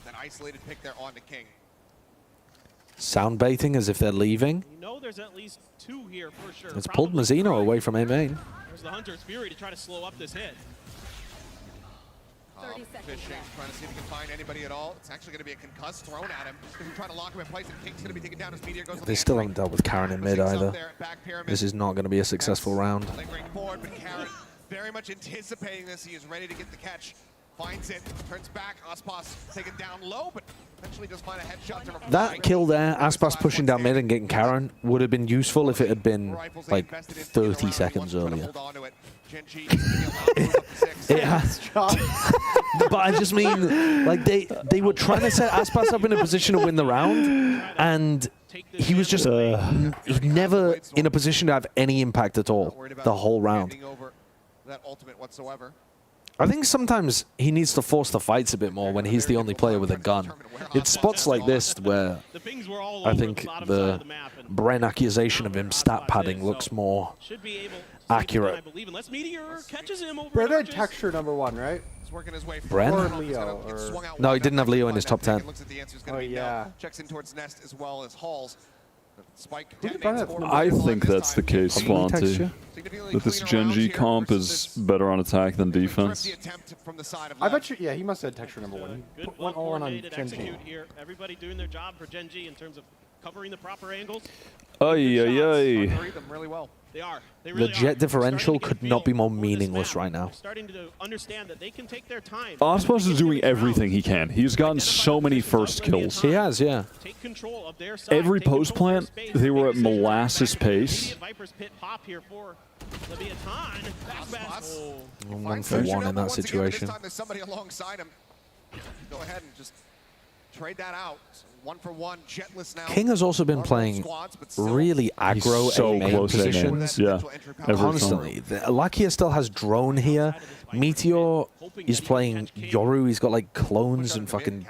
Speaker 14: that isolated pick there on the King.
Speaker 1: Sound baiting as if they're leaving.
Speaker 15: You know there's at least 2 here for sure.
Speaker 1: It's pulled Mazino away from A main.
Speaker 15: There's the Hunter's Fury to try to slow up this hit.
Speaker 14: Fishing, trying to see if he can find anybody at all. It's actually going to be a concuss thrown at him. He's trying to lock him in place, and King's going to be taken down as Meteor goes on.
Speaker 1: They still haven't dealt with Karen in mid either. This is not going to be a successful round.
Speaker 14: Lingering forward, but Karen very much anticipating this. He is ready to get the catch. Finds it, turns back. Aspas taken down low, but eventually does find a headshot.
Speaker 1: That kill there, Aspas pushing down mid and getting Karen, would have been useful if it had been like 30 seconds earlier. It has. But I just mean, like, they were trying to set Aspas up in a position to win the round, and he was just never in a position to have any impact at all the whole round.
Speaker 14: That ultimate whatsoever.
Speaker 1: I think sometimes he needs to force the fights a bit more when he's the only player with a gun. It's spots like this where I think the Bren accusation of him stat padding looks more accurate.
Speaker 5: Bren had texture #1, right?
Speaker 1: Bren?
Speaker 5: Or Leo? Or
Speaker 1: No, he didn't have Leo in his top 10.
Speaker 5: Oh, yeah.
Speaker 14: Checks in towards Nest as well as Halls.
Speaker 3: I think that's the case, Fonty. That this Gen.G comp is better on attack than defense.
Speaker 5: I bet you, yeah, he must have had texture #1. He went all in on Gen.G.
Speaker 15: Here. Everybody doing their job for Gen.G in terms of covering the proper angles.
Speaker 3: Ay, ay, ay.
Speaker 14: Really well.
Speaker 15: They are. They
Speaker 1: The
Speaker 15: really
Speaker 1: jet
Speaker 15: are.
Speaker 1: differential could not be more meaningless right now.
Speaker 15: Starting to understand that they can take their time.
Speaker 3: Ospas is doing everything he can. He's gotten so many first kills.
Speaker 1: He has, yeah.
Speaker 15: Take control of their side.
Speaker 3: Every post plant, they were at molasses pace.
Speaker 15: Viper's Pit pop here for Leviatan. Oh.
Speaker 1: 1 for 1 in that situation.
Speaker 14: This time there's somebody alongside him. Go ahead and just trade that out. 1 for 1, jetless now.
Speaker 1: King has also been playing really aggro
Speaker 3: so
Speaker 1: A-main
Speaker 3: close to
Speaker 1: positions.
Speaker 3: Yeah,
Speaker 1: Constantly. Lakia still has drone here. Meteor is playing Yoru. He's got like clones and fucking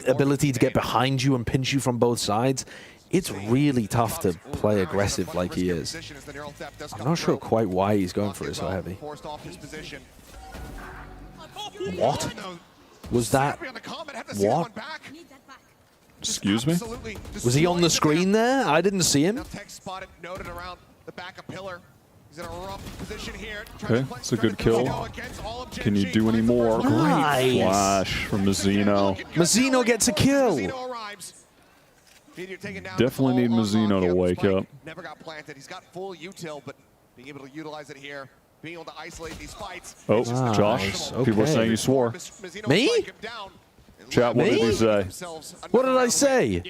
Speaker 1: ability to get behind you and pinch you from both sides. It's really tough to play aggressive like he is. I'm not sure quite why he's going for it so heavy. What? Was that? What?
Speaker 3: Excuse me?
Speaker 1: Was he on the screen there? I didn't see him.
Speaker 3: Okay, it's a good kill. Can you do any more?
Speaker 1: Nice.
Speaker 3: Great flash from Mazino.
Speaker 1: Mazino gets a kill.
Speaker 3: Definitely need Mazzino to wake up.
Speaker 14: Never got planted. He's got full util, but being able to utilize it here, being able to isolate these fights.
Speaker 3: Oh, Josh, people are saying you swore.
Speaker 1: Me?
Speaker 3: Chat, what did he say?
Speaker 1: What did I say?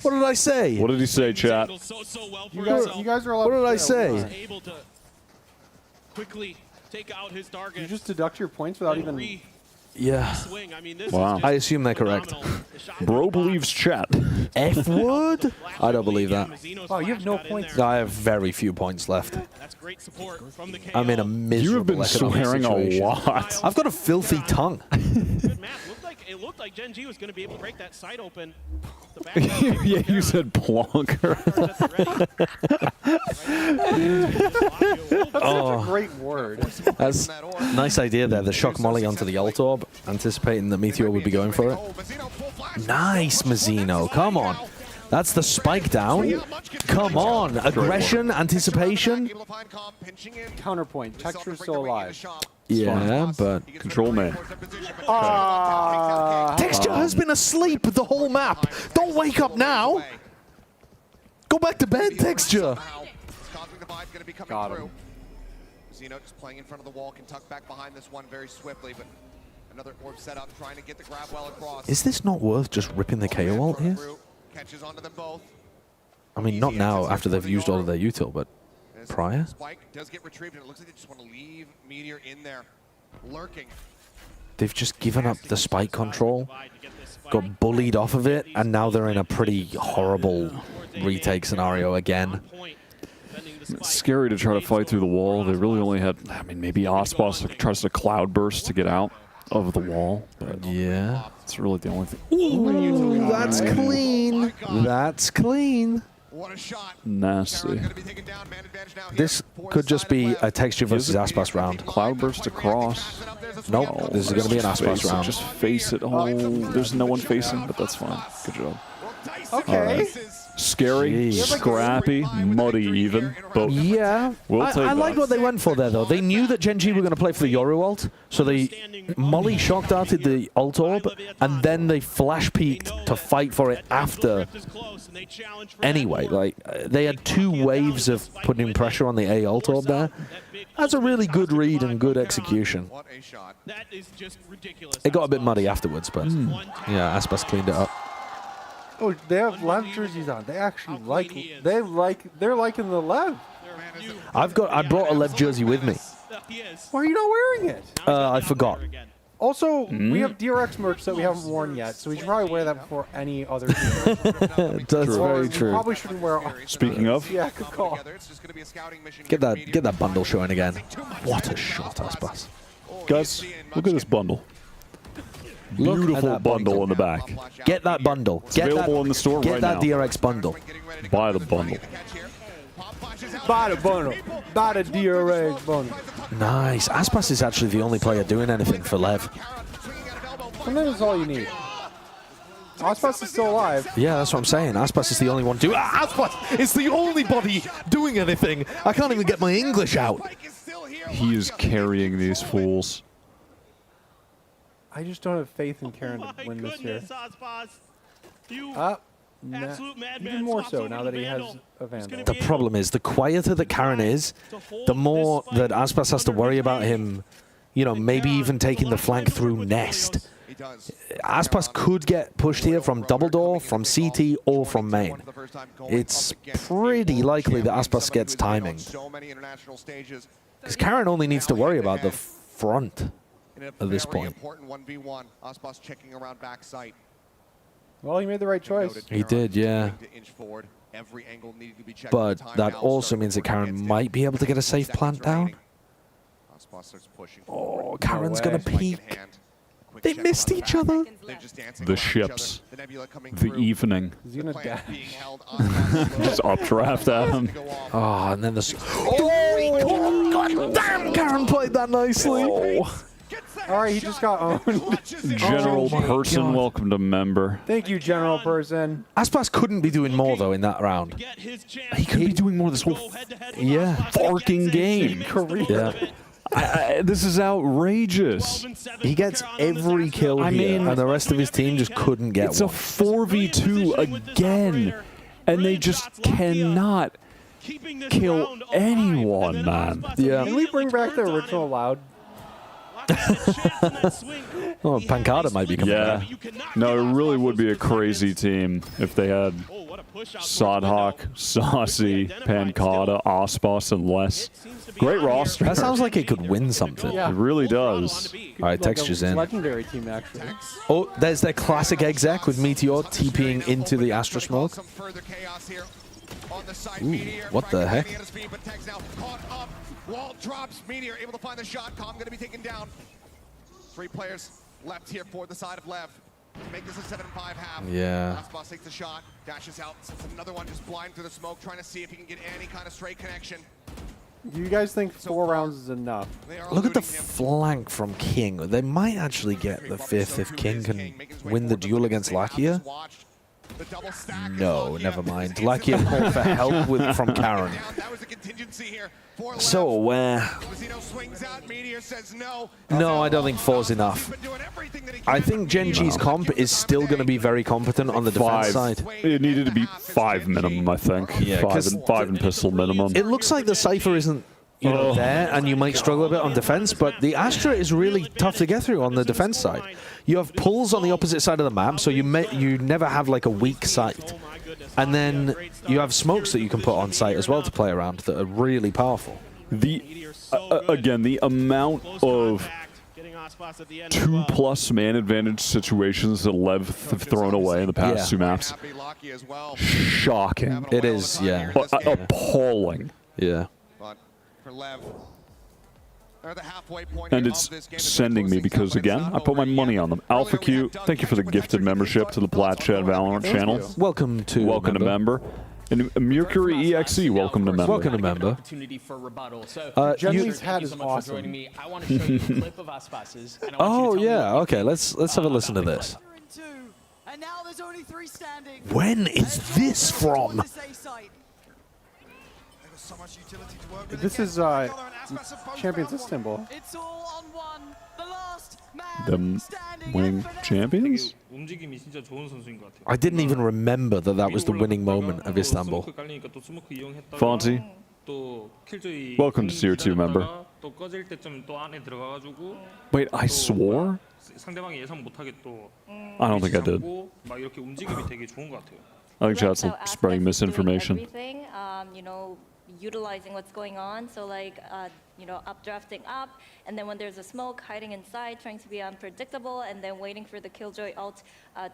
Speaker 1: What did I say?
Speaker 3: What did he say, chat?
Speaker 5: You guys are allowed.
Speaker 1: What did I
Speaker 5: to
Speaker 1: say?
Speaker 15: Able to quickly take out his target.
Speaker 5: You just deduct your points without even.
Speaker 1: Yeah.
Speaker 3: Wow.
Speaker 1: I assume they're correct.
Speaker 3: Bro believes chat.
Speaker 1: F word? I don't believe that.
Speaker 5: Oh, you have no points.
Speaker 1: I have very few points left.
Speaker 15: That's great support from the KO.
Speaker 1: I'm in a miserable
Speaker 3: You have been
Speaker 1: economic
Speaker 3: swearing
Speaker 1: situation.
Speaker 3: a lot.
Speaker 1: I've got a filthy tongue.
Speaker 15: It looked like Gen.G was going to be able to break that side open.
Speaker 3: Yeah, you said plonker.
Speaker 5: That's such a great word.
Speaker 1: That's a nice idea there. The shock molly onto the ult orb, anticipating that Meteor would be going for it. Nice, Mazzino. Come on. That's the spike down. Come on. Aggression, anticipation.
Speaker 5: Counterpoint. Texture's still alive.
Speaker 1: Yeah, but...
Speaker 3: Control man.
Speaker 1: Texture has been asleep the whole map. Don't wake up now. Go back to bed, Texture.
Speaker 5: Got him.
Speaker 14: Zeno just playing in front of the wall, can tuck back behind this one very swiftly, but another orb set up, trying to get the grab well across.
Speaker 1: Is this not worth just ripping the KO ult here?
Speaker 14: Catches onto them both.
Speaker 1: I mean, not now after they've used all of their util, but prior?
Speaker 14: Spike does get retrieved, and it looks like they just want to leave Meteor in there, lurking.
Speaker 1: They've just given up the spike control, got bullied off of it, and now they're in a pretty horrible retake scenario again.
Speaker 3: It's scary to try to fight through the wall. They really only had, I mean, maybe Osbos tries to cloud burst to get out of the wall. But
Speaker 1: yeah.
Speaker 3: It's really the only thing.
Speaker 1: Ooh, that's clean. That's clean.
Speaker 3: Nasty.
Speaker 1: This could just be a Texture versus Aspas round.
Speaker 3: Cloud burst across.
Speaker 1: Nope, this is going to be an Aspas round.
Speaker 3: Just face it. Oh, there's no one facing, but that's fine. Good job.
Speaker 5: Okay.
Speaker 3: Scary, scrappy, muddy even, but
Speaker 1: yeah.
Speaker 3: we'll take
Speaker 1: I like what they went for there, though. They knew that Gen.G were going to play for the Yoru ult, so they molly shock darted the ult orb, and then they flash peeked to fight for it after. Anyway, like they had 2 waves of putting pressure on the A ult orb there. That's a really good read and good execution. It got a bit muddy afterwards, but yeah, Aspas cleaned it up.
Speaker 5: Oh, they have Lev jerseys on. They actually they're liking the Lev.
Speaker 1: I brought a Lev jersey with me.
Speaker 5: Why are you not wearing it?
Speaker 1: I forgot.
Speaker 5: Also, we have DRX merch that we haven't worn yet, so we should probably wear that before any other DRX.
Speaker 1: That's very true.
Speaker 5: We probably shouldn't wear.
Speaker 3: Speaking of,
Speaker 5: yeah, good call.
Speaker 1: Get that bundle showing again. What a shot, Aspas.
Speaker 3: Guys, look at this bundle.
Speaker 1: Look at
Speaker 3: Beautiful
Speaker 1: that
Speaker 3: bundle in the back.
Speaker 1: Get that bundle.
Speaker 3: It's available in the store right now.
Speaker 1: Get that DRX bundle.
Speaker 3: Buy the bundle.
Speaker 5: Buy the bundle. Buy the DRX bundle.
Speaker 1: Nice. Aspas is actually the only player doing anything for Lev.
Speaker 5: Sometimes that's all you need. Aspas is still alive.
Speaker 1: Yeah, that's what I'm saying. Aspas is the only one doing. Aspas is the only body doing anything. I can't even get my English out.
Speaker 3: He is carrying these fools.
Speaker 5: I just don't have faith in Karen to win this here. Even more so now that he has a Vandal.
Speaker 1: The problem is, the quieter that Karen is, the more that Aspas has to worry about him, you know, maybe even taking the flank through Nest. Aspas could get pushed here from double door, from CT, or from main. It's pretty likely that Aspas gets timing. Because Karen only needs to worry about the front at this point.
Speaker 5: Well, he made the right choice.
Speaker 1: He did, yeah. But that also means that Karen might be able to get a safe plant down. Oh, Karen's going to peek. They missed each other.
Speaker 3: The ships. The evening.
Speaker 5: Is he gonna die?
Speaker 3: Just updraft at him.
Speaker 1: Oh, and then the... Oh, God damn, Karen played that nicely. Oh.
Speaker 5: All right, he just got owned.
Speaker 3: General Person, welcome to member.
Speaker 5: Thank you, General Person.
Speaker 1: Aspas couldn't be doing more, though, in that round.
Speaker 3: He could be doing more this whole
Speaker 1: fucking
Speaker 3: game.
Speaker 5: Career.
Speaker 1: Yeah.
Speaker 3: This is outrageous.
Speaker 1: He gets every kill here, and the rest of his team just couldn't get
Speaker 3: it's
Speaker 1: one.
Speaker 3: a 4v2 again, and they just cannot kill anyone, man.
Speaker 1: Yeah.
Speaker 5: Can we bring back the original Loud?
Speaker 1: Oh, Pancada might be coming back.
Speaker 3: No, it really would be a crazy team if they had Sodhawk, Saucy, Pancada, Ospas, and less. Great roster.
Speaker 1: That sounds like it could win something.
Speaker 5: Yeah.
Speaker 3: It really does.
Speaker 1: All right, Texture's in.
Speaker 5: Legendary team, actually.
Speaker 1: Oh, there's their classic exec with Meteor TPing into the Astra Smoke. Ooh, what the heck?
Speaker 14: Wall drops, Meteor able to find the shot. Com going to be taken down. 3 players left here for the side of Lev. Make this a 7-5 half.
Speaker 1: Yeah.
Speaker 14: Last boss takes the shot, dashes out, sends another one just blind through the smoke, trying to see if he can get any kind of straight connection.
Speaker 5: Do you guys think 4 rounds is enough?
Speaker 1: Look at the flank from King. They might actually get the 5th if King can win the duel against Lakia. No, never mind. Lakia called for help from Karen. So aware. No, I don't think 4's enough. I think Gen.G's comp is still going to be very competent on the defense side.
Speaker 3: It needed to be 5 minimum, I think.
Speaker 1: Yeah,
Speaker 3: 5 and pistol minimum.
Speaker 1: It looks like the Cypher isn't there, and you might struggle a bit on defense, but the Astra is really tough to get through on the defense side. You have pulls on the opposite side of the map, so you never have like a weak site. And then you have smokes that you can put on site as well to play around that are really powerful.
Speaker 3: Again, the amount of 2+ man advantage situations that Lev have thrown away in the past 2 maps. Shocking.
Speaker 1: It is, yeah.
Speaker 3: Appalling.
Speaker 1: Yeah.
Speaker 14: For Lev.
Speaker 3: And it's sending me because, again, I put my money on them. Alpha Q, thank you for the gifted membership to the Plat Chat Valorant channel.
Speaker 1: Welcome to
Speaker 3: member. And Mercury EXE, welcome to member.
Speaker 1: Welcome to member.
Speaker 5: Jenny's hat is awesome.
Speaker 1: Oh yeah, okay. Let's have a listen to this. When is this from?
Speaker 5: This is Champions Istanbul.
Speaker 3: Them winning champions?
Speaker 1: I didn't even remember that was the winning moment of Istanbul.
Speaker 3: Fonty, welcome to Tier 2 member. Wait, I swore? I don't think I did. I think chat's spreading misinformation.
Speaker 18: You know, utilizing what's going on. So like, you know, updrafting up, and then when there's a smoke, hiding inside, trying to be unpredictable, and then waiting for the Killjoy ult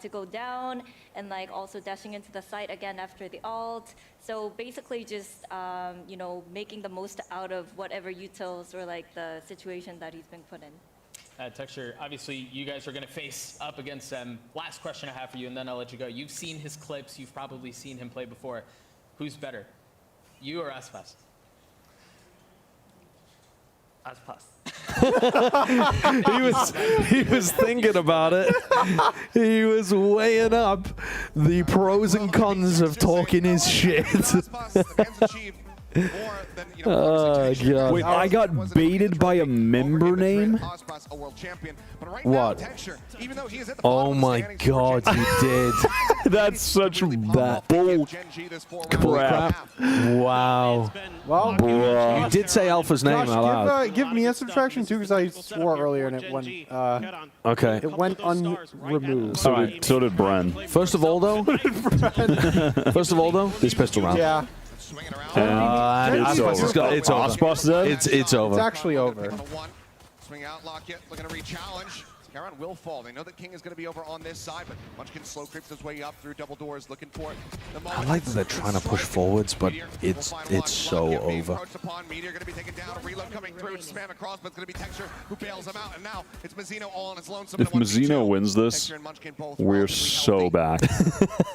Speaker 18: to go down, and like also dashing into the site again after the ult. So basically just, you know, making the most out of whatever utils or like the situation that he's been put in.
Speaker 2: Texture, obviously you guys are going to face up against them. Last question I have for you, and then I'll let you go. You've seen his clips. You've probably seen him play before. Who's better, you or Aspas?
Speaker 16: Aspas.
Speaker 1: he was thinking about it. He was weighing up the pros and cons of talking his shit. Oh, God.
Speaker 3: Wait, I got baited by a member name?
Speaker 1: What? Oh my God, you did.
Speaker 3: That's such bull crap.
Speaker 1: Wow.
Speaker 5: Well,
Speaker 1: Bruh. You did say Alpha's name
Speaker 5: Josh,
Speaker 1: out loud.
Speaker 5: give me a subtraction too, because I swore earlier and it went.
Speaker 1: Okay.
Speaker 5: It went unremoved.
Speaker 3: So did Bren.
Speaker 1: First of all, though, this pistol round.
Speaker 5: Yeah.
Speaker 3: It's over.
Speaker 1: It's over.
Speaker 3: Ospas dead?
Speaker 1: It's over.
Speaker 5: It's actually over.
Speaker 14: Swing out, Lockett looking to re-challenge. Karen will fall. They know that King is going to be over on this side, but Munchkin slow creeps his way up through double doors, looking for it.
Speaker 1: I like that they're trying to push forwards, but it's so over.
Speaker 14: Meteor going to be taken down. A reload coming through. Spam across, but it's going to be Texture who bails him out. And now it's Mazzino all on his lonesome.
Speaker 3: If Mazzino wins this, we're so back.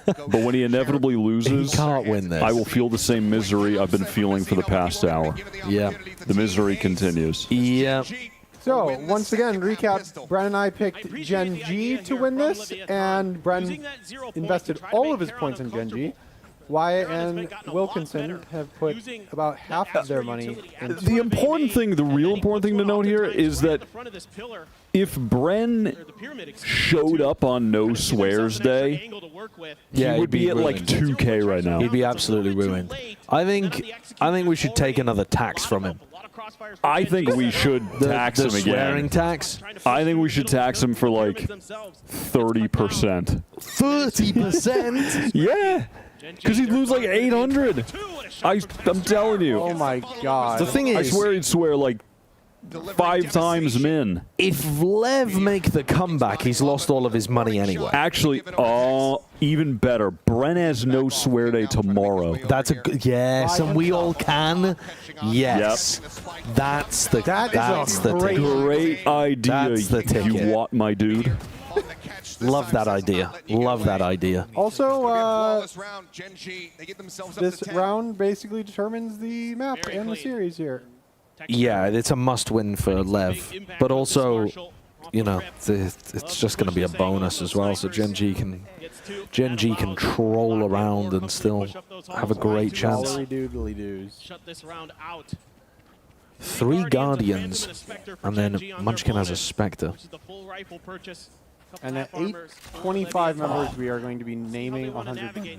Speaker 3: But when he inevitably loses,
Speaker 1: he can't win this.
Speaker 3: I will feel the same misery I've been feeling for the past hour.
Speaker 1: Yeah.
Speaker 3: The misery continues.
Speaker 1: Yeah.
Speaker 5: So, once again, recap, Bren and I picked Gen.G to win this, and Bren invested all of his points in Gen.G. Wyatt and Wilkinson have put about half of their money into
Speaker 3: The important thing, the real important thing to note here is that if Bren showed up on No Swears Day, he would be at like 2K right now.
Speaker 1: He'd be absolutely ruined. I think we should take another tax from him.
Speaker 3: I think we should tax him again.
Speaker 1: Swearing tax?
Speaker 3: I think we should tax him for like 30%.
Speaker 1: 30%?
Speaker 3: Yeah. Because he'd lose like 800. I'm telling you.
Speaker 5: Oh my god.
Speaker 1: The thing is,
Speaker 3: I swear he'd swear like 5 times min.
Speaker 1: If Lev make the comeback, he's lost all of his money anyway.
Speaker 3: Actually, even better. Bren has No Swear Day tomorrow.
Speaker 1: That's a good, yes, and we all can. Yes,
Speaker 3: Yep.
Speaker 1: That's the
Speaker 3: Great idea.
Speaker 1: That's the ticket.
Speaker 3: You what, my dude?
Speaker 1: Love that idea. Love that idea.
Speaker 5: Also, this round basically determines the map and the series here.
Speaker 1: Yeah, it's a must-win for Lev, but also, you know, it's just going to be a bonus as well. So Gen.G can troll around and still have a great chance.
Speaker 2: Shut this round out.
Speaker 1: 3 Guardians, and then Munchkin has a Spectre.
Speaker 5: And at 8:25 members, we are going to be naming 100.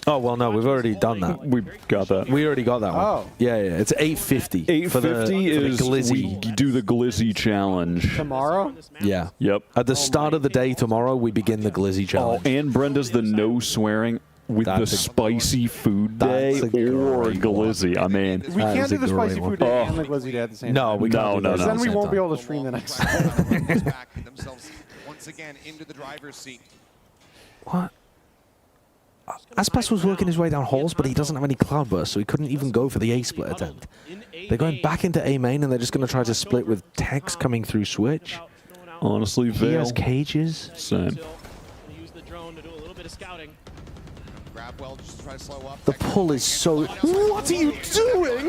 Speaker 1: Oh, well, no, we've already done that.
Speaker 3: We got that.
Speaker 1: We already got that one.
Speaker 5: Oh.
Speaker 1: Yeah, it's 8:50.
Speaker 3: 850 is
Speaker 1: Glizzy.
Speaker 3: we do the Glizzy challenge.
Speaker 5: Tomorrow?
Speaker 1: Yeah.
Speaker 3: Yep.
Speaker 1: At the start of the day tomorrow, we begin the Glizzy challenge.
Speaker 3: Oh, and Brenda's the no swearing with the spicy food day or Glizzy. I mean,
Speaker 5: We can't do the spicy food day and the glizzy day at the same time.
Speaker 1: No, we can't.
Speaker 3: No.
Speaker 5: Then we won't be able to stream the next one.
Speaker 14: Once again into the driver's seat.
Speaker 1: What? Aspas was working his way down halls, but he doesn't have any cloudburst, so he couldn't even go for the A split attempt. They're going back into A main, and they're just going to try to split with Tex coming through switch.
Speaker 3: honestly,
Speaker 1: He
Speaker 3: Vale.
Speaker 1: has cages.
Speaker 3: Same.
Speaker 15: Use the drone to do a little bit of scouting.
Speaker 14: Try to slow up.
Speaker 1: The pull is so... What are you doing?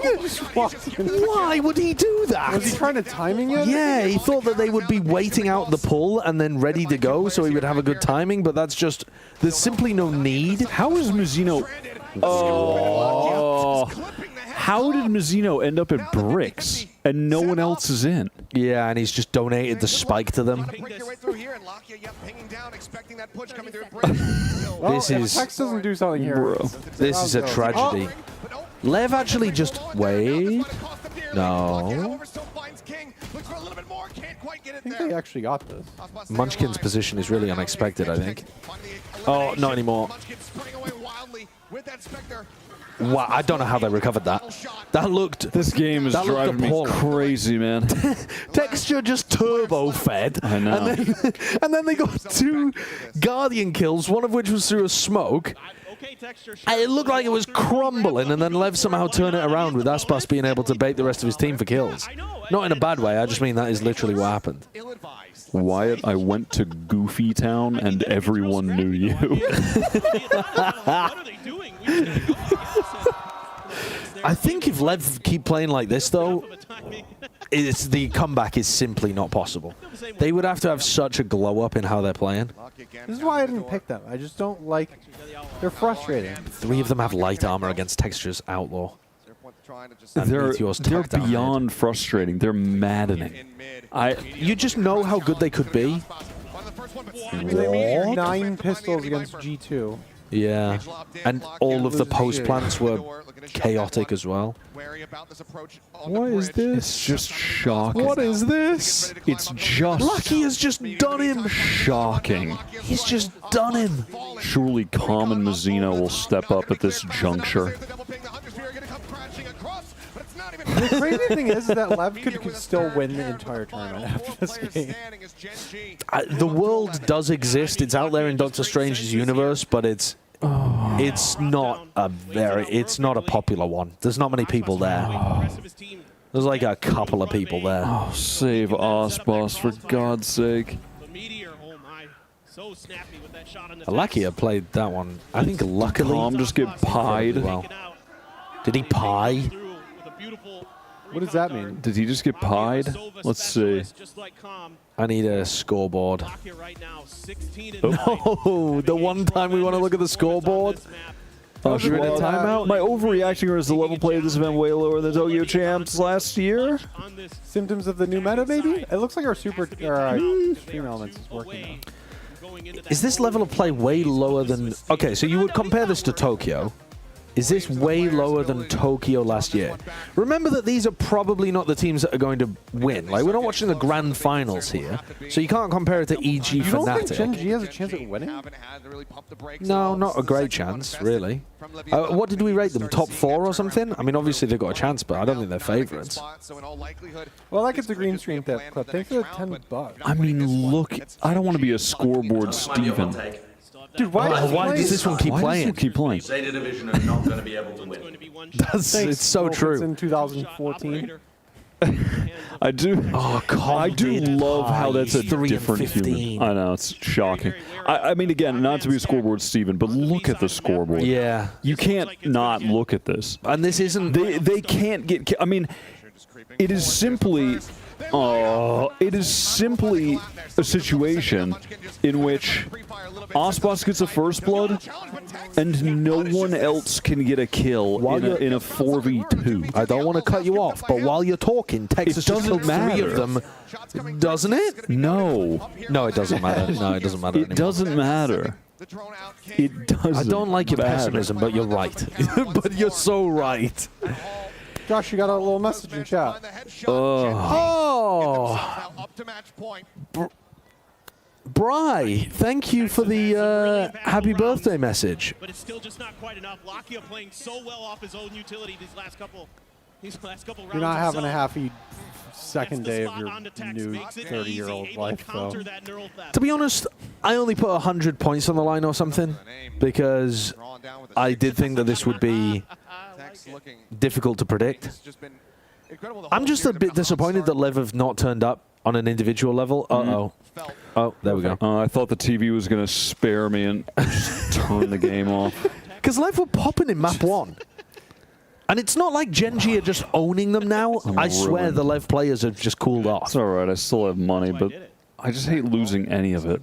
Speaker 1: Why would he do that?
Speaker 5: Was he trying to timing it?
Speaker 1: Yeah, he thought that they would be waiting out the pull and then ready to go so he would have a good timing, but that's just... There's simply no need.
Speaker 3: How is Mizzino... Oh... How did Mizzino end up at Bricks and no one else is in?
Speaker 1: Yeah, and he's just donated the spike to them. This is...
Speaker 5: Tex doesn't do something here.
Speaker 3: Bro.
Speaker 1: This is a tragedy. Lev actually just... Wait. No.
Speaker 5: I think they actually got this.
Speaker 1: Munchkin's position is really unexpected, I think. Oh, not anymore. Wow, I don't know how they recovered that. That looked...
Speaker 3: This game is driving me crazy, man.
Speaker 1: Texture just turbo fed.
Speaker 3: I know.
Speaker 1: And then they got 2 Guardian kills, one of which was through a smoke. And it looked like it was crumbling, and then Lev somehow turned it around with Aspas being able to bait the rest of his team for kills. Not in a bad way, I just mean that is literally what happened.
Speaker 3: Wyatt, I went to Goofy Town and everyone knew you.
Speaker 1: I think if Lev keep playing like this, though, the comeback is simply not possible. They would have to have such a glow-up in how they're playing.
Speaker 5: This is why I didn't pick them. I just don't like... They're frustrating.
Speaker 1: 3 of them have light armor against Texture's Outlaw. And
Speaker 3: They're
Speaker 1: Meteor's tagged down
Speaker 3: beyond frustrating. They're maddening.
Speaker 1: You just know how good they could be.
Speaker 5: They 9 pistols against G2.
Speaker 1: Yeah, and all of the post plants were chaotic as well.
Speaker 3: What is this? It's just shocking.
Speaker 1: What is this?
Speaker 3: It's just...
Speaker 1: Lucky has just done him.
Speaker 3: Shocking.
Speaker 1: He's just done him.
Speaker 3: Surely Common Mizzino will step up at this juncture.
Speaker 5: The crazy thing is that Lev could still win the entire tournament after this game.
Speaker 1: The world does exist. It's out there in Doctor Strange's universe, but it's not a popular one. There's not many people there. There's like a couple of people there.
Speaker 3: Oh, save Aspas for God's sake.
Speaker 1: Alakia played that one. I think luckily.
Speaker 3: Tom just get pied.
Speaker 1: Well. Did he pie?
Speaker 5: What does that mean?
Speaker 3: Did he just get pied? Let's see.
Speaker 1: I need a scoreboard. Oh, the one time we want to look at the scoreboard. You're in a timeout?
Speaker 3: My overreacting or is the level play of this event way lower than Tokyo Champs last year?
Speaker 5: Symptoms of the new meta, maybe? It looks like our super stream elements is working now.
Speaker 1: Is this level of play way lower than... Okay, so you would compare this to Tokyo. Is this way lower than Tokyo last year? Remember that these are probably not the teams that are going to win. Like, we're not watching the grand finals here, so you can't compare it to EG
Speaker 5: You don't think
Speaker 1: Fnatic.
Speaker 5: Gen.G has a chance at winning?
Speaker 1: No, not a great chance, really. What did we rate them? Top 4 or something? I mean, obviously they've got a chance, but I don't think they're favorites.
Speaker 5: Well, that gets a green stream clip. Thanks for the $10.
Speaker 3: I mean, look, I don't want to be a scoreboard Steven.
Speaker 5: Dude, why
Speaker 1: does this one keep playing?
Speaker 3: Keep playing.
Speaker 16: Zeta Division are not going to be able to win.
Speaker 1: It's so true.
Speaker 5: In 2014.
Speaker 3: I do.
Speaker 1: Oh,
Speaker 3: I do love how that's a
Speaker 1: 3
Speaker 3: different
Speaker 1: and 15.
Speaker 3: human. I know, it's shocking. I mean, again, not to be a scoreboard Steven, but look at the scoreboard.
Speaker 1: Yeah.
Speaker 3: You can't not look at this.
Speaker 1: And this isn't...
Speaker 3: They can't get... I mean, it is simply... it is simply a situation in which Osbos gets a first blood and no one else can get a kill in a 4v2.
Speaker 1: I don't want to cut you off, but while you're talking, Texas just killed 3 of them. Doesn't it?
Speaker 3: No.
Speaker 1: No, it doesn't matter. No, it doesn't matter
Speaker 3: It
Speaker 1: anymore.
Speaker 3: doesn't matter. It doesn't
Speaker 1: I don't like your
Speaker 3: matter.
Speaker 1: pessimism, but you're right. But you're so right.
Speaker 5: Josh, you got a little message in chat.
Speaker 1: Bri, thank you for the happy birthday message.
Speaker 15: But it's still just not quite enough. Lakia playing so well off his own utility these last couple rounds.
Speaker 5: You're not having a
Speaker 15: himself.
Speaker 5: happy second day of your new 30-year-old life, though.
Speaker 1: To be honest, I only put 100 points on the line or something because I did think that this would be difficult to predict. I'm just a bit disappointed that Lev have not turned up on an individual level. Oh, there we go.
Speaker 3: I thought the TV was going to spare me and just turn the game off.
Speaker 1: Because Lev were popping in map 1. And it's not like Gen.G are just owning them now. I swear the Lev players have just cooled off.
Speaker 3: It's all right. I still have money, but I just hate losing any of it.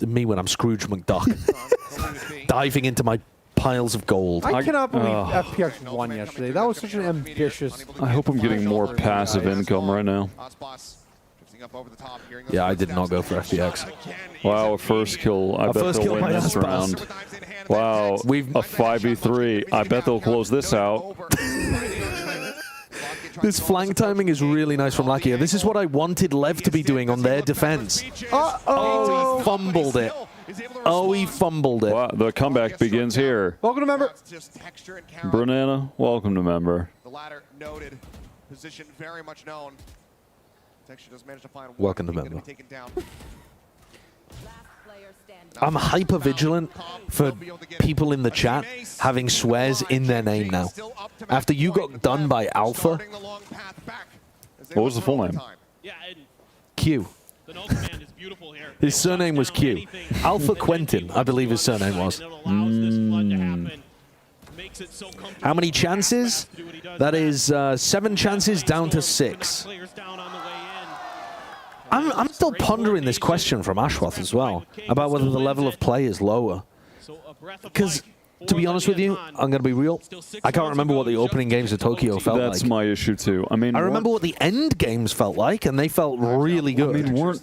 Speaker 1: Me when I'm Scrooge McDuck. Diving into my piles of gold.
Speaker 5: I cannot believe FPX won yesterday. That was such an ambitious...
Speaker 3: I hope I'm getting more passive income right now.
Speaker 1: Yeah, I did not go for FPX.
Speaker 3: Wow, a first kill. I bet they'll win this round. Wow, we've a 5v3. I bet they'll close this out.
Speaker 1: This flank timing is really nice from Lakia. This is what I wanted Lev to be doing on their defense. Oh, he fumbled it. Oh, he fumbled it.
Speaker 3: Wow, the comeback begins here.
Speaker 5: Welcome to member.
Speaker 3: Brunana, welcome to member.
Speaker 14: The latter noted, position very much known. Texture does manage to find
Speaker 1: welcome to member. I'm hyper vigilant for people in the chat having swears in their name now. After you got done by Alpha.
Speaker 3: What was the full name?
Speaker 1: Q. His surname was Q. Alpha Quentin, I believe his surname was. How many chances? That is 7 chances down to 6. I'm still pondering this question from Ashwath as well, about whether the level of play is lower. Because, to be honest with you, I'm going to be real, I can't remember what the opening games of Tokyo felt like.
Speaker 3: That's my issue too. I mean,
Speaker 1: I remember what the end games felt like, and they felt really good.
Speaker 3: I mean,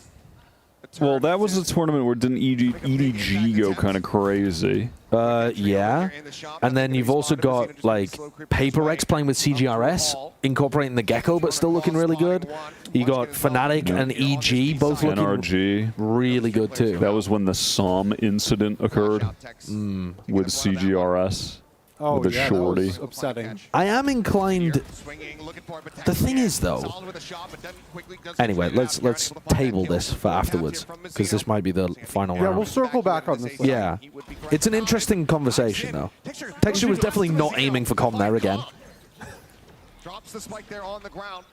Speaker 3: well, that was a tournament where didn't EDG go kind of crazy?
Speaker 1: Yeah. And then you've also got, like, PaperX playing with CGRS, incorporating the Gecko, but still looking really good. You got Fnatic and EG both looking
Speaker 3: NRG.
Speaker 1: really good, too.
Speaker 3: That was when the SOM incident occurred with CGRS.
Speaker 5: Oh,
Speaker 3: with the
Speaker 5: yeah,
Speaker 3: shorty.
Speaker 5: that was upsetting.
Speaker 1: I am inclined... The thing is, though... Anyway, let's table this for afterwards, because this might be the final round.
Speaker 5: Yeah, we'll circle back on this.
Speaker 1: Yeah. It's an interesting conversation, though. Texture was definitely not aiming for Com there again.
Speaker 14: Drops the spike there on the ground.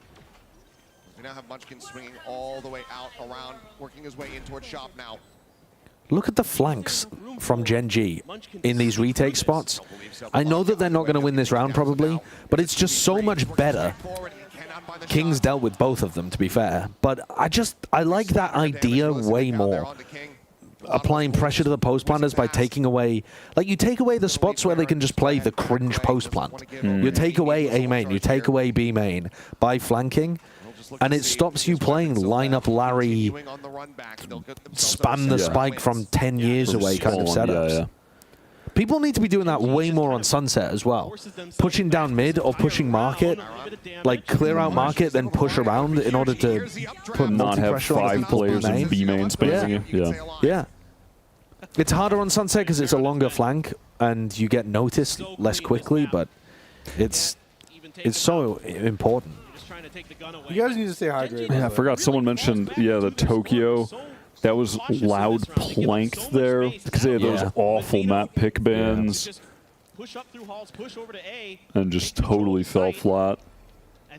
Speaker 14: We now have Munchkin swinging all the way out around, working his way in towards shop now.
Speaker 1: Look at the flanks from Gen.G in these retake spots. I know that they're not going to win this round probably, but it's just so much better. King's dealt with both of them, to be fair, but I like that idea way more. applying pressure to the post planners by taking away, like, you take away the spots where they can just play the cringe post plant. You take away A main, you take away B main by flanking, and it stops you playing lineup Larry, spam the spike from 10 years away kind of setups. People need to be doing that way more on Sunset as well. Pushing down mid or pushing market, like clear out market, then push around in order to put
Speaker 3: not have
Speaker 1: pressure on
Speaker 3: 5 players in B main spamming you.
Speaker 1: Yeah. It's harder on Sunset because it's a longer flank and you get noticed less quickly, but it's so important.
Speaker 5: You guys need to stay hydrated.
Speaker 3: Yeah, I forgot someone mentioned, the Tokyo. That was loud planked there because they had those awful map pick bans and just totally fell flat.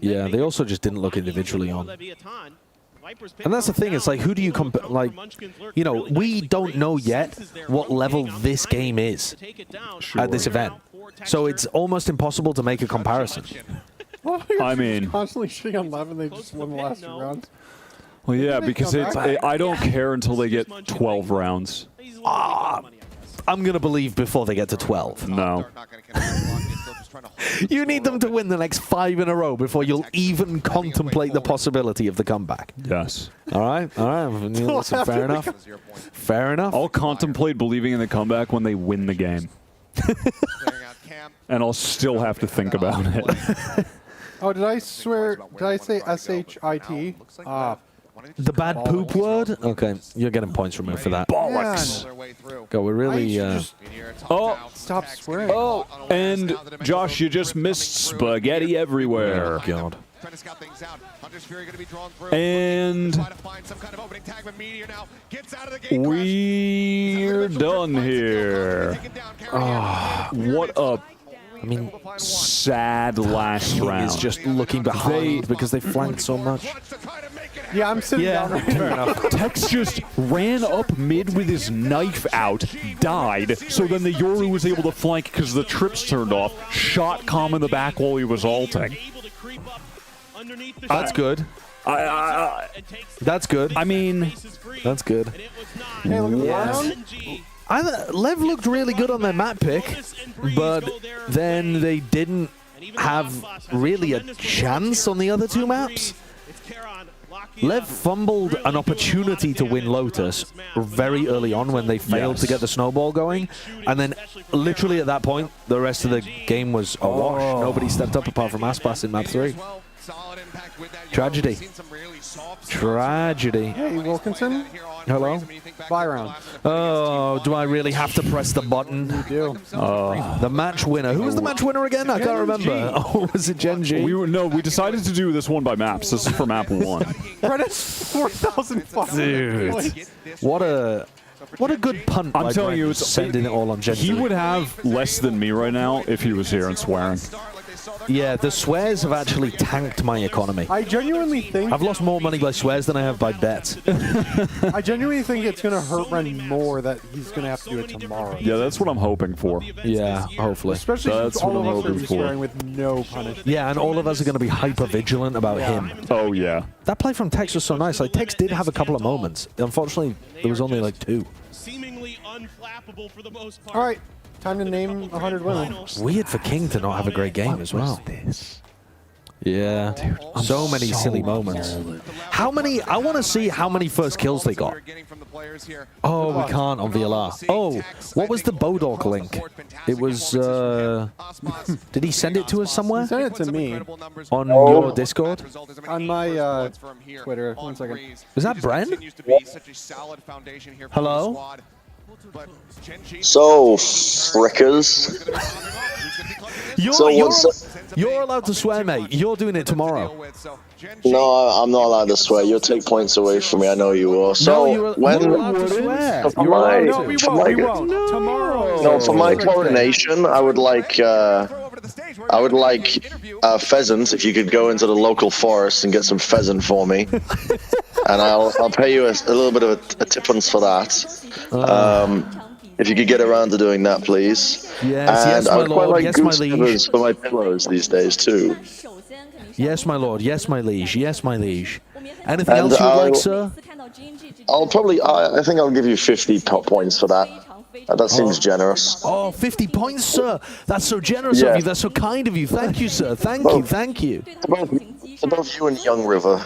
Speaker 1: Yeah, they also just didn't look individually on. And that's the thing, it's like, who do you compare? Like, you know, we don't know yet what level this game is at this event. So it's almost impossible to make a comparison.
Speaker 5: I mean, constantly shitting on 11, they just won the last 2 rounds.
Speaker 3: Well, yeah, because I don't care until they get 12 rounds.
Speaker 1: I'm going to believe before they get to 12.
Speaker 3: No.
Speaker 1: You need them to win the next 5 in a row before you'll even contemplate the possibility of the comeback.
Speaker 3: Yes.
Speaker 1: All right. Listen, fair enough. Fair enough.
Speaker 3: I'll contemplate believing in the comeback when they win the game. And I'll still have to think about it.
Speaker 5: Oh, did I swear? Did I say S-H-I-T?
Speaker 1: The bad poop word? Okay, you're getting points removed for that.
Speaker 3: Bollocks.
Speaker 1: God, we're really...
Speaker 3: Oh,
Speaker 5: stop swearing.
Speaker 3: Oh, and Josh, you just missed spaghetti everywhere.
Speaker 1: Oh, God.
Speaker 3: And we're done here. Oh, what a... sad last round.
Speaker 1: Is just looking behind because they flanked so much.
Speaker 5: Yeah, I'm sitting down right now.
Speaker 3: Tex just ran up mid with his knife out, died, so then the Yoru was able to flank because the trips turned off, shot Calm in the back while he was ulting.
Speaker 1: That's good. That's good.
Speaker 3: I mean...
Speaker 1: That's good.
Speaker 5: Hey, look at the
Speaker 1: Lev looked really good on their map pick, but then they didn't have really a chance on the other 2 maps. Lev fumbled an opportunity to win Lotus very early on when they failed to get the snowball going, and then literally at that point, the rest of the game was a wash. Nobody stepped up apart from Aspas in map 3. Tragedy. Tragedy.
Speaker 5: Hey, Wilkinson.
Speaker 1: Hello?
Speaker 5: Bye round.
Speaker 1: Oh, do I really have to press the button?
Speaker 5: You do.
Speaker 1: The match winner. Who was the match winner again? I can't remember. Oh, was it Gen.G?
Speaker 3: We decided to do this one by maps. This is for map 1.
Speaker 5: Credits 4,500.
Speaker 1: Dude. What a good punt.
Speaker 3: I'm telling you, it's
Speaker 1: sending it all on Gen.G.
Speaker 3: He would have less than me right now if he was here and swearing.
Speaker 1: Yeah, the swears have actually tanked my economy.
Speaker 5: I genuinely think...
Speaker 1: I've lost more money by swears than I have by bets.
Speaker 5: I genuinely think it's going to hurt Ren more that he's going to have to do it tomorrow.
Speaker 3: Yeah, that's what I'm hoping for.
Speaker 1: Yeah, hopefully.
Speaker 5: Especially since all of us are going to be swearing with no punishment.
Speaker 1: Yeah, and all of us are going to be hyper vigilant about him.
Speaker 3: Oh, yeah.
Speaker 1: That play from Tex was so nice. Like, Tex did have a couple of moments. Unfortunately, there was only like 2.
Speaker 15: Seemingly unflappable for the most part.
Speaker 5: All right. Time to name 100 women.
Speaker 1: Weird for King to not have a great game as well. Yeah, dude, so many silly moments. How many? I want to see how many first kills they got. Oh, we can't on VLR. Oh, what was the Bodork link? It was. Did he send it to us somewhere?
Speaker 5: He sent it to me
Speaker 1: on your Discord.
Speaker 5: On my Twitter. 1 second.
Speaker 1: Is that Bren? Hello.
Speaker 9: So, frickers.
Speaker 1: You're allowed to swear, mate. You're doing it tomorrow.
Speaker 9: No, I'm not allowed to swear. You'll take points away from me. I know you will. So,
Speaker 1: you're allowed to swear.
Speaker 5: No, we won't. Tomorrow.
Speaker 9: No, for my coronation, I would like pheasant. If you could go into the local forest and get some pheasant for me, and I'll pay you a little bit of a tippance for that. If you could get around to doing that, please.
Speaker 1: Yes,
Speaker 9: and
Speaker 1: my
Speaker 9: I would quite
Speaker 1: lord.
Speaker 9: like
Speaker 1: Yes, my
Speaker 9: goose
Speaker 1: liege.
Speaker 9: feathers for my pillows these days too.
Speaker 1: Yes, my lord. Yes, my liege. Yes, my liege. Anything else you would like, sir?
Speaker 9: I think I'll give you 50 points for that. That seems generous.
Speaker 1: Oh, 50 points, sir. That's so generous of you. That's so kind of you. Thank you, sir. Thank you. Thank you.
Speaker 9: To both you and Young River.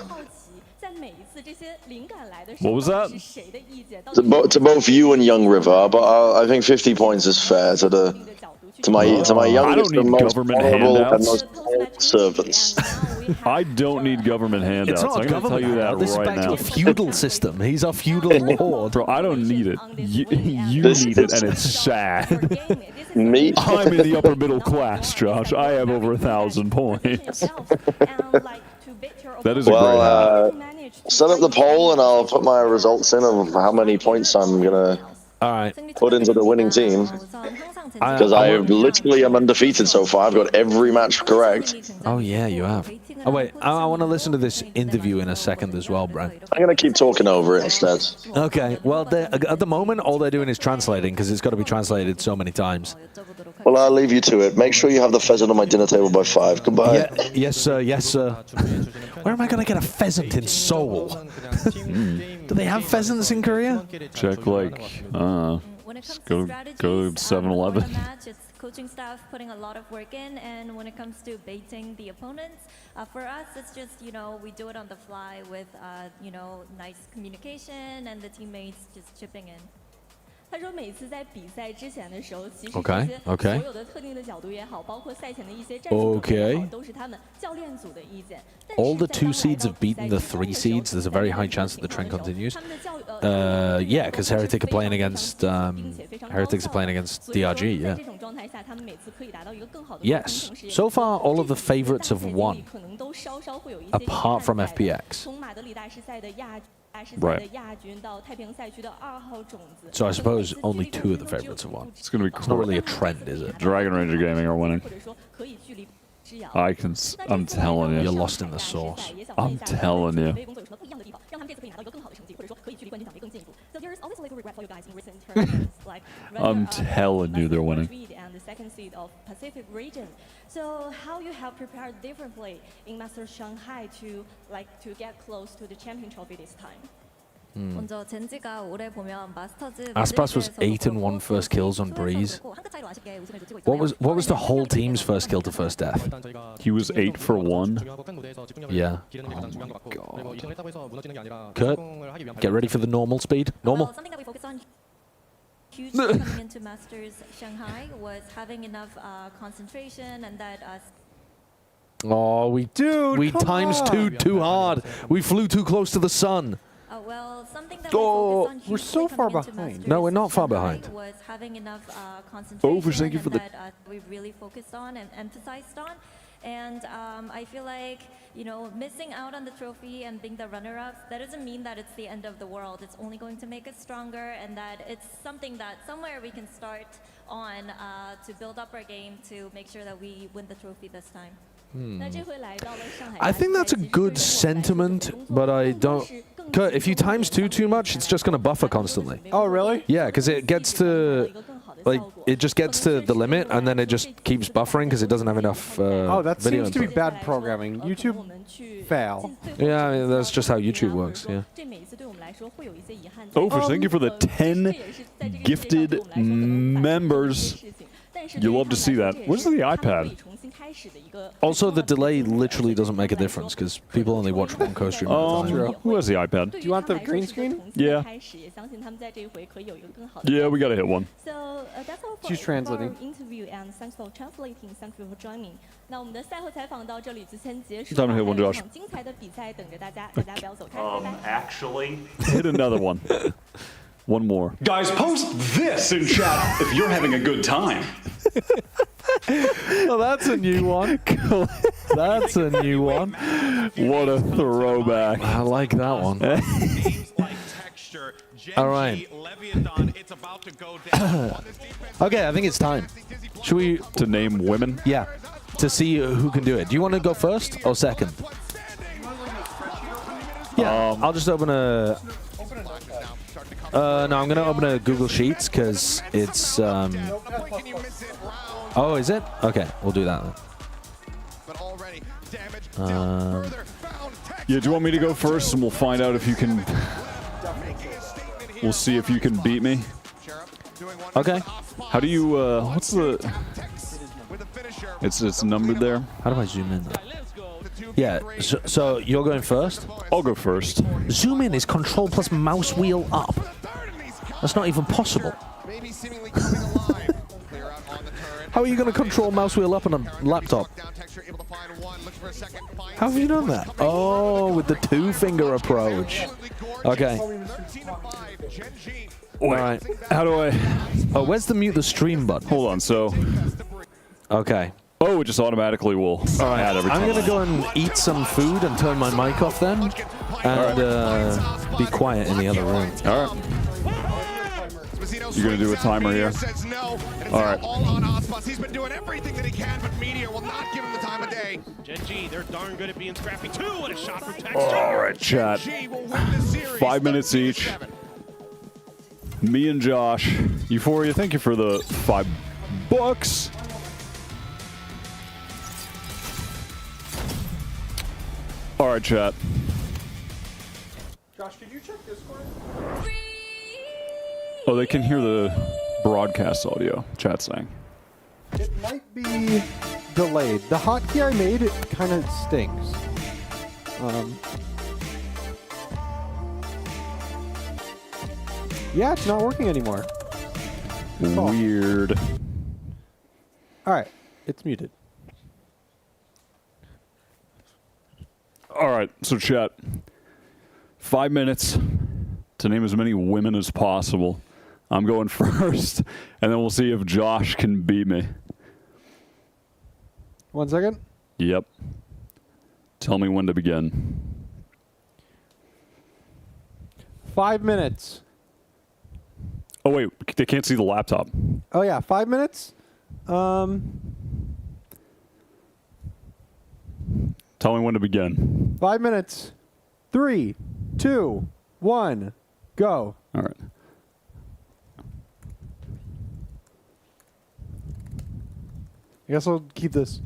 Speaker 3: What was that?
Speaker 9: To both you and Young River, but I think 50 points is fair to my youngest and most honorable and most servants.
Speaker 3: I don't need government handouts.
Speaker 1: It's not
Speaker 3: I'm going to tell you that
Speaker 1: this is
Speaker 3: right
Speaker 1: back
Speaker 3: now.
Speaker 1: to a feudal system. He's a feudal lord.
Speaker 3: Bro, I don't need it. You need it, and it's sad.
Speaker 9: Me?
Speaker 3: I'm in the upper middle class, Josh. I have over 1,000 points. That is a great hat.
Speaker 9: Set up the poll and I'll put my results in of how many points I'm going to put into the winning team. Because I literally am undefeated so far. I've got every match correct.
Speaker 1: Oh, yeah, you have. Oh, wait. I want to listen to this interview in a second as well, Brad.
Speaker 9: I'm going to keep talking over it instead.
Speaker 1: Okay. Well, at the moment, all they're doing is translating because it's got to be translated so many times.
Speaker 9: Well, I'll leave you to it. Make sure you have the pheasant on my dinner table by 5. Goodbye.
Speaker 1: Yeah, yes, sir. Yes, sir. Where am I going to get a pheasant in Seoul? Do they have pheasants in Korea?
Speaker 3: Check, like, go to 7-Eleven.
Speaker 18: It's coaching staff putting a lot of work in, and when it comes to baiting the opponents, for us, it's just, we do it on the fly with, nice communication and the teammates just chipping in.
Speaker 19: 他说每次在比赛之前的时候，其实
Speaker 1: Okay,
Speaker 19: 所
Speaker 1: okay.
Speaker 19: 有的特定的角度也好，包括赛前的一些战术也好，都是他们教练组的意见。
Speaker 1: All the 2 seeds have beaten the 3 seeds. There's a very high chance that the trend continues. Yeah, because Heretics are playing against DRG. Yeah. Yes. So far, all of the favorites have won, apart from FPX.
Speaker 3: Right.
Speaker 1: So I suppose only 2 of the favorites have won.
Speaker 3: It's going to be cool.
Speaker 1: It's not really a trend, is it?
Speaker 3: Dragon Ranger Gaming are winning. I'm telling you.
Speaker 1: You're lost in the sauce.
Speaker 3: I'm telling you. I'm telling you they're winning.
Speaker 19: And the second seed of Pacific region. So how you have prepared differently in Master Shanghai to get close to the champion trophy this time?
Speaker 18: 먼저 젠지가 올해 보면 마스터즈
Speaker 1: Aspas was 8-1 first kills on Breeze. What was the whole team's first kill to first death?
Speaker 3: He was 8 for 1.
Speaker 1: Yeah. Oh my God. Kurt, get ready for the normal speed. Normal.
Speaker 18: Something that we focus on hugely coming into Masters Shanghai was having enough concentration and that.
Speaker 1: Oh, we times 2 too hard. We flew too close to the sun.
Speaker 18: Well, something that we focus on
Speaker 5: we're so far behind.
Speaker 1: No, we're not far behind.
Speaker 18: Was having enough concentration
Speaker 3: thank you for
Speaker 18: that we really focused on and emphasized on. And I feel like, missing out on the trophy and being the runner-ups, that doesn't mean that it's the end of the world. It's only going to make us stronger, and that it's something that somewhere we can start on to build up our game to make sure that we win the trophy this time.
Speaker 1: I think that's a good sentiment, but I don't... Kurt, if you times 2 too much, it's just going to buffer constantly.
Speaker 5: Oh, really?
Speaker 1: Yeah, because it gets to... it just gets to the limit, and then it just keeps buffering because it doesn't have enough
Speaker 5: that
Speaker 1: video
Speaker 5: seems to be
Speaker 1: input.
Speaker 5: bad programming. YouTube fail.
Speaker 1: Yeah, I mean, that's just how YouTube works, yeah.
Speaker 3: Overs, thank you for the 10 gifted members. You love to see that. Where's the iPad?
Speaker 1: Also, the delay literally doesn't make a difference because people only watch one co-stream at a time.
Speaker 3: Who has the iPad?
Speaker 5: Do you want the green screen?
Speaker 3: Yeah. Yeah, we gotta hit one.
Speaker 19: So that's all for
Speaker 5: She's translating.
Speaker 19: our interview, and thanks for translating. Thank you for joining. 那我们的赛后采访到这里之前结束，
Speaker 3: Time to hit one,
Speaker 19: 还有一
Speaker 3: Josh.
Speaker 19: 场精彩的比赛等着大家，大家不要走开，拜拜。
Speaker 11: Actually,
Speaker 3: hit another one. One more.
Speaker 20: Guys, post this in chat if you're having a good time.
Speaker 1: Oh, that's a new one. That's a new one.
Speaker 3: What a throwback.
Speaker 1: I like that one. All right. Okay, I think it's time. Should we...
Speaker 3: To name women?
Speaker 1: Yeah. To see who can do it. Do you want to go first or second? Yeah, I'll just open a... no, I'm going to open a Google Sheets because it's... Oh, is it? Okay, we'll do that then.
Speaker 3: Yeah, do you want me to go first and we'll find out if you can We'll see if you can beat me.
Speaker 1: Okay.
Speaker 3: How do you? What's the? It's numbered there.
Speaker 1: How do I zoom in? Yeah. So you're going first.
Speaker 3: I'll go first.
Speaker 1: Zoom in is control plus mouse wheel up. That's not even possible. How are you going to control mouse wheel up on a laptop? How have you done that? Oh, with the two-finger approach. Okay.
Speaker 3: All right. How do I?
Speaker 1: Oh, where's the mute the stream button?
Speaker 3: Hold on. So.
Speaker 1: Okay.
Speaker 3: Oh, it just automatically will add every time.
Speaker 1: I'm going to go and eat some food and turn my mic off then. And be quiet in the other room.
Speaker 3: All right. You're going to do a timer here? All right.
Speaker 14: He's been doing everything that he can, but Meteor will not give him the time of day.
Speaker 15: Gen.G, they're darn good at being scrappy too. What a shot from Texture.
Speaker 3: All right, chat. 5 minutes each. Me and Josh. Euphoria, thank you for the $5. All right, chat.
Speaker 5: Josh, did you check Discord?
Speaker 3: Oh, they can hear the broadcast audio. Chat saying.
Speaker 5: It might be delayed. The hotkey I made, it kind of stings. Yeah, it's not working anymore.
Speaker 3: Weird.
Speaker 5: All right, it's muted.
Speaker 3: All right, so chat. 5 minutes to name as many women as possible. I'm going first, and then we'll see if Josh can beat me.
Speaker 5: 1 second.
Speaker 3: Yep. Tell me when to begin.
Speaker 5: 5 minutes.
Speaker 3: Oh, wait. They can't see the laptop.
Speaker 5: Oh, yeah, 5 minutes.
Speaker 3: Tell me when to begin.
Speaker 5: 5 minutes. 3, 2, 1, go.
Speaker 3: All right.
Speaker 5: I guess I'll keep this.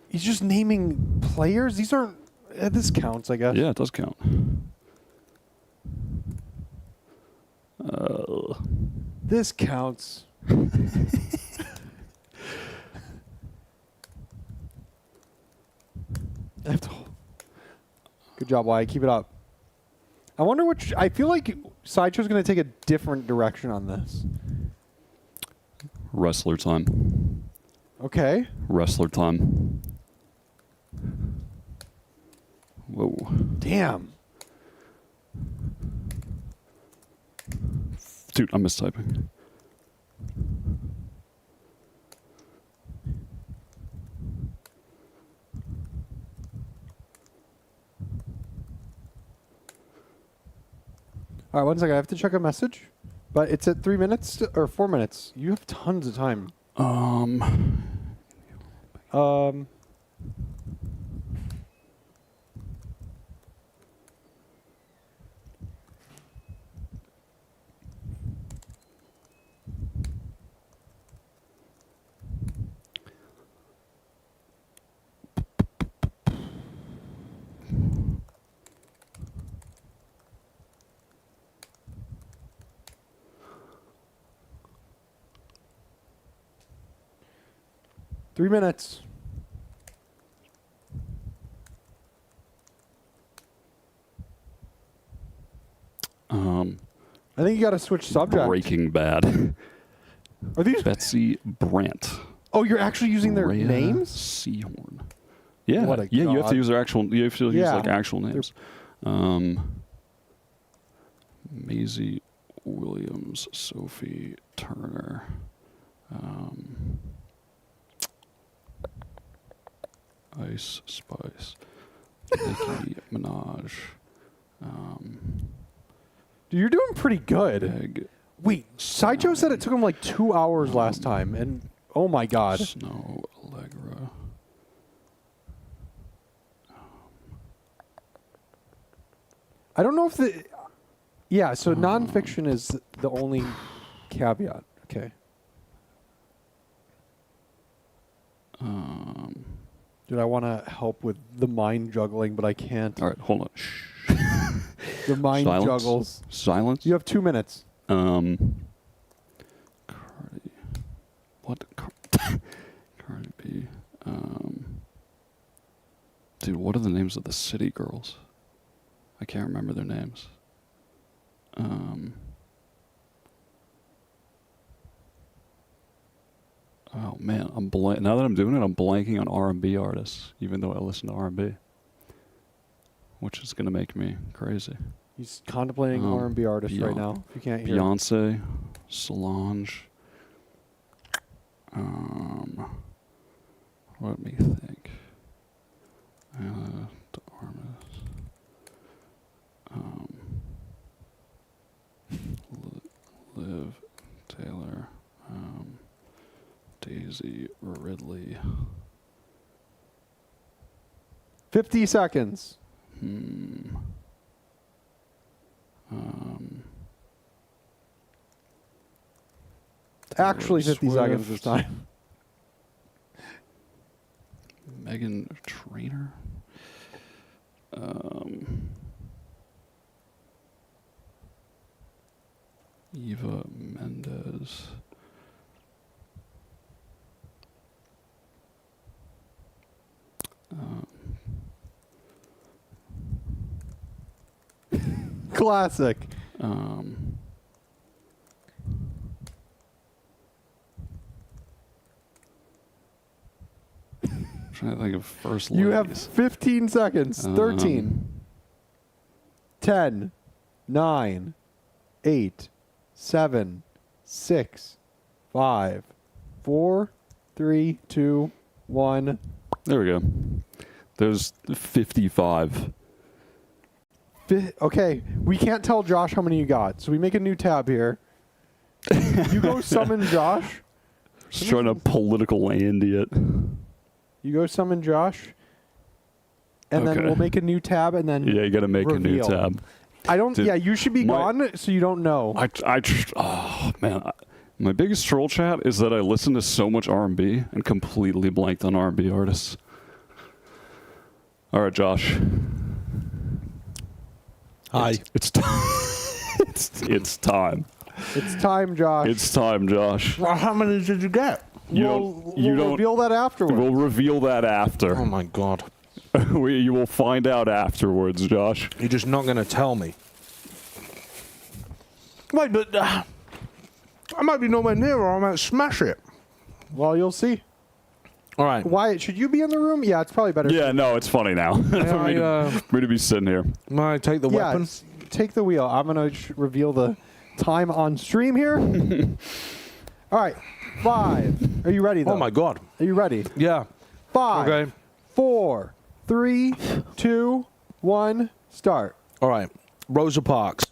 Speaker 5: He's just naming players? These aren't... this counts, I guess.
Speaker 3: Yeah, it does count.
Speaker 5: This counts. Good job, Wyatt. Keep it up. I wonder which... I feel like Sideshow's going to take a different direction on this.
Speaker 3: Wrestler time.
Speaker 5: Okay.
Speaker 3: Wrestler time. Whoa.
Speaker 5: Damn.
Speaker 3: Dude, I'm mistyping.
Speaker 5: All right, 1 second. I have to check a message. But it's at 3 minutes or 4 minutes. You have tons of time. 3 minutes. I think you got to switch subject.
Speaker 3: Breaking Bad.
Speaker 5: Are these
Speaker 3: Betsy Brandt?
Speaker 5: Oh, you're actually using their
Speaker 3: Rhea
Speaker 5: names?
Speaker 3: Seahorn. Yeah,
Speaker 5: What a
Speaker 3: yeah. You have
Speaker 5: god.
Speaker 3: to use their actual. You have to use
Speaker 5: Yeah.
Speaker 3: like actual names. Maisie Williams, Sophie Turner. Ice Spice. Nicki Minaj.
Speaker 5: Dude, you're doing pretty good.
Speaker 3: Egg.
Speaker 5: Wait, Sideshow said it took him like 2 hours last time, and oh my god.
Speaker 3: Snow Allegra.
Speaker 5: I don't know if the... Yeah, so nonfiction is the only caveat. Okay. Dude, I want to help with the mind juggling, but I can't.
Speaker 3: All right, hold on. Shh.
Speaker 5: The mind juggles.
Speaker 3: Silence.
Speaker 5: You have 2 minutes.
Speaker 3: Cardi. What? Cardi B. Dude, what are the names of the city girls? I can't remember their names. Oh man, now that I'm doing it, I'm blanking on R&B artists, even though I listen to R&B, which is gonna make me crazy.
Speaker 5: He's contemplating R&B artists right now. If you can't hear.
Speaker 3: Beyonce, Solange. Let me think. The artist. Liv Taylor. Daisy Ridley.
Speaker 5: 50 seconds. Actually 50 seconds this time.
Speaker 3: Megan Trainor. Eva Mendes.
Speaker 5: Classic.
Speaker 3: Trying to think of first
Speaker 5: You
Speaker 3: ladies.
Speaker 5: have 15 seconds. 13. 10. 9. 8. 7. 6. 5. 4. 3. 2. 1.
Speaker 3: There we go. There's 55.
Speaker 5: Okay, we can't tell Josh how many you got, so we make a new tab here. You go summon Josh.
Speaker 3: Just trying to political Andy it.
Speaker 5: You go summon Josh, and then we'll make a new tab, and then
Speaker 3: Yeah, you got to make
Speaker 5: reveal.
Speaker 3: a new tab.
Speaker 5: I don't.
Speaker 3: Dude,
Speaker 5: yeah, you should be gone, so you don't know.
Speaker 3: Oh man, my biggest troll chat is that I listen to so much R&B and completely blanked on R&B artists. All right, Josh.
Speaker 1: Hi.
Speaker 3: It's time. it's time.
Speaker 5: It's time, Josh.
Speaker 3: It's time, Josh.
Speaker 1: Well, how many did you get?
Speaker 5: We'll
Speaker 3: don't
Speaker 5: reveal that afterwards.
Speaker 3: We'll reveal that after.
Speaker 1: Oh my god.
Speaker 3: You will find out afterwards, Josh.
Speaker 1: You're just not going to tell me. Wait, but I might be nowhere near or I might smash it.
Speaker 5: Well, you'll see.
Speaker 1: All right.
Speaker 5: Wyatt, should you be in the room? Yeah, it's probably better.
Speaker 3: Yeah, no, it's funny now. For me to be sitting here.
Speaker 1: Might I take the weapon?
Speaker 5: Take the wheel. I'm going to reveal the time on stream here. All right. 5. Are you ready, though?
Speaker 1: Oh, my God.
Speaker 5: Are you ready?
Speaker 1: Yeah.
Speaker 5: 5.
Speaker 1: Okay.
Speaker 5: 4, 3, 2, 1, start.
Speaker 1: All right. Rosa Parks.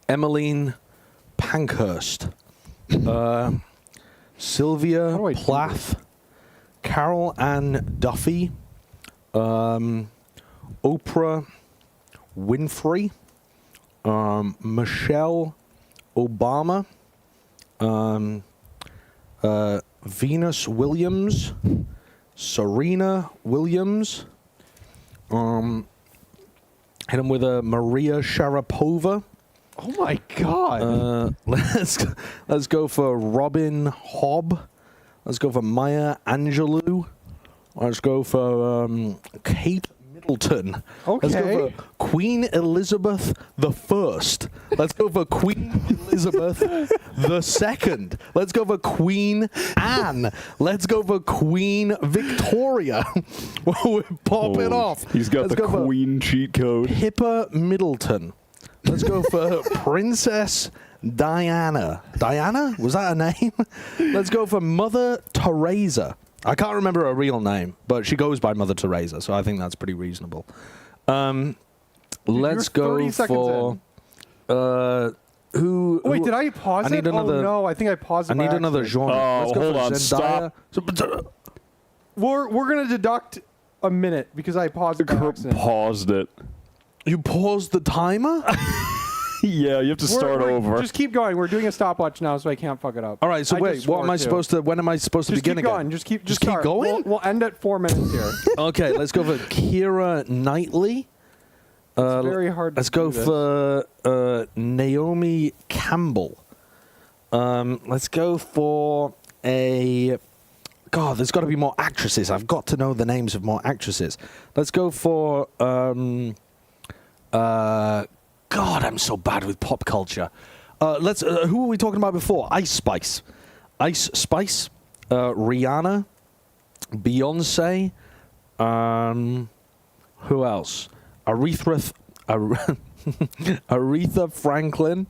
Speaker 1: Emmeline Pankhurst. Sylvia Plath. Carol Ann Duffy. Oprah Winfrey. Michelle Obama. Venus Williams. Serena Williams. Hit him with a Maria Sharapova.
Speaker 5: Oh my God!
Speaker 1: Let's go for Robin Hobb. Let's go for Maya Angelou. Let's go for Kate Middleton.
Speaker 5: Okay.
Speaker 1: Let's go for Queen Elizabeth I. Let's go for Queen Elizabeth II. Let's go for Queen Anne. Let's go for Queen Victoria. We're popping off.
Speaker 3: He's got
Speaker 1: Let's
Speaker 3: the
Speaker 1: go for
Speaker 3: Queen cheat code.
Speaker 1: Pippa Middleton. Let's go for Princess Diana. Diana? Was that her name? Let's go for Mother Teresa. I can't remember her real name, but she goes by Mother Teresa, so I think that's pretty reasonable. Let's go for who?
Speaker 5: Wait, did I pause
Speaker 1: I need
Speaker 5: it?
Speaker 1: another.
Speaker 5: Oh no, I think I paused it.
Speaker 1: I need
Speaker 5: by
Speaker 1: another
Speaker 5: accident.
Speaker 1: genre.
Speaker 3: Oh,
Speaker 1: Let's go
Speaker 3: hold
Speaker 1: for
Speaker 3: on,
Speaker 1: Zendaya.
Speaker 3: stop.
Speaker 5: We're gonna deduct a minute because I paused it. by accident.
Speaker 3: Paused it.
Speaker 1: You paused the timer?
Speaker 3: Yeah, you have to start over.
Speaker 5: Just keep going. We're doing a stopwatch now, so I can't fuck it up.
Speaker 1: All right. So
Speaker 5: I
Speaker 1: wait,
Speaker 5: just
Speaker 1: what
Speaker 5: swore
Speaker 1: am I
Speaker 5: to.
Speaker 1: supposed to? When am I supposed to
Speaker 5: Just
Speaker 1: begin
Speaker 5: keep
Speaker 1: again?
Speaker 5: going. Just keep
Speaker 1: keep
Speaker 5: start.
Speaker 1: going.
Speaker 5: We'll end at 4 minutes here.
Speaker 1: Okay, let's go for Keira Knightley.
Speaker 5: very hard to
Speaker 1: Let's go
Speaker 5: do this.
Speaker 1: for Naomi Campbell. Let's go for a... God, there's got to be more actresses. I've got to know the names of more actresses. Let's go for... God, I'm so bad with pop culture. Who were we talking about before? Ice Spice. Ice Spice. Rihanna. Beyonce. Who else? Aretha Franklin.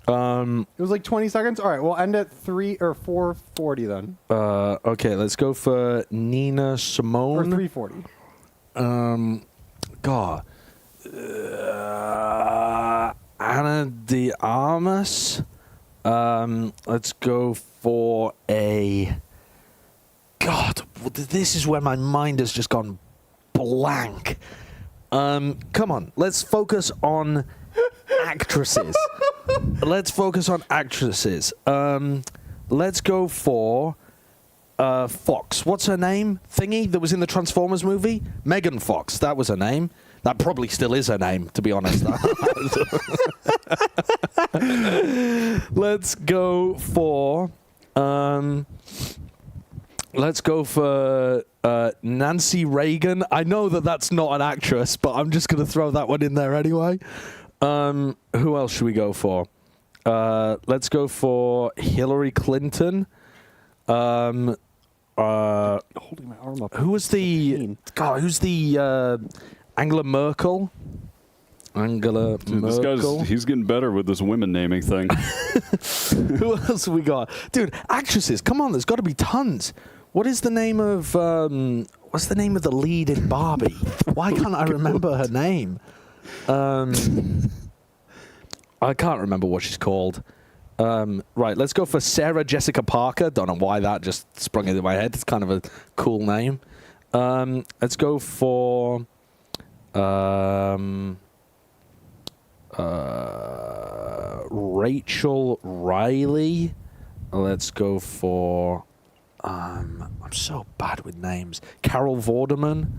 Speaker 5: It was like 20 seconds. All right, we'll end at 4:40 then.
Speaker 1: Okay, let's go for Nina Simone.
Speaker 5: Or 3:40.
Speaker 1: God. Anna de Armas. Let's go for a... God, this is where my mind has just gone blank. Come on, let's focus on actresses. Let's focus on actresses. Let's go for Fox. What's her name? Thingy that was in the Transformers movie? Megan Fox. That was her name. That probably still is her name, to be honest. Let's go for... Let's go for Nancy Reagan. I know that that's not an actress, but I'm just going to throw that one in there anyway. Who else should we go for? Let's go for Hillary Clinton.
Speaker 5: Holding my arm up.
Speaker 1: Who was the... God, who's the... Angela Merkel? Angela
Speaker 3: Dude,
Speaker 1: Merkel.
Speaker 3: he's getting better with this women naming thing.
Speaker 1: Who else have we got? Dude, actresses. Come on, there's got to be tons. What is the name of... what's the name of the lead in Barbie? Why can't I remember her name? I can't remember what she's called. Right, let's go for Sarah Jessica Parker. Don't know why that just sprung into my head. It's kind of a cool name. Let's go for... Rachel Riley. Let's go for... I'm so bad with names. Carol Vorderman.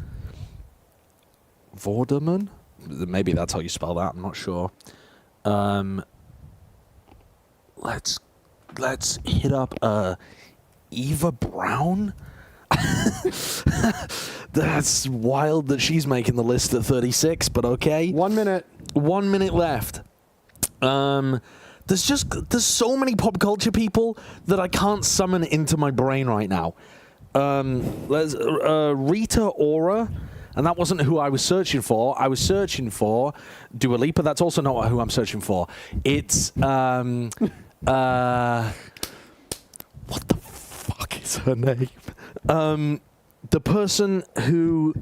Speaker 1: Vorderman? Maybe that's how you spell that. I'm not sure. Let's hit up Eva Brown. That's wild that she's making the list at 36, but okay.
Speaker 5: 1 minute.
Speaker 1: 1 minute left. There's so many pop culture people that I can't summon into my brain right now. Let's Rita Ora, and that wasn't who I was searching for. I was searching for Dua Lipa. That's also not who I'm searching for. It's what the fuck is her name? The person who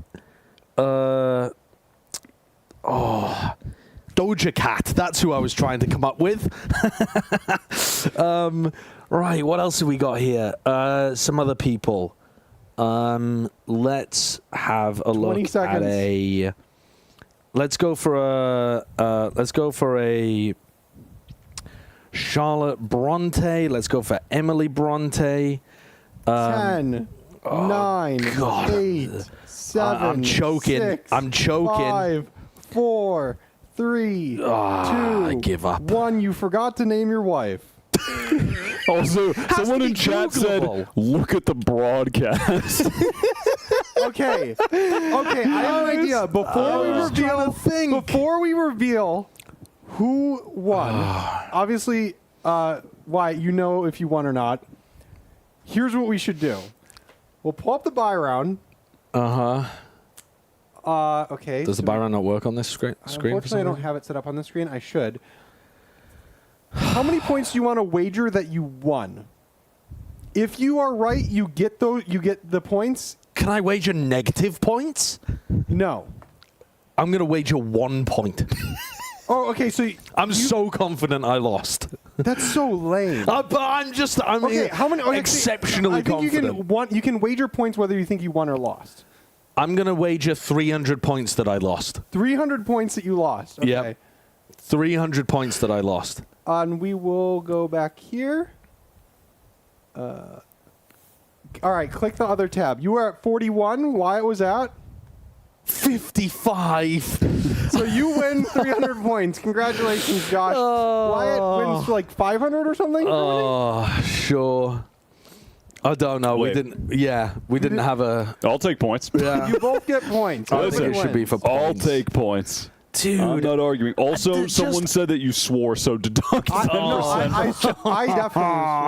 Speaker 1: Doja Cat. That's who I was trying to come up with. Right, what else have we got here? Some other people. Let's have a look
Speaker 5: 20 seconds.
Speaker 1: at a... Let's go for a Charlotte Bronte. Let's go for Emily Bronte.
Speaker 5: 10, 9,
Speaker 1: God.
Speaker 5: 8, 7,
Speaker 1: I'm choking.
Speaker 5: 6,
Speaker 1: I'm choking.
Speaker 5: 5, 4, 3, 2,
Speaker 1: I give up.
Speaker 5: 1. You forgot to name your wife.
Speaker 3: Also, someone in chat said, "Look at the broadcast."
Speaker 5: Okay, I have an idea. Before we reveal who won, obviously, Wyatt, you know if you won or not. Here's what we should do. We'll pull up the buy round. Okay.
Speaker 1: Does the buy round not work on this screen?
Speaker 5: Unfortunately, I don't have it set up on the screen. I should. How many points do you want to wager that you won? If you are right, you get the points.
Speaker 1: Can I wager negative points?
Speaker 5: No.
Speaker 1: I'm going to wager 1 point.
Speaker 5: Oh, okay. So
Speaker 1: I'm so confident I lost.
Speaker 5: That's so lame.
Speaker 1: But I'm
Speaker 5: okay. How many? Okay,
Speaker 1: exceptionally
Speaker 5: I think
Speaker 1: confident.
Speaker 5: You can wager points whether you think you won or lost.
Speaker 1: I'm going to wager 300 points that I lost.
Speaker 5: 300 points that you lost. Okay.
Speaker 1: Yep. 300 points that I lost.
Speaker 5: And we will go back here. All right, click the other tab. You were at 41. Wyatt was at
Speaker 1: 55.
Speaker 5: So you win 300 points. Congratulations, Josh. Wyatt wins like 500 or something.
Speaker 1: Oh, sure. I don't know.
Speaker 3: Wait.
Speaker 1: We didn't. Yeah, we didn't have a.
Speaker 3: I'll take points.
Speaker 1: Yeah.
Speaker 5: You both get points.
Speaker 1: I think it should be for
Speaker 3: I'll
Speaker 1: points.
Speaker 3: take points.
Speaker 1: Dude.
Speaker 3: I'm not arguing. Also, someone said that you swore, so deduct 10%.
Speaker 5: I definitely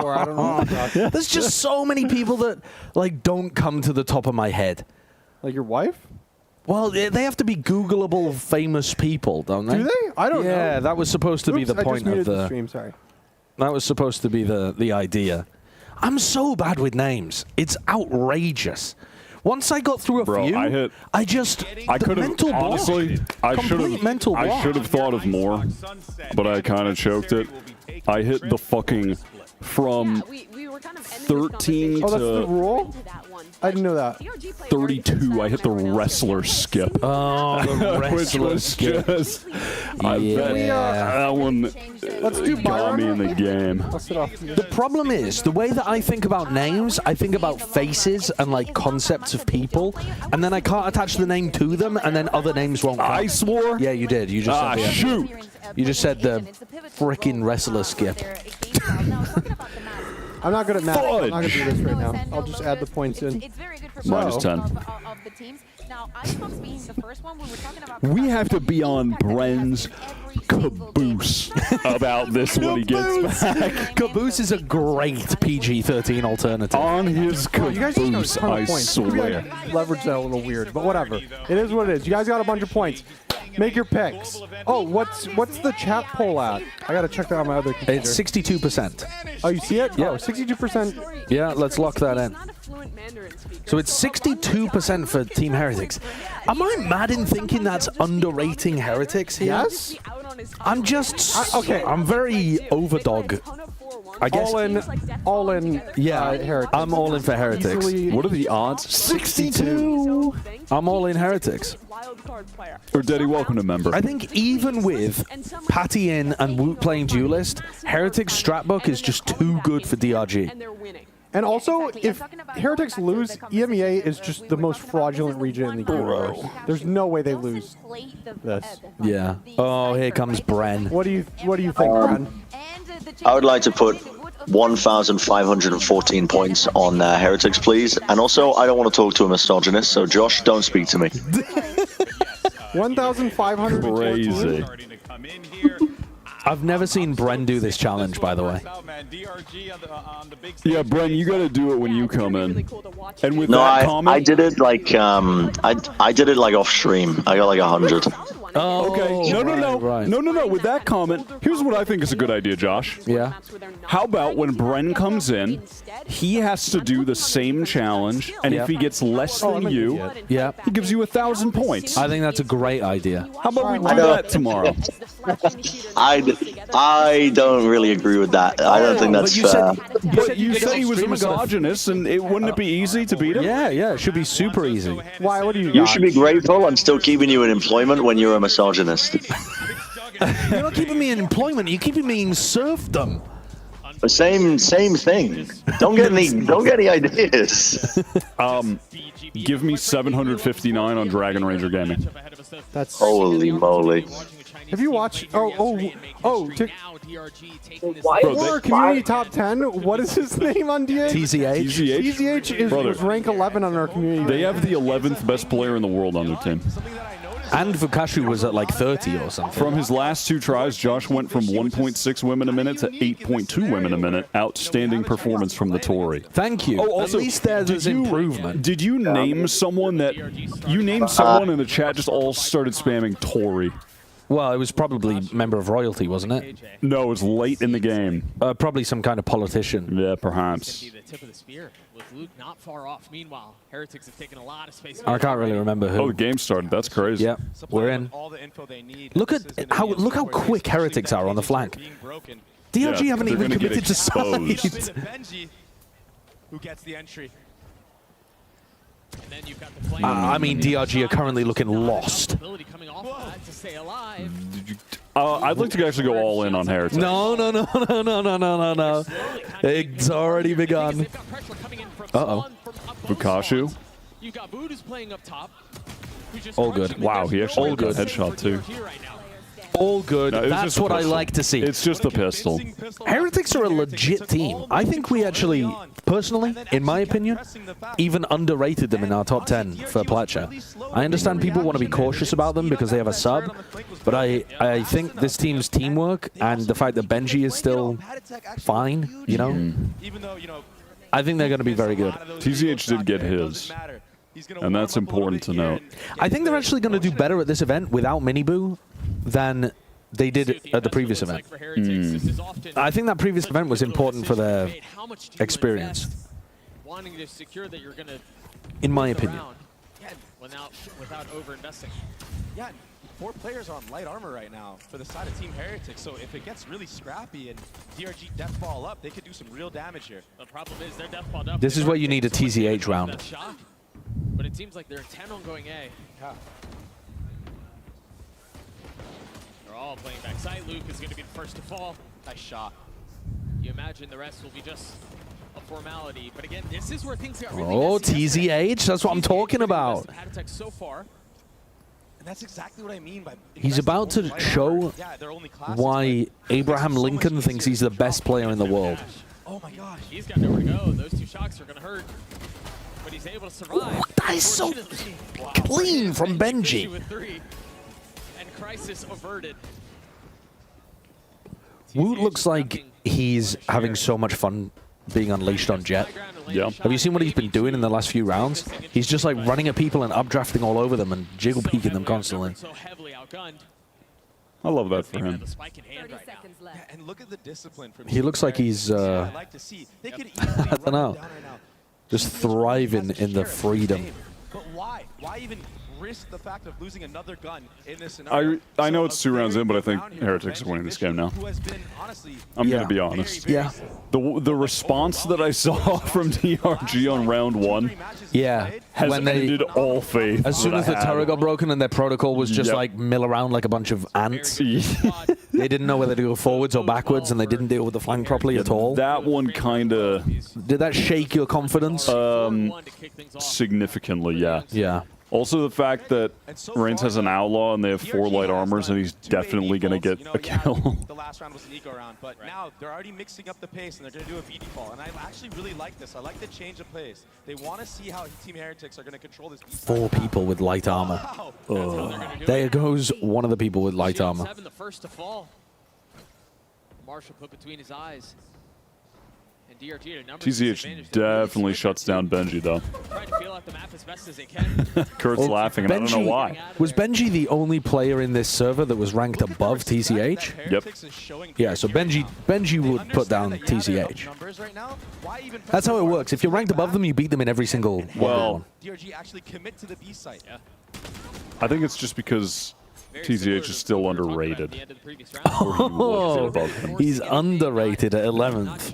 Speaker 5: swore. I don't know. What the
Speaker 1: There's just so many people that like don't come to the top of my head.
Speaker 5: Like your wife?
Speaker 1: Well, they have to be Googleable famous people, don't they?
Speaker 5: Do they? I don't know.
Speaker 1: Yeah, that was supposed to be the
Speaker 5: I just
Speaker 1: point
Speaker 5: muted
Speaker 1: of
Speaker 5: the stream. Sorry.
Speaker 1: That was supposed to be the idea. I'm so bad with names. It's outrageous. Once I got through a few, I could have
Speaker 3: honestly. I should have thought of more, but I kind of choked it. I hit the fucking from 13
Speaker 5: Oh, that's the
Speaker 3: to
Speaker 5: rule? I didn't know that.
Speaker 3: 32. I hit the wrestler skip.
Speaker 1: Oh, the
Speaker 3: which
Speaker 1: wrestler
Speaker 3: was
Speaker 1: skip.
Speaker 3: just. I bet that one got me in the game.
Speaker 1: The problem is, the way that I think about names, I think about faces and like concepts of people, and then I can't attach the name to them, and then other names won't count.
Speaker 3: I swore?
Speaker 1: Yeah, you did. You just said the
Speaker 3: shoot.
Speaker 1: You just said the frickin' wrestler skip.
Speaker 5: I'm not good at math. So I'm not going to do this right now. I'll just add the points in.
Speaker 3: Minus 10. We have to be on Bren's caboose about this when he gets back.
Speaker 1: Caboose is a great PG-13 alternative.
Speaker 3: On his
Speaker 5: You guys
Speaker 3: caboose,
Speaker 5: just got a ton
Speaker 3: I
Speaker 5: of points.
Speaker 3: swear.
Speaker 5: Leverage that a little weird, but whatever. It is what it is. You guys got a bunch of points. Make your picks. Oh, what's the chat poll at? I gotta check that on my other computer.
Speaker 1: It's 62%.
Speaker 5: Oh, you see it?
Speaker 1: Yeah.
Speaker 5: Oh, 62%.
Speaker 1: Yeah, let's lock that in. So it's 62% for Team Heretics. Am I mad in thinking that's underrating Heretics here?
Speaker 5: Yes.
Speaker 1: I'm just
Speaker 5: okay.
Speaker 1: I'm very overdog. I guess
Speaker 5: all in.
Speaker 1: Yeah,
Speaker 5: Heretics.
Speaker 1: I'm all in for Heretics.
Speaker 5: Easily-
Speaker 3: What are the odds?
Speaker 1: 62. I'm all in Heretics.
Speaker 3: Or Daddy, welcome to member.
Speaker 1: I think even with Patty in and Woot playing Duelist, Heretics Stratbook is just too good for DRG.
Speaker 5: And also, if Heretics lose, EMEA is just the most fraudulent region in the universe. There's no way they lose this.
Speaker 1: Yeah. Oh, here comes Bren.
Speaker 5: What do you think, Bren?
Speaker 9: I would like to put 1,514 points on Heretics, please. And also, I don't want to talk to a misogynist, so Josh, don't speak to me.
Speaker 5: 1,500.
Speaker 3: Crazy.
Speaker 1: I've never seen Bren do this challenge, by the way.
Speaker 3: Yeah, Bren, you got to do it when you come in. And with
Speaker 9: No,
Speaker 3: that comment,
Speaker 9: I did it like I did it like off stream. I got like 100.
Speaker 1: Oh,
Speaker 3: okay. No. With that comment, here's what I think is a good idea, Josh.
Speaker 1: Yeah.
Speaker 3: How about when Bren comes in, he has to do the same challenge, and if he gets less than you, he gives you 1,000 points.
Speaker 1: I think that's a great idea.
Speaker 3: How about we do that tomorrow?
Speaker 9: I don't really agree with that. I don't think that's fair.
Speaker 3: But you said he was a misogynist, and wouldn't it be easy to beat him?
Speaker 1: Yeah, it should be super easy.
Speaker 5: Why? What do you?
Speaker 9: You should be grateful. I'm still keeping you in employment when you're a misogynist.
Speaker 1: You're not keeping me in employment. You're keeping me in serfdom.
Speaker 9: The same thing. Don't get any ideas.
Speaker 3: Give me 759 on Dragon Ranger Gaming.
Speaker 5: That's
Speaker 9: holy moly.
Speaker 5: Have you watched? Oh!
Speaker 9: Why
Speaker 5: for community top 10, what is his name on DH?
Speaker 1: TZH.
Speaker 5: TZH was rank 11 on our community.
Speaker 3: They have the 11th best player in the world on their team.
Speaker 1: And Vukashu was at like 30 or something.
Speaker 3: From his last 2 tries, Josh went from 1.6 women a minute to 8.2 women a minute. Outstanding performance from the Tory.
Speaker 1: Thank you.
Speaker 3: Oh, also,
Speaker 1: at least there's improvement.
Speaker 3: Did you name someone that... You named someone in the chat just all started spamming Tory.
Speaker 1: Well, it was probably member of royalty, wasn't it?
Speaker 3: No, it was late in the game.
Speaker 1: Probably some kind of politician.
Speaker 3: Yeah, perhaps.
Speaker 2: The tip of the spear with Luke not far off. Meanwhile, Heretics have taken a lot of space.
Speaker 1: I can't really remember who.
Speaker 3: Oh, the game started. That's crazy.
Speaker 1: Yeah, we're in. Look at how quick Heretics are on the flank. DRG haven't even committed to side.
Speaker 15: Who gets the entry?
Speaker 1: I mean, DRG are currently looking lost.
Speaker 3: I'd like to actually go all in on Heretics.
Speaker 1: No. It's already begun. Uh-oh.
Speaker 3: Vukashu.
Speaker 2: You got Voodoo's playing up top.
Speaker 1: All good.
Speaker 3: Wow, he actually got a headshot too.
Speaker 1: All good.
Speaker 3: No,
Speaker 1: That's what I like to see.
Speaker 3: It's just the pistol.
Speaker 1: Heretics are a legit team. I think we actually, personally, in my opinion, even underrated them in our top 10 for Plat. I understand people want to be cautious about them because they have a sub, but I think this team's teamwork and the fact that Gen.G is still fine, you know, I think they're going to be very good.
Speaker 3: TZH did get his, and that's important to note.
Speaker 1: I think they're actually going to do better at this event without Miniboo than they did at the previous event. I think that previous event was important for their experience, in my opinion.
Speaker 2: Without over-investing.
Speaker 21: Yeah, 4 players are on light armor right now for the side of Team Heretics, so if it gets really scrappy and DRG death ball up, they could do some real damage here.
Speaker 2: The problem is they're death balled up.
Speaker 1: This is where you need a TZH round.
Speaker 2: But it seems like they're 10 on going A.
Speaker 21: Yeah.
Speaker 2: They're all playing backside. Luke is going to be the first to fall. Nice shot. You imagine the rest will be just a formality. But again, this is where things got really messy.
Speaker 1: TZH, that's what I'm talking about.
Speaker 2: So far.
Speaker 21: And that's exactly what I mean by...
Speaker 1: He's about to show why Abraham Lincoln thinks he's the best player in the world.
Speaker 21: Oh my gosh.
Speaker 2: He's got nowhere to go. Those 2 shocks are going to hurt. But he's able to survive.
Speaker 1: That is so clean from Gen.G.
Speaker 2: And crisis averted.
Speaker 1: Woot looks like he's having so much fun being unleashed on Jet.
Speaker 3: Yeah.
Speaker 1: Have you seen what he's been doing in the last few rounds? He's just like running at people and updrafting all over them and jiggle peeking them constantly.
Speaker 3: I love that for him.
Speaker 21: Yeah, and look at the discipline from
Speaker 1: He looks like he's, I don't know, just thriving in the freedom.
Speaker 21: But why? Why even risk the fact of losing another gun in this scenario?
Speaker 3: I know it's 2 rounds in, but I think Heretics are winning this game now. I'm going to be honest.
Speaker 1: Yeah.
Speaker 3: The response that I saw from DRG on round 1 has ended all faith.
Speaker 1: As soon as the turret got broken and their protocol was just like mill around like a bunch of ants. They didn't know whether to go forwards or backwards, and they didn't deal with the flank properly at all.
Speaker 3: That one kind of...
Speaker 1: Did that shake your confidence?
Speaker 3: Significantly, yeah.
Speaker 1: Yeah.
Speaker 3: Also, the fact that Reigns has an outlaw and they have 4 light armors, and he's definitely going to get a kill.
Speaker 21: The last round was an eco round, but now they're already mixing up the pace and they're going to do a VD fall. And I actually really like this. I like the change of pace. They want to see how Team Heretics are going to control this.
Speaker 1: 4 people with light armor. There goes one of the people with light armor.
Speaker 2: 7, the first to fall. Marshall put between his eyes. And DRG
Speaker 3: TZH definitely shuts down Gen.G though.
Speaker 2: Trying to feel out the map as best as they can.
Speaker 3: Kurt's laughing, and I don't know why.
Speaker 1: Was Gen.G the only player in this server that was ranked above TZH?
Speaker 3: Yep.
Speaker 1: Yeah, so Gen.G would put down TZH. That's how it works. If you're ranked above them, you beat them in every single one.
Speaker 21: DRG actually commit to the B site.
Speaker 3: I think it's just because TZH is still underrated.
Speaker 1: Oh, he's underrated at 11th.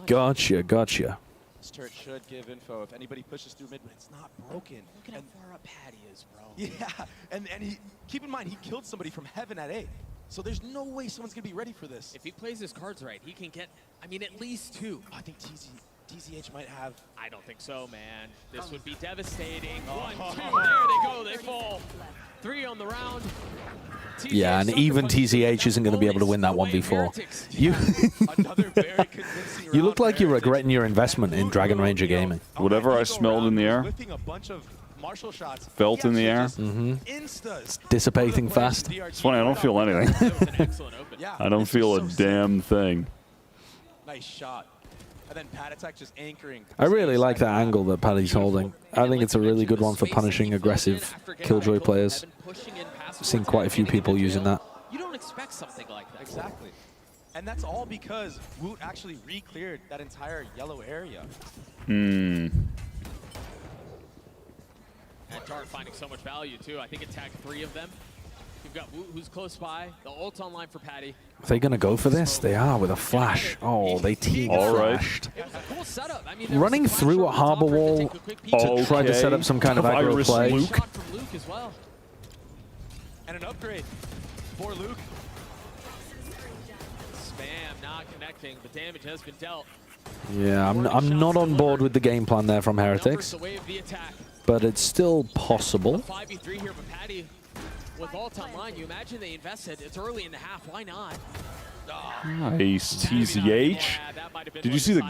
Speaker 1: Gotcha.
Speaker 21: This turret should give info if anybody pushes through mid, but it's not broken.
Speaker 2: Look at how far up Patty is, bro.
Speaker 21: Yeah, and he, keep in mind, he killed somebody from heaven at 8. So there's no way someone's going to be ready for this.
Speaker 2: If he plays his cards right, he can get, I mean, at least 2.
Speaker 21: I think TZH might have...
Speaker 2: I don't think so, man. This would be devastating. 1, 2, there they go, they fall. 3 on the round.
Speaker 1: Yeah, and even TZH isn't going to be able to win that 1v4. You look like you're regretting your investment in Dragon Ranger Gaming.
Speaker 3: Whatever I smelled in the air, felt in the air,
Speaker 1: it's dissipating fast.
Speaker 3: It's funny, I don't feel anything. I don't feel a damn thing.
Speaker 21: Nice shot. And then Pat attack just anchoring.
Speaker 1: I really like that angle that Paddy's holding. I think it's a really good one for punishing aggressive Killjoy players. I've seen quite a few people using that.
Speaker 2: You don't expect something like that.
Speaker 21: Exactly. And that's all because Woot actually re-cleared that entire yellow area.
Speaker 2: And Tart finding so much value, too. I think it tagged 3 of them. You've got Woot, who's close by. The ult's online for Patty.
Speaker 1: Are they going to go for this? They are with a flash. Oh, they team flashed.
Speaker 2: Cool setup. I mean,
Speaker 1: Running through a harbor wall to try to set up some kind of aggro play.
Speaker 2: Luke as well.
Speaker 21: And an upgrade for Luke.
Speaker 2: Spam not connecting, but damage has been dealt.
Speaker 1: Yeah, I'm not on board with the game plan there from Heretics.
Speaker 2: The wave of the attack.
Speaker 1: but it's still possible.
Speaker 2: 5v3 here, but Patty with ult online, you imagine they invested. It's early in the half. Why not?
Speaker 3: Nice. TZH. Did you see the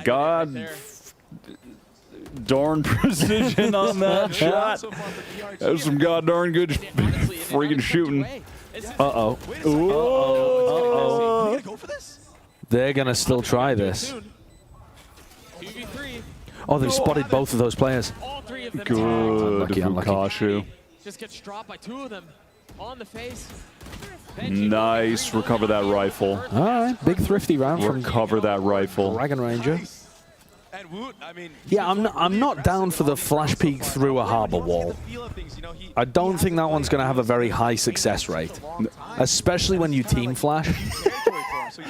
Speaker 3: darn precision on that shot? That was some god darn good freaking shooting.
Speaker 1: Uh-oh. Uh-oh. They're going to still try this. Oh, they've spotted both of those players.
Speaker 3: Good.
Speaker 1: Unlucky, unlucky.
Speaker 3: Vukashu.
Speaker 2: Just gets dropped by 2 of them on the face.
Speaker 3: Nice. Recover that rifle.
Speaker 1: All right. Big thrifty round from
Speaker 3: Recover that rifle.
Speaker 1: Dragon Ranger.
Speaker 21: And Woot, I mean,
Speaker 1: Yeah, I'm not down for the flash peek through a harbor wall. I don't think that one's going to have a very high success rate, especially when you team flash.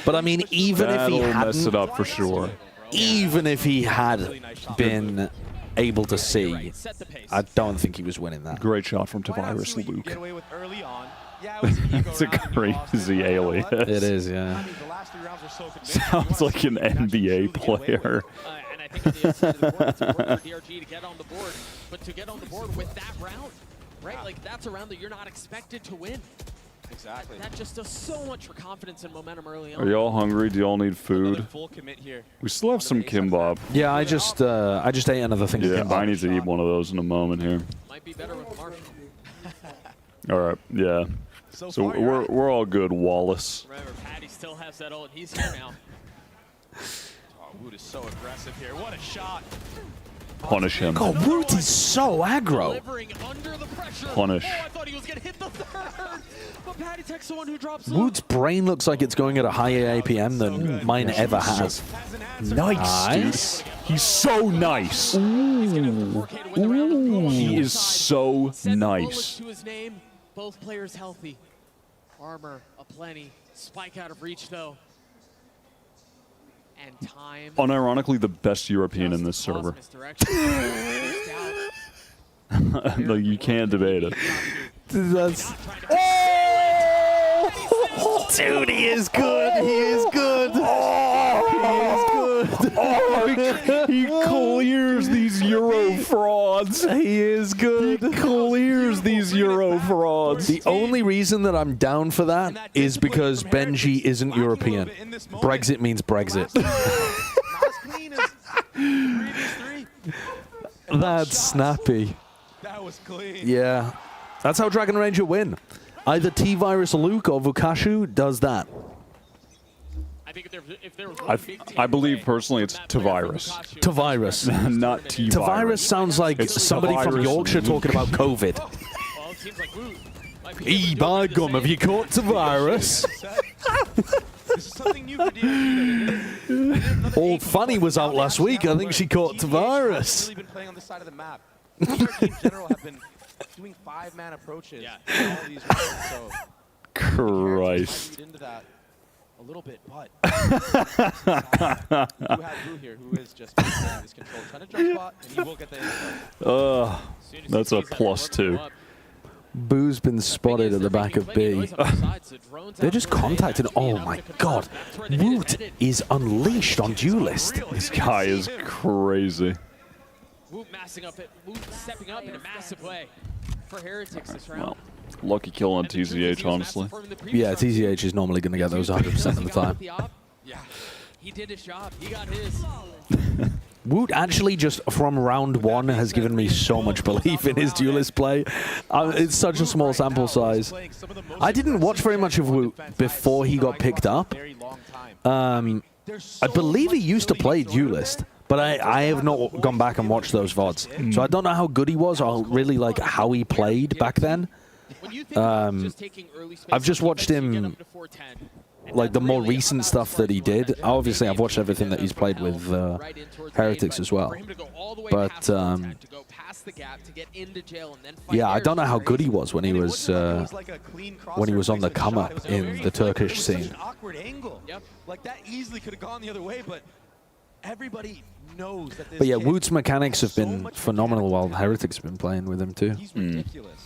Speaker 1: But I mean, even if he
Speaker 3: That'll mess it
Speaker 1: hadn't,
Speaker 3: up for sure.
Speaker 1: even if he had been able to see, I don't think he was winning that.
Speaker 3: Great shot from Tavares Luke.
Speaker 21: get away with early on. Yeah,
Speaker 3: It's a crazy alias.
Speaker 1: It is, yeah.
Speaker 21: the last 3 rounds were so convincing.
Speaker 3: Sounds like an NBA player.
Speaker 2: And I think on the other side of the board, it's important for DRG to get on the board. But to get on the board with that round, right? Like, that's a round that you're not expected to win.
Speaker 21: Exactly.
Speaker 2: That just does so much for confidence and momentum early on.
Speaker 3: Are y'all hungry? Do y'all need food?
Speaker 21: Full commit here.
Speaker 3: We still have some kimbap.
Speaker 1: Yeah, I just ate another thing.
Speaker 3: Yeah,
Speaker 1: of
Speaker 3: I
Speaker 1: kimbap.
Speaker 3: need to eat one of those in a moment here.
Speaker 2: Might be better with Marshall.
Speaker 3: All right, yeah. So we're all good, Wallace.
Speaker 2: Remember, Patty still has that ult. He's here now.
Speaker 21: Oh, Woot is so aggressive here. What a shot.
Speaker 3: Punish him.
Speaker 1: God, Woot is so aggro.
Speaker 3: Punish.
Speaker 2: I thought he was going to hit the 3rd. But Patty takes the one who drops
Speaker 1: Woot's brain looks like it's going at a higher APM than mine ever has.
Speaker 3: Nice, dude. He's so nice.
Speaker 1: Ooh.
Speaker 3: He is so nice.
Speaker 2: To his name, both players healthy. Armor aplenty. Spike out of reach though. And time.
Speaker 3: Unironically, the best European in this server. No, you can't debate it.
Speaker 1: That's... Dude, he is good. He is good. He is good.
Speaker 3: He clears these Euro frauds.
Speaker 1: He is good.
Speaker 3: He clears these Euro frauds.
Speaker 1: The only reason that I'm down for that is because Gen.G isn't European. Brexit means Brexit. That's snappy.
Speaker 21: That was clean.
Speaker 1: Yeah. That's how Dragon Ranger win. Either T-Virus Luke or Vukashu does that.
Speaker 2: I think if there was one big
Speaker 3: I believe personally it's Tavares.
Speaker 1: Tavares.
Speaker 3: Not T-Virus.
Speaker 1: Tavares sounds like somebody from Yorkshire talking about COVID.
Speaker 2: Well, it seems like Woot might be
Speaker 1: Hey, by gum, have you caught Tavares?
Speaker 21: This is something new for DRG.
Speaker 1: Old Fanny was out last week. I think she caught Tavares.
Speaker 21: Really been playing on this side of the map. DRG in general have been doing 5-man approaches in all these rounds, so
Speaker 3: Christ.
Speaker 21: read into that a little bit, but you have Boo here who is just playing this control, trying to jump spot, and he will get the info.
Speaker 3: That's a +2.
Speaker 1: Boo's been spotted at the back of B. They're just contacting. Oh my god. Woot is unleashed on Duelist.
Speaker 3: This guy is crazy.
Speaker 2: Woot massing up it. Woot stepping up in a massive way for Heretics this round.
Speaker 3: Well, lucky kill on TZH, honestly.
Speaker 1: Yeah, TZH is normally going to get those 100% of the time.
Speaker 2: Yeah, he did his job. He got his.
Speaker 1: Woot actually just from round 1 has given me so much belief in his Duelist play. It's such a small sample size. I didn't watch very much of Woot before he got picked up. I believe he used to play Duelist, but I have not gone back and watched those VODs. So I don't know how good he was or really like how he played back then. I've just watched him, like the more recent stuff that he did. Obviously, I've watched everything that he's played with Heretics as well. But yeah, I don't know how good he was when he was on the come up in the Turkish scene.
Speaker 21: Awkward angle. Like that easily could have gone the other way, but everybody knows that this
Speaker 1: But yeah, Woot's mechanics have been phenomenal while Heretics have been playing with him too.
Speaker 21: He's ridiculous.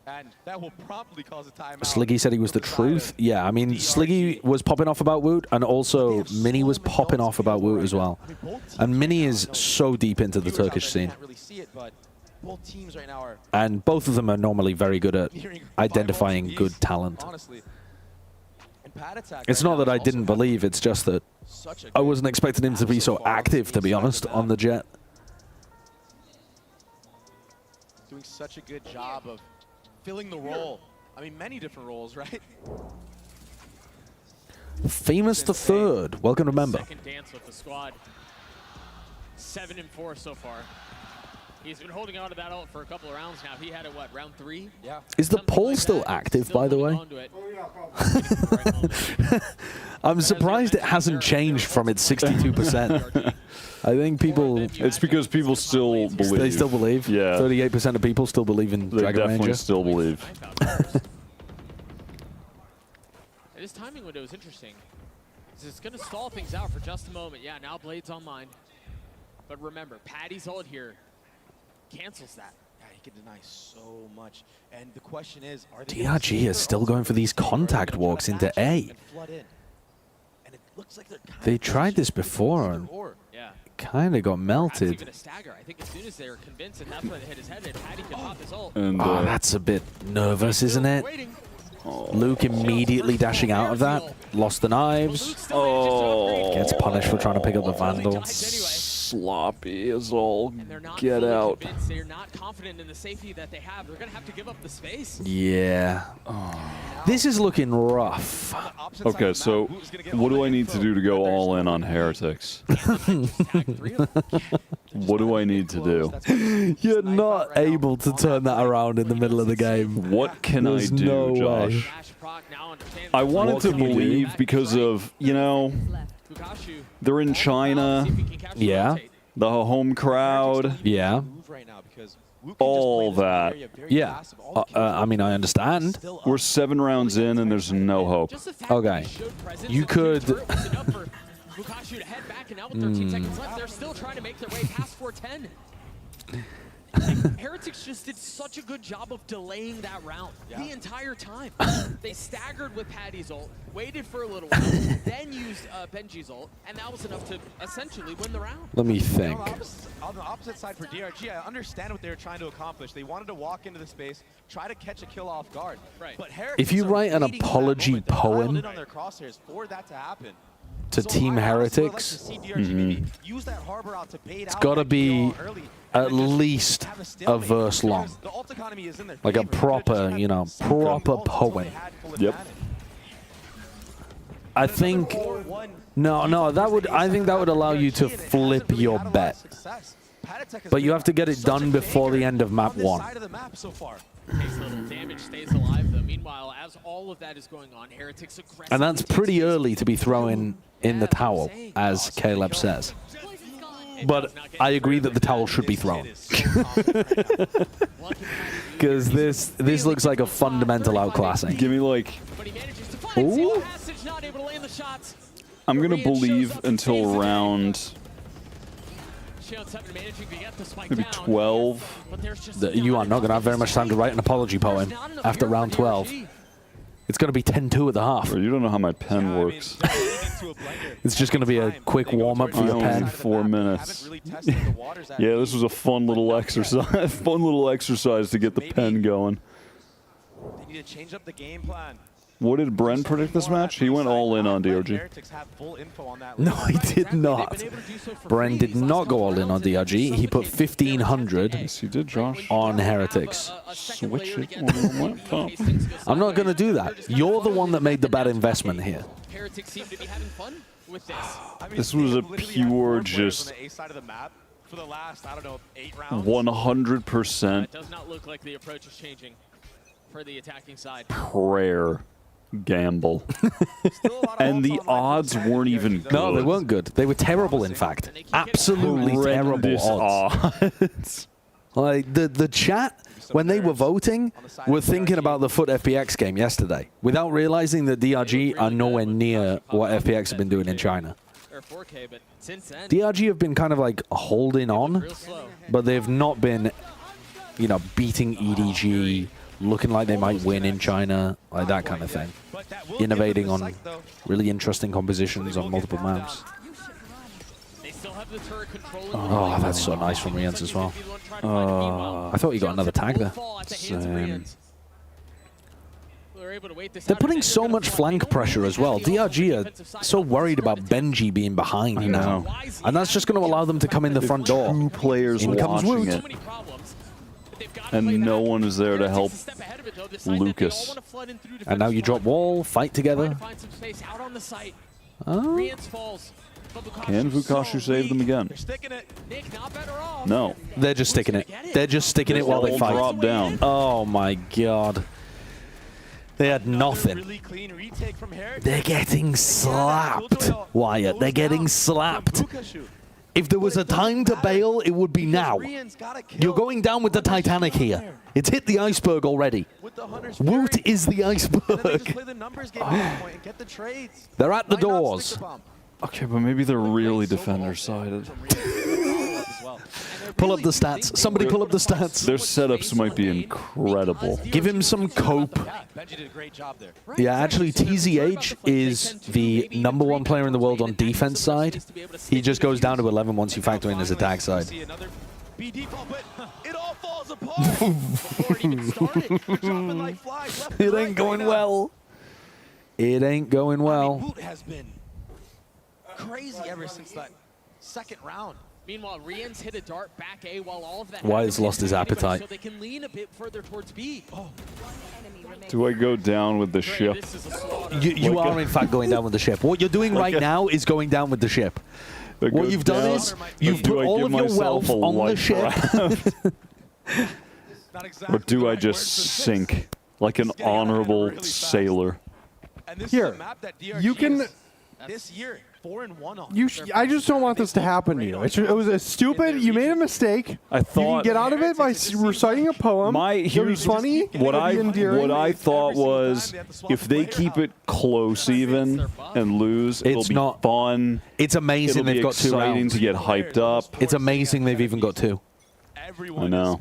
Speaker 21: And that will probably cause a timeout.
Speaker 1: Sliggy said he was the truth. Yeah, I mean, Sliggy was popping off about Woot, and also Mini was popping off about Woot as well. And Mini is so deep into the Turkish scene.
Speaker 21: both teams right now are
Speaker 1: And both of them are normally very good at identifying good talent.
Speaker 21: honestly. And Plat Attack
Speaker 1: It's
Speaker 21: right
Speaker 1: not
Speaker 21: now
Speaker 1: that I
Speaker 21: is also
Speaker 1: didn't believe, it's just that
Speaker 21: such a
Speaker 1: I
Speaker 21: good
Speaker 1: wasn't expecting him to be so active, to be honest, on the Jet.
Speaker 21: doing such a good job of filling the role. I mean, many different roles, right?
Speaker 1: Famous the Third, welcome to member.
Speaker 2: Second dance with the squad. 7-4 so far. He's been holding on to that ult for a couple of rounds now. He had it, what, round 3? Yeah.
Speaker 1: Is the poll still active, by the way? I'm surprised it hasn't changed from its 62%. I think people...
Speaker 3: It's because people still believe.
Speaker 1: They still believe?
Speaker 3: Yeah.
Speaker 1: 38% of people still believe in
Speaker 3: They
Speaker 1: Dragon
Speaker 3: definitely
Speaker 1: Ranger?
Speaker 3: still believe.
Speaker 2: His timing window is interesting. It's going to stall things out for just a moment. Yeah, now Blade's online. But remember, Patty's ult here cancels that.
Speaker 21: Yeah, he can deny so much. And the question is, are they
Speaker 1: DRG is still going for these contact walks into A. They tried this before and kind of got melted.
Speaker 2: Even a stagger. I think as soon as they were convinced that that's where they hit his head, and Patty can pop his ult.
Speaker 1: Oh, that's a bit nervous, isn't it? Luke immediately dashing out of that. Lost the knives.
Speaker 3: Oh.
Speaker 1: Gets punished for trying to pick up the Vandal.
Speaker 3: Sloppy as all get out.
Speaker 2: They're not confident in the safety that they have. They're going to have to give up the space.
Speaker 1: Yeah. This is looking rough.
Speaker 3: Okay, so what do I need to do to go all in on Heretics? What do I need to do?
Speaker 1: You're not able to turn that around in the middle of the game.
Speaker 3: What can
Speaker 1: There's
Speaker 3: I do,
Speaker 1: no way.
Speaker 3: Josh? I wanted
Speaker 1: What
Speaker 3: to
Speaker 1: can you do?
Speaker 3: believe because of, you know, they're in China.
Speaker 1: Yeah.
Speaker 3: The home crowd.
Speaker 1: Yeah.
Speaker 3: All that.
Speaker 1: Yeah. I mean, I understand.
Speaker 3: We're 7 rounds in and there's no hope.
Speaker 1: Okay. You could...
Speaker 2: Bukashu to head back, and now with 13 seconds left, they're still trying to make their way past 410. Heretics just did such a good job of delaying that round the entire time. They staggered with Patty's ult, waited for a little while, then used Benji's ult, and that was enough to essentially win the round.
Speaker 1: Let me think.
Speaker 21: On the opposite side for DRG, I understand what they were trying to accomplish. They wanted to walk into the space, try to catch a kill off guard.
Speaker 2: Right.
Speaker 21: But Heretics
Speaker 1: If you
Speaker 21: are
Speaker 1: wait an
Speaker 21: waiting for that
Speaker 1: apology
Speaker 21: moment. They're dialed
Speaker 1: poem
Speaker 21: in on their crosshairs for that to happen.
Speaker 1: to Team Heretics, it's got to be at least a verse long, like a proper, you know, proper poem.
Speaker 3: Yep.
Speaker 1: I think no, that would, I think that would allow you to flip your bet, but you have to get it done before the end of map 1.
Speaker 2: Takes little damage, stays alive though. Meanwhile, as all of that is going on, Heretics aggressively.
Speaker 1: And that's pretty early to be throwing in the towel, as Caleb says. But I agree that the towel should be thrown. Because this looks like a fundamental outclassing.
Speaker 3: Give me like...
Speaker 1: Ooh.
Speaker 3: I'm going to believe until round... maybe 12.
Speaker 1: You are not going to have very much time to write an apology poem after round 12. It's going to be 10-2 at the half.
Speaker 3: You don't know how my pen works.
Speaker 1: It's just going to be a quick warm-up for your pen.
Speaker 3: 4 minutes. Yeah, this was a fun little exercise. Fun little exercise to get the pen going.
Speaker 21: They need to change up the game plan.
Speaker 3: What did Bren predict this match? He went all in on DRG.
Speaker 1: No, he did not. Bren did not go all in on DRG. He put 1,500
Speaker 3: yes, he did, Josh.
Speaker 1: on Heretics.
Speaker 3: Switch it on your laptop.
Speaker 1: I'm not going to do that. You're the one that made the bad investment here.
Speaker 2: Heretics seem to be having fun with this.
Speaker 3: This was a pure just...
Speaker 21: For the last, I don't know, 8 rounds.
Speaker 3: 100%.
Speaker 2: It does not look like the approach is changing for the attacking side.
Speaker 3: Prayer gamble. And the odds weren't even good.
Speaker 1: No, they weren't good. They were terrible, in fact. Absolutely terrible odds. Like, the chat, when they were voting, were thinking about the FUT FPX game yesterday, without realizing that DRG are nowhere near what FPX have been doing in China. DRG have been kind of like holding on, but they've not been, you know, beating EDG, looking like they might win in China, like that kind of thing. Innovating on really interesting compositions on multiple maps.
Speaker 2: They still have have the turret controlling.
Speaker 1: Oh, that's so nice from Rians as well. I thought he got another tag there.
Speaker 3: Same.
Speaker 1: They're putting so much flank pressure as well. DRG are so worried about Gen.G being behind now. And that's just going to allow them to come in the front door.
Speaker 3: 2 players
Speaker 1: In comes
Speaker 3: watching
Speaker 1: Woot.
Speaker 3: it. And no one is there to help Lucas.
Speaker 1: And now you drop wall, fight together.
Speaker 3: Can Vukashu save them again? No.
Speaker 1: They're just sticking it. They're just sticking it while they
Speaker 3: All
Speaker 1: fight.
Speaker 3: drop down.
Speaker 1: Oh my god. They had nothing. They're getting slapped, Wyatt. They're getting slapped. If there was a time to bail, it would be now. You're going down with the Titanic here. It's hit the iceberg already. Woot is the iceberg. They're at the doors.
Speaker 3: Okay, but maybe they're really defender-sided.
Speaker 1: Pull up the stats. Somebody pull up the stats.
Speaker 3: Their setups might be incredible.
Speaker 1: Give him some cope. Yeah, actually, TZH is the #1 player in the world on defense side. He just goes down to 11 once you factor in his attack side. It ain't going well. It ain't going well.
Speaker 21: Woot has been crazy ever since that second round.
Speaker 2: Meanwhile, Rians hit a dart back A while all of that.
Speaker 1: Wyatt's lost his appetite.
Speaker 2: So they can lean a bit further towards B.
Speaker 3: Do I go down with the ship?
Speaker 1: You are, in fact, going down with the ship. What you're doing right now is going down with the ship. What you've done is you've put all of your wealth on the ship.
Speaker 3: Or do I just sink like an honorable sailor?
Speaker 5: Here, you can.
Speaker 21: This year, 4-1 on.
Speaker 5: I just don't want this to happen to you. It was a stupid. You made a mistake.
Speaker 3: I thought
Speaker 5: you can get out of it by reciting a poem.
Speaker 3: Here's
Speaker 5: funny.
Speaker 3: What I thought was, if they keep it close even and lose, it'll be fun.
Speaker 1: It's amazing they've got 2 rounds.
Speaker 3: Exciting to get hyped up.
Speaker 1: It's amazing they've even got 2.
Speaker 3: I know.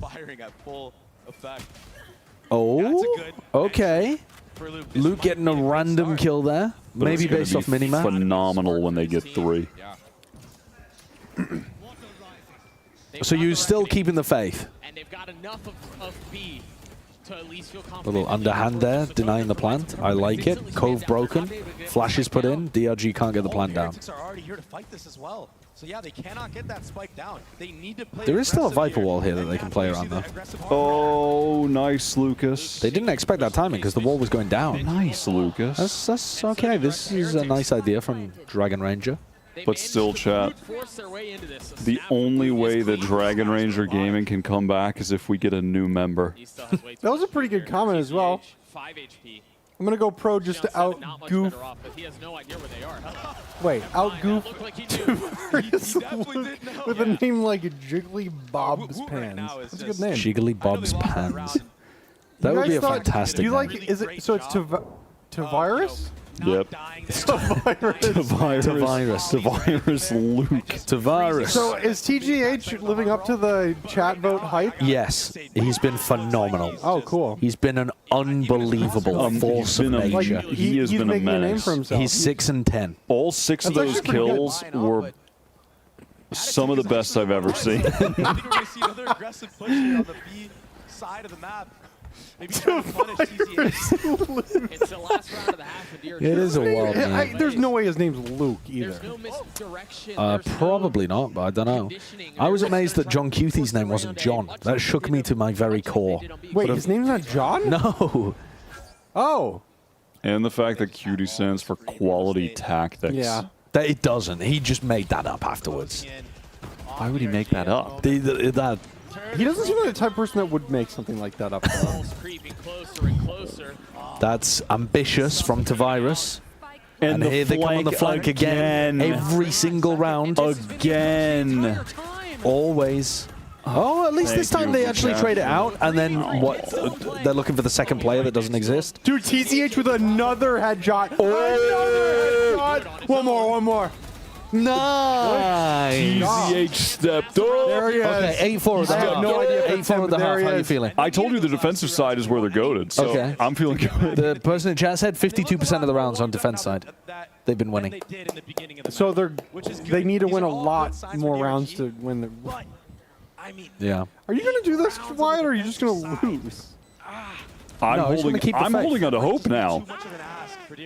Speaker 1: Oh, okay. Luke getting a random kill there.
Speaker 3: But
Speaker 1: Maybe
Speaker 3: it's gonna
Speaker 1: based
Speaker 3: be
Speaker 1: off minimap.
Speaker 3: Phenomenal when they get 3.
Speaker 1: So you're still keeping the faith.
Speaker 2: And they've got enough of B to at least feel
Speaker 1: A
Speaker 2: confident.
Speaker 1: little underhand there, denying the plant. I like it. Cove broken. Flash is put in. DRG can't get the plant down.
Speaker 21: Heretics are already here to fight this as well. So yeah, they cannot get that spike down. They need to play.
Speaker 1: There is still a Viper wall here that they can play around, though.
Speaker 3: Oh, nice, Lucas.
Speaker 1: They didn't expect that timing because the wall was going down.
Speaker 3: Nice, Lucas.
Speaker 1: That's okay. This is a nice idea from Dragon Ranger.
Speaker 3: But still, chat, the only way that Dragon Ranger Gaming can come back is if we get a new member.
Speaker 5: That was a pretty good comment as well.
Speaker 2: 5 HP.
Speaker 5: I'm gonna go pro just to out goof.
Speaker 2: But he has no idea where they are.
Speaker 5: Wait, out goof with a name like Jiggly Bob's Pants. That's a good name.
Speaker 1: Jiggly Bob's Pants. That would be a fantastic
Speaker 5: You like?
Speaker 1: name.
Speaker 5: Is it? So it's to virus?
Speaker 3: Yep. Tavares Luke.
Speaker 1: Tavares.
Speaker 5: So is TGH living up to the chat vote hype?
Speaker 1: Yes, he's been phenomenal.
Speaker 5: Oh, cool.
Speaker 1: He's been an unbelievable force of nature.
Speaker 3: He has been a menace.
Speaker 1: He's 6 and 10.
Speaker 3: All 6 of those kills were some of the best I've ever seen.
Speaker 21: I think we're going to see another aggressive push here on the B side of the map. Maybe trying to punish TCH.
Speaker 2: It's the last round of the half of DRG.
Speaker 1: It is a wild name.
Speaker 5: There's no way his name's Luke either.
Speaker 2: There's no misdirection.
Speaker 1: Probably not, but I don't know. I was amazed that John Cutie's name wasn't John. That shook me to my very core.
Speaker 5: Wait, his name's not John?
Speaker 1: No.
Speaker 5: Oh.
Speaker 3: And the fact that Cutie stands for quality tactics.
Speaker 5: Yeah.
Speaker 1: That it doesn't. He just made that up afterwards.
Speaker 3: Why would he make that up?
Speaker 1: That
Speaker 5: He doesn't seem like the type of person that would make something like that up.
Speaker 2: Creeping closer and closer.
Speaker 1: That's ambitious from Tavares. And
Speaker 3: the
Speaker 1: here they come on the flank again. Every single round.
Speaker 3: Again.
Speaker 1: Always. Oh, at least this time they actually trade it out. And then what? They're looking for the second player that doesn't exist.
Speaker 5: Dude, TCH with another headshot. Oh! Another headshot. One more.
Speaker 1: Nice.
Speaker 3: EZH stepped up.
Speaker 5: There he is.
Speaker 1: Okay, 8-4 of the
Speaker 5: I have
Speaker 1: half.
Speaker 5: no idea if
Speaker 1: 8-4
Speaker 5: it's him,
Speaker 1: of the
Speaker 5: but there
Speaker 1: half.
Speaker 5: he
Speaker 1: How are you
Speaker 5: is.
Speaker 1: feeling?
Speaker 3: I told you the defensive side is where they're goated, so
Speaker 1: Okay.
Speaker 3: I'm feeling good.
Speaker 1: The person in chat said 52% of the rounds on defense side. They've been winning.
Speaker 5: So they need to win a lot more rounds to win the.
Speaker 1: Yeah.
Speaker 5: Are you going to do this, Wyatt, or are you just going to lose?
Speaker 3: I'm
Speaker 1: No, he's gonna keep the faith.
Speaker 3: holding on to hope now.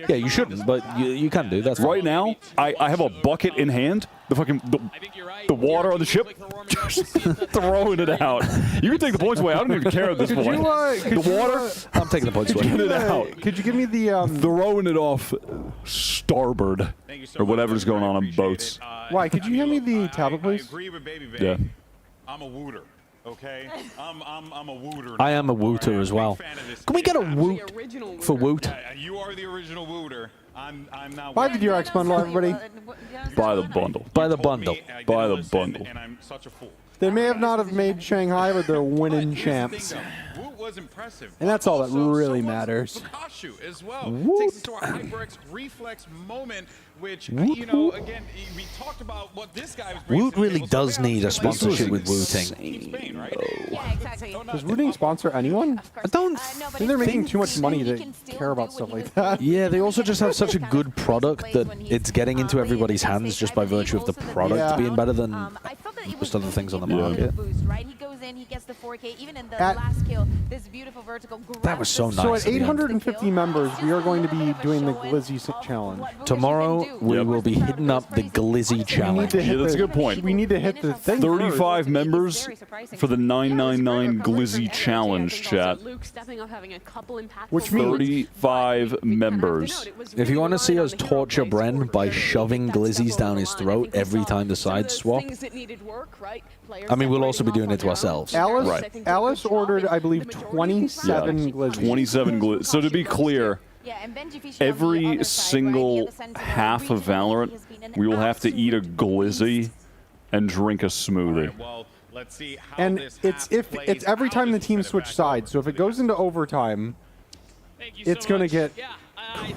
Speaker 1: Yeah, you shouldn't, but you can do. That's
Speaker 3: Right
Speaker 1: fine.
Speaker 3: now, I have a bucket in hand. The water on the ship, just throwing it out. You can take the points away. I don't even care at this
Speaker 5: Could
Speaker 3: point.
Speaker 5: you,
Speaker 3: the water,
Speaker 1: I'm taking the points away.
Speaker 3: get it out.
Speaker 5: Could you give me the
Speaker 3: Throwing it off starboard or whatever's going on boats.
Speaker 5: Why? Could you hand me the tablet, please?
Speaker 8: I agree with Baby Bay.
Speaker 3: Yeah.
Speaker 8: I'm a wooter. Okay, I'm a wooter.
Speaker 1: I am a wooter as well. Can we get a woot for woot?
Speaker 8: You are the original wooter. I'm now.
Speaker 5: Buy the DRX bundle, everybody.
Speaker 3: Buy the bundle.
Speaker 1: Buy the bundle.
Speaker 3: Buy the bundle.
Speaker 8: And I'm such a fool.
Speaker 5: They may have not have made Shanghai, but they're winning champs.
Speaker 8: Woot was impressive.
Speaker 5: And that's all that really matters.
Speaker 8: Kashu as well.
Speaker 5: Woot.
Speaker 8: Takes us to our HyperX reflex moment, which, you know, again, we talked about what this guy was bringing.
Speaker 1: Woot really does need a sponsorship with wooting.
Speaker 8: Spain, right?
Speaker 7: Yeah, exactly.
Speaker 5: Does Wooting sponsor anyone?
Speaker 1: I don't
Speaker 5: think they're making too much money to care about stuff like that.
Speaker 1: Yeah, they also just have such a good product that it's getting into everybody's hands just by virtue of the product being better than most other things on the market.
Speaker 7: Boost, right? He goes in, he gets the 4K, even in the
Speaker 5: At-
Speaker 7: last kill, this beautiful vertical.
Speaker 1: That was so nice.
Speaker 5: So at
Speaker 1: at the end.
Speaker 5: 850 members, we are going to be doing the Glizzy challenge.
Speaker 1: Tomorrow we will be hitting up the Glizzy challenge.
Speaker 3: Yeah, that's a good point.
Speaker 5: We need to hit the thing
Speaker 3: 35 members for the 999 Glizzy challenge, chat.
Speaker 5: Which means
Speaker 3: 35 members.
Speaker 1: If you want to see us torture Bren by shoving glizzies down his throat every time the sides swap, I mean, we'll also be doing it to ourselves.
Speaker 5: Alice ordered, I believe, 27 Glizzies.
Speaker 3: 27 glizzies. So to be clear, every single half of Valorant, we will have to eat a glizzy and drink a smoothie.
Speaker 8: Well, let's see how
Speaker 5: And
Speaker 8: this
Speaker 5: it's every time the teams switch sides. So if it goes into overtime, it's going to get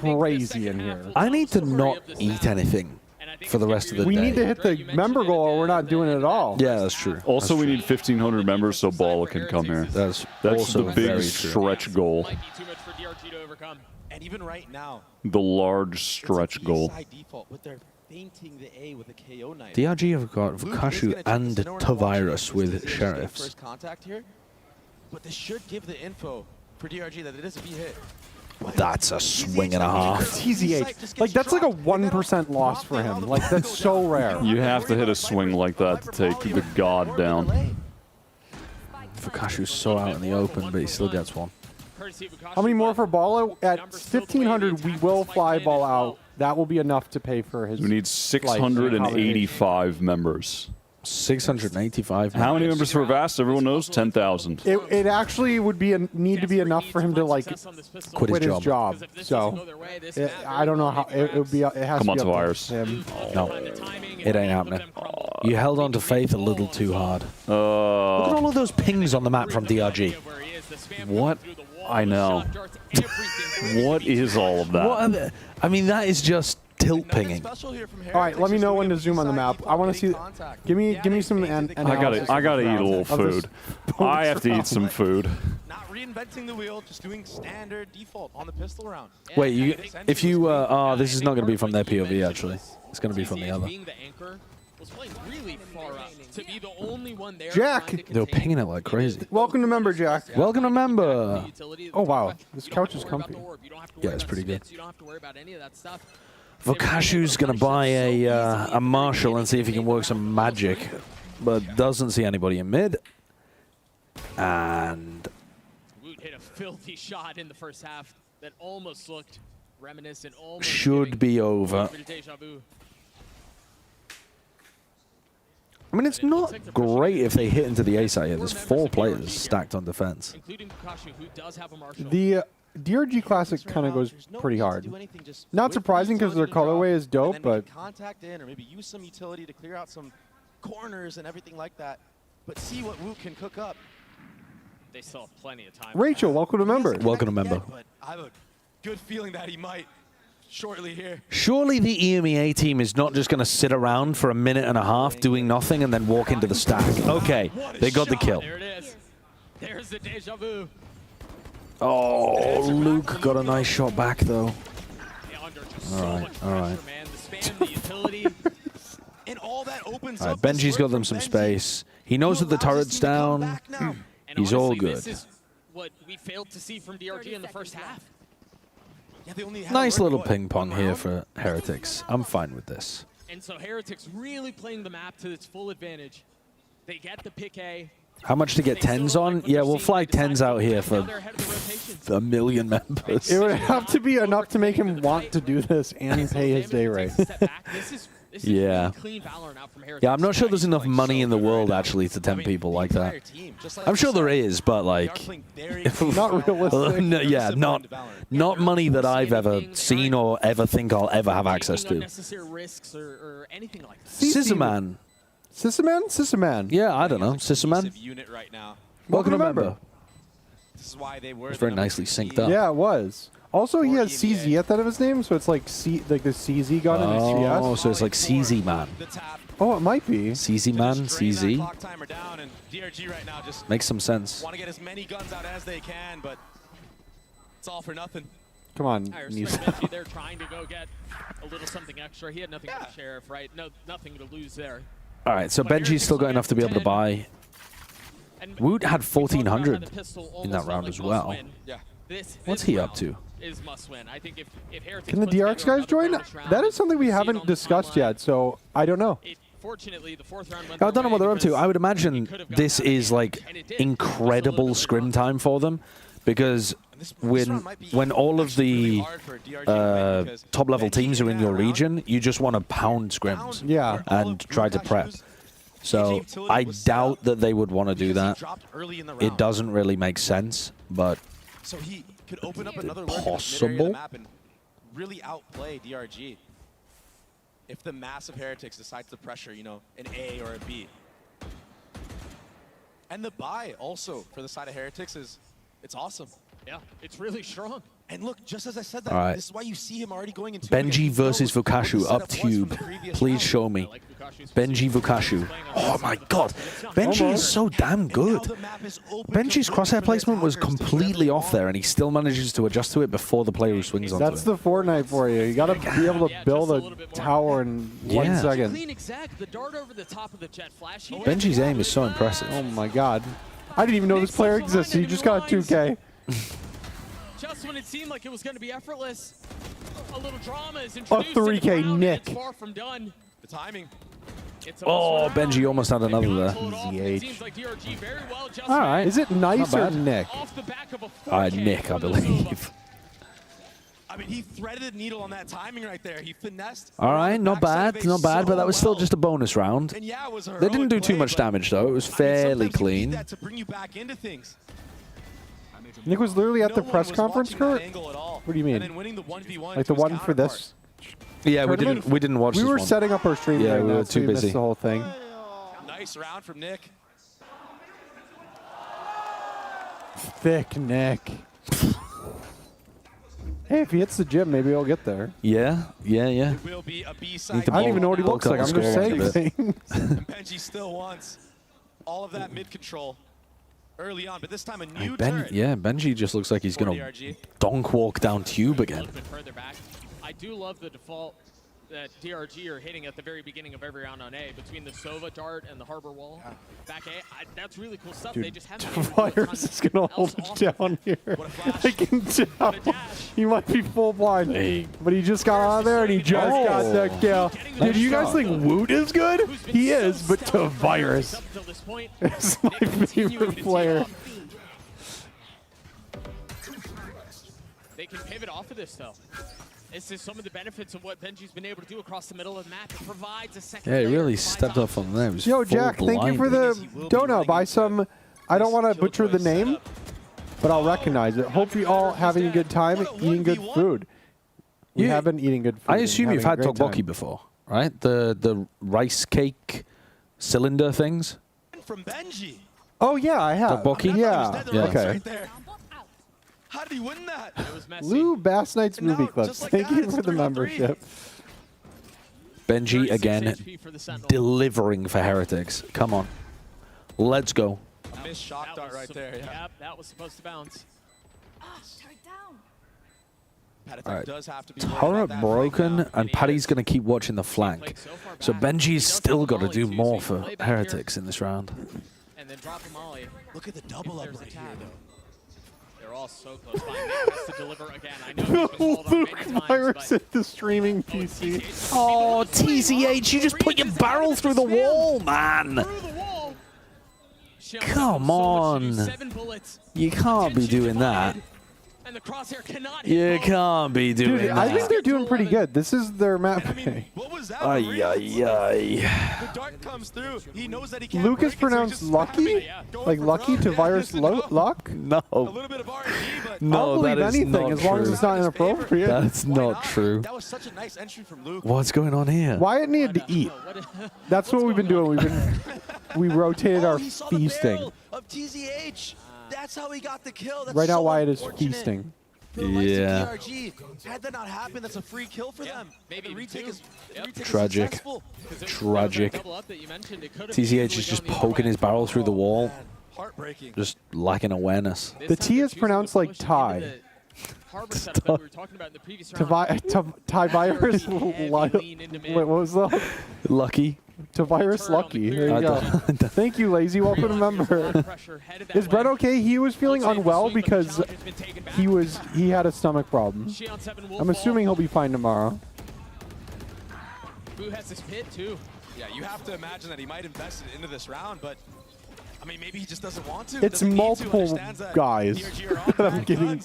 Speaker 5: crazy in here.
Speaker 1: I need to not eat anything for the rest of the day.
Speaker 5: We need to hit the member goal or we're not doing it at all.
Speaker 1: Yeah, that's true.
Speaker 3: Also, we need 1,500 members so Bala can come here.
Speaker 1: That's
Speaker 3: the
Speaker 1: very
Speaker 3: big
Speaker 1: true.
Speaker 3: stretch goal.
Speaker 21: And even right now,
Speaker 3: The large stretch goal.
Speaker 21: side default, but they're fainting the A with a KO knife.
Speaker 1: DRG have got Vakashu and Tavirus with Sheriffs.
Speaker 21: First contact here, but this should give the info for DRG that it is a B hit.
Speaker 1: That's a swing and a half.
Speaker 5: TZH. Like, that's like a 1% loss for him. Like, that's so rare.
Speaker 3: You have to hit a swing like that to take the god down.
Speaker 1: Vakashu's so out in the open, but he still gets one.
Speaker 5: How many more for Bala? At 1,500, we will fly Ball out. That will be enough to pay for his.
Speaker 3: We need 685 members.
Speaker 1: 685.
Speaker 3: How many members for Vast? Everyone knows 10,000.
Speaker 5: It actually would be need to be enough for him to like
Speaker 1: quit his job.
Speaker 5: So I don't know how it would be. It has
Speaker 3: Come
Speaker 5: to
Speaker 3: on,
Speaker 5: be up
Speaker 3: Tavirus.
Speaker 5: to him.
Speaker 1: No, it ain't happening. You held on to faith a little too hard. Look at all of those pings on the map from DRG.
Speaker 3: What? I know. What is all of that?
Speaker 1: What are the, I mean, that is just tilt pinging.
Speaker 5: All right, let me know when to zoom on the map. I want to see. Give me some.
Speaker 3: I gotta eat a little food. I have to eat some food.
Speaker 21: Not reinventing the wheel, just doing standard default on the pistol round.
Speaker 1: Wait, if you this is not going to be from their POV actually. It's going to be from the other.
Speaker 5: Jack!
Speaker 1: They were pinging it like crazy.
Speaker 5: Welcome to member, Jack.
Speaker 1: Welcome to member.
Speaker 5: Oh wow, this couch is comfy.
Speaker 1: Yeah, it's pretty good. Vakashu's going to buy a Marshall and see if he can work some magic, but doesn't see anybody in mid. And
Speaker 2: Woot hit a filthy shot in the first half that almost looked reminiscent.
Speaker 1: should be over. I mean, it's not great if they hit into the A side here. There's 4 players stacked on defense.
Speaker 5: The DRG Classic kind of goes pretty hard. Not surprising because their colorway is dope, but
Speaker 21: Contact in or maybe use some utility to clear out some corners and everything like that. But see what Woot can cook up.
Speaker 2: They still have plenty of time.
Speaker 5: Rachel, welcome to member.
Speaker 1: Welcome to member.
Speaker 21: But I have a good feeling that he might shortly here.
Speaker 1: Surely the EMEA team is not just going to sit around for a minute and a half doing nothing and then walk into the stack. Okay, they got the kill.
Speaker 2: There it is. There's the deja vu.
Speaker 1: Oh, Luke got a nice shot back, though. All right.
Speaker 21: And all that opens
Speaker 1: All right, Benji's got them some space. He knows that the turret's down. He's all good.
Speaker 2: This is what we failed to see from DRG in the first half.
Speaker 1: Nice little ping pong here for Heretics. I'm fine with this.
Speaker 2: And so Heretics really playing the map to its full advantage. They get the pick A.
Speaker 1: How much to get 10s on? Yeah, we'll fly 10s out here for a million members.
Speaker 5: It would have to be enough to make him want to do this and pay his day rate.
Speaker 1: Yeah. Yeah, I'm not sure there's enough money in the world actually to tempt people like that. I'm sure there is, but like,
Speaker 5: not realistic.
Speaker 1: No, yeah, not money that I've ever seen or ever think I'll ever have access to. Scissorman.
Speaker 5: Scissorman?
Speaker 1: Yeah, I don't know. Scissorman? Welcome to member.
Speaker 21: This is why they were.
Speaker 1: It's very nicely synced up.
Speaker 5: Yeah, it was. Also, he has CZ at the end of his name, so it's like like the CZ gun in his CS.
Speaker 1: Oh, so it's like CZ Man.
Speaker 5: Oh, it might be.
Speaker 1: CZ Man, CZ. Makes some sense.
Speaker 21: Want to get as many guns out as they can, but it's all for nothing.
Speaker 5: Come on,
Speaker 2: Benji, they're trying to go get a little something extra. He had nothing for the sheriff, right? No, nothing to lose there.
Speaker 1: All right, so Benji's still got enough to be able to buy. Woot had 1,400 in that round as well. What's he up to?
Speaker 5: Can the DRX guys join? That is something we haven't discussed yet, so I don't know.
Speaker 1: I don't know what they're up to. I would imagine this is like incredible scrim time for them, because when all of the top level teams are in your region, you just want to pound scrims and try to prep. So I doubt that they would want to do that. It doesn't really make sense, but
Speaker 21: so he could open up another
Speaker 1: possible.
Speaker 21: map and really outplay DRG if the massive Heretics decides to pressure, you know, an A or a B. And the buy also for the side of Heretics it's awesome.
Speaker 2: Yeah, it's really strong.
Speaker 21: And look, just as I said that,
Speaker 1: all right.
Speaker 21: This is why you see him already going into
Speaker 1: Benji versus Vukashu up tube. Please show me. Benji Vukashu. Oh my god. Benji is so damn good. Benji's crosshair placement was completely off there, and he still manages to adjust to it before the player who swings onto it.
Speaker 5: That's the Fortnite for you. You got to be able to build a tower in 1 second.
Speaker 1: Benji's aim is so impressive.
Speaker 5: Oh my god. I didn't even know this player existed. He just got a 2K.
Speaker 2: Just when it seemed like it was going to be effortless, a little drama is introduced.
Speaker 5: A 3K Nick.
Speaker 2: Far from done.
Speaker 21: The timing.
Speaker 1: Oh, Benji almost had another there.
Speaker 5: ZH.
Speaker 2: Like
Speaker 1: all right.
Speaker 5: Is it nice or Nick?
Speaker 1: Nick, I believe.
Speaker 21: I mean, he threaded the needle on that timing right there. He finessed.
Speaker 1: All right, not bad, but that was still just a bonus round. They didn't do too much damage, though. It was fairly clean.
Speaker 21: To bring you back into things.
Speaker 5: Nick was literally at the press conference, Kurt? What do you mean? Like the one for this?
Speaker 1: Yeah, we didn't watch this one.
Speaker 5: We were setting up our stream
Speaker 1: yeah,
Speaker 5: right
Speaker 1: we
Speaker 5: now,
Speaker 1: were
Speaker 5: so
Speaker 1: too
Speaker 5: we
Speaker 1: busy.
Speaker 5: missed the whole thing.
Speaker 21: Nice round from Nick.
Speaker 5: Thick Nick. Hey, if he hits the gym, maybe he'll get there.
Speaker 1: Yeah.
Speaker 21: It will be a B-side.
Speaker 5: I don't even know what he looks like. I'm just saying things.
Speaker 21: Benji still wants all of that mid control early on, but this time a new turret.
Speaker 1: Yeah, Benji just looks like he's going to donk walk down tube again.
Speaker 2: I do love the default that DRG are hitting at the very beginning of every round on A between the Sova dart and the Harbor Wall. Back A, that's really cool stuff.
Speaker 5: Dude,
Speaker 2: they just haven't
Speaker 5: Virus is going to hold it down here. I can tell. He might be full blind, but he just got out of there and he just got the kill. Dude, you guys think Woot is good? He is, but to Virus. It's my favorite player.
Speaker 2: They can pivot off of this, though. This is some of the benefits of what Benji's been able to do across the middle of the map. It provides a second.
Speaker 1: Yeah, he really stepped up on them.
Speaker 5: Yo, Jack, thank you for the donut. Buy some. I don't want to butcher the name, but I'll recognize it. Hope you all having a good time eating good food. We have been eating good food.
Speaker 1: I assume you've had tteokbokki before, right? The rice cake cylinder things.
Speaker 21: From Benji.
Speaker 5: Oh yeah, I have.
Speaker 1: Tteokbokki?
Speaker 5: Yeah.
Speaker 1: Yeah.
Speaker 5: Okay.
Speaker 21: How did he win that?
Speaker 2: It was messy.
Speaker 5: Lou Bass Knight's movie clips. Thank you for the membership.
Speaker 1: Gen.G again, delivering for Heretics. Come on. Let's go.
Speaker 21: A missed shock dart right there. Yeah.
Speaker 2: Yep, that was supposed to bounce.
Speaker 1: All right, turret broken, and Paddy's going to keep watching the flank. So Benji's still got to do more for Heretics in this round.
Speaker 2: And then drop a molly.
Speaker 21: Look at the double up right here, though.
Speaker 2: They're all so close. Nick has to deliver again. I know he's been called on many times,
Speaker 5: Virus at the streaming PC.
Speaker 1: Oh, TCH, you just put your barrel through the wall, man. Come on. You can't be doing that.
Speaker 2: And the crosshair cannot
Speaker 1: You can't be doing
Speaker 5: Dude,
Speaker 1: that.
Speaker 5: I think they're doing pretty good. This is their map.
Speaker 21: What was that?
Speaker 1: Ay, ay, ay.
Speaker 21: The dart comes through. He knows that he can't
Speaker 5: Luke is
Speaker 21: break it, so he's
Speaker 5: pronounced
Speaker 21: just
Speaker 5: lucky? Like lucky to virus luck?
Speaker 1: No.
Speaker 21: a little bit of R&D, but
Speaker 1: No,
Speaker 5: I'll believe
Speaker 1: that is
Speaker 5: anything
Speaker 1: not
Speaker 5: as long as
Speaker 1: true.
Speaker 5: it's not inappropriate.
Speaker 1: That's not true.
Speaker 21: that was such a nice entry from Luke.
Speaker 1: What's going on here?
Speaker 5: Wyatt needed to eat. That's what we've been doing. We rotated our feasting.
Speaker 21: Of TZH. That's how he got the kill. That's
Speaker 5: Right now
Speaker 21: so
Speaker 5: Wyatt is
Speaker 21: unfortunate.
Speaker 5: feasting.
Speaker 21: For the likes of
Speaker 1: Yeah.
Speaker 21: DRG, had that not happened, that's a free kill for them.
Speaker 2: Maybe
Speaker 21: the retake is
Speaker 1: Tragic.
Speaker 21: successful.
Speaker 1: Tragic. TCH is just poking his barrel through the wall.
Speaker 21: Heartbreaking.
Speaker 1: Just lacking awareness.
Speaker 5: The T is pronounced like Thai. Thai virus. Wait, what was that?
Speaker 1: Lucky.
Speaker 5: To virus lucky. There you go. Thank you, Lazy. Welcome to member. Is Brett okay? He was feeling unwell because he had a stomach problem. I'm assuming he'll be fine tomorrow.
Speaker 2: Boo has this pit too.
Speaker 21: Yeah, you have to imagine that he might invest it into this round, but I mean, maybe he just doesn't want to.
Speaker 5: It's multiple guys that I'm getting.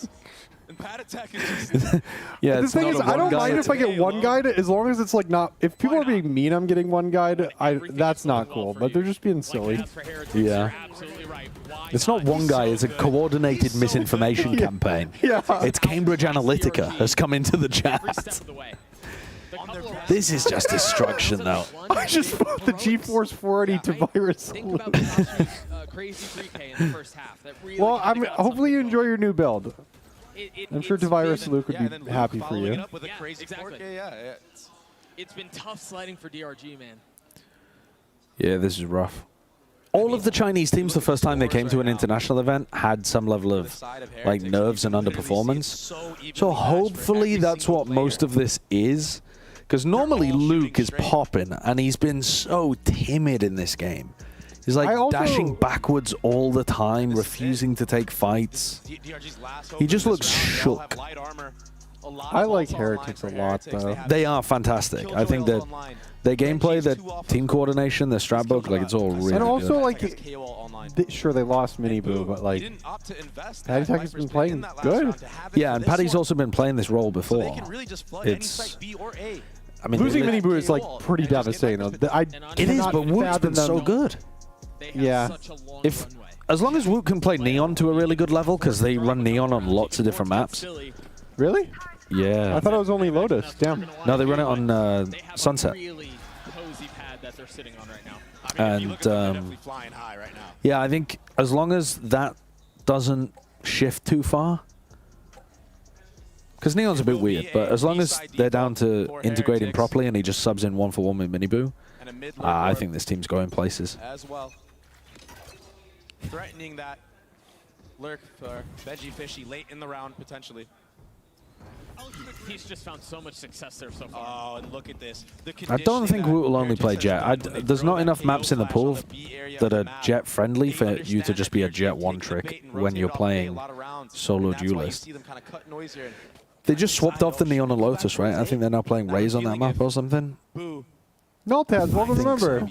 Speaker 21: And Plat attack is just
Speaker 1: Yeah,
Speaker 5: The thing is, I don't mind if I get one guide as long as it's like not. If people are being mean, I'm getting one guide. That's not cool. But they're just being silly.
Speaker 1: Yeah. It's not one guy, it's a coordinated misinformation campaign.
Speaker 5: Yeah.
Speaker 1: It's Cambridge Analytica has come into the chat. This is just destruction, though.
Speaker 5: I just bought the GeForce 480 to virus. Well, hopefully you enjoy your new build. I'm sure Devirus Luke would be happy for you.
Speaker 2: Yeah, exactly. It's been tough sledding for DRG, man.
Speaker 1: Yeah, this is rough. All of the Chinese teams, the first time they came to an international event, had some level of like nerves and underperformance. So hopefully that's what most of this is. Because normally Luke is popping, and he's been so timid in this game. He's like dashing backwards all the time, refusing to take fights. He just looks shook.
Speaker 5: I like Heretics a lot, though.
Speaker 1: They are fantastic. I think that their gameplay, their team coordination, their strat book, like it's all really
Speaker 5: And also,
Speaker 1: good.
Speaker 5: like, sure, they lost Mini Boo, but like, Paddy Tech has been playing good.
Speaker 1: Yeah, and Paddy's also been playing this role before. It's, I mean,
Speaker 5: losing Mini Boo is like pretty devastating, though.
Speaker 1: It is, but Wook's been so good.
Speaker 5: Yeah.
Speaker 1: If as long as Wook can play Neon to a really good level, because they run Neon on lots of different maps.
Speaker 5: Really?
Speaker 1: Yeah.
Speaker 5: I thought it was only Lotus. Damn.
Speaker 1: No, they run it on Sunset. And yeah, I think as long as that doesn't shift too far, because Neon's a bit weird, but as long as they're down to integrating properly and he just subs in 1-for-1 with Miniboo, I think this team's going places.
Speaker 21: as well. Threatening that lurk for Veggie Fishy late in the round, potentially.
Speaker 2: He's just found so much success there so far.
Speaker 21: Oh, and look at this.
Speaker 1: I don't think Woot will only play Jet. There's not enough maps in the pool that are Jet friendly for you to just be a Jet one trick when you're playing solo duelist. They just swapped off the Neon and Lotus, right? I think they're now playing Raze on that map or something.
Speaker 5: Noltaz, welcome to member.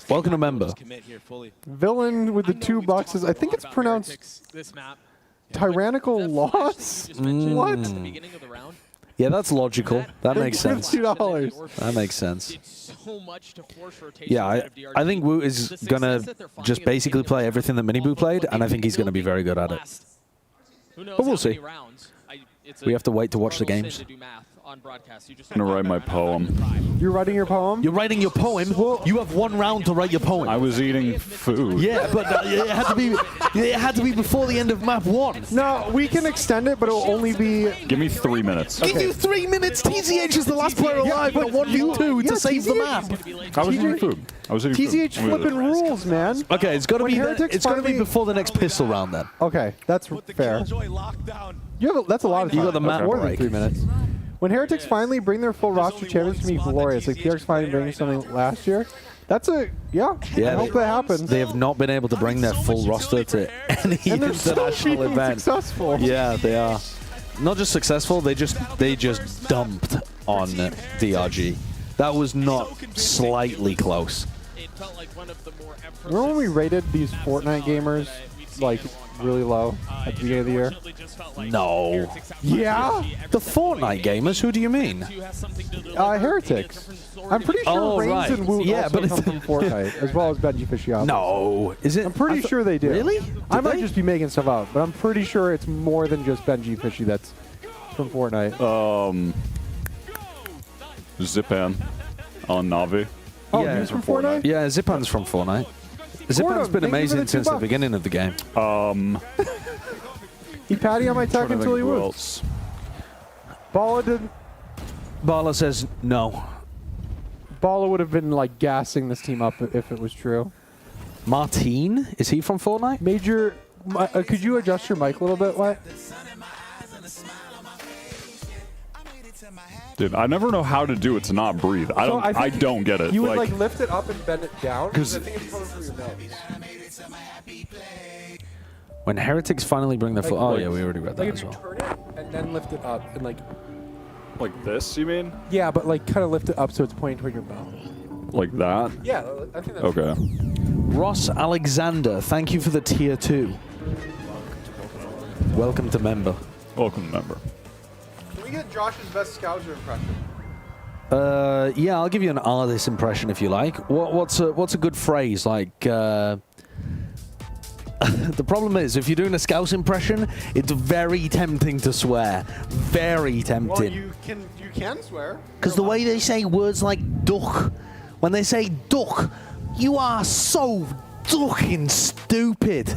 Speaker 1: Welcome to member.
Speaker 5: Villain with the $2 I think it's pronounced Tyrannical Loss? What?
Speaker 1: Yeah, that's logical. That makes sense.
Speaker 5: $2.
Speaker 1: That makes sense. Yeah, I think Woot is going to just basically play everything that Miniboo played, and I think he's going to be very good at it. But we'll see. We have to wait to watch the games.
Speaker 2: On broadcast.
Speaker 3: I'm going to write my poem.
Speaker 5: You're writing your poem?
Speaker 1: You're writing your poem? You have 1 round to write your poem.
Speaker 3: I was eating food.
Speaker 1: Yeah, but it had to be before the end of map 1.
Speaker 5: No, we can extend it, but it'll only be...
Speaker 3: Give me 3 minutes.
Speaker 1: Give you 3 minutes. TZH is the last player alive in a 1v2 to save the map.
Speaker 3: I was eating food.
Speaker 5: TZH flipping rules, man.
Speaker 1: Okay, it's got to be
Speaker 5: be
Speaker 1: before the next pistol round then.
Speaker 5: Okay, that's fair. That's a lot of time.
Speaker 1: You got the map
Speaker 5: More than
Speaker 1: break.
Speaker 5: 3 minutes. When Heretics finally bring their full roster champions to be glorious, like TRX finally bringing something last year, that's a, I hope that happens.
Speaker 1: They have not been able to bring their full roster to any
Speaker 5: And they're still
Speaker 1: international
Speaker 5: being
Speaker 1: event.
Speaker 5: successful.
Speaker 1: Yeah, they are. Not just successful, they just dumped on DRG. That was not slightly close.
Speaker 5: Remember when we rated these Fortnite gamers, like, really low at the beginning of the year?
Speaker 1: No.
Speaker 5: Yeah?
Speaker 1: The Fortnite gamers? Who do you mean?
Speaker 5: Heretics. I'm pretty sure Reigns and Woot also come from Fortnite, as well as Gen.G Fishy.
Speaker 1: No. Is it?
Speaker 5: I'm pretty sure they do.
Speaker 1: Really?
Speaker 5: I might just be making stuff up, but I'm pretty sure it's more than just Gen.G Fishy that's from Fortnite.
Speaker 3: Zipan on Navi.
Speaker 5: Oh, yeah, he's from Fortnite?
Speaker 1: Yeah, Zipan's from Fortnite. Zipan's been amazing since the beginning of the game.
Speaker 5: He patty on my tech until he wins. Bala didn't.
Speaker 1: Bala says no.
Speaker 5: Bala would have been like gassing this team up if it was true.
Speaker 1: Martine? Is he from Fortnite?
Speaker 5: Major, could you adjust your mic a little bit, Wyatt?
Speaker 3: Dude, I never know how to do it to not breathe. I don't get it.
Speaker 5: You would like lift it up and bend it down because I think it's coming from your nose.
Speaker 1: When Heretics finally bring their full... Oh, yeah, we already read that
Speaker 5: Like
Speaker 1: as
Speaker 5: if you
Speaker 1: well.
Speaker 5: turn it and then lift it up and like...
Speaker 3: Like this, you mean?
Speaker 5: Yeah, but like kind of lift it up so it's pointing toward your mouth.
Speaker 3: Like that?
Speaker 5: Yeah, I think that's...
Speaker 3: Okay.
Speaker 1: Ross Alexander, thank you for the tier 2. Welcome to member.
Speaker 3: Welcome to member.
Speaker 5: Can we get Josh's best Scouser impression?
Speaker 1: Yeah, I'll give you an artist impression if you like. What's a good phrase? Like, the problem is, if you're doing a Scouse impression, it's very tempting to swear. Very tempting.
Speaker 5: Well, you can swear.
Speaker 1: Because the way they say words like duck, when they say duck, you are so ducking stupid.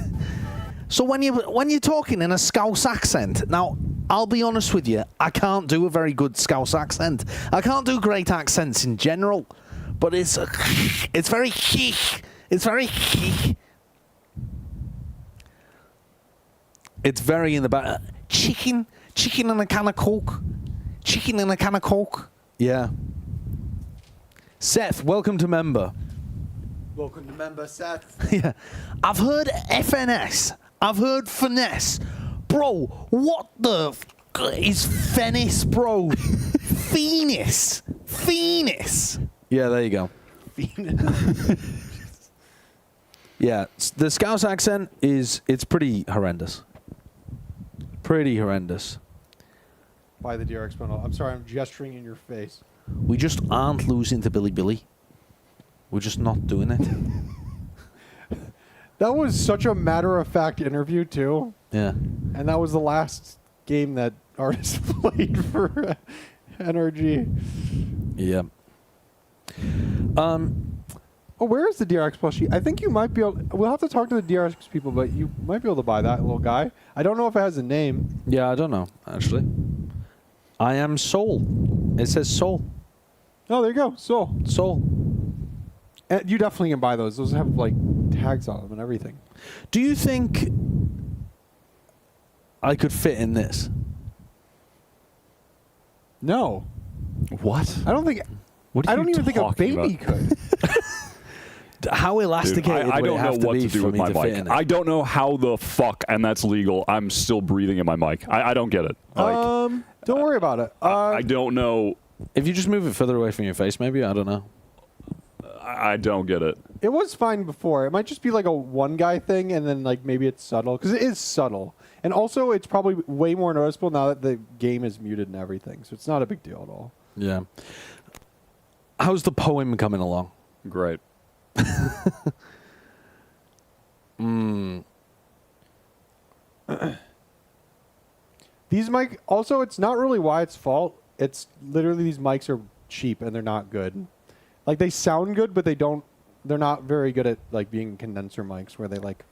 Speaker 1: So when you're talking in a Scouse accent, now I'll be honest with you, I can't do a very good Scouse accent. I can't do great accents in general, but it's very it's very it's very in the back. Chicken and a can of Coke. Chicken and a can of Coke. Yeah. Seth, welcome to member.
Speaker 13: Welcome to member, Seth.
Speaker 1: Yeah. I've heard FNS. I've heard finesse. Bro, what the is Fennis, bro? Phoenix. Yeah, there you go. Yeah, the Scouse accent it's pretty horrendous. Pretty horrendous.
Speaker 5: By the DRX bundle. I'm sorry, I'm gesturing in your face.
Speaker 1: We just aren't losing to Billy Billy. We're just not doing it.
Speaker 5: That was such a matter-of-fact interview, too.
Speaker 1: Yeah.
Speaker 5: And that was the last game that Artist played for NRG.
Speaker 1: Yeah.
Speaker 5: Oh, where is the DRX plush sheet? I think you might be able... We'll have to talk to the DRX people, but you might be able to buy that little guy. I don't know if it has a name.
Speaker 1: Yeah, I don't know, actually. I am Soul. It says Soul.
Speaker 5: Oh, there you go. Soul.
Speaker 1: Soul.
Speaker 5: And you definitely can buy those. Those have, like, tags on them and everything.
Speaker 1: Do you think I could fit in this?
Speaker 5: No.
Speaker 3: What?
Speaker 5: I don't think...
Speaker 3: What are
Speaker 5: I
Speaker 3: you
Speaker 5: don't even think a
Speaker 3: talking
Speaker 5: baby
Speaker 3: about?
Speaker 5: could.
Speaker 1: How elasticated
Speaker 3: Dude, I
Speaker 1: would
Speaker 3: don't
Speaker 1: it have
Speaker 3: know
Speaker 1: to
Speaker 3: what
Speaker 1: be
Speaker 3: to do
Speaker 1: for
Speaker 3: with
Speaker 1: me
Speaker 3: my
Speaker 1: to fit
Speaker 3: mic.
Speaker 1: in it?
Speaker 3: I don't know how the fuck, and that's legal, I'm still breathing in my mic. I don't get it. Like,
Speaker 5: don't worry about it.
Speaker 3: I don't know.
Speaker 1: If you just move it further away from your face, maybe? I don't know.
Speaker 3: I don't get it.
Speaker 5: It was fine before. It might just be like a one guy thing, and then like maybe it's subtle because it is subtle, and also it's probably way more noticeable now that the game is muted and everything. So it's not a big deal at all.
Speaker 1: Yeah. How's the poem coming along?
Speaker 3: Great.
Speaker 5: These mic also, it's not really Wyatt's fault. It's literally these mics are cheap and they're not good. Like they sound good, but they're not very good at like being condenser mics where they like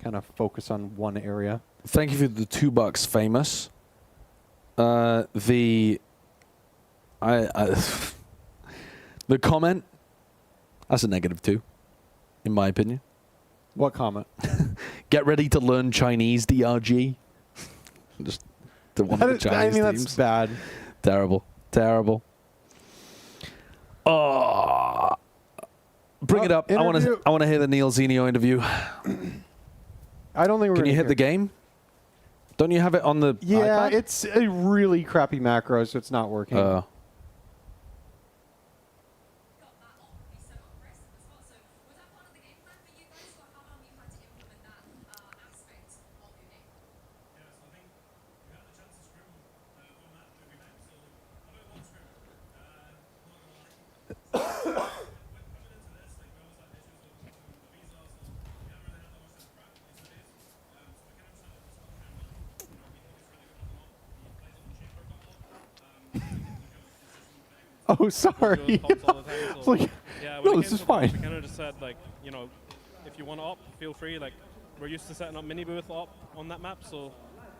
Speaker 5: kind of focus on one area.
Speaker 1: Thank you for the $2, famous. The comment, that's a -2, in my opinion.
Speaker 5: What comment?
Speaker 1: Get ready to learn Chinese, DRG. Just the one of the Chinese
Speaker 5: I mean,
Speaker 1: teams.
Speaker 5: that's bad.
Speaker 1: Terrible. Terrible. Oh. Bring it up. I want to hear the Neil Zenio interview.
Speaker 5: I don't think we're
Speaker 1: Can you hit
Speaker 5: hear.
Speaker 1: the game? Don't you have it on the
Speaker 5: Yeah,
Speaker 1: iPad?
Speaker 5: it's a really crappy macro, so it's not working. Oh, sorry.
Speaker 4: Yeah,
Speaker 5: No, this is fine.
Speaker 4: We kind of just said, like, you know, if you want to op, feel free. Like, we're used to setting up mini booth op on that map, so,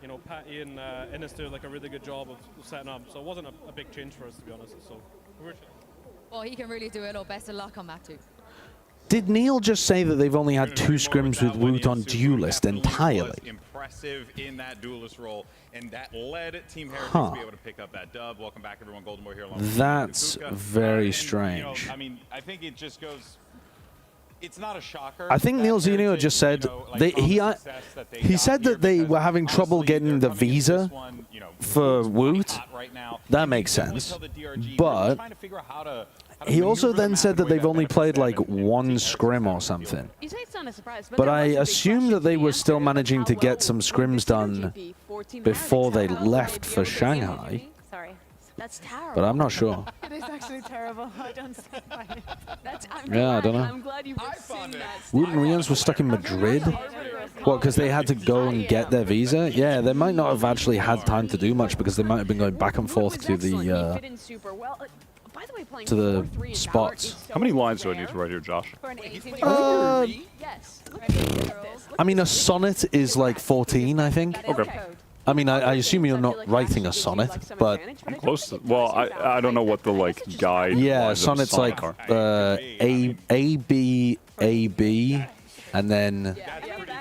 Speaker 4: you know, Patty and Innes do like a really good job of setting up. So it wasn't a big change for us, to be honest. So we're
Speaker 22: Well, he can really do it all. Best of luck on map 2.
Speaker 1: Did Neil just say that they've only had 2 scrims with Woot on Duelist entirely?
Speaker 8: Impressive in that duelist role, and that led Team Heretics
Speaker 1: Huh.
Speaker 8: to be able to pick up that dub. Welcome back, everyone. Golden Boy here. Along
Speaker 1: That's
Speaker 8: with
Speaker 1: very
Speaker 8: You know,
Speaker 1: strange.
Speaker 8: I mean, I think it just goes. It's not a shocker.
Speaker 1: I think Neil Zenio just said he said that they were having trouble getting the visa for Woot. That makes sense. But he also then said that they've only played like 1 scrim or something.
Speaker 6: You say it's not a surprise,
Speaker 1: But I assume that they were still managing to get some scrims done before they left for Shanghai.
Speaker 6: Sorry. That's terrible.
Speaker 1: But I'm not sure.
Speaker 6: It is actually terrible. I don't stand by it. That's,
Speaker 1: Yeah, I don't know.
Speaker 6: I'm glad you were seeing that.
Speaker 1: Woot and Rians were stuck in Madrid? What, because they had to go and get their visa? Yeah, they might not have actually had time to do much because they might have been going back and forth to the spots.
Speaker 3: How many lines do I need to write here, Josh?
Speaker 1: I mean, a sonnet is like 14, I think.
Speaker 3: Okay.
Speaker 1: I mean, I assume you're not writing a sonnet, but
Speaker 3: I'm close to. Well, I don't know what the like guide.
Speaker 1: yeah,
Speaker 3: lines of
Speaker 1: sonnet's
Speaker 3: sonnet
Speaker 1: like
Speaker 3: are.
Speaker 1: A B A B, and then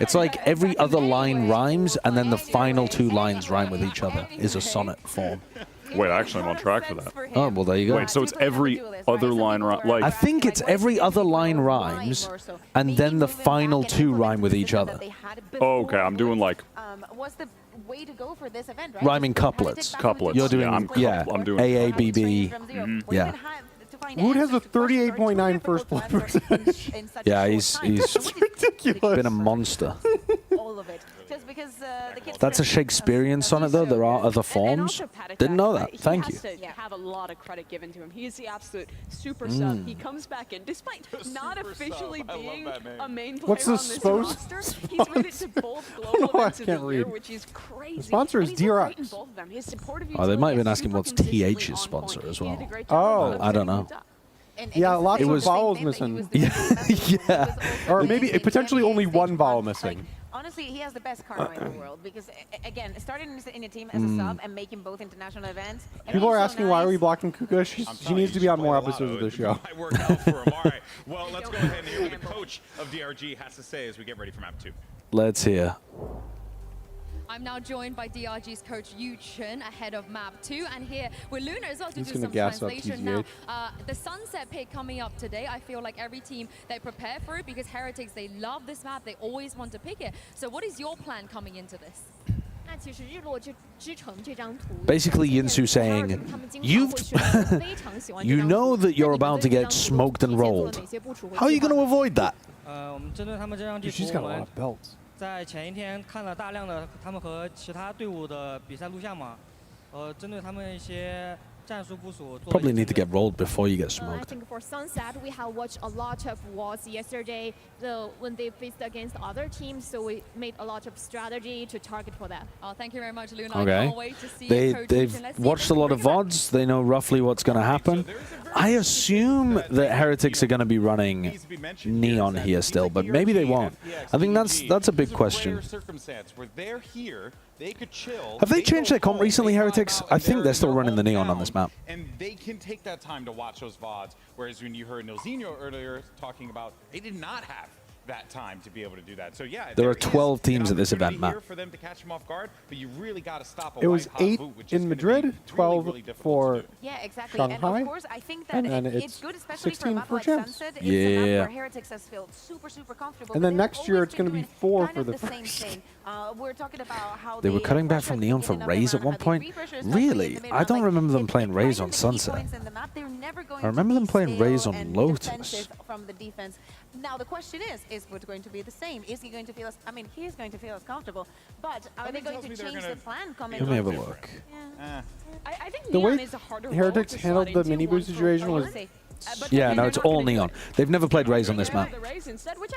Speaker 1: it's like every other line rhymes, and then the final 2 lines rhyme with each other is a sonnet form.
Speaker 3: Wait, actually, I'm on track for that.
Speaker 1: Oh, well, there you go.
Speaker 3: Wait, so it's every other line, like
Speaker 1: I think it's every other line rhymes, and then the final 2 rhyme with each other.
Speaker 3: Oh, okay, I'm doing like
Speaker 7: Was the way to go for this event, right?
Speaker 1: Rhyming couplets.
Speaker 3: Couplets.
Speaker 1: You're doing,
Speaker 3: Yeah, I'm doing
Speaker 1: A, A, B, B. Yeah.
Speaker 5: Woot has a 38.9 first blood percentage.
Speaker 1: Yeah, he's
Speaker 5: ridiculous.
Speaker 1: Been a monster.
Speaker 7: All of it. Just because the kids
Speaker 1: That's a Shakespearean sonnet, though. There are other forms. Didn't know that. Thank you.
Speaker 6: He has to have a lot of credit given to him. He is the absolute super sub. He comes back in, despite not officially being a main player
Speaker 5: What's
Speaker 6: on
Speaker 5: the
Speaker 6: this roster.
Speaker 5: sponsor?
Speaker 6: He's made it to both global
Speaker 5: I
Speaker 6: events of
Speaker 5: can't
Speaker 6: the year,
Speaker 5: read.
Speaker 6: which is crazy.
Speaker 5: The sponsor is
Speaker 6: And he's looked great in
Speaker 5: DRX.
Speaker 6: both of them. His supportive
Speaker 1: Oh, they might have been
Speaker 6: utility
Speaker 1: asking
Speaker 6: is
Speaker 1: what's
Speaker 6: super consistently
Speaker 1: TH's
Speaker 6: on
Speaker 1: sponsor
Speaker 6: point.
Speaker 1: as
Speaker 6: He did
Speaker 1: well.
Speaker 6: a great job of
Speaker 1: I don't know.
Speaker 6: setting up.
Speaker 5: Yeah, lots
Speaker 1: It
Speaker 5: of
Speaker 1: was-
Speaker 5: vowels missing.
Speaker 1: Yeah.
Speaker 5: Or maybe potentially only 1 vowel missing.
Speaker 7: Honestly, he has the best karma in the world because, again, starting in a team as a sub and making both international events. and
Speaker 5: People
Speaker 7: being
Speaker 5: are
Speaker 7: so
Speaker 5: asking why are we blocking Kuka? She needs to be on more
Speaker 8: Well,
Speaker 5: episodes of the show.
Speaker 8: Might work out for him. All right. Well, let's go ahead and hear what the coach of DRG has to say as we get ready for map 2.
Speaker 1: Let's hear.
Speaker 22: I'm now joined by DRG's coach Yu Chen ahead of map 2, and here with Luna as well to
Speaker 5: He's
Speaker 22: do
Speaker 5: gonna
Speaker 22: some
Speaker 5: gas up
Speaker 22: translation.
Speaker 5: TZH.
Speaker 22: Now, the sunset pick coming up today, I feel like every team, they prepare for it because Heretics, they love this map, they always want to pick it. So what is your plan coming into this?
Speaker 1: Basically, Yinsu saying, you know that you're about to get smoked and rolled. How are you going to avoid that?
Speaker 5: Dude, she's got a lot of belts.
Speaker 23: 在前一天看了大量的他们和其他队伍的比赛录像嘛，针对他们一些
Speaker 1: Probably need to get rolled before you get
Speaker 10: I
Speaker 1: smoked.
Speaker 10: think for Sunset, we have watched a lot of wars yesterday. When they faced against other teams, so we made a lot of strategy to target for that.
Speaker 22: Oh, thank you very much, Luna.
Speaker 1: Okay.
Speaker 22: I can't wait to see Coach
Speaker 1: They've
Speaker 22: Vision. Let's see
Speaker 1: watched a lot of VODs. They know roughly what's going to happen. I assume that Heretics are going to be running Neon here still, but maybe they won't. I think that's a big question. Have they changed their comp recently, Heretics? I think they're still running the Neon on this map.
Speaker 8: And they can take that time to watch those VODs, whereas when you heard Nilzinho earlier talking about, they did not have that time to be able to do that. So yeah,
Speaker 1: There are 12 teams at this event, Matt.
Speaker 8: for them to catch them off guard, but you really got to stop a
Speaker 5: It was
Speaker 8: white-hot
Speaker 5: 8
Speaker 8: boot, which is
Speaker 5: in
Speaker 8: gonna be
Speaker 5: Madrid,
Speaker 8: really,
Speaker 5: 12
Speaker 8: really difficult
Speaker 5: for
Speaker 8: to do.
Speaker 7: Yeah, exactly.
Speaker 5: Shanghai,
Speaker 7: And of course, I think that
Speaker 5: and then
Speaker 7: it's
Speaker 5: it's
Speaker 7: good, especially for a
Speaker 5: 16
Speaker 7: map
Speaker 5: for
Speaker 7: like
Speaker 5: Gems.
Speaker 7: Sunset. It's a map
Speaker 1: Yeah.
Speaker 7: where Heretics has felt super, super comfortable.
Speaker 5: And
Speaker 7: but
Speaker 5: then
Speaker 7: they've
Speaker 5: next year
Speaker 7: always
Speaker 5: it's going to
Speaker 7: been
Speaker 5: be
Speaker 7: doing
Speaker 5: 4
Speaker 7: kind
Speaker 5: for
Speaker 7: of
Speaker 5: the
Speaker 7: same thing. We're talking about how
Speaker 1: They were cutting back from Neon for Raze at one point? Really? I don't remember them playing Raze on Sunset. I remember them playing Raze on Lotus.
Speaker 7: From the defense. Now the question is it going to be the same? Is he going to feel as, I mean, he's going to feel as comfortable, but are they going to change the plan coming
Speaker 1: Let me have a
Speaker 7: on?
Speaker 1: look.
Speaker 6: I think
Speaker 5: The
Speaker 6: Neon
Speaker 5: way
Speaker 6: is a harder
Speaker 5: Heretics
Speaker 6: role to
Speaker 5: handled
Speaker 6: slot
Speaker 5: the
Speaker 6: into,
Speaker 5: mini
Speaker 6: one
Speaker 5: boost
Speaker 6: for
Speaker 5: situation was
Speaker 6: Valorant.
Speaker 1: Yeah, no, it's all Neon. They've never played Raze on this map.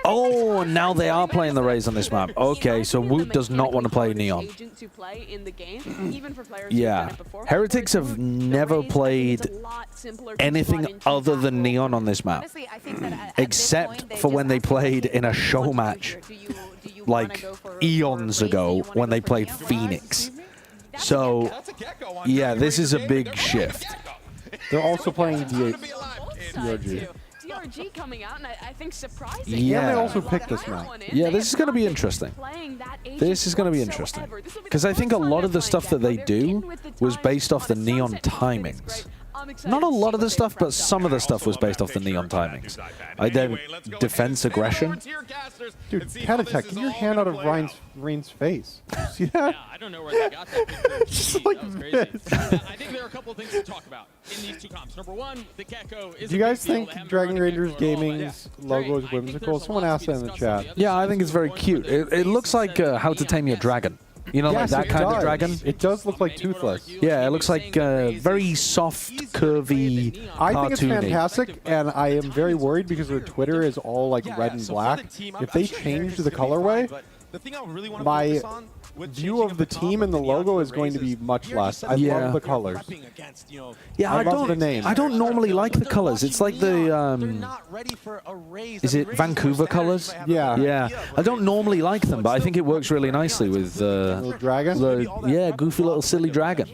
Speaker 1: Oh, now they are playing the Raze on this map. Okay, so Woot does not want to play Neon.
Speaker 6: agent to play in the game, even for players
Speaker 1: Yeah. Heretics have never played anything other than Neon on this map. Except for when they played in a show match like eons ago when they played Phoenix. So, yeah, this is a big shift.
Speaker 5: They're also playing DRG.
Speaker 6: DRG coming out, and I think surprising.
Speaker 1: Yeah.
Speaker 5: And they also picked this map.
Speaker 1: Yeah, this is going to be interesting. This is going to be interesting. Because I think a lot of the stuff that they do was based off the Neon timings. Not a lot of the stuff, but some of the stuff was based off the Neon timings. Like their defense aggression.
Speaker 5: Dude, Heretech, get your hand out of Rain's face. See that?
Speaker 2: Yeah, I don't know where they got that picture.
Speaker 5: Just like
Speaker 2: that was crazy.
Speaker 5: this.
Speaker 2: I think there are a couple of things to talk about in these two comps. Number one, the Gecko is
Speaker 5: Do you guys think Dragon Rangers Gaming's logo is whimsical? Someone asked that in the chat.
Speaker 1: Yeah, I think it's very cute. It looks like How to Tame Your Dragon. You know,
Speaker 5: Yes,
Speaker 1: like that
Speaker 5: it
Speaker 1: kind of
Speaker 5: does.
Speaker 1: dragon?
Speaker 5: It does look like Toothless.
Speaker 1: Yeah, it looks like very soft, curvy,
Speaker 5: I think it's
Speaker 1: cartoony.
Speaker 5: fantastic, and I am very worried because their Twitter is all like red and black. If they change the colorway, my view of the team and the logo is going to be much less. I love the colors.
Speaker 1: Yeah,
Speaker 5: I love the name.
Speaker 1: I don't normally like the colors. It's like the is it Vancouver colors?
Speaker 5: Yeah.
Speaker 1: Yeah. I don't normally like them, but I think it works really nicely with
Speaker 5: Little dragon?
Speaker 1: yeah, goofy little silly dragon.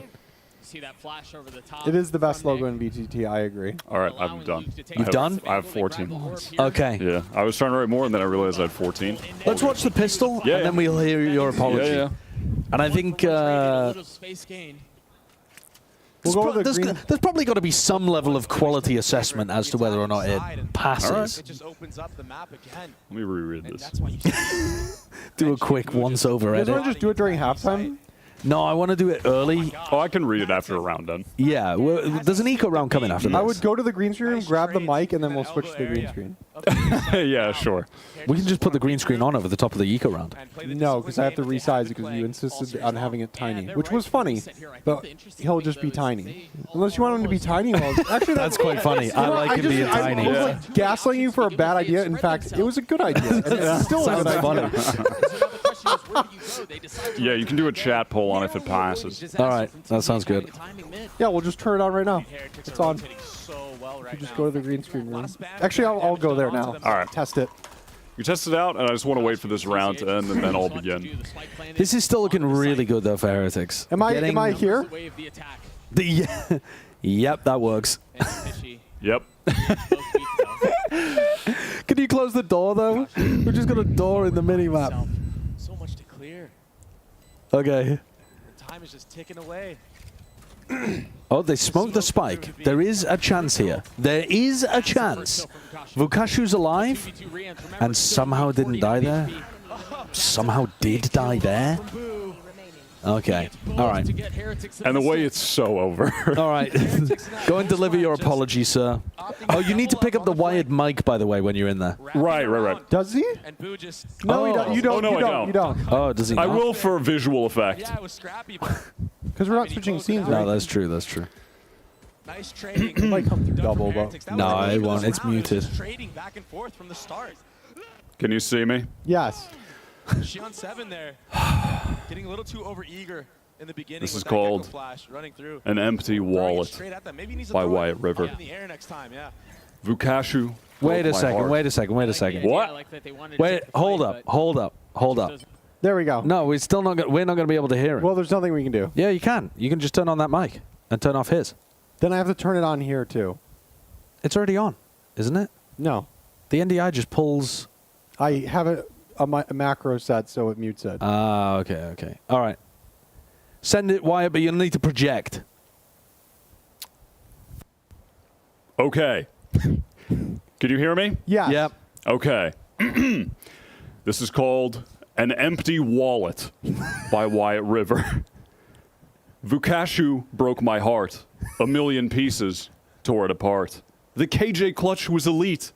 Speaker 2: See that flash over the top.
Speaker 5: It is the best logo in VTT, I agree.
Speaker 3: All right, I'm done.
Speaker 1: You've done?
Speaker 3: I have 14.
Speaker 1: Okay.
Speaker 3: Yeah, I was trying to write more, and then I realized I had 14.
Speaker 1: Let's watch the pistol,
Speaker 3: Yeah,
Speaker 1: and then we'll hear your apology.
Speaker 3: Yeah, yeah.
Speaker 1: And I think
Speaker 2: Space gain.
Speaker 1: there's probably got to be some level of quality assessment as to whether or not it passes.
Speaker 21: It just opens up the map again.
Speaker 3: Let me reread this.
Speaker 1: Do a quick once-over
Speaker 5: You guys
Speaker 1: edit.
Speaker 5: want to just do it during halftime?
Speaker 1: No, I want to do it early.
Speaker 3: Oh, I can read it after a round done.
Speaker 1: Yeah, well, there's an eco round coming after this.
Speaker 5: I would go to the green screen room, grab the mic, and then we'll switch to the green screen.
Speaker 3: Yeah, sure.
Speaker 1: We can just put the green screen on over the top of the eco round.
Speaker 5: No, because I have to resize it because you insisted on having it tiny, which was funny, but he'll just be tiny. Unless you want him to be tiny. Well, actually,
Speaker 1: That's quite funny. I like him being tiny.
Speaker 5: I was like gaslighting you for a bad idea. In fact, it was a good idea. And it's still a good idea.
Speaker 3: Yeah, you can do a chat poll on if it passes.
Speaker 1: All right, that sounds good.
Speaker 5: Yeah, we'll just turn it on right now. It's on. You just go to the green screen room. Actually, I'll go there now.
Speaker 3: All right.
Speaker 5: Test it.
Speaker 3: You test it out, and I just want to wait for this round to end, and then I'll begin.
Speaker 1: This is still looking really good, though, for Heretics.
Speaker 5: Am I here?
Speaker 1: Yep, that works.
Speaker 3: Yep.
Speaker 1: Can you close the door, though? We just got a door in the mini-map.
Speaker 21: So much to clear.
Speaker 1: Okay.
Speaker 21: Time is just ticking away.
Speaker 1: Oh, they smoked the spike. There is a chance here. There is a chance. Vukashu's alive and somehow didn't die there. Somehow did die there. Okay. All right.
Speaker 3: And the way it's so over.
Speaker 1: All right. Go and deliver your apology, sir. Oh, you need to pick up the wired mic, by the way, when you're in there.
Speaker 3: Right.
Speaker 5: Does he? No, you don't. You don't.
Speaker 3: Oh, no,
Speaker 5: you
Speaker 3: I
Speaker 5: don't. You don't.
Speaker 1: Oh, does he not?
Speaker 3: I will for visual effect.
Speaker 5: Because we're not switching scenes, right?
Speaker 1: No, that's true. That's true.
Speaker 21: Nice trading.
Speaker 5: It might come through double, but
Speaker 1: No, it won't. It's muted.
Speaker 21: Trading back and forth from the start.
Speaker 3: Can you see me?
Speaker 5: yes.
Speaker 21: Shion 7 there, getting a little too overeager in the beginning.
Speaker 3: This
Speaker 21: with
Speaker 3: is
Speaker 21: that
Speaker 3: called
Speaker 21: Gecko flash running through.
Speaker 3: An Empty
Speaker 21: Throwing it
Speaker 3: Wallet
Speaker 21: straight at them. Maybe he needs to
Speaker 3: by
Speaker 21: throw it
Speaker 3: Wyatt River.
Speaker 21: up in the air next time. Yeah.
Speaker 3: Vukashu.
Speaker 1: Wait
Speaker 3: broke
Speaker 1: a
Speaker 3: my
Speaker 1: second.
Speaker 3: heart.
Speaker 1: Wait a second. Wait a second.
Speaker 3: What?
Speaker 1: Wait. Hold up. Hold up. Hold up.
Speaker 5: There we go.
Speaker 1: No, we're still not. We're not going to be able to hear it.
Speaker 5: Well, there's nothing we can do.
Speaker 1: Yeah, you can. You can just turn on that mic and turn off his.
Speaker 5: Then I have to turn it on here too.
Speaker 1: It's already on, isn't it?
Speaker 5: No.
Speaker 1: The NDI just pulls.
Speaker 5: I have a macro set, so it mutes it.
Speaker 1: Ah, okay, okay. All right. Send it, Wyatt, but you'll need to project.
Speaker 3: Okay. Could you hear me?
Speaker 5: Yeah.
Speaker 1: Yep.
Speaker 3: Okay. This is called An Empty Wallet by Wyatt River. Vukashu broke my heart. A million pieces tore it apart. The KJ clutch was elite,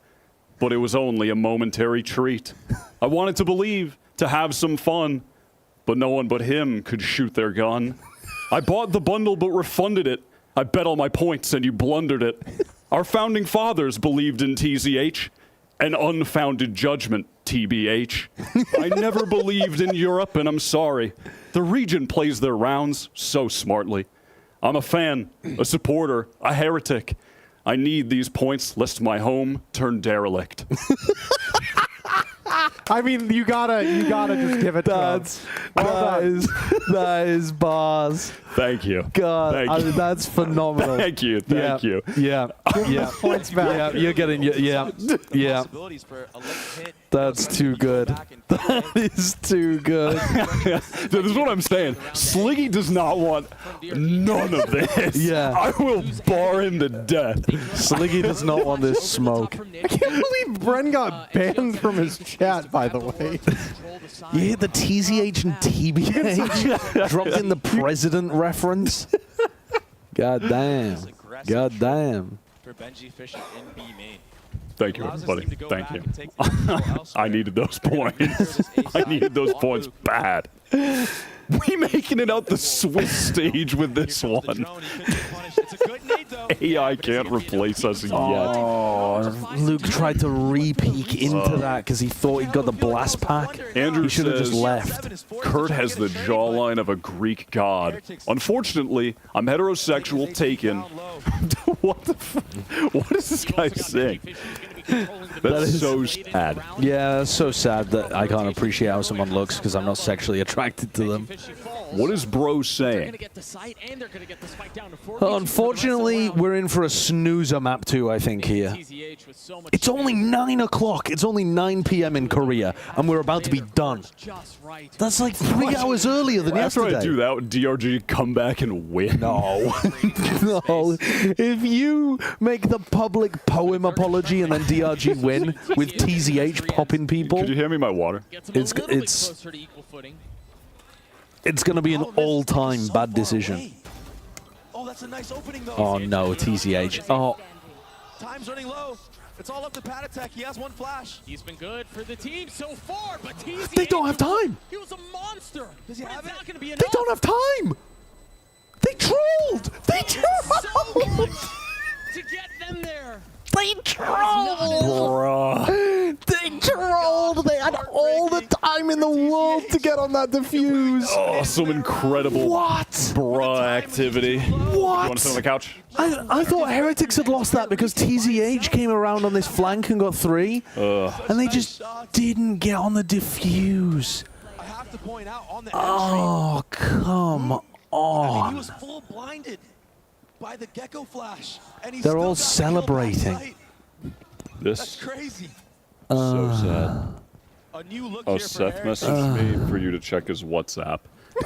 Speaker 3: but it was only a momentary treat. I wanted to believe, to have some fun, but no one but him could shoot their gun. I bought the bundle but refunded it. I bet all my points and you blundered it. Our founding fathers believed in TZH. An unfounded judgment, TBH. I never believed in Europe, and I'm sorry. The region plays their rounds so smartly. I'm a fan, a supporter, a heretic. I need these points lest my home turn derelict.
Speaker 5: I mean, you gotta just give it to us.
Speaker 1: That is bars.
Speaker 3: Thank you.
Speaker 1: God,
Speaker 3: Thank you.
Speaker 1: That's phenomenal.
Speaker 3: Thank you. Thank you.
Speaker 1: Yeah. Yeah.
Speaker 5: Points back.
Speaker 1: Yeah, you're getting. Yeah. Yeah. That's too good. That is too good.
Speaker 3: This is what I'm saying. Sliggy does not want none of this.
Speaker 1: Yeah.
Speaker 3: I will bar him to death.
Speaker 1: Sliggy does not want this smoke.
Speaker 5: I can't believe Bren got banned from his chat, by the way.
Speaker 1: You hear the TZH and TBH dropped in the president reference? God damn. God damn.
Speaker 21: For Gen.G Fisher in B main.
Speaker 3: Thank you, everybody. Thank you. I needed those points. I needed those points bad. We making it out the Swiss stage with this one. AI can't replace us yet.
Speaker 1: Oh, Luke tried to re-peek into that because he thought he got the blast pack.
Speaker 3: Andrew
Speaker 1: he should have just
Speaker 3: says,
Speaker 1: left.
Speaker 3: Kurt has the jawline of a Greek god. Unfortunately, I'm heterosexual taken. What the what is this guy saying? That's so sad.
Speaker 1: Yeah, that's so sad that I can't appreciate how someone looks because I'm not sexually attracted to them.
Speaker 3: What is bro saying?
Speaker 1: Unfortunately, we're in for a snoozer map 2, I think, here. It's only 9 o'clock. It's only 9 p.m. in Korea, and we're about to be done. That's like 3 hours earlier than yesterday.
Speaker 3: After I do that, would DRG come back and win?
Speaker 1: No. No. If you make the public poem apology and then DRG win with TZH popping people...
Speaker 3: Could you hand me my water?
Speaker 1: It's going to be an all-time bad decision.
Speaker 21: Oh, that's a nice opening though.
Speaker 1: Oh no, TZH. Oh.
Speaker 21: Time's running low. It's all up to Pat Attack. He has one flash.
Speaker 2: He's been good for the team so far, but TZH,
Speaker 1: They don't have time.
Speaker 2: He was a monster.
Speaker 21: Does he have it?
Speaker 2: Not gonna be enough.
Speaker 1: They don't have time. They trolled. They trolled.
Speaker 2: To get them there.
Speaker 1: They trolled. Bruh. They trolled. They had all the time in the world to get on that defuse.
Speaker 3: Oh, some incredible bruh activity.
Speaker 1: What?
Speaker 3: You want to sit on the couch?
Speaker 1: I thought Heretics had lost that because TZH came around on this flank and got 3. And they just didn't get on the defuse.
Speaker 21: I have to point out on the
Speaker 1: Oh, come on.
Speaker 21: I mean, he was full blinded by the Gecko flash. And he's
Speaker 1: They're all celebrating.
Speaker 21: That's crazy.
Speaker 3: So sad.
Speaker 21: A new look
Speaker 3: Oh,
Speaker 21: here for
Speaker 3: Seth messaged me for you to check his WhatsApp.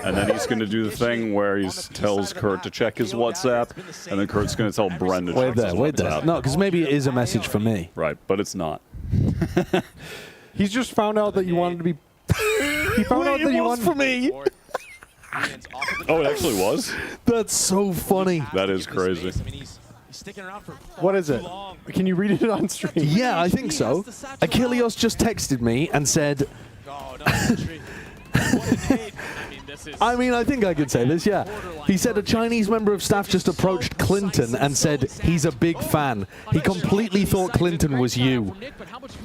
Speaker 3: And then he's going to do the thing where he tells Kurt to check his WhatsApp, and then Kurt's going to tell Bren to check his
Speaker 1: Wait there.
Speaker 3: WhatsApp.
Speaker 1: No, because maybe it is a message for me.
Speaker 3: Right, but it's not.
Speaker 5: He's just found out that you wanted to be... He found out that you wanted...
Speaker 1: for me.
Speaker 3: Oh, it actually was?
Speaker 1: That's so funny.
Speaker 3: That is crazy.
Speaker 5: What is it? Can you read it on stream?
Speaker 1: Yeah, I think so. Achilleos just texted me and said... I mean, I think I could say this, yeah. He said a Chinese member of staff just approached Clinton and said he's a big fan. He completely thought Clinton was you.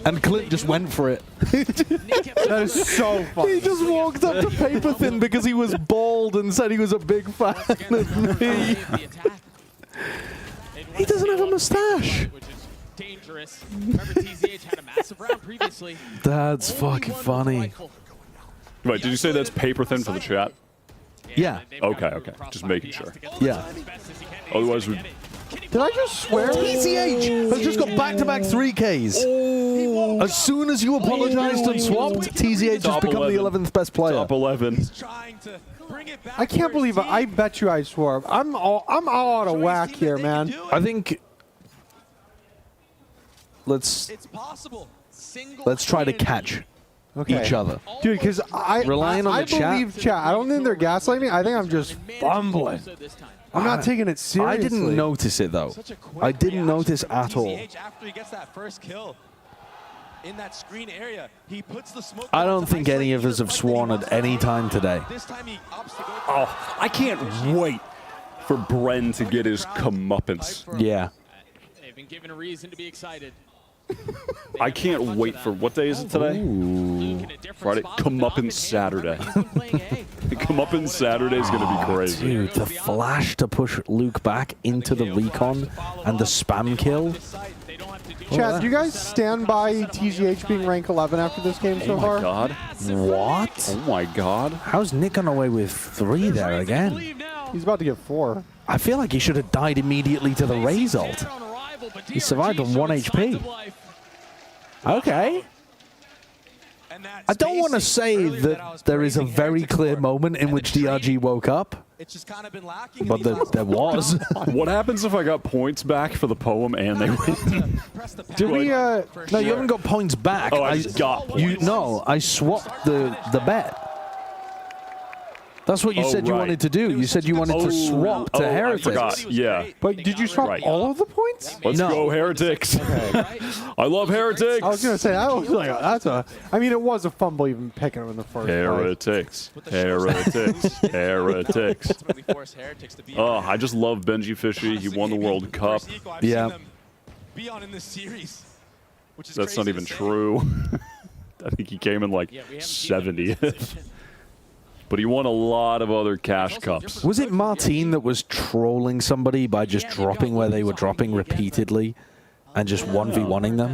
Speaker 1: And Clint just went for it.
Speaker 5: That is so funny.
Speaker 1: He just walked up to Paper Thin because he was bald and said he was a big fan of me. He doesn't have a mustache.
Speaker 2: Dangerous. Remember, TZH had a massive round previously.
Speaker 1: That's fucking funny.
Speaker 3: Wait, did you say that's Paper Thin for the chat?
Speaker 1: Yeah.
Speaker 3: Okay, okay. Just making sure.
Speaker 1: Yeah.
Speaker 3: Otherwise, we.
Speaker 5: Did I just swear?
Speaker 1: TCH has just got back-to-back 3Ks. As soon as you apologized and swapped, TCH has become the 11th best player.
Speaker 3: Top 11.
Speaker 5: I can't believe it. I bet you I swore. I'm all out of whack here, man.
Speaker 1: I think let's try to catch each other.
Speaker 5: Dude, because I believe chat. I don't think they're gaslighting me. I think I'm just fumbling. I'm not taking it seriously.
Speaker 1: I didn't notice it, though. I didn't notice at all.
Speaker 21: After he gets that first kill in that screen area, he puts the smoke.
Speaker 1: I don't think any of us have sworn at any time today.
Speaker 3: Oh, I can't wait for Bren to get his comeuppance.
Speaker 1: Yeah.
Speaker 2: They've been given a reason to be excited.
Speaker 3: I can't wait for, what day is it today?
Speaker 1: Ooh.
Speaker 3: Friday. Comeuppance Saturday. Comeuppance Saturday is going to be crazy.
Speaker 1: Dude, the flash to push Luke back into the recon and the spam kill.
Speaker 5: Chad, do you guys stand by TGH being rank 11 after this game so far?
Speaker 3: Oh my god.
Speaker 1: What?
Speaker 3: Oh my god.
Speaker 1: How's Nick gone away with 3 there again?
Speaker 5: He's about to get 4.
Speaker 1: I feel like he should have died immediately to the Raze ult. He survived on 1 HP. Okay. I don't want to say that there is a very clear moment in which DRG woke up. But there was.
Speaker 3: What happens if I got points back for the poem and they win?
Speaker 5: Did we?
Speaker 1: No, you haven't got points back.
Speaker 3: Oh, I just got points.
Speaker 1: No, I swapped the bet. That's what you said you wanted to do. You said you wanted to swap to Heretics.
Speaker 3: I forgot. Yeah.
Speaker 5: But did you swap all of the points?
Speaker 3: Let's go Heretics. I love Heretics.
Speaker 5: I was gonna say I was like, that's a. I mean, it was a fumble even picking him in the first.
Speaker 3: Heretics. Heretics. Heretics. Oh, I just love Gen.G Fishy. He won the World Cup.
Speaker 1: Yeah.
Speaker 3: That's not even true. I think he came in like 70th. But he won a lot of other cash cups.
Speaker 1: Was it Martine that was trolling somebody by just dropping where they were dropping repeatedly and just 1v1ing them?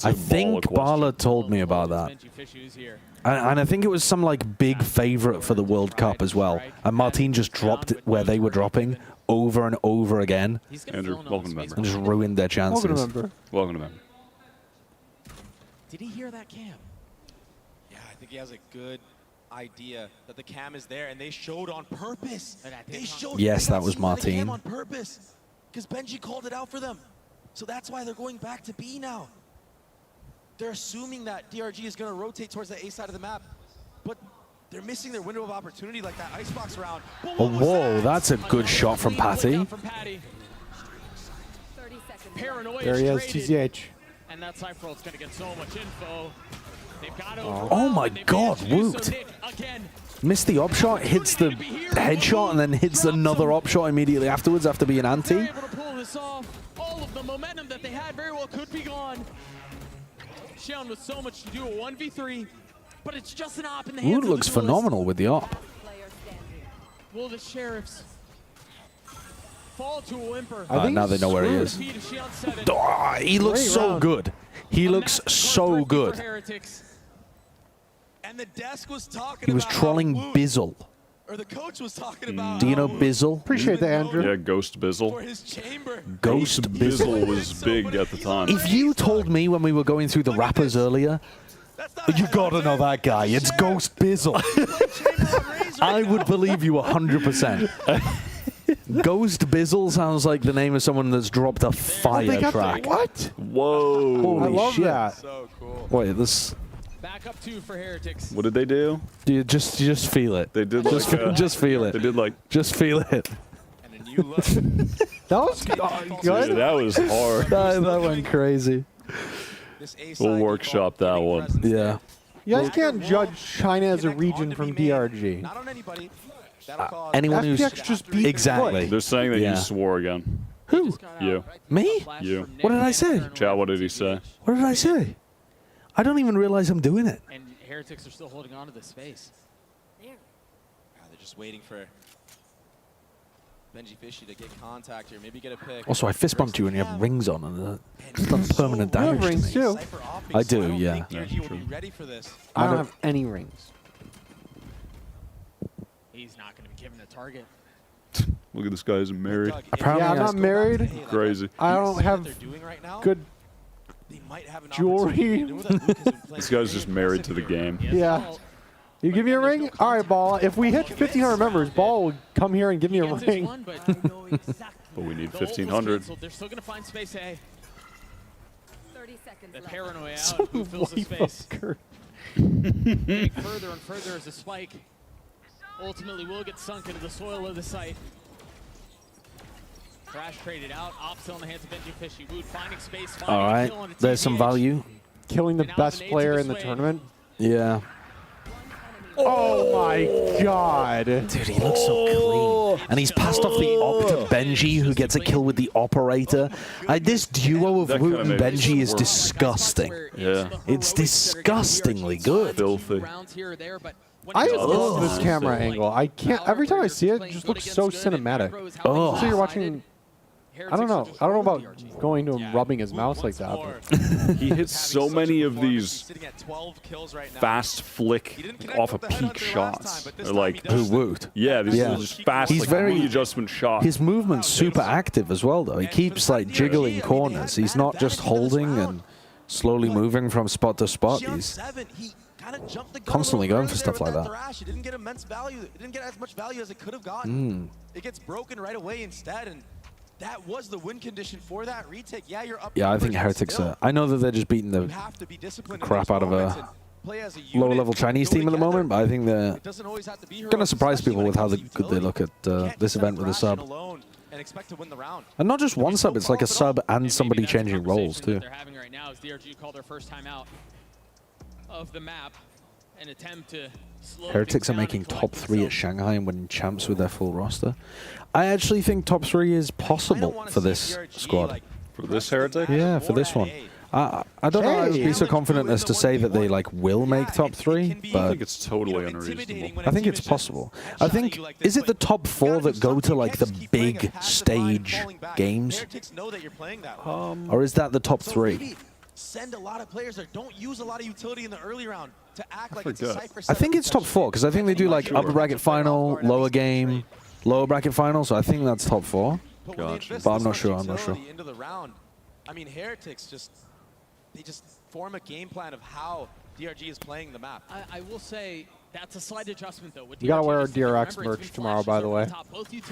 Speaker 1: I think Bala told me about that. And I think it was some like big favorite for the World Cup as well. And Martine just dropped where they were dropping over and over again.
Speaker 3: Andrew, welcome to member.
Speaker 1: And just ruined their chances.
Speaker 5: Welcome to member.
Speaker 3: Welcome to member.
Speaker 21: Did he hear that cam? Yeah, I think he has a good idea that the cam is there, and they showed on purpose.
Speaker 1: Yes, that was Martine.
Speaker 21: On purpose, because Gen.G called it out for them. So that's why they're going back to B now. They're assuming that DRG is going to rotate towards the A side of the map, but they're missing their window of opportunity, like that icebox round.
Speaker 1: Oh, whoa, that's a good shot from Patty.
Speaker 5: There he is, TCH.
Speaker 2: And that Cypher's going to get so much info.
Speaker 1: Oh my god, Woot. Missed the op shot, hits the headshot, and then hits another op shot immediately afterwards after being anti.
Speaker 2: Able to pull this off. All of the momentum that they had very well could be gone. Xion with so much to do, a 1v3, but it's just an op in the hands
Speaker 1: Woot looks phenomenal with the op.
Speaker 2: Will the Sheriffs fall to a whimper?
Speaker 1: Now they know where he is. He looks so good. He looks so good.
Speaker 21: And the desk was talking
Speaker 1: He was trolling Bizzle.
Speaker 21: Or the coach was talking about.
Speaker 1: Do you know Bizzle?
Speaker 5: Appreciate that, Andrew.
Speaker 3: Yeah, Ghost Bizzle.
Speaker 1: Ghost Bizzle
Speaker 3: was big at the time.
Speaker 1: If you told me when we were going through the rappers earlier, you gotta know that guy. It's Ghost Bizzle. I would believe you 100%. Ghost Bizzle sounds like the name of someone that's dropped a fire track.
Speaker 5: What?
Speaker 3: Whoa.
Speaker 1: Holy
Speaker 5: I love
Speaker 1: shit.
Speaker 5: that.
Speaker 21: So cool.
Speaker 1: Wait, this.
Speaker 2: Back up 2 for Heretics.
Speaker 3: What did they do?
Speaker 1: Dude, just feel it.
Speaker 3: They did
Speaker 1: just,
Speaker 3: like
Speaker 1: just feel it.
Speaker 3: They did like.
Speaker 1: Just feel it.
Speaker 21: And a new look.
Speaker 5: That was good.
Speaker 3: Yeah, that was hard.
Speaker 1: that went crazy.
Speaker 21: This A
Speaker 3: We'll
Speaker 21: side
Speaker 3: workshop that one.
Speaker 1: Yeah.
Speaker 5: You guys can't judge China as a region from DRG.
Speaker 21: Not on anybody.
Speaker 1: Anyone who's
Speaker 5: FPX just beat
Speaker 1: exactly.
Speaker 3: They're saying that
Speaker 1: Yeah.
Speaker 3: you swore again.
Speaker 1: Who?
Speaker 3: You.
Speaker 1: Me?
Speaker 3: You.
Speaker 1: What did I say?
Speaker 3: Chad, what did he say?
Speaker 1: What did I say? I don't even realize I'm doing it.
Speaker 2: And Heretics are still holding on to this space.
Speaker 21: They're just waiting for Gen.G Fishy to get contact here, maybe get a pick.
Speaker 1: Also, I fist bumped you and you have rings on, and it's done permanent
Speaker 5: You have
Speaker 1: damage to
Speaker 5: rings
Speaker 1: me.
Speaker 5: too.
Speaker 1: I do, yeah.
Speaker 21: DRG will be ready for this.
Speaker 5: I don't have any rings.
Speaker 2: He's not going to be given a target.
Speaker 3: Look at this guy isn't married.
Speaker 5: Yeah, I'm not married.
Speaker 3: Crazy.
Speaker 5: I don't have good jewelry.
Speaker 3: This guy's just married to the game.
Speaker 5: Yeah. You give me a ring? All right, Ball. If we hit 1,500 members, Ball will come here and give me a ring.
Speaker 3: But we need 1,500.
Speaker 2: They're still going to find space A.
Speaker 22: 30 seconds
Speaker 2: The
Speaker 22: left.
Speaker 2: paranoia out.
Speaker 5: So
Speaker 2: Who fills the
Speaker 5: way
Speaker 2: space?
Speaker 5: fucker.
Speaker 2: Getting further and further as a spike ultimately will get sunk into the soil of the site. Crash traded out. Op still in the hands of Gen.G Fishy. Wood finding space.
Speaker 1: All right, there's some value.
Speaker 5: Killing the best player in the tournament.
Speaker 1: Yeah.
Speaker 5: Oh my god.
Speaker 1: Dude, he looks so clean. And he's passed off the op to Gen.G, who gets a kill with the operator. This duo of Woot and Gen.G is disgusting.
Speaker 3: Yeah.
Speaker 1: It's disgustingly good.
Speaker 3: Filthy.
Speaker 5: I love this camera angle. I can't. Every time I see it, it just looks so cinematic.
Speaker 1: Oh.
Speaker 5: So you're watching. I don't know. I don't know about going to him rubbing his mouse like that. But.
Speaker 3: He hits so many of these fast flick off a peak shots. They're like
Speaker 1: Who Woot?
Speaker 3: Yeah, these are just fast.
Speaker 1: He's
Speaker 3: like,
Speaker 1: very
Speaker 3: adjustment shots.
Speaker 1: His movement's super active as well, though. He keeps like jiggling corners. He's not just holding and slowly moving from spot to spot. He's constantly going for stuff like that.
Speaker 21: It didn't get immense value. It didn't get as much value as it could have gotten. It gets broken right away instead, and that was the win condition for that retake. Yeah, you're up.
Speaker 1: Yeah, I think Heretics are. I know that they're just beating the crap out of a lower-level Chinese team at the moment, but I think they're going to surprise people with how good they look at this event with a sub. And not just one sub, it's like a sub and somebody changing roles, too.
Speaker 2: They're having right now is DRG called their first time out of the map. An attempt to slow
Speaker 1: Heretics are making top 3 at Shanghai and winning champs with their full roster. I actually think top 3 is possible for this squad.
Speaker 3: For this Heretic?
Speaker 1: Yeah, for this one. I don't know I'd be so confident as to say that they like will make top 3, but
Speaker 3: I think it's totally unreasonable.
Speaker 1: I think it's possible. I think, is it the top 4 that go to like the big stage games? Or is that the top 3?
Speaker 21: Send a lot of players there. Don't use a lot of utility in the early round to act like it's a Cypher.
Speaker 1: I think it's top 4 because I think they do like upper bracket final, lower game, lower bracket final. So I think that's top 4.
Speaker 3: Gotcha.
Speaker 1: But I'm not sure. I'm not sure.
Speaker 21: Into the round. I mean, Heretics they just form a game plan of how DRG is playing the map.
Speaker 2: I will say that's a slight adjustment though.
Speaker 5: You gotta wear our DRX merch tomorrow, by the way.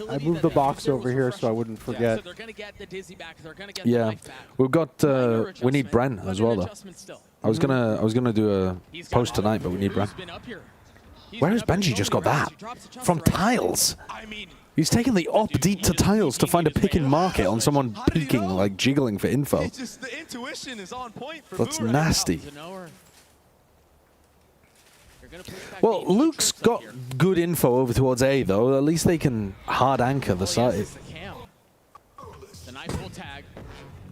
Speaker 5: I moved the box over here so I wouldn't forget.
Speaker 2: So they're gonna get the dizzy back. They're gonna get
Speaker 1: Yeah, we've got. We need Bren as well, though. I was gonna do a post tonight, but we need Bren. Where has Gen.G just got that? From tiles. He's taken the op deep to tiles to find a pick in market on someone peeking, like jiggling for info.
Speaker 21: The intuition is on point for
Speaker 1: That's nasty. Well, Luke's got good info over towards A, though. At least they can hard anchor the site.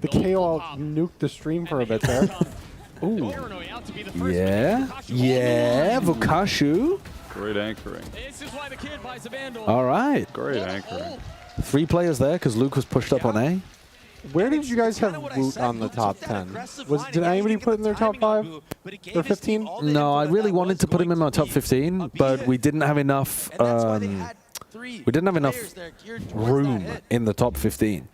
Speaker 5: The KO nuked the stream for a bit there. Ooh.
Speaker 1: Yeah. Yeah, Vukashu.
Speaker 3: Great anchoring.
Speaker 1: All right.
Speaker 3: Great anchoring.
Speaker 1: 3 players there because Luke was pushed up on A.
Speaker 5: Where did you guys have Woot on the top 10? Did anybody put in their top 5 or 15?
Speaker 1: No, I really wanted to put him in my top 15, but we didn't have enough. We didn't have enough room in the top 15.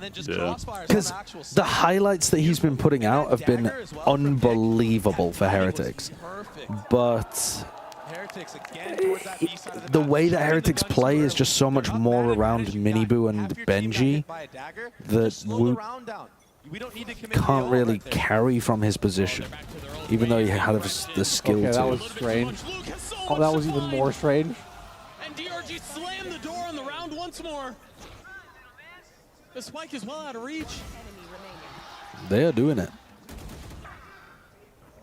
Speaker 1: Because the highlights that he's been putting out have been unbelievable for Heretics. But the way that Heretics play is just so much more around Miniboo and Gen.G that Woot can't really carry from his position, even though he had the skill to.
Speaker 5: That was strange. Oh, that was even more strange.
Speaker 2: And DRG slammed the door on the round once more. The spike is well out of reach.
Speaker 1: They are doing it.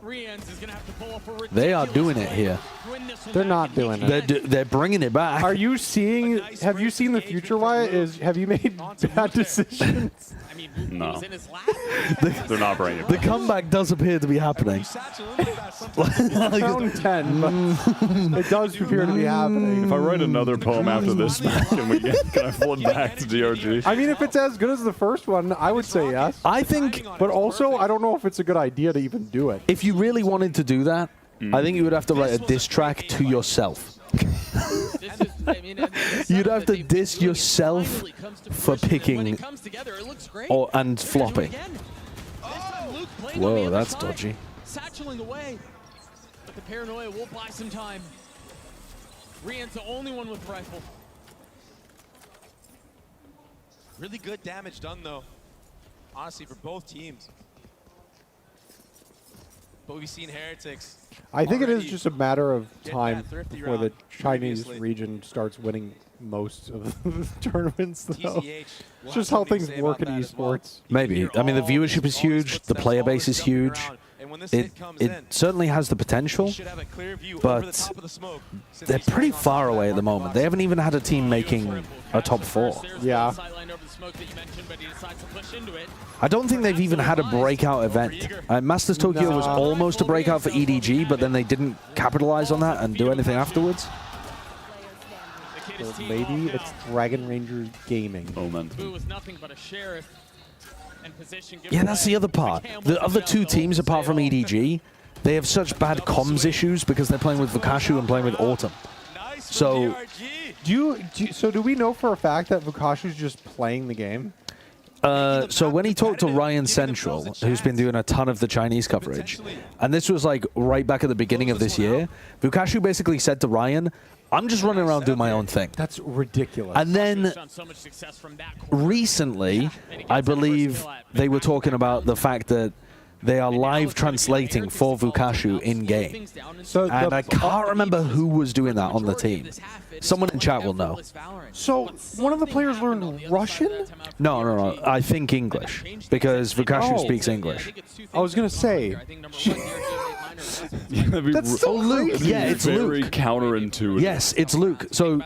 Speaker 2: Rians is gonna have to pull off a
Speaker 1: They are doing it here.
Speaker 5: They're not doing it.
Speaker 1: They're bringing it back.
Speaker 5: Are you seeing? Have you seen the future, Wyatt? Have you made bad decisions?
Speaker 3: No. They're not bringing it
Speaker 1: The
Speaker 3: back.
Speaker 1: comeback does appear to be happening.
Speaker 5: Round 10, but it does appear to be happening.
Speaker 3: If I write another poem after this match, can I flip back to DRG?
Speaker 5: I mean, if it's as good as the first one, I would say yes.
Speaker 1: I think,
Speaker 5: but also I don't know if it's a good idea to even do it.
Speaker 1: If you really wanted to do that, I think you would have to write a diss track to yourself. You'd have to diss yourself for picking and flopping. Whoa, that's dodgy.
Speaker 2: Satcheling away, but the paranoia will buy some time. Rian's the only one with rifle.
Speaker 21: Really good damage done, though. Honestly, for both teams. But we've seen Heretics.
Speaker 5: I think it is just a matter of
Speaker 21: Get
Speaker 5: time
Speaker 21: that thrifty
Speaker 5: before the
Speaker 21: round
Speaker 5: Chinese
Speaker 21: previously.
Speaker 5: region starts winning most of the tournaments, though.
Speaker 21: TCH will
Speaker 5: It's
Speaker 21: have
Speaker 5: just how
Speaker 21: something to
Speaker 5: things
Speaker 21: say
Speaker 5: work in
Speaker 21: about that as well.
Speaker 5: esports.
Speaker 1: Maybe. I mean, the viewership is huge. The player base is huge. It certainly has the potential, but they're pretty far away at the moment. They haven't even had a team making a top 4.
Speaker 5: Yeah.
Speaker 1: I don't think they've even had a breakout event. Masters Tokyo was almost a breakout for EDG, but then they didn't capitalize on that and do anything afterwards.
Speaker 5: Well, maybe it's Dragon Rangers Gaming.
Speaker 1: Yeah, that's the other part. The other two teams, apart from EDG, they have such bad comms issues because they're playing with Vukashu and playing with Autumn. So,
Speaker 5: do we know for a fact that Vukashu's just playing the game?
Speaker 1: so when he talked to Ryan Central, who's been doing a ton of the Chinese coverage, and this was like right back at the beginning of this year, Vukashu basically said to Ryan, I'm just running around doing my own thing.
Speaker 5: That's ridiculous.
Speaker 1: And then recently, I believe they were talking about the fact that they are live translating for Vukashu in-game. And I can't remember who was doing that on the team. Someone in chat will know.
Speaker 5: So, one of the players learned Russian?
Speaker 1: No. I think English, because Vukashu speaks English.
Speaker 5: I was going to say...
Speaker 3: That's
Speaker 5: so
Speaker 1: Luke.
Speaker 5: crazy.
Speaker 1: Yeah, it's
Speaker 3: very
Speaker 1: Luke.
Speaker 3: counterintuitive.
Speaker 1: Yes, it's Luke. So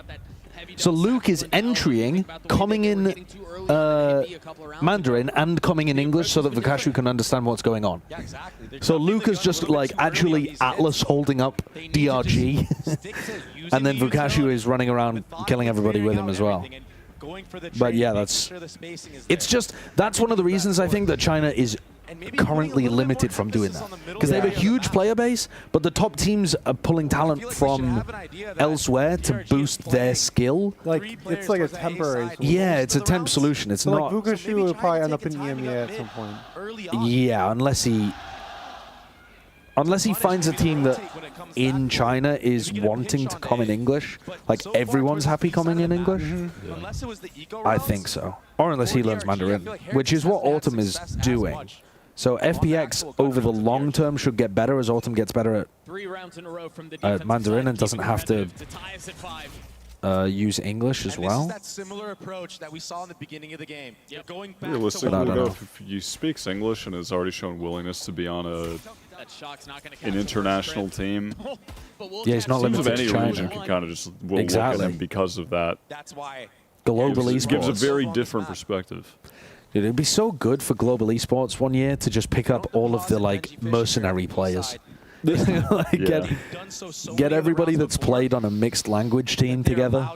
Speaker 1: Luke is entering, coming in Mandarin and coming in English so that Vukashu can understand what's going on. So Luke is just like actually Atlas holding up DRG, and then Vukashu is running around killing everybody with him as well. But yeah, that's one of the reasons I think that China is currently limited from doing that, because they have a huge player base, but the top teams are pulling talent from elsewhere to boost their skill.
Speaker 5: Like, it's like a temporary solution.
Speaker 1: Yeah, it's a temp solution. It's
Speaker 5: so
Speaker 1: not.
Speaker 5: Like Vukashu will probably end up in EMEA at some point.
Speaker 1: Yeah, unless he finds a team that in China is wanting to come in English, like everyone's happy coming in English. I think so. Or unless he learns Mandarin, which is what Autumn is doing. So FPX over the long term should get better as Autumn gets better at Mandarin and doesn't have to use English as well.
Speaker 21: This is that similar approach that we saw in the beginning of the game. Going back
Speaker 3: Realistically,
Speaker 1: I don't know.
Speaker 3: if he speaks English and has already shown willingness to be on an international team,
Speaker 1: Yeah, he's not limited
Speaker 3: any
Speaker 1: to China.
Speaker 3: region can kind of just look
Speaker 1: Exactly.
Speaker 3: at him because of that.
Speaker 21: That's why
Speaker 1: Global
Speaker 3: Gives a
Speaker 1: esports.
Speaker 3: very different perspective.
Speaker 1: Dude, it'd be so good for global esports one year to just pick up all of the like mercenary players. Get everybody that's played on a mixed language team together.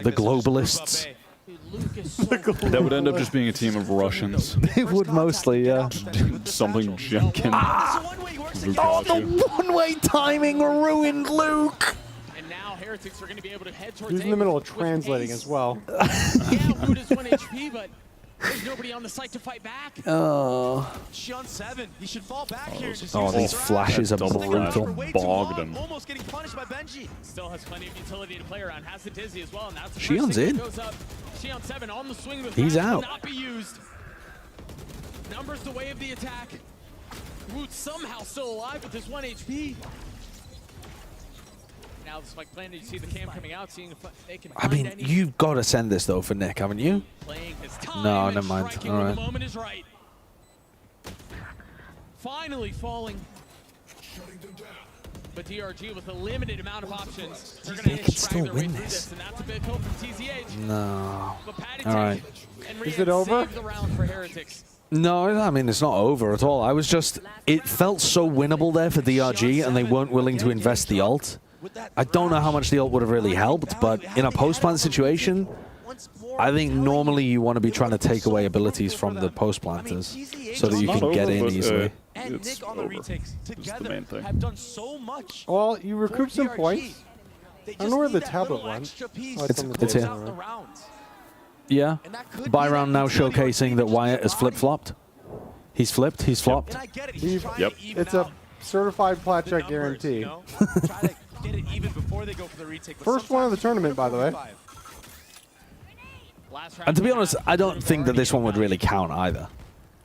Speaker 1: The globalists.
Speaker 3: That would end up just being a team of Russians.
Speaker 1: It would mostly, yeah.
Speaker 3: Something Gen.G.
Speaker 1: Oh, the one-way timing ruined Luke.
Speaker 2: And now Heretics are going to be able to head
Speaker 5: He
Speaker 2: towards
Speaker 5: was in the middle of translating as well.
Speaker 2: Boot is 1 HP, but there's nobody on the site to fight back.
Speaker 1: Oh.
Speaker 21: Shion 7, he should fall back here. And just
Speaker 1: Oh,
Speaker 21: use
Speaker 1: these
Speaker 21: his
Speaker 1: flashes are
Speaker 3: double flash
Speaker 1: brutal.
Speaker 3: bogged him.
Speaker 21: almost getting punished by Benji.
Speaker 2: Still has plenty of utility to play around. Has the dizzy as well. And that's the
Speaker 1: Shion's
Speaker 2: first thing
Speaker 1: in.
Speaker 2: that goes up. Shion 7 on the swing with
Speaker 1: He's
Speaker 2: flash will
Speaker 1: out.
Speaker 2: not be used. Numbers the way of the attack. Woot somehow still alive with his 1 HP. Now the Spike Plan, you see the cam coming out, seeing if they can
Speaker 1: I
Speaker 2: find
Speaker 1: mean,
Speaker 2: any.
Speaker 1: you've got to send this though for Nick, haven't you?
Speaker 2: Playing his time
Speaker 1: No,
Speaker 2: and
Speaker 1: never mind.
Speaker 2: striking
Speaker 1: All
Speaker 2: when
Speaker 1: right.
Speaker 2: the moment is right. Finally falling. But DRG with a limited amount of options, they're
Speaker 1: They
Speaker 2: going
Speaker 1: could
Speaker 2: to
Speaker 1: still
Speaker 2: drag their way
Speaker 1: win
Speaker 2: through
Speaker 1: this.
Speaker 2: this, and that's a big hope from TZH.
Speaker 1: No.
Speaker 2: But Patty
Speaker 1: All right.
Speaker 2: and
Speaker 5: Is it
Speaker 2: Rian
Speaker 5: over?
Speaker 2: saved the round for Heretics.
Speaker 1: No, I mean, it's not over at all. I was just, it felt so winnable there for DRG, and they weren't willing to invest the ult. I don't know how much the ult would have really helped, but in a post-plant situation, I think normally you want to be trying to take away abilities from the post-planters so that you can get in easily.
Speaker 21: And Nick on the retakes together
Speaker 3: thing.
Speaker 21: have done so much.
Speaker 5: Well, you recoup some
Speaker 21: DRG.
Speaker 5: points.
Speaker 21: They
Speaker 5: I don't
Speaker 21: just
Speaker 5: know where
Speaker 21: need
Speaker 5: the
Speaker 21: that
Speaker 5: tablet
Speaker 21: little
Speaker 5: went.
Speaker 21: extra piece
Speaker 5: Oh,
Speaker 21: to
Speaker 5: on the
Speaker 21: close
Speaker 1: here.
Speaker 21: out the rounds.
Speaker 1: Yeah.
Speaker 21: And that could
Speaker 1: Buy
Speaker 21: be
Speaker 1: round
Speaker 21: that
Speaker 1: now
Speaker 21: utility or
Speaker 1: showcasing that Wyatt has flip-flopped. He's flipped, he's flopped.
Speaker 21: And I get it. He's
Speaker 5: We've-
Speaker 21: trying
Speaker 3: Yep.
Speaker 21: to even
Speaker 5: It's a
Speaker 21: out
Speaker 5: certified plat
Speaker 21: the
Speaker 5: check
Speaker 21: numbers,
Speaker 5: guarantee.
Speaker 21: you know? Try to get it even before they go for the retake. But
Speaker 5: First one of the tournament, by the way.
Speaker 1: And to be honest, I don't think that this one would really count either.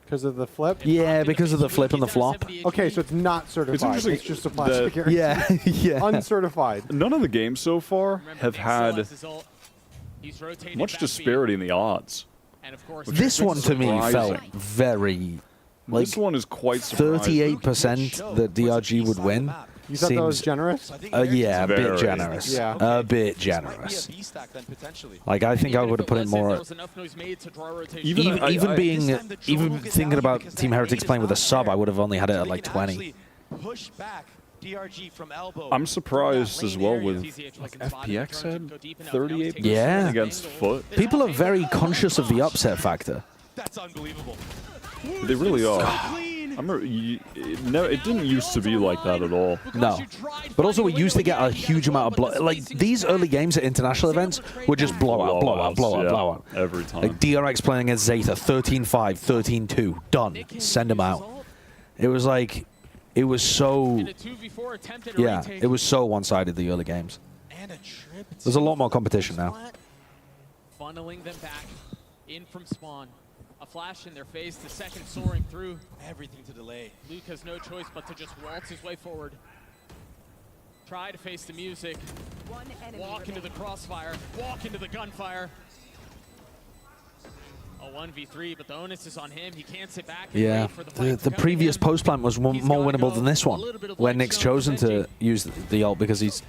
Speaker 5: Because of the flip?
Speaker 1: Yeah, because of the flip and the flop.
Speaker 5: Okay, so it's not certified. It's,
Speaker 3: interesting
Speaker 5: just a plat
Speaker 3: that-
Speaker 5: check guarantee.
Speaker 1: Yeah, yeah.
Speaker 5: Uncertified.
Speaker 3: None of the games so far have had much disparity in the odds.
Speaker 1: This one to me felt
Speaker 3: Surprising.
Speaker 1: very, like,
Speaker 3: This one is quite surprising.
Speaker 1: 38% that DRG would win.
Speaker 5: You thought that was
Speaker 1: Seems-
Speaker 5: generous?
Speaker 1: Yeah, a bit
Speaker 3: Very.
Speaker 1: generous.
Speaker 5: Yeah.
Speaker 1: A bit generous. Like, I think I would have put it more. Even thinking about Team Heretics playing with a sub, I would have only had it at like 20.
Speaker 21: push back DRG from elbow.
Speaker 3: I'm surprised as well with FPX had 38%
Speaker 1: Yeah.
Speaker 3: against Foot.
Speaker 1: People are very conscious of the upset factor.
Speaker 21: That's unbelievable.
Speaker 3: They really are. I remember it didn't used to be like that at all.
Speaker 1: No. But also, we used to get a huge amount of blow. Like, these early games at international events were just blowout, blowout, blowout,
Speaker 3: Yeah,
Speaker 1: blowout.
Speaker 3: every time.
Speaker 1: Like, DRX playing against Zeta, 13-5, 13-2. Done. Send him out. It was like, it was so, yeah, it was so one-sided, the early games. There's a lot more competition now.
Speaker 2: Funneling them back in from spawn. A flash in their face, the second soaring through.
Speaker 21: Everything to delay.
Speaker 2: Luke has no choice but to just waltz his way forward. Try to face the music. Walk into the crossfire. Walk into the gunfire. A 1v3, but the onus is on him. He can't sit back and
Speaker 1: Yeah,
Speaker 2: wait for the fight to
Speaker 1: the
Speaker 2: come
Speaker 1: previous
Speaker 2: again.
Speaker 1: post plant was more winnable than this one, where Nick's chosen to use the ult because he's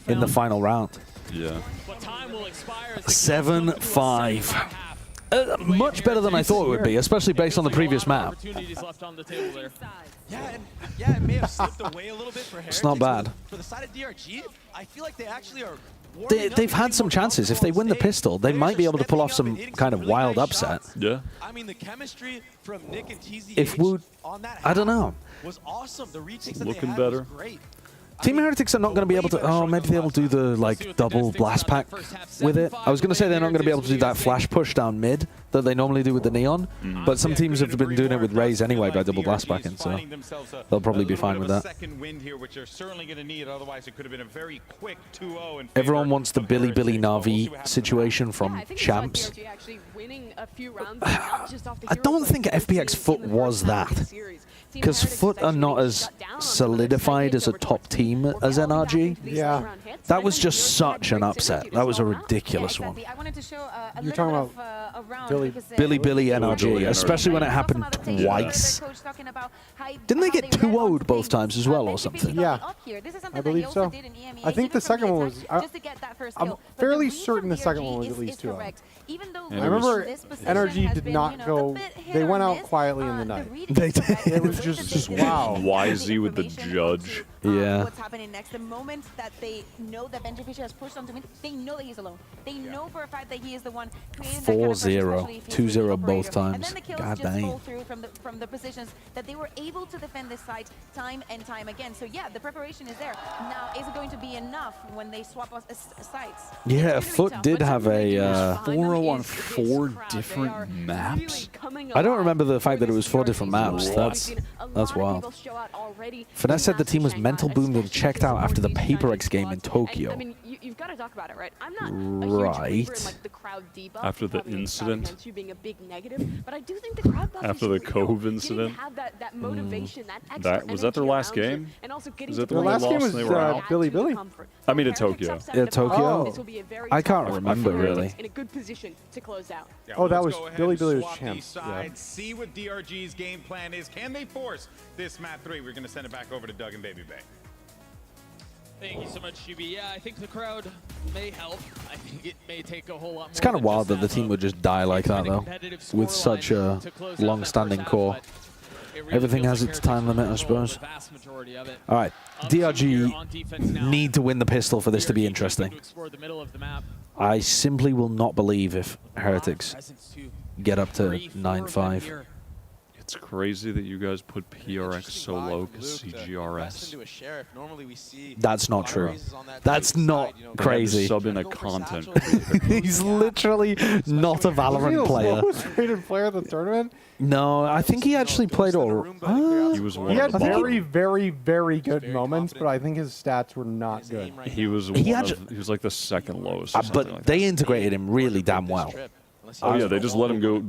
Speaker 1: in the final round.
Speaker 3: Yeah.
Speaker 2: But time will expire as
Speaker 1: 7-5. Much better than I thought it would be, especially based on the previous map.
Speaker 2: opportunities left on the table there.
Speaker 21: Yeah, it may have slipped away a little bit for Heretics.
Speaker 1: It's not bad.
Speaker 21: For the side of DRG, I feel like they actually are.
Speaker 1: They've had some chances. If they win the pistol, they might be able to pull off some kind of wild upset.
Speaker 3: Yeah.
Speaker 21: I mean, the chemistry from Nick and TZH
Speaker 1: If Wood, I don't know.
Speaker 21: was awesome. The retakes that
Speaker 3: Looking
Speaker 21: they had
Speaker 3: better.
Speaker 21: was great.
Speaker 1: Team Heretics are not going to be able to. Oh, maybe they'll do the like double blast pack with it. I was going to say they're not going to be able to do that flash push down mid that they normally do with the neon, but some teams have been doing it with Raze anyway by double blast packing, so they'll probably be fine with that.
Speaker 8: Second wind here, which they're certainly going to need. Otherwise, it could have been a very quick 2-0. in
Speaker 1: Everyone
Speaker 8: favor
Speaker 1: wants the
Speaker 8: of
Speaker 1: Billy
Speaker 8: Heretics.
Speaker 1: Navi situation from Champs. I don't think FPX Foot was that, because Foot are not as solidified as a top team as NRG.
Speaker 5: Yeah.
Speaker 1: That was just such an upset. That was a ridiculous one.
Speaker 5: You're talking about
Speaker 1: Billy NRG, especially when it happened twice. Didn't they get 2-0'd both times as well or something?
Speaker 5: Yeah, I believe so. I think the second one was. I'm fairly certain the second one was at least 2-0. I remember NRG did not go. They went out quietly in the night.
Speaker 1: They did.
Speaker 5: It was just wow.
Speaker 3: YZ with the judge.
Speaker 1: Yeah.
Speaker 7: What's happening next? The moment that they know that Benji Fisher has pushed onto mid, they know that he's alone. They know for a fact that he is the one creating that kind of pressure,
Speaker 1: 4-0,
Speaker 7: especially if he's the
Speaker 1: 2-0
Speaker 7: operator.
Speaker 1: both times.
Speaker 7: And then the kills
Speaker 1: God
Speaker 7: just
Speaker 1: dang.
Speaker 7: fall through from the positions that they were able to defend this site time and time again. So yeah, the preparation is there. Now, is it going to be enough when they swap sites?
Speaker 1: Yeah, Foot did have a
Speaker 3: 4-0 on 4 different maps.
Speaker 1: I don't remember the fact that it was 4 different maps. That's wild. Finesse said the team was mental boomed and checked out after the PaperX game in Tokyo.
Speaker 6: we've got to talk about it, right? I'm not a huge believer in, like, the crowd debuff.
Speaker 3: After the
Speaker 6: probably
Speaker 3: incident.
Speaker 6: against you being a big negative, but I do think the crowd buff
Speaker 3: After
Speaker 6: is
Speaker 3: the
Speaker 6: real.
Speaker 3: Cove
Speaker 6: Getting
Speaker 3: incident.
Speaker 6: to have that motivation, that extra
Speaker 3: That was that their
Speaker 6: energy
Speaker 3: last
Speaker 6: around you,
Speaker 3: game?
Speaker 6: and also getting
Speaker 3: Was
Speaker 6: to
Speaker 3: that the
Speaker 6: play
Speaker 3: one
Speaker 5: last
Speaker 3: they
Speaker 5: game
Speaker 3: lost
Speaker 5: was
Speaker 3: and they were out?
Speaker 5: Billy Billy.
Speaker 3: I mean, in Tokyo.
Speaker 1: Yeah, Tokyo.
Speaker 6: This will be a very
Speaker 1: I can't
Speaker 6: tough
Speaker 1: remember,
Speaker 6: one for Heretics
Speaker 1: really.
Speaker 6: in a good position to close out.
Speaker 8: Yeah,
Speaker 5: Oh, that
Speaker 8: let's
Speaker 5: was
Speaker 8: go ahead
Speaker 5: Billy
Speaker 8: and
Speaker 5: Billy was
Speaker 8: swap
Speaker 5: champ.
Speaker 8: these
Speaker 5: Yeah.
Speaker 8: sides, see what DRG's game plan is. Can they force this map 3? We're going to send it back over to Doug and Baby Bay.
Speaker 2: Thank you so much, Shuby. Yeah, I think the crowd may help. I think it may take a whole lot more.
Speaker 1: It's kind of
Speaker 2: than
Speaker 1: wild
Speaker 2: just
Speaker 1: that the team would just die like that, though, with such a long-standing core. Everything has its time limit, I suppose. All right, DRG need to win the pistol for this to be interesting. I simply will not believe if Heretics get up to 9-5.
Speaker 3: It's crazy that you guys put PRX so low because CGRS.
Speaker 1: That's not true. That's not crazy.
Speaker 3: Sub in a content.
Speaker 1: He's literally not a Valorant player.
Speaker 5: Lowest rated player of the tournament?
Speaker 1: No, I think he actually played all.
Speaker 3: He was one
Speaker 5: He
Speaker 3: of
Speaker 5: had
Speaker 3: the
Speaker 5: very, very, very good moments, but I think his stats were not good.
Speaker 3: He was
Speaker 1: He
Speaker 3: he was like the second lowest. Or something
Speaker 1: but
Speaker 3: like
Speaker 1: they integrated him really damn well.
Speaker 3: Oh yeah, they just let him go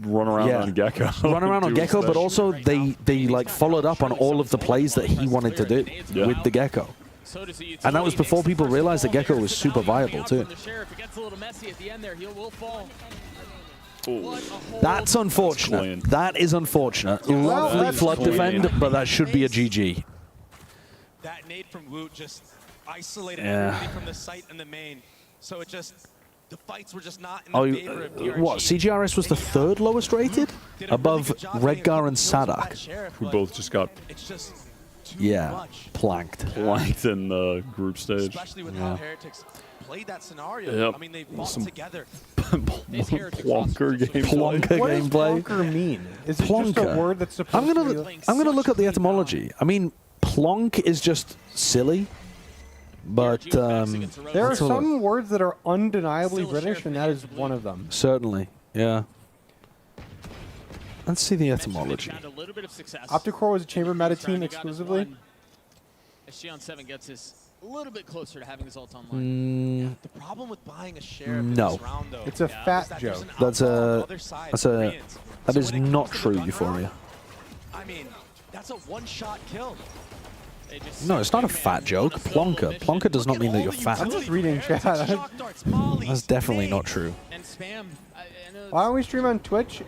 Speaker 3: run around on Gecko.
Speaker 1: Run around on
Speaker 3: Do his
Speaker 1: Gecko, but
Speaker 3: thing.
Speaker 1: also they like followed up on all of the plays that he wanted to do with the Gecko. And that was before people realized that Gecko was super viable too. That's unfortunate. That is unfortunate. Lovely
Speaker 14: that's
Speaker 1: flood
Speaker 14: clean.
Speaker 1: defend, but that should be a GG.
Speaker 14: That nade from Woot just isolated
Speaker 1: Yeah.
Speaker 14: everybody from the site and the main. So it just, the fights were just not in
Speaker 1: Oh,
Speaker 14: the favor of DRG.
Speaker 1: what? CGRS was the third lowest rated, above Redgar and Sadak,
Speaker 3: who both just got
Speaker 1: planked.
Speaker 3: Planked in the group stage.
Speaker 14: Especially with how Heretics played that scenario.
Speaker 3: Yep.
Speaker 14: I mean, they fought
Speaker 3: Some
Speaker 14: together.
Speaker 3: Plonker gameplay.
Speaker 1: Plonker
Speaker 5: What does
Speaker 1: gameplay.
Speaker 5: plonker mean? Is it just a word that's supposed
Speaker 1: I'm
Speaker 5: to
Speaker 1: gonna
Speaker 5: be...
Speaker 1: I'm gonna look at the etymology. I mean, plonk is just silly, but
Speaker 5: There are
Speaker 1: let's have a look.
Speaker 5: some words that are undeniably British, and that is one of them.
Speaker 1: Certainly, yeah. Let's see the etymology.
Speaker 5: Opticore was a chamber meta team exclusively.
Speaker 2: As Xion 7 gets us a little bit closer to having his ult online.
Speaker 14: The problem with buying a sheriff in
Speaker 1: No.
Speaker 14: this round, though,
Speaker 5: It's a
Speaker 14: is
Speaker 5: fat
Speaker 14: that
Speaker 5: joke.
Speaker 14: there's an
Speaker 1: That is not true, Euphoria.
Speaker 14: I mean, that's a one-shot kill.
Speaker 1: No, it's not a fat joke. Plonker. Plonker does not mean that you're fat.
Speaker 5: I'm just reading chat.
Speaker 1: That's definitely not true.
Speaker 2: And spam.
Speaker 5: Why don't we stream on Twitch?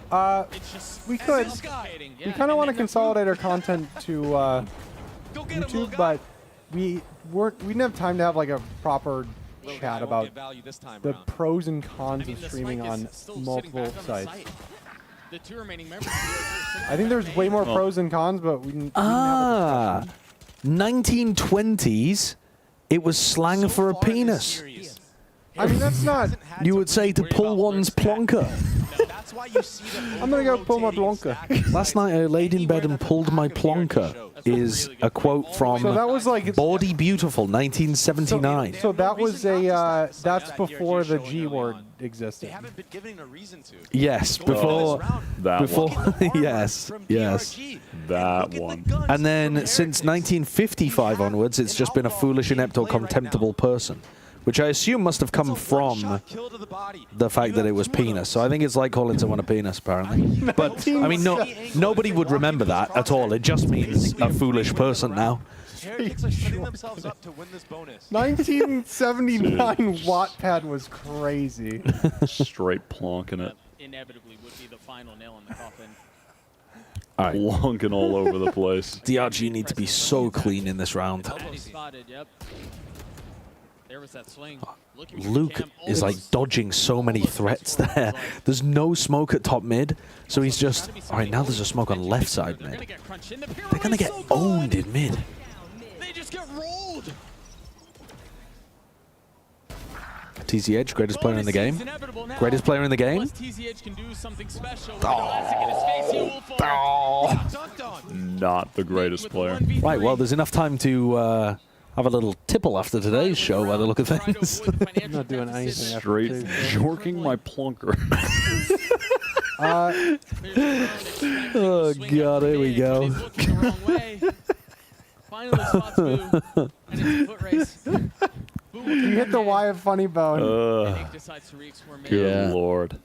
Speaker 5: We could. We kind of want to consolidate our content to YouTube, but we didn't have time to have like a proper chat about the pros and cons of streaming on multiple sites.
Speaker 2: The two remaining members.
Speaker 5: I think there's way more pros and cons, but we didn't have a discussion.
Speaker 1: 1920s, it was slang for a penis.
Speaker 5: I mean, that's not...
Speaker 1: You would say to pull one's plonker.
Speaker 5: I'm gonna go pull my plonker.
Speaker 1: Last night I laid in bed and pulled my plonker is a quote from
Speaker 5: So that was like...
Speaker 1: Bawdy Beautiful, 1979.
Speaker 5: So that was a... that's before the G word existed.
Speaker 1: Yes, before...
Speaker 3: That
Speaker 1: before,
Speaker 3: one.
Speaker 1: yes, yes.
Speaker 3: That one.
Speaker 1: And then since 1955 onwards, it's just been a foolish, inept, or contemptible person. Which I assume must have come from the fact that it was penis. So I think it's like calling someone a penis, apparently. But, I mean, nobody would remember that at all. It just means a foolish person now.
Speaker 14: Heretics are setting themselves up to win this bonus.
Speaker 5: 1979 Wattpad was crazy.
Speaker 3: Straight plonking it.
Speaker 2: Inevitably would be the final nail in the coffin.
Speaker 1: All right.
Speaker 3: Plonking all over the place.
Speaker 1: DRG need to be so clean in this round.
Speaker 2: Almost spotted, yep. There was that swing.
Speaker 1: Luke is like dodging so many threats there. There's no smoke at top mid, so he's just... All right, now there's a smoke on left side mid. They're going to get owned in mid.
Speaker 2: They just get rolled.
Speaker 1: TZ Edge, greatest player in the game. Greatest player in the game.
Speaker 2: TZH can do something special.
Speaker 3: Not the greatest player.
Speaker 1: Right, well, there's enough time to have a little tipple after today's show by the look of things.
Speaker 5: I'm not doing anything.
Speaker 3: Straight jorking my plonker.
Speaker 1: Oh, God, here we go.
Speaker 2: Finally spots Boo, and it's a foot race.
Speaker 5: You hit the Wyatt funny bone.
Speaker 3: Good lord.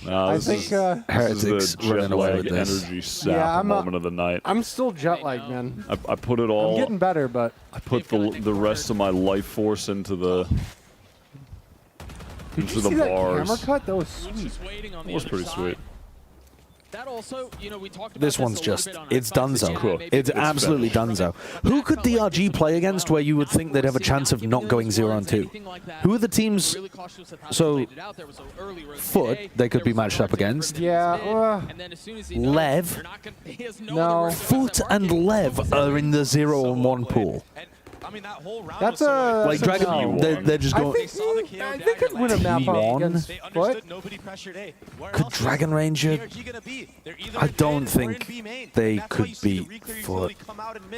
Speaker 5: I think
Speaker 1: Heretics running away with this.
Speaker 3: Energy sap moment of the night.
Speaker 5: I'm still jet lagged, man.
Speaker 3: I put it all.
Speaker 5: I'm getting better, but
Speaker 3: I put the rest of my life force into the
Speaker 5: Did you see that camera cut? That was sweet.
Speaker 3: That was pretty sweet.
Speaker 2: That also, you know, we talked about
Speaker 1: This one's just, it's donezo. It's absolutely
Speaker 2: finished.
Speaker 1: donezo. Who could DRG play against where you would think they'd have a chance of not going 0-2? Who are the teams? So, Foot, they could be matched up against.
Speaker 5: Yeah.
Speaker 1: Lev.
Speaker 5: No.
Speaker 1: Foot and Lev are in the 0-1 pool.
Speaker 21: I mean, that whole round
Speaker 5: That's
Speaker 21: was
Speaker 5: a
Speaker 1: like Dragon. They're just going.
Speaker 5: They could win a map up against Foot.
Speaker 1: Could Dragon Ranger? I don't think they could beat Foot.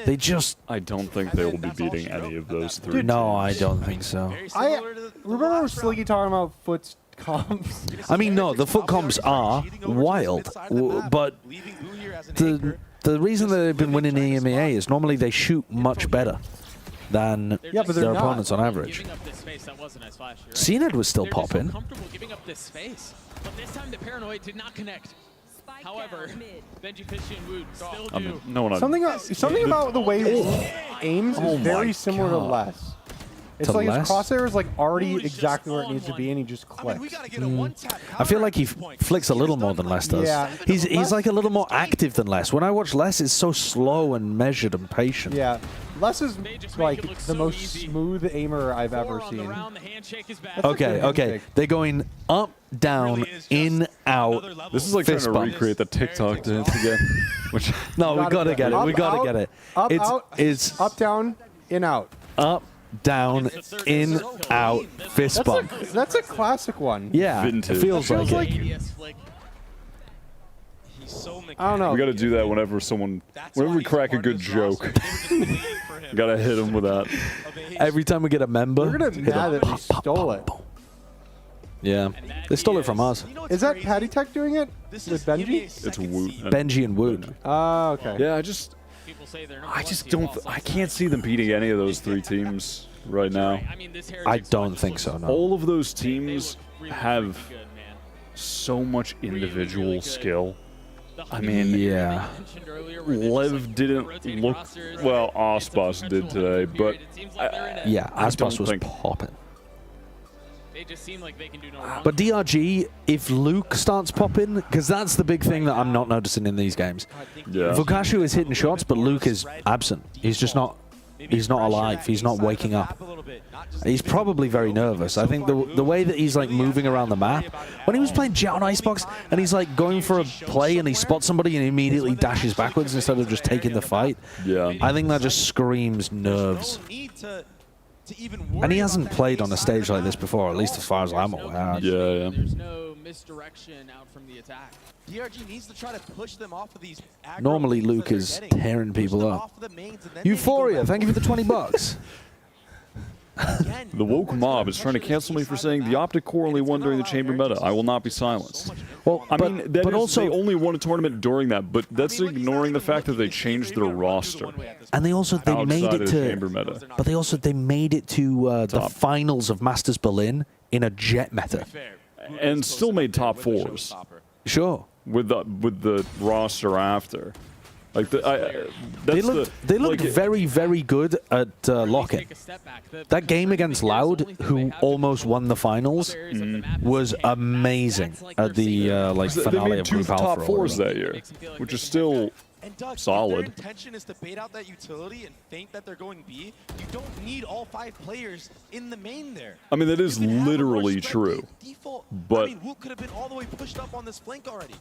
Speaker 1: They just.
Speaker 3: I don't think they will be beating any of those three.
Speaker 1: No, I don't think so.
Speaker 5: I remember Sliggy talking about Foot's comps.
Speaker 1: I mean, no, the Foot comps are wild, but the reason that they've been winning EMEA is normally they shoot much better than their opponents on average. CNED was still popping.
Speaker 2: Comfortable giving up this space, but this time the Paranoid did not connect. However, Gen.G, Fishy, and Wood still do.
Speaker 5: Something about the way he aims is very similar to Les. It's like his crosshair is like already exactly where it needs to be, and he just clicks.
Speaker 1: I feel like he flicks a little more than Les does.
Speaker 5: Yeah.
Speaker 1: He's like a little more active than Les. When I watch Les, it's so slow and measured and patient.
Speaker 5: Yeah. Les is like the most smooth aimer I've ever seen.
Speaker 1: Okay. They're going up, down, in, out.
Speaker 3: This is like trying to recreate the TikTok dance again. Which
Speaker 1: no, we gotta get it. We gotta get it.
Speaker 5: It's up, down, in, out.
Speaker 1: Up, down, in, out, fist bump.
Speaker 5: That's a classic one.
Speaker 1: Yeah,
Speaker 3: Vintage.
Speaker 1: it feels like it.
Speaker 5: I don't know.
Speaker 3: We got to do that whenever we crack a good joke. Got to hit him with that.
Speaker 1: Every time we get a member,
Speaker 5: we're gonna be mad that we stole it.
Speaker 1: Yeah, they stole it from us.
Speaker 5: Is that Patty Tech doing it with Gen.G?
Speaker 3: It's Woot.
Speaker 1: Gen.G and Woot.
Speaker 5: Oh, okay.
Speaker 3: Yeah, I just don't. I can't see them beating any of those three teams right now.
Speaker 1: I don't think so. No.
Speaker 3: All of those teams have so much individual skill. I mean,
Speaker 1: yeah.
Speaker 3: Lev didn't look well. Osbos did today, but
Speaker 1: yeah, Osbos was popping. But DRG, if Luke starts popping, because that's the big thing that I'm not noticing in these games.
Speaker 3: Yeah.
Speaker 1: Vukashu is hitting shots, but Luke is absent. He's just not. He's not alive. He's not waking up. He's probably very nervous. I think the way that he's like moving around the map, when he was playing Jet on Icebox and he's like going for a play and he spots somebody and immediately dashes backwards instead of just taking the fight.
Speaker 3: Yeah.
Speaker 1: I think that just screams nerves. And he hasn't played on a stage like this before, at least as far as I'm aware.
Speaker 3: Yeah.
Speaker 2: There's no misdirection out from the attack.
Speaker 21: DRG needs to try to push them off of these.
Speaker 1: Normally Luke is tearing people up. Euphoria, thank you for the $20.
Speaker 3: The woke mob is trying to cancel me for saying the Optic Core only won during the chamber meta. I will not be silenced.
Speaker 1: Well,
Speaker 3: I mean, but also they only won a tournament during that, but that's ignoring the fact that they changed their roster.
Speaker 1: And they made it to
Speaker 3: chamber meta.
Speaker 1: But they made it to the finals of Masters Berlin in a Jet meta,
Speaker 3: and still made top fours.
Speaker 1: Sure.
Speaker 3: With the roster after. Like
Speaker 1: they looked very, very good at lock-in. That game against Loud, who almost won the finals, was amazing at the finale of Group Alpha.
Speaker 3: They made 2 top 4s that year, which is still solid.
Speaker 21: If their intention is to bait out that utility and think that they're going B, you don't need all 5 players in the main there.
Speaker 3: I mean, that is literally true. But
Speaker 21: I mean, Woot could have been all the way pushed up on this flank already.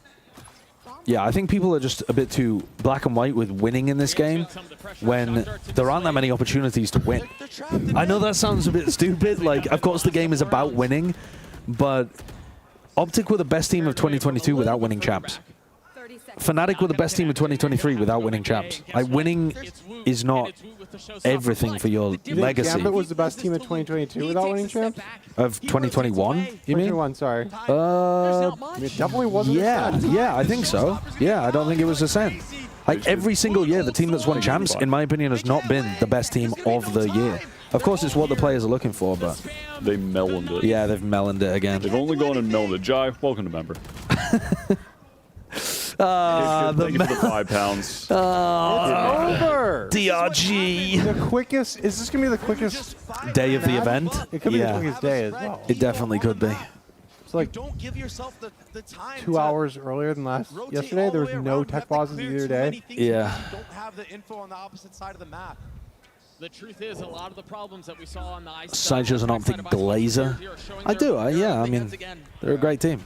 Speaker 1: Yeah, I think people are just a bit too black and white with winning in this game when there aren't that many opportunities to win. I know that sounds a bit stupid, like, of course the game is about winning, but Optic were the best team of 2022 without winning champs. Fnatic were the best team of 2023 without winning champs. Like, winning is not everything for your legacy.
Speaker 5: Gambit was the best team of 2022 without winning champs?
Speaker 1: Of 2021, you mean?
Speaker 5: 2021, sorry.
Speaker 1: It
Speaker 5: definitely wasn't.
Speaker 1: Yeah, I think so. Yeah, I don't think it was Ascent. Like, every single year, the team that's won champs, in my opinion, has not been the best team of the year. Of course, it's what the players are looking for, but
Speaker 3: they meloned it.
Speaker 1: Yeah, they've meloned it again.
Speaker 3: They've only gone and meloned it. Jai, welcome to member.
Speaker 1: The
Speaker 3: Thank you for the 5 pounds.
Speaker 5: It's over.
Speaker 1: DRG.
Speaker 5: The quickest. Is this gonna be the quickest
Speaker 1: Day of the event?
Speaker 5: It could be
Speaker 1: Yeah.
Speaker 5: the quickest day as well.
Speaker 1: It definitely could be.
Speaker 5: It's like
Speaker 21: Don't give yourself the time
Speaker 5: 2 hours earlier than yesterday. There was no tech pauses either day.
Speaker 1: Yeah.
Speaker 21: Don't have the info on the opposite side of the map.
Speaker 2: The truth is, a lot of the problems that we saw on the ice.
Speaker 1: Sideshow's an optic glazer. I do. Yeah. I mean, they're a great team.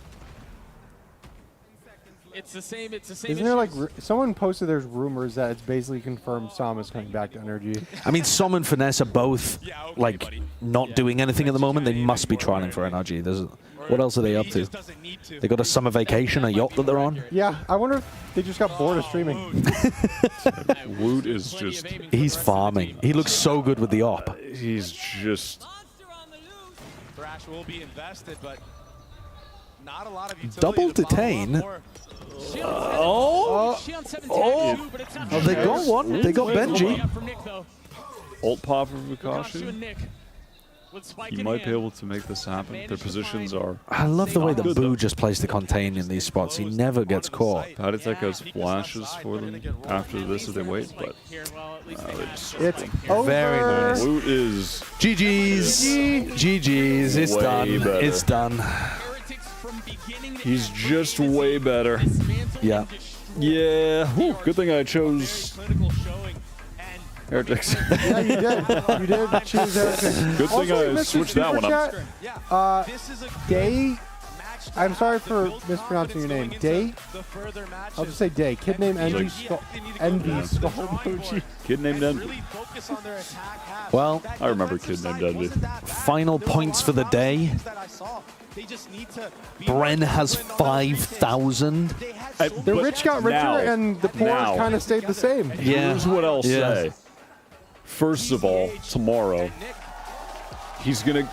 Speaker 2: It's the same. It's the same.
Speaker 5: Isn't there like someone posted there's rumors that it's basically confirmed Sam is coming back to NRG?
Speaker 1: I mean, Som and Finesse are both like not doing anything at the moment. They must be trialing for NRG. What else are they up to? They got a summer vacation, a yacht that they're on.
Speaker 5: Yeah, I wonder if they just got bored of streaming.
Speaker 3: Woot is just...
Speaker 1: He's farming. He looks so good with the op.
Speaker 3: He's just...
Speaker 21: Thrash will be invested, but not a lot of utility.
Speaker 1: Double detain. Oh, they got one. They got Benji.
Speaker 3: Ult pop for Vukashi. He might be able to make this happen. Their positions are...
Speaker 1: I love the way that Boo just plays the contain in these spots. He never gets caught.
Speaker 3: Patitech has flashes for them after this if they wait, but...
Speaker 5: It's over.
Speaker 1: Very nice.
Speaker 3: Woot is...
Speaker 1: GG's. GG's. It's
Speaker 3: way
Speaker 1: done.
Speaker 3: better.
Speaker 1: It's done.
Speaker 3: He's just way better.
Speaker 1: Yeah.
Speaker 3: Yeah. Whew, good thing I chose... Heretics.
Speaker 5: Yeah, you did. You did choose Heretics.
Speaker 3: Good thing
Speaker 5: Also,
Speaker 3: I
Speaker 5: Mr.
Speaker 3: switched that one up.
Speaker 5: Day. I'm sorry for mispronouncing your name. Day. I'll just say Day. Kid named Envy Skull Emoji.
Speaker 3: Kid named Envy.
Speaker 1: Well,
Speaker 3: I remember Kid named Envy.
Speaker 1: Final points for the day. Bren has 5,000.
Speaker 5: The rich got richer and the poor kind of stayed the same.
Speaker 1: Yeah.
Speaker 3: Here's what I'll say. First of all, tomorrow, he's gonna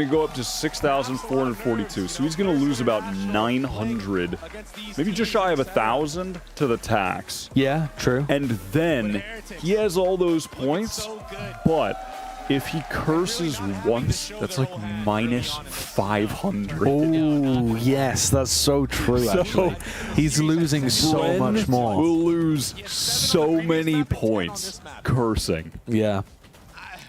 Speaker 3: go up to 6,442. So he's gonna lose about 900, maybe just shy of 1,000 to the tax.
Speaker 1: Yeah, true.
Speaker 3: And then he has all those points, but if he curses once, that's like minus 500.
Speaker 1: Oh, yes, that's so true, actually. He's losing so much more.
Speaker 3: Will lose so many points cursing.
Speaker 1: Yeah.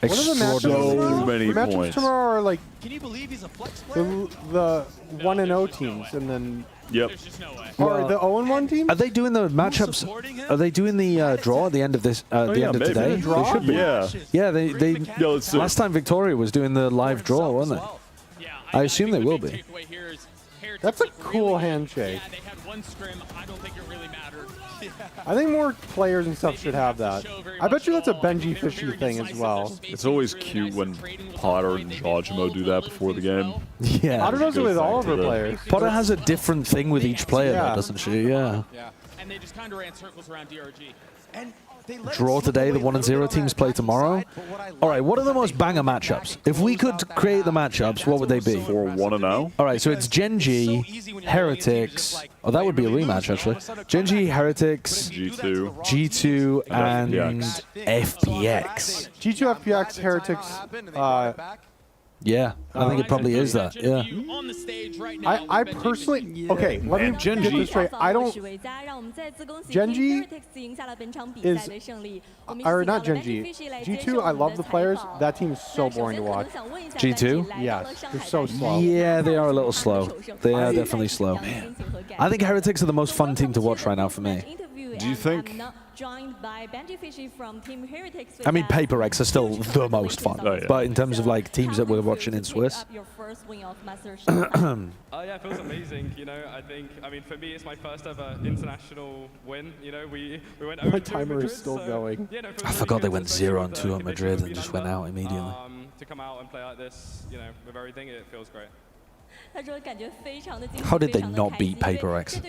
Speaker 5: What are the matchups tomorrow?
Speaker 3: So many
Speaker 5: The matchups
Speaker 3: points.
Speaker 5: tomorrow are like
Speaker 21: Can you believe he's a flex player?
Speaker 5: the 1-0 teams, and then
Speaker 3: Yep.
Speaker 5: or the 0-1 team.
Speaker 1: Are they doing the matchups? Are they doing the draw at the end of this? The end of
Speaker 3: maybe.
Speaker 1: today?
Speaker 3: Draw?
Speaker 1: They should be.
Speaker 3: Yeah.
Speaker 1: Yeah, they
Speaker 3: let's see.
Speaker 1: last time Victoria was doing the live draw, wasn't it? I assume they will be.
Speaker 5: That's a cool handshake.
Speaker 2: Yeah, they had one scrim. I don't think it really mattered.
Speaker 5: I think more players and stuff should have that. I bet you that's a Gen.G fishy thing as well.
Speaker 3: It's always cute when Potter and Jajimo do that before the game.
Speaker 1: Yeah.
Speaker 5: Potter does it with all of her players.
Speaker 1: Potter has a different thing with each player, though, doesn't she? Yeah.
Speaker 2: And they just kind of ran circles around DRG.
Speaker 21: And they let
Speaker 1: Draw
Speaker 21: it slip
Speaker 1: today, the
Speaker 21: away
Speaker 1: 1 and 0 teams play tomorrow. All right, what are the most banger matchups? If we could create the matchups, what would they be?
Speaker 3: For 1-0?
Speaker 1: All right, so it's Gen.G, Heretics. Oh, that would be a rematch, actually. Gen.G, Heretics,
Speaker 3: G2.
Speaker 1: G2, and
Speaker 3: FPX.
Speaker 1: FPX.
Speaker 5: G2 FPX Heretics.
Speaker 1: Yeah, I think it probably is that. Yeah.
Speaker 5: I personally, okay, let me get this straight. I don't. Gen.G is, or not Gen.G. G2, I love the players. That team is so boring to watch.
Speaker 1: G2?
Speaker 5: Yes, they're so slow.
Speaker 1: Yeah, they are a little slow. They are definitely slow. I think Heretics are the most fun team to watch right now for me.
Speaker 3: Do you think?
Speaker 1: I mean, Paper X are still the most fun.
Speaker 3: Oh, yeah.
Speaker 1: But in terms of like teams that we're watching in Swiss.
Speaker 12: Yeah, it feels amazing. You know, I mean, for me, it's my first ever international win. You know, we went over.
Speaker 5: My timer is still going.
Speaker 12: Yeah, no,
Speaker 1: I forgot they went 0-2 at Madrid and just went out immediately.
Speaker 12: To come out and play like this, you know, with everything, it feels great.
Speaker 1: How did they not beat Paper X?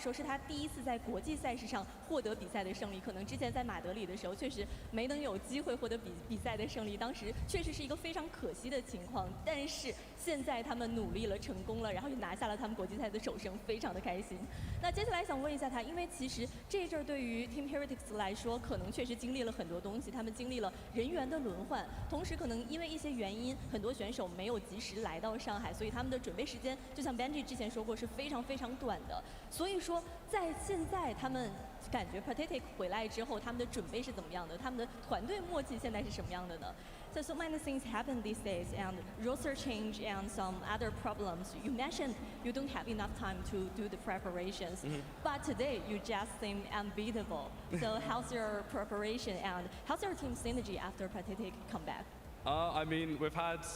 Speaker 19: 说是他第一次在国际赛事上获得比赛的胜利。可能之前在马德里的时候，确实没能有机会获得比赛的胜利，当时确实是一个非常可惜的情况。但是现在他们努力了，成功了，然后也拿下了他们国际赛的首胜，非常的开心。那接下来想问一下他，因为其实这一阵对于 Team Heretics 来说，可能确实经历了很多东西，他们经历了人员的轮换，同时可能因为一些原因，很多选手没有及时来到上海，所以他们的准备时间，就像 Benji 之前说过，是非常非常短的。所以说，在现在他们感觉 Pathetic 回来之后，他们的准备是怎么样的？他们的团队默契现在是什么样的呢？So many things happen these days, and roster change and some other problems. You mentioned you don't have enough time to do the preparations, but today you just seem unbeatable. So how's your preparation and how's your team synergy after Pathetic comeback?
Speaker 12: I mean, we've had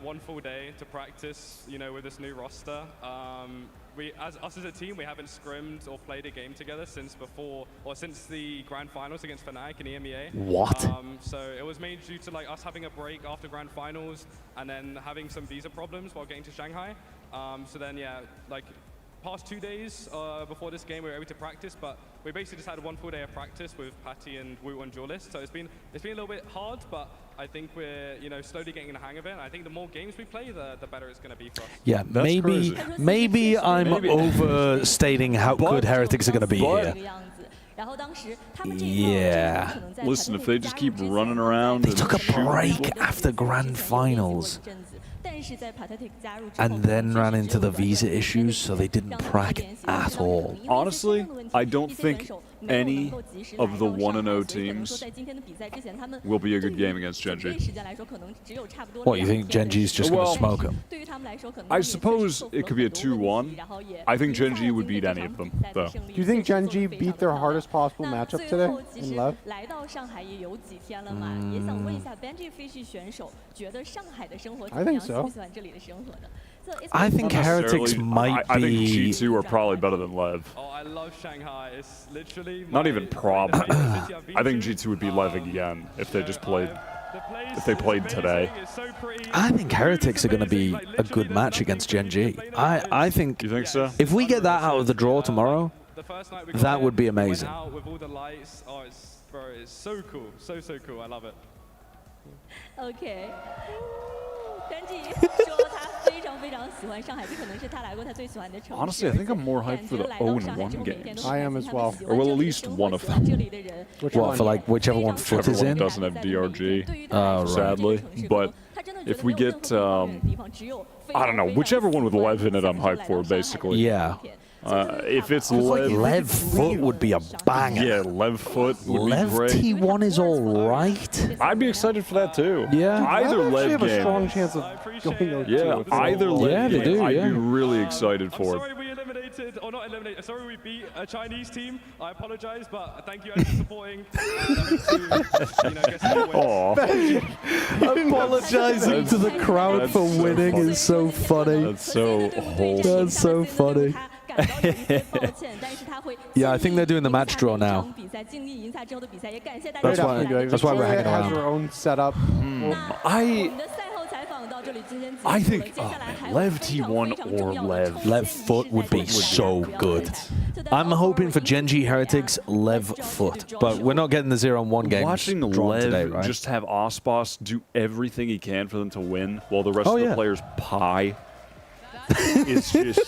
Speaker 12: one full day to practice, you know, with this new roster. Us as a team, we haven't scrimmed or played a game together since the grand finals against Fnatic and EMEA.
Speaker 1: What?
Speaker 12: So it was mainly due to like us having a break after grand finals and then having some visa problems while getting to Shanghai. So then yeah, like past 2 days before this game, we were able to practice, but we basically just had one full day of practice with Patty and Wu on duelist. So it's been a little bit hard, but I think we're slowly getting the hang of it. And I think the more games we play, the better it's going to be for us.
Speaker 1: Yeah, maybe I'm overstating how good Heretics are going to be here. Yeah.
Speaker 3: Listen, if they just keep running around...
Speaker 1: They took a break after Grand Finals. And then ran into the visa issues, so they didn't prac at all.
Speaker 3: Honestly, I don't think any of the 1-0 teams will be a good game against Gen.G.
Speaker 1: What, you think Gen.G's just going to smoke them?
Speaker 3: I suppose it could be a 2-1. I think Gen.G would beat any of them, though.
Speaker 5: Do you think Gen.G beat their hardest possible matchup today in Lev? I think so.
Speaker 1: I think Heretics might be...
Speaker 3: I think G2 are probably better than Lev.
Speaker 12: Oh, I love Shanghai. It's literally...
Speaker 3: Not even probably. I think G2 would beat Lev again if they just played... If they played today.
Speaker 1: I think Heretics are going to be a good match against Gen.G. I think...
Speaker 3: You think so?
Speaker 1: If we get that out of the draw tomorrow, that would be amazing.
Speaker 12: With all the lights, it's so cool. So cool. I love it.
Speaker 19: Okay.
Speaker 3: Honestly, I think I'm more hyped for the 0-1 games.
Speaker 5: I am as well.
Speaker 3: Or well, at least one of them.
Speaker 1: What, for like whichever one Foot is in?
Speaker 3: Doesn't have DRG,
Speaker 1: right.
Speaker 3: Sadly. But if we get, I don't know, whichever one with Lev in it, I'm hyped for, basically.
Speaker 1: Yeah.
Speaker 3: If it's
Speaker 1: Lev Foot would be a banger.
Speaker 3: Yeah, Lev Foot would
Speaker 1: Lev
Speaker 3: be great.
Speaker 1: T1 is all right.
Speaker 3: I'd be excited for that too.
Speaker 1: Yeah.
Speaker 3: Either Lev
Speaker 5: have
Speaker 3: game.
Speaker 5: a strong chance of going 0-2.
Speaker 3: Yeah, either Lev
Speaker 1: they
Speaker 3: game.
Speaker 1: do,
Speaker 3: I'd
Speaker 1: yeah.
Speaker 3: be really excited for
Speaker 12: Sorry
Speaker 3: it.
Speaker 12: we eliminated, or not eliminated, sorry we beat a Chinese team. I apologize, but thank you for supporting.
Speaker 1: Apologizing to the crowd for winning is so funny.
Speaker 3: That's so wholesome.
Speaker 1: That's so funny. Yeah, I think they're doing the match draw now. That's why we're hanging around.
Speaker 5: Has her own setup.
Speaker 3: I think Lev T1 or
Speaker 1: Lev Foot would be so good. I'm hoping for Gen.G Heretics, Lev Foot. But we're not getting the 0-1 games
Speaker 3: Watching
Speaker 1: drawn
Speaker 3: Lev
Speaker 1: today, right?
Speaker 3: just have Osbos do everything he can for them to win while the rest of the players pie. It's just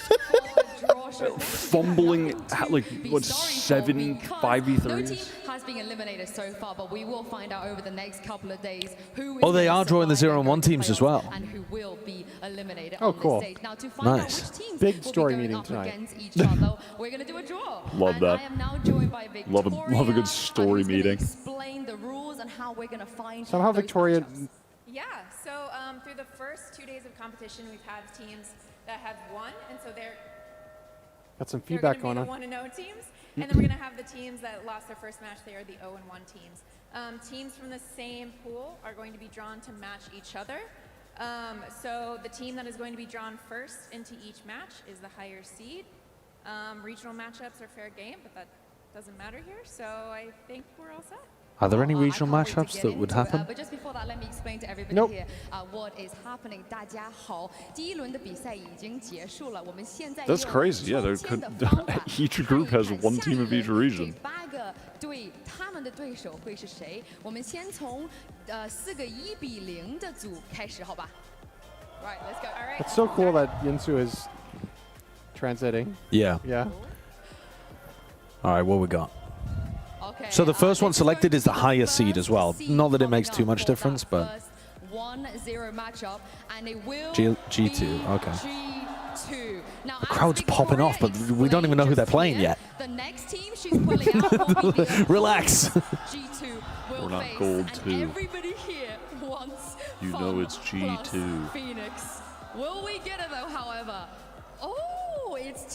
Speaker 3: fumbling like what 7 5v3s.
Speaker 22: Has been eliminated so far, but we will find out over the next couple of days who is
Speaker 1: Oh, they are drawing the 0-1 teams as well.
Speaker 22: and who will be eliminated
Speaker 5: Oh,
Speaker 22: on
Speaker 5: cool.
Speaker 22: this stage. Now to find out
Speaker 1: Nice.
Speaker 22: which teams
Speaker 5: Big
Speaker 22: will
Speaker 5: story
Speaker 22: be going
Speaker 5: meeting
Speaker 22: up
Speaker 5: tonight.
Speaker 22: against each other, we're going to do a draw.
Speaker 3: Love
Speaker 22: and
Speaker 3: that.
Speaker 22: I am now joined by Victoria.
Speaker 3: Love a good story
Speaker 22: who's gonna
Speaker 3: meeting.
Speaker 22: Explain the rules and how we're going to find
Speaker 5: Somehow
Speaker 22: those
Speaker 5: Victoria...
Speaker 22: matchups.
Speaker 16: Yeah, so through the first 2 days of competition, we've had teams that have won, and so they're
Speaker 5: Got some feedback
Speaker 16: going
Speaker 5: going
Speaker 16: to
Speaker 5: on.
Speaker 16: be the 1-0 teams, and then we're going to have the teams that lost their first match. They are the 0-1 teams. Teams from the same pool are going to be drawn to match each other. So the team that is going to be drawn first into each match is the higher seed. Regional matchups are fair game, but that doesn't matter here, so I think we're all set.
Speaker 1: Are there any regional matchups that would happen?
Speaker 22: But just before that, let me explain to everybody here what is happening. 大家好，第一轮的比赛已经结束了，我们现在
Speaker 3: That's crazy. Yeah, each group has one team of each region.
Speaker 22: 8个队，他们的对手会是谁？我们先从4个1比0的组开始，好吧 ？Right, let's go. All right.
Speaker 5: It's so cool that Yinsu is transiting.
Speaker 1: Yeah.
Speaker 5: Yeah.
Speaker 1: All right, what we got?
Speaker 22: Okay,
Speaker 1: So the first one selected is the higher seed as well. Not that it makes too much difference, but
Speaker 22: 1-0 matchup, and it will
Speaker 1: G2. Okay.
Speaker 22: G2. Now,
Speaker 1: The crowd's popping off, but we don't even know who they're playing yet.
Speaker 22: The next team she's pulling out will be
Speaker 1: Relax.
Speaker 22: G2 will
Speaker 3: We're not
Speaker 22: face,
Speaker 3: gold
Speaker 22: and
Speaker 3: two.
Speaker 22: everybody here wants
Speaker 3: You
Speaker 22: Fun
Speaker 3: know it's
Speaker 22: plus
Speaker 3: G2.
Speaker 22: Phoenix. Will we get it though, however? Oh, it's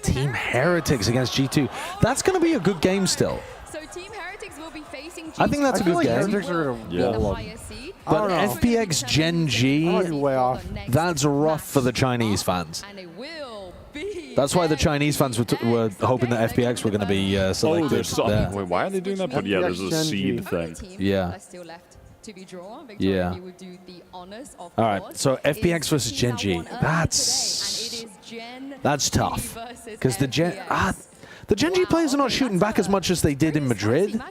Speaker 1: Team Heretics against G2. That's going to be a good game still.
Speaker 22: So Team Heretics will be facing G2.
Speaker 1: I think that's a good game.
Speaker 5: Heretics are gonna wall them.
Speaker 1: But FPX Gen.G,
Speaker 5: way off.
Speaker 1: that's rough for the Chinese fans. That's why the Chinese fans were hoping that FPX were going to be selected.
Speaker 3: there's some.
Speaker 1: there.
Speaker 3: Wait, why are they doing that? But yeah, there's a seed thing.
Speaker 1: Yeah.
Speaker 22: Still left to be drawn.
Speaker 1: Yeah.
Speaker 22: Victoria will do the honors, of
Speaker 1: All right,
Speaker 22: course.
Speaker 1: so FPX versus
Speaker 22: It's
Speaker 1: Gen.G.
Speaker 22: T1 early
Speaker 1: That's
Speaker 22: today, and it is Gen
Speaker 1: that's tough
Speaker 22: versus
Speaker 1: because the
Speaker 22: FPX.
Speaker 1: The Gen.G players are not shooting back as much as they did in Madrid.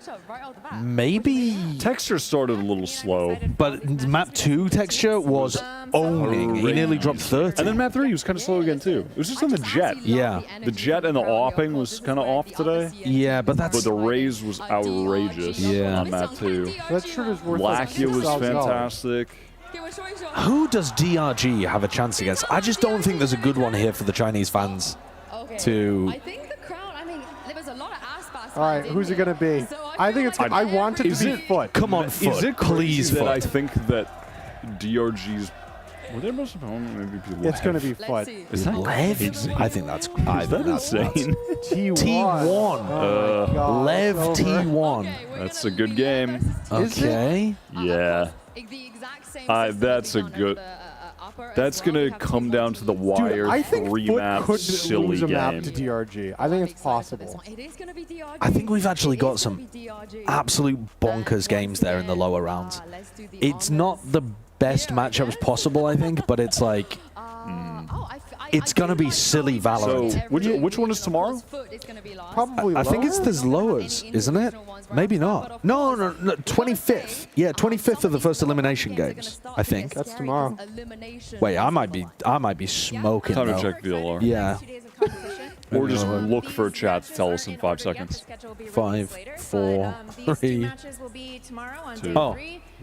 Speaker 1: Maybe
Speaker 3: Texture started a little slow,
Speaker 1: but map 2 texture was owning. He nearly dropped 30.
Speaker 3: And then map 3 was kind of slow again too. It was just on the jet.
Speaker 1: Yeah.
Speaker 3: The jet and the opping was kind of off today.
Speaker 1: Yeah, but that's.
Speaker 3: But the raise was outrageous.
Speaker 1: Yeah.
Speaker 3: On map 2.
Speaker 5: That shirt is worth
Speaker 3: Lakia was
Speaker 5: $6,000.
Speaker 3: fantastic.
Speaker 1: Who does DRG have a chance against? I just don't think there's a good one here for the Chinese fans to.
Speaker 22: I think the crowd, I mean, there was a lot of ass
Speaker 5: All right, who's it gonna be? I think it's. I want it to be Foot.
Speaker 1: Come on, Foot.
Speaker 3: Is it
Speaker 1: please,
Speaker 3: crazy that
Speaker 1: Foot.
Speaker 3: I think that DRG's... Were they most of them? Maybe be
Speaker 5: It's gonna be Foot.
Speaker 3: Is that
Speaker 1: Lev?
Speaker 3: crazy?
Speaker 1: I think that's.
Speaker 3: Is that insane?
Speaker 5: T1.
Speaker 1: T1. Lev T1.
Speaker 3: That's a good game.
Speaker 1: Okay.
Speaker 3: Yeah. That's a good... That's gonna come down to the wire.
Speaker 5: Dude, I think Foot
Speaker 3: 3-map
Speaker 5: could
Speaker 3: silly
Speaker 5: lose a
Speaker 3: game.
Speaker 5: map to DRG. I think it's possible.
Speaker 1: I think we've actually got some absolute bonkers games there in the lower rounds. It's not the best matchups possible, I think, but it's like. It's gonna be silly Valorant.
Speaker 3: So, which one is tomorrow?
Speaker 5: Probably
Speaker 1: I think it's
Speaker 5: lower?
Speaker 1: the lowers, isn't it? Maybe not. No, 25th. Yeah, 25th of the first elimination games, I think.
Speaker 5: That's tomorrow.
Speaker 1: Wait, I might be smoking.
Speaker 3: Time to
Speaker 1: though.
Speaker 3: check VLR.
Speaker 1: Yeah.
Speaker 3: Or just look for a chat to tell us in 5 seconds.
Speaker 1: 5, 4, 3. Oh.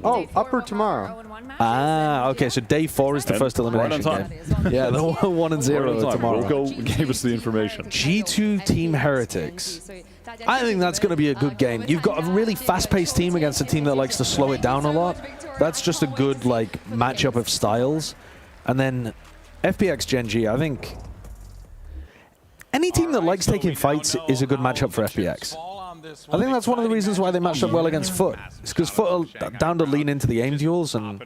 Speaker 5: Oh, upper tomorrow.
Speaker 1: Ah, okay. So day 4 is the
Speaker 3: And
Speaker 1: first elimination
Speaker 3: right on
Speaker 1: game. Yeah, the 1 and 0
Speaker 3: Right on time.
Speaker 1: tomorrow.
Speaker 3: Wilco gave us the information.
Speaker 1: G2 Team Heretics. I think that's going to be a good game. You've got a really fast-paced team against a team that likes to slow it down a lot. That's just a good like matchup of styles. And then FPX Gen.G, I think any team that likes taking fights is a good matchup for FPX. I think that's one of the reasons why they matched up well against Foot. It's because Foot are down to lean into the aim duels and.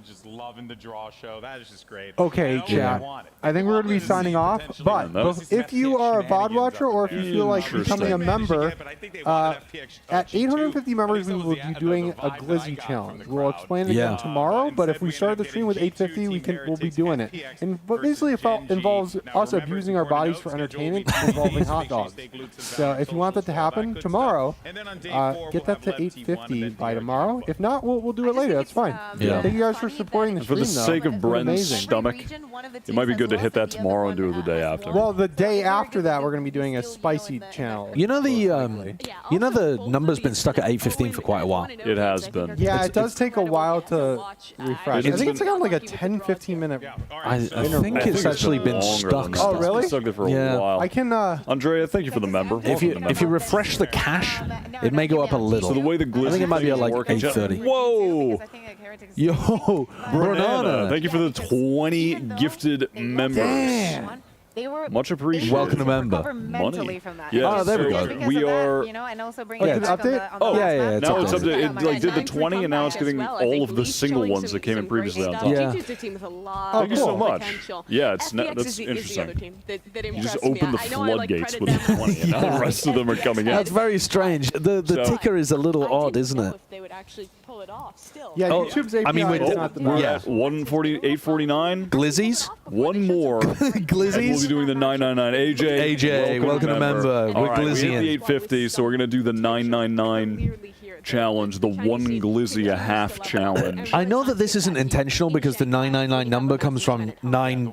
Speaker 8: Just loving the draw show. That is just great.
Speaker 5: Okay, chat. I think we're going to be signing off. But if you are a VOD watcher or if you feel like becoming a member, at 850 members, we will be doing a Glizzy challenge. We'll explain it again tomorrow. But if we start the stream with 850, we'll be doing it. But basically, it involves us abusing our bodies for entertainment, involving hot dogs. So if you want that to happen tomorrow, get that to 850 by tomorrow. If not, we'll do it later. That's fine.
Speaker 1: Yeah.
Speaker 5: Thank you guys for supporting the
Speaker 3: For
Speaker 5: stream,
Speaker 3: the sake of Bren's stomach, it might be good to hit that tomorrow and do it the day after.
Speaker 5: Well, the day after that, we're going to be doing a spicy channel.
Speaker 1: You know the number's been stuck at 8:15 for quite a while.
Speaker 3: It has been.
Speaker 5: Yeah, it does take a while to refresh. I think it's like on like a 10-15 minute.
Speaker 1: I think it's actually been stuck.
Speaker 5: Oh, really?
Speaker 3: Stuck there for a
Speaker 1: Yeah.
Speaker 3: while.
Speaker 5: I can.
Speaker 3: Andrea, thank you for the member.
Speaker 1: If you refresh the cache, it may go up a little.
Speaker 3: So the way the Glizzy
Speaker 1: I think it might be at like
Speaker 3: working-
Speaker 1: 8:30.
Speaker 3: Whoa!
Speaker 1: Yo,
Speaker 3: Banana,
Speaker 1: Banana.
Speaker 3: thank you for the 20 gifted members.
Speaker 5: Damn.
Speaker 7: They were
Speaker 3: Much appreciated.
Speaker 1: Welcome to member.
Speaker 7: recover mentally
Speaker 3: Money.
Speaker 7: from that.
Speaker 3: Yes.
Speaker 1: Oh, there we
Speaker 7: Just
Speaker 1: go.
Speaker 7: because
Speaker 3: We
Speaker 7: of that,
Speaker 3: are.
Speaker 7: you know, and also bring
Speaker 5: Okay,
Speaker 7: it back
Speaker 5: update?
Speaker 7: on the
Speaker 3: Oh,
Speaker 7: last
Speaker 5: yeah,
Speaker 7: map.
Speaker 5: it's
Speaker 3: now it's
Speaker 5: updated.
Speaker 3: up to it. Like did the
Speaker 6: Nine
Speaker 3: 20, and now it's getting
Speaker 6: as well. I
Speaker 3: all
Speaker 6: think
Speaker 3: of the
Speaker 6: Lee's
Speaker 3: single
Speaker 6: showing
Speaker 3: ones that
Speaker 6: some
Speaker 3: came in
Speaker 6: great
Speaker 3: previously on
Speaker 6: stuff.
Speaker 3: top.
Speaker 1: Yeah.
Speaker 6: G2's a team with a lot
Speaker 5: Oh,
Speaker 6: of
Speaker 5: Thank you so
Speaker 3: much.
Speaker 6: potential.
Speaker 3: Yeah, it's
Speaker 6: FPX
Speaker 3: that's
Speaker 6: is the
Speaker 3: interesting.
Speaker 6: other team that
Speaker 3: You
Speaker 6: impressed
Speaker 3: just
Speaker 6: me.
Speaker 3: open the
Speaker 6: I know I
Speaker 3: floodgates
Speaker 6: credit
Speaker 3: with
Speaker 6: them
Speaker 3: the 20, and now the rest of them are coming in.
Speaker 1: That's very strange. The
Speaker 3: So-
Speaker 1: ticker is a little odd, isn't
Speaker 6: know
Speaker 1: it?
Speaker 6: if they would actually pull it off still.
Speaker 5: Yeah,
Speaker 1: Oh,
Speaker 5: YouTube's API
Speaker 1: I mean,
Speaker 5: is
Speaker 1: we're-
Speaker 5: not the
Speaker 3: We're
Speaker 5: best.
Speaker 3: at 849.
Speaker 1: Glizzies?
Speaker 3: One more. And we'll be
Speaker 1: Glizzies?
Speaker 3: doing the 999.
Speaker 1: AJ, welcome to member.
Speaker 3: All
Speaker 1: We're
Speaker 3: right, we hit
Speaker 1: glizzying.
Speaker 3: the 850, so we're going to do the 999 challenge, the one glizzy a half challenge.
Speaker 1: I know that this isn't intentional because the 999 number comes from nine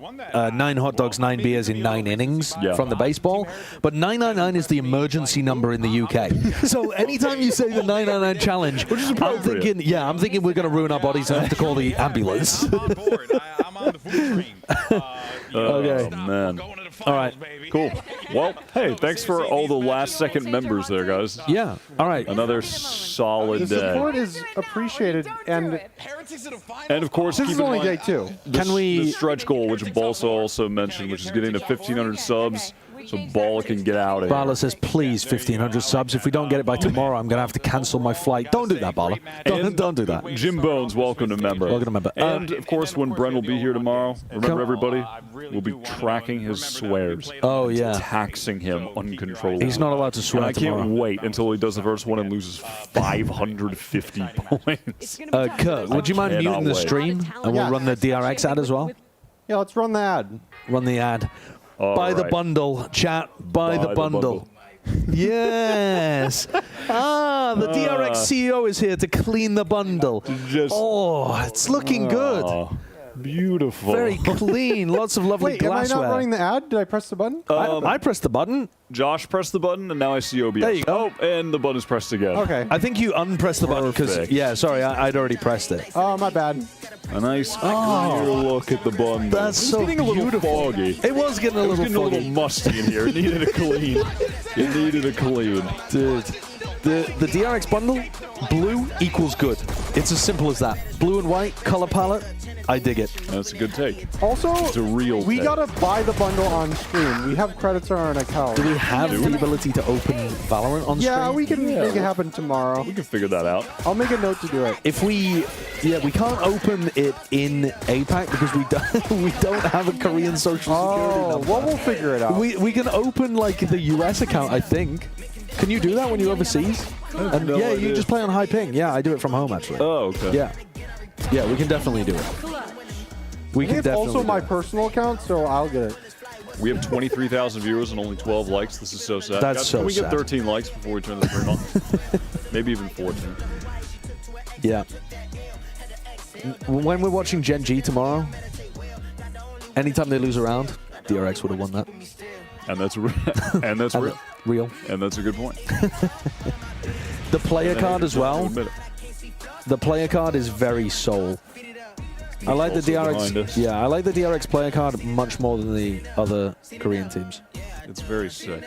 Speaker 1: hot dogs, 9 beers in 9 innings
Speaker 3: Yeah.
Speaker 1: from the baseball. But 999 is the emergency number in the UK. So anytime you say the 999 challenge,
Speaker 3: Which is
Speaker 1: I'm
Speaker 3: appropriate.
Speaker 1: thinking we're going to ruin our bodies and have to call the ambulance.
Speaker 8: I'm on board. I'm on the food train.
Speaker 1: Okay.
Speaker 3: Oh, man.
Speaker 1: All right.
Speaker 3: Cool. Well, hey, thanks for all the last-second members there, guys.
Speaker 1: Yeah. All right.
Speaker 3: Another solid
Speaker 5: The
Speaker 3: day.
Speaker 5: support is appreciated, and
Speaker 3: And of course,
Speaker 5: this
Speaker 3: keep
Speaker 5: is
Speaker 3: in
Speaker 5: only
Speaker 3: mind
Speaker 5: day 2.
Speaker 1: Can we-
Speaker 3: the stretch goal, which Balsa also mentioned, which is getting to 1,500 subs, so Bala can get out of here.
Speaker 1: Bala says, please, 1,500 subs. If we don't get it by tomorrow, I'm going to have to cancel my flight. Don't do that, Bala. Don't do that.
Speaker 3: Jim Bones, welcome to member.
Speaker 1: Welcome to member.
Speaker 3: And of course, when Bren will be here tomorrow, remember everybody, we'll be tracking his swears.
Speaker 1: Oh, yeah.
Speaker 3: Taxing him uncontrollably.
Speaker 1: He's not allowed to swear
Speaker 3: And I can't
Speaker 1: tomorrow.
Speaker 3: wait until he does the first one and loses 550 points.
Speaker 1: Kurt, would you mind
Speaker 3: Cannot
Speaker 1: muting the
Speaker 3: wait.
Speaker 1: stream? And we'll
Speaker 5: Yeah.
Speaker 1: run the DRX ad as well?
Speaker 5: Yeah, let's run the ad.
Speaker 1: Run the ad.
Speaker 3: All
Speaker 1: Buy the
Speaker 3: right.
Speaker 1: bundle, chat. Buy the bundle. Yes. The DRX CEO is here to clean the bundle. Oh, it's looking good.
Speaker 3: Oh, beautiful.
Speaker 1: Very clean. Lots of lovely
Speaker 5: Wait, am I
Speaker 1: glassware.
Speaker 5: not running the ad? Did I press the button?
Speaker 1: I pressed the button.
Speaker 3: Josh pressed the button, and now I see OBS.
Speaker 1: There you go.
Speaker 3: Oh, and the button's pressed again.
Speaker 5: Okay.
Speaker 1: I think you unpressed the button because,
Speaker 3: Perfect.
Speaker 1: yeah, sorry, I'd already pressed it.
Speaker 5: Oh, my bad.
Speaker 3: A nice clear look at the bundle.
Speaker 1: That's
Speaker 3: It's
Speaker 1: so
Speaker 3: getting a little
Speaker 1: beautiful.
Speaker 3: foggy.
Speaker 1: It was getting a
Speaker 3: It was
Speaker 1: little
Speaker 3: getting a little
Speaker 1: foggy.
Speaker 3: musty in here. It needed a clean. It needed a clean.
Speaker 1: Dude, the DRX bundle, blue equals good. It's as simple as that. Blue and white, color palette, I dig it.
Speaker 3: That's a good take.
Speaker 5: Also,
Speaker 3: It's a real
Speaker 5: we
Speaker 3: take.
Speaker 5: gotta buy the bundle on stream. We have credits on our account.
Speaker 1: Do we have the ability to open Valorant on
Speaker 5: Yeah,
Speaker 1: stream?
Speaker 5: we can make it happen tomorrow.
Speaker 3: We can figure that out.
Speaker 5: I'll make a note to do it.
Speaker 1: If we can't open it in APAC because we don't have a Korean social security
Speaker 5: Oh,
Speaker 1: number.
Speaker 5: well, we'll figure it out.
Speaker 1: We can open like the US account, I think. Can you do that when you're overseas? And
Speaker 3: no
Speaker 1: yeah, you
Speaker 3: idea.
Speaker 1: just play on high ping. Yeah, I do it from home actually.
Speaker 3: Oh, okay.
Speaker 1: Yeah, yeah, we can definitely do it. We
Speaker 5: I
Speaker 1: can
Speaker 5: think it's
Speaker 1: definitely.
Speaker 5: also
Speaker 1: do
Speaker 5: my
Speaker 1: it.
Speaker 5: personal account, so I'll get it.
Speaker 3: We have 23,000 viewers and only 12 likes. This is so sad.
Speaker 1: That's
Speaker 3: Guys,
Speaker 1: so
Speaker 3: Can we get
Speaker 1: sad.
Speaker 3: 13 likes before we turn the stream on? Maybe even 14.
Speaker 1: Yeah. When we're watching Gen.G tomorrow, anytime they lose a round, DRX would have won that.
Speaker 3: And that's and that's real.
Speaker 1: Real.
Speaker 3: And that's a good point.
Speaker 1: The player
Speaker 3: And
Speaker 1: card
Speaker 3: I
Speaker 1: as
Speaker 3: don't
Speaker 1: well.
Speaker 3: admit it.
Speaker 1: The player card is very soul. I like the
Speaker 3: Also behind us.
Speaker 1: DRX. Yeah, I like the DRX player card much more than the other Korean teams.
Speaker 3: It's very sick.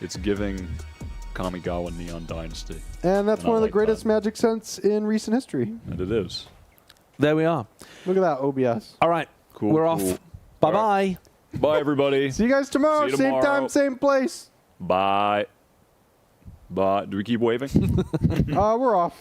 Speaker 3: It's giving Kamigawa Neon Dynasty.
Speaker 5: And that's
Speaker 3: And I
Speaker 5: one of the
Speaker 3: like
Speaker 5: greatest magic scents in recent history.
Speaker 3: And it is.
Speaker 1: There we are.
Speaker 5: Look at that OBS.
Speaker 1: All right.
Speaker 3: Cool.
Speaker 1: We're
Speaker 3: cool.
Speaker 1: off. Bye bye.
Speaker 3: Bye, everybody.
Speaker 5: See you guys tomorrow.
Speaker 3: See you
Speaker 5: Same
Speaker 3: tomorrow.
Speaker 5: time, same place.
Speaker 3: Bye. Bye. Do we keep waving?
Speaker 5: We're off.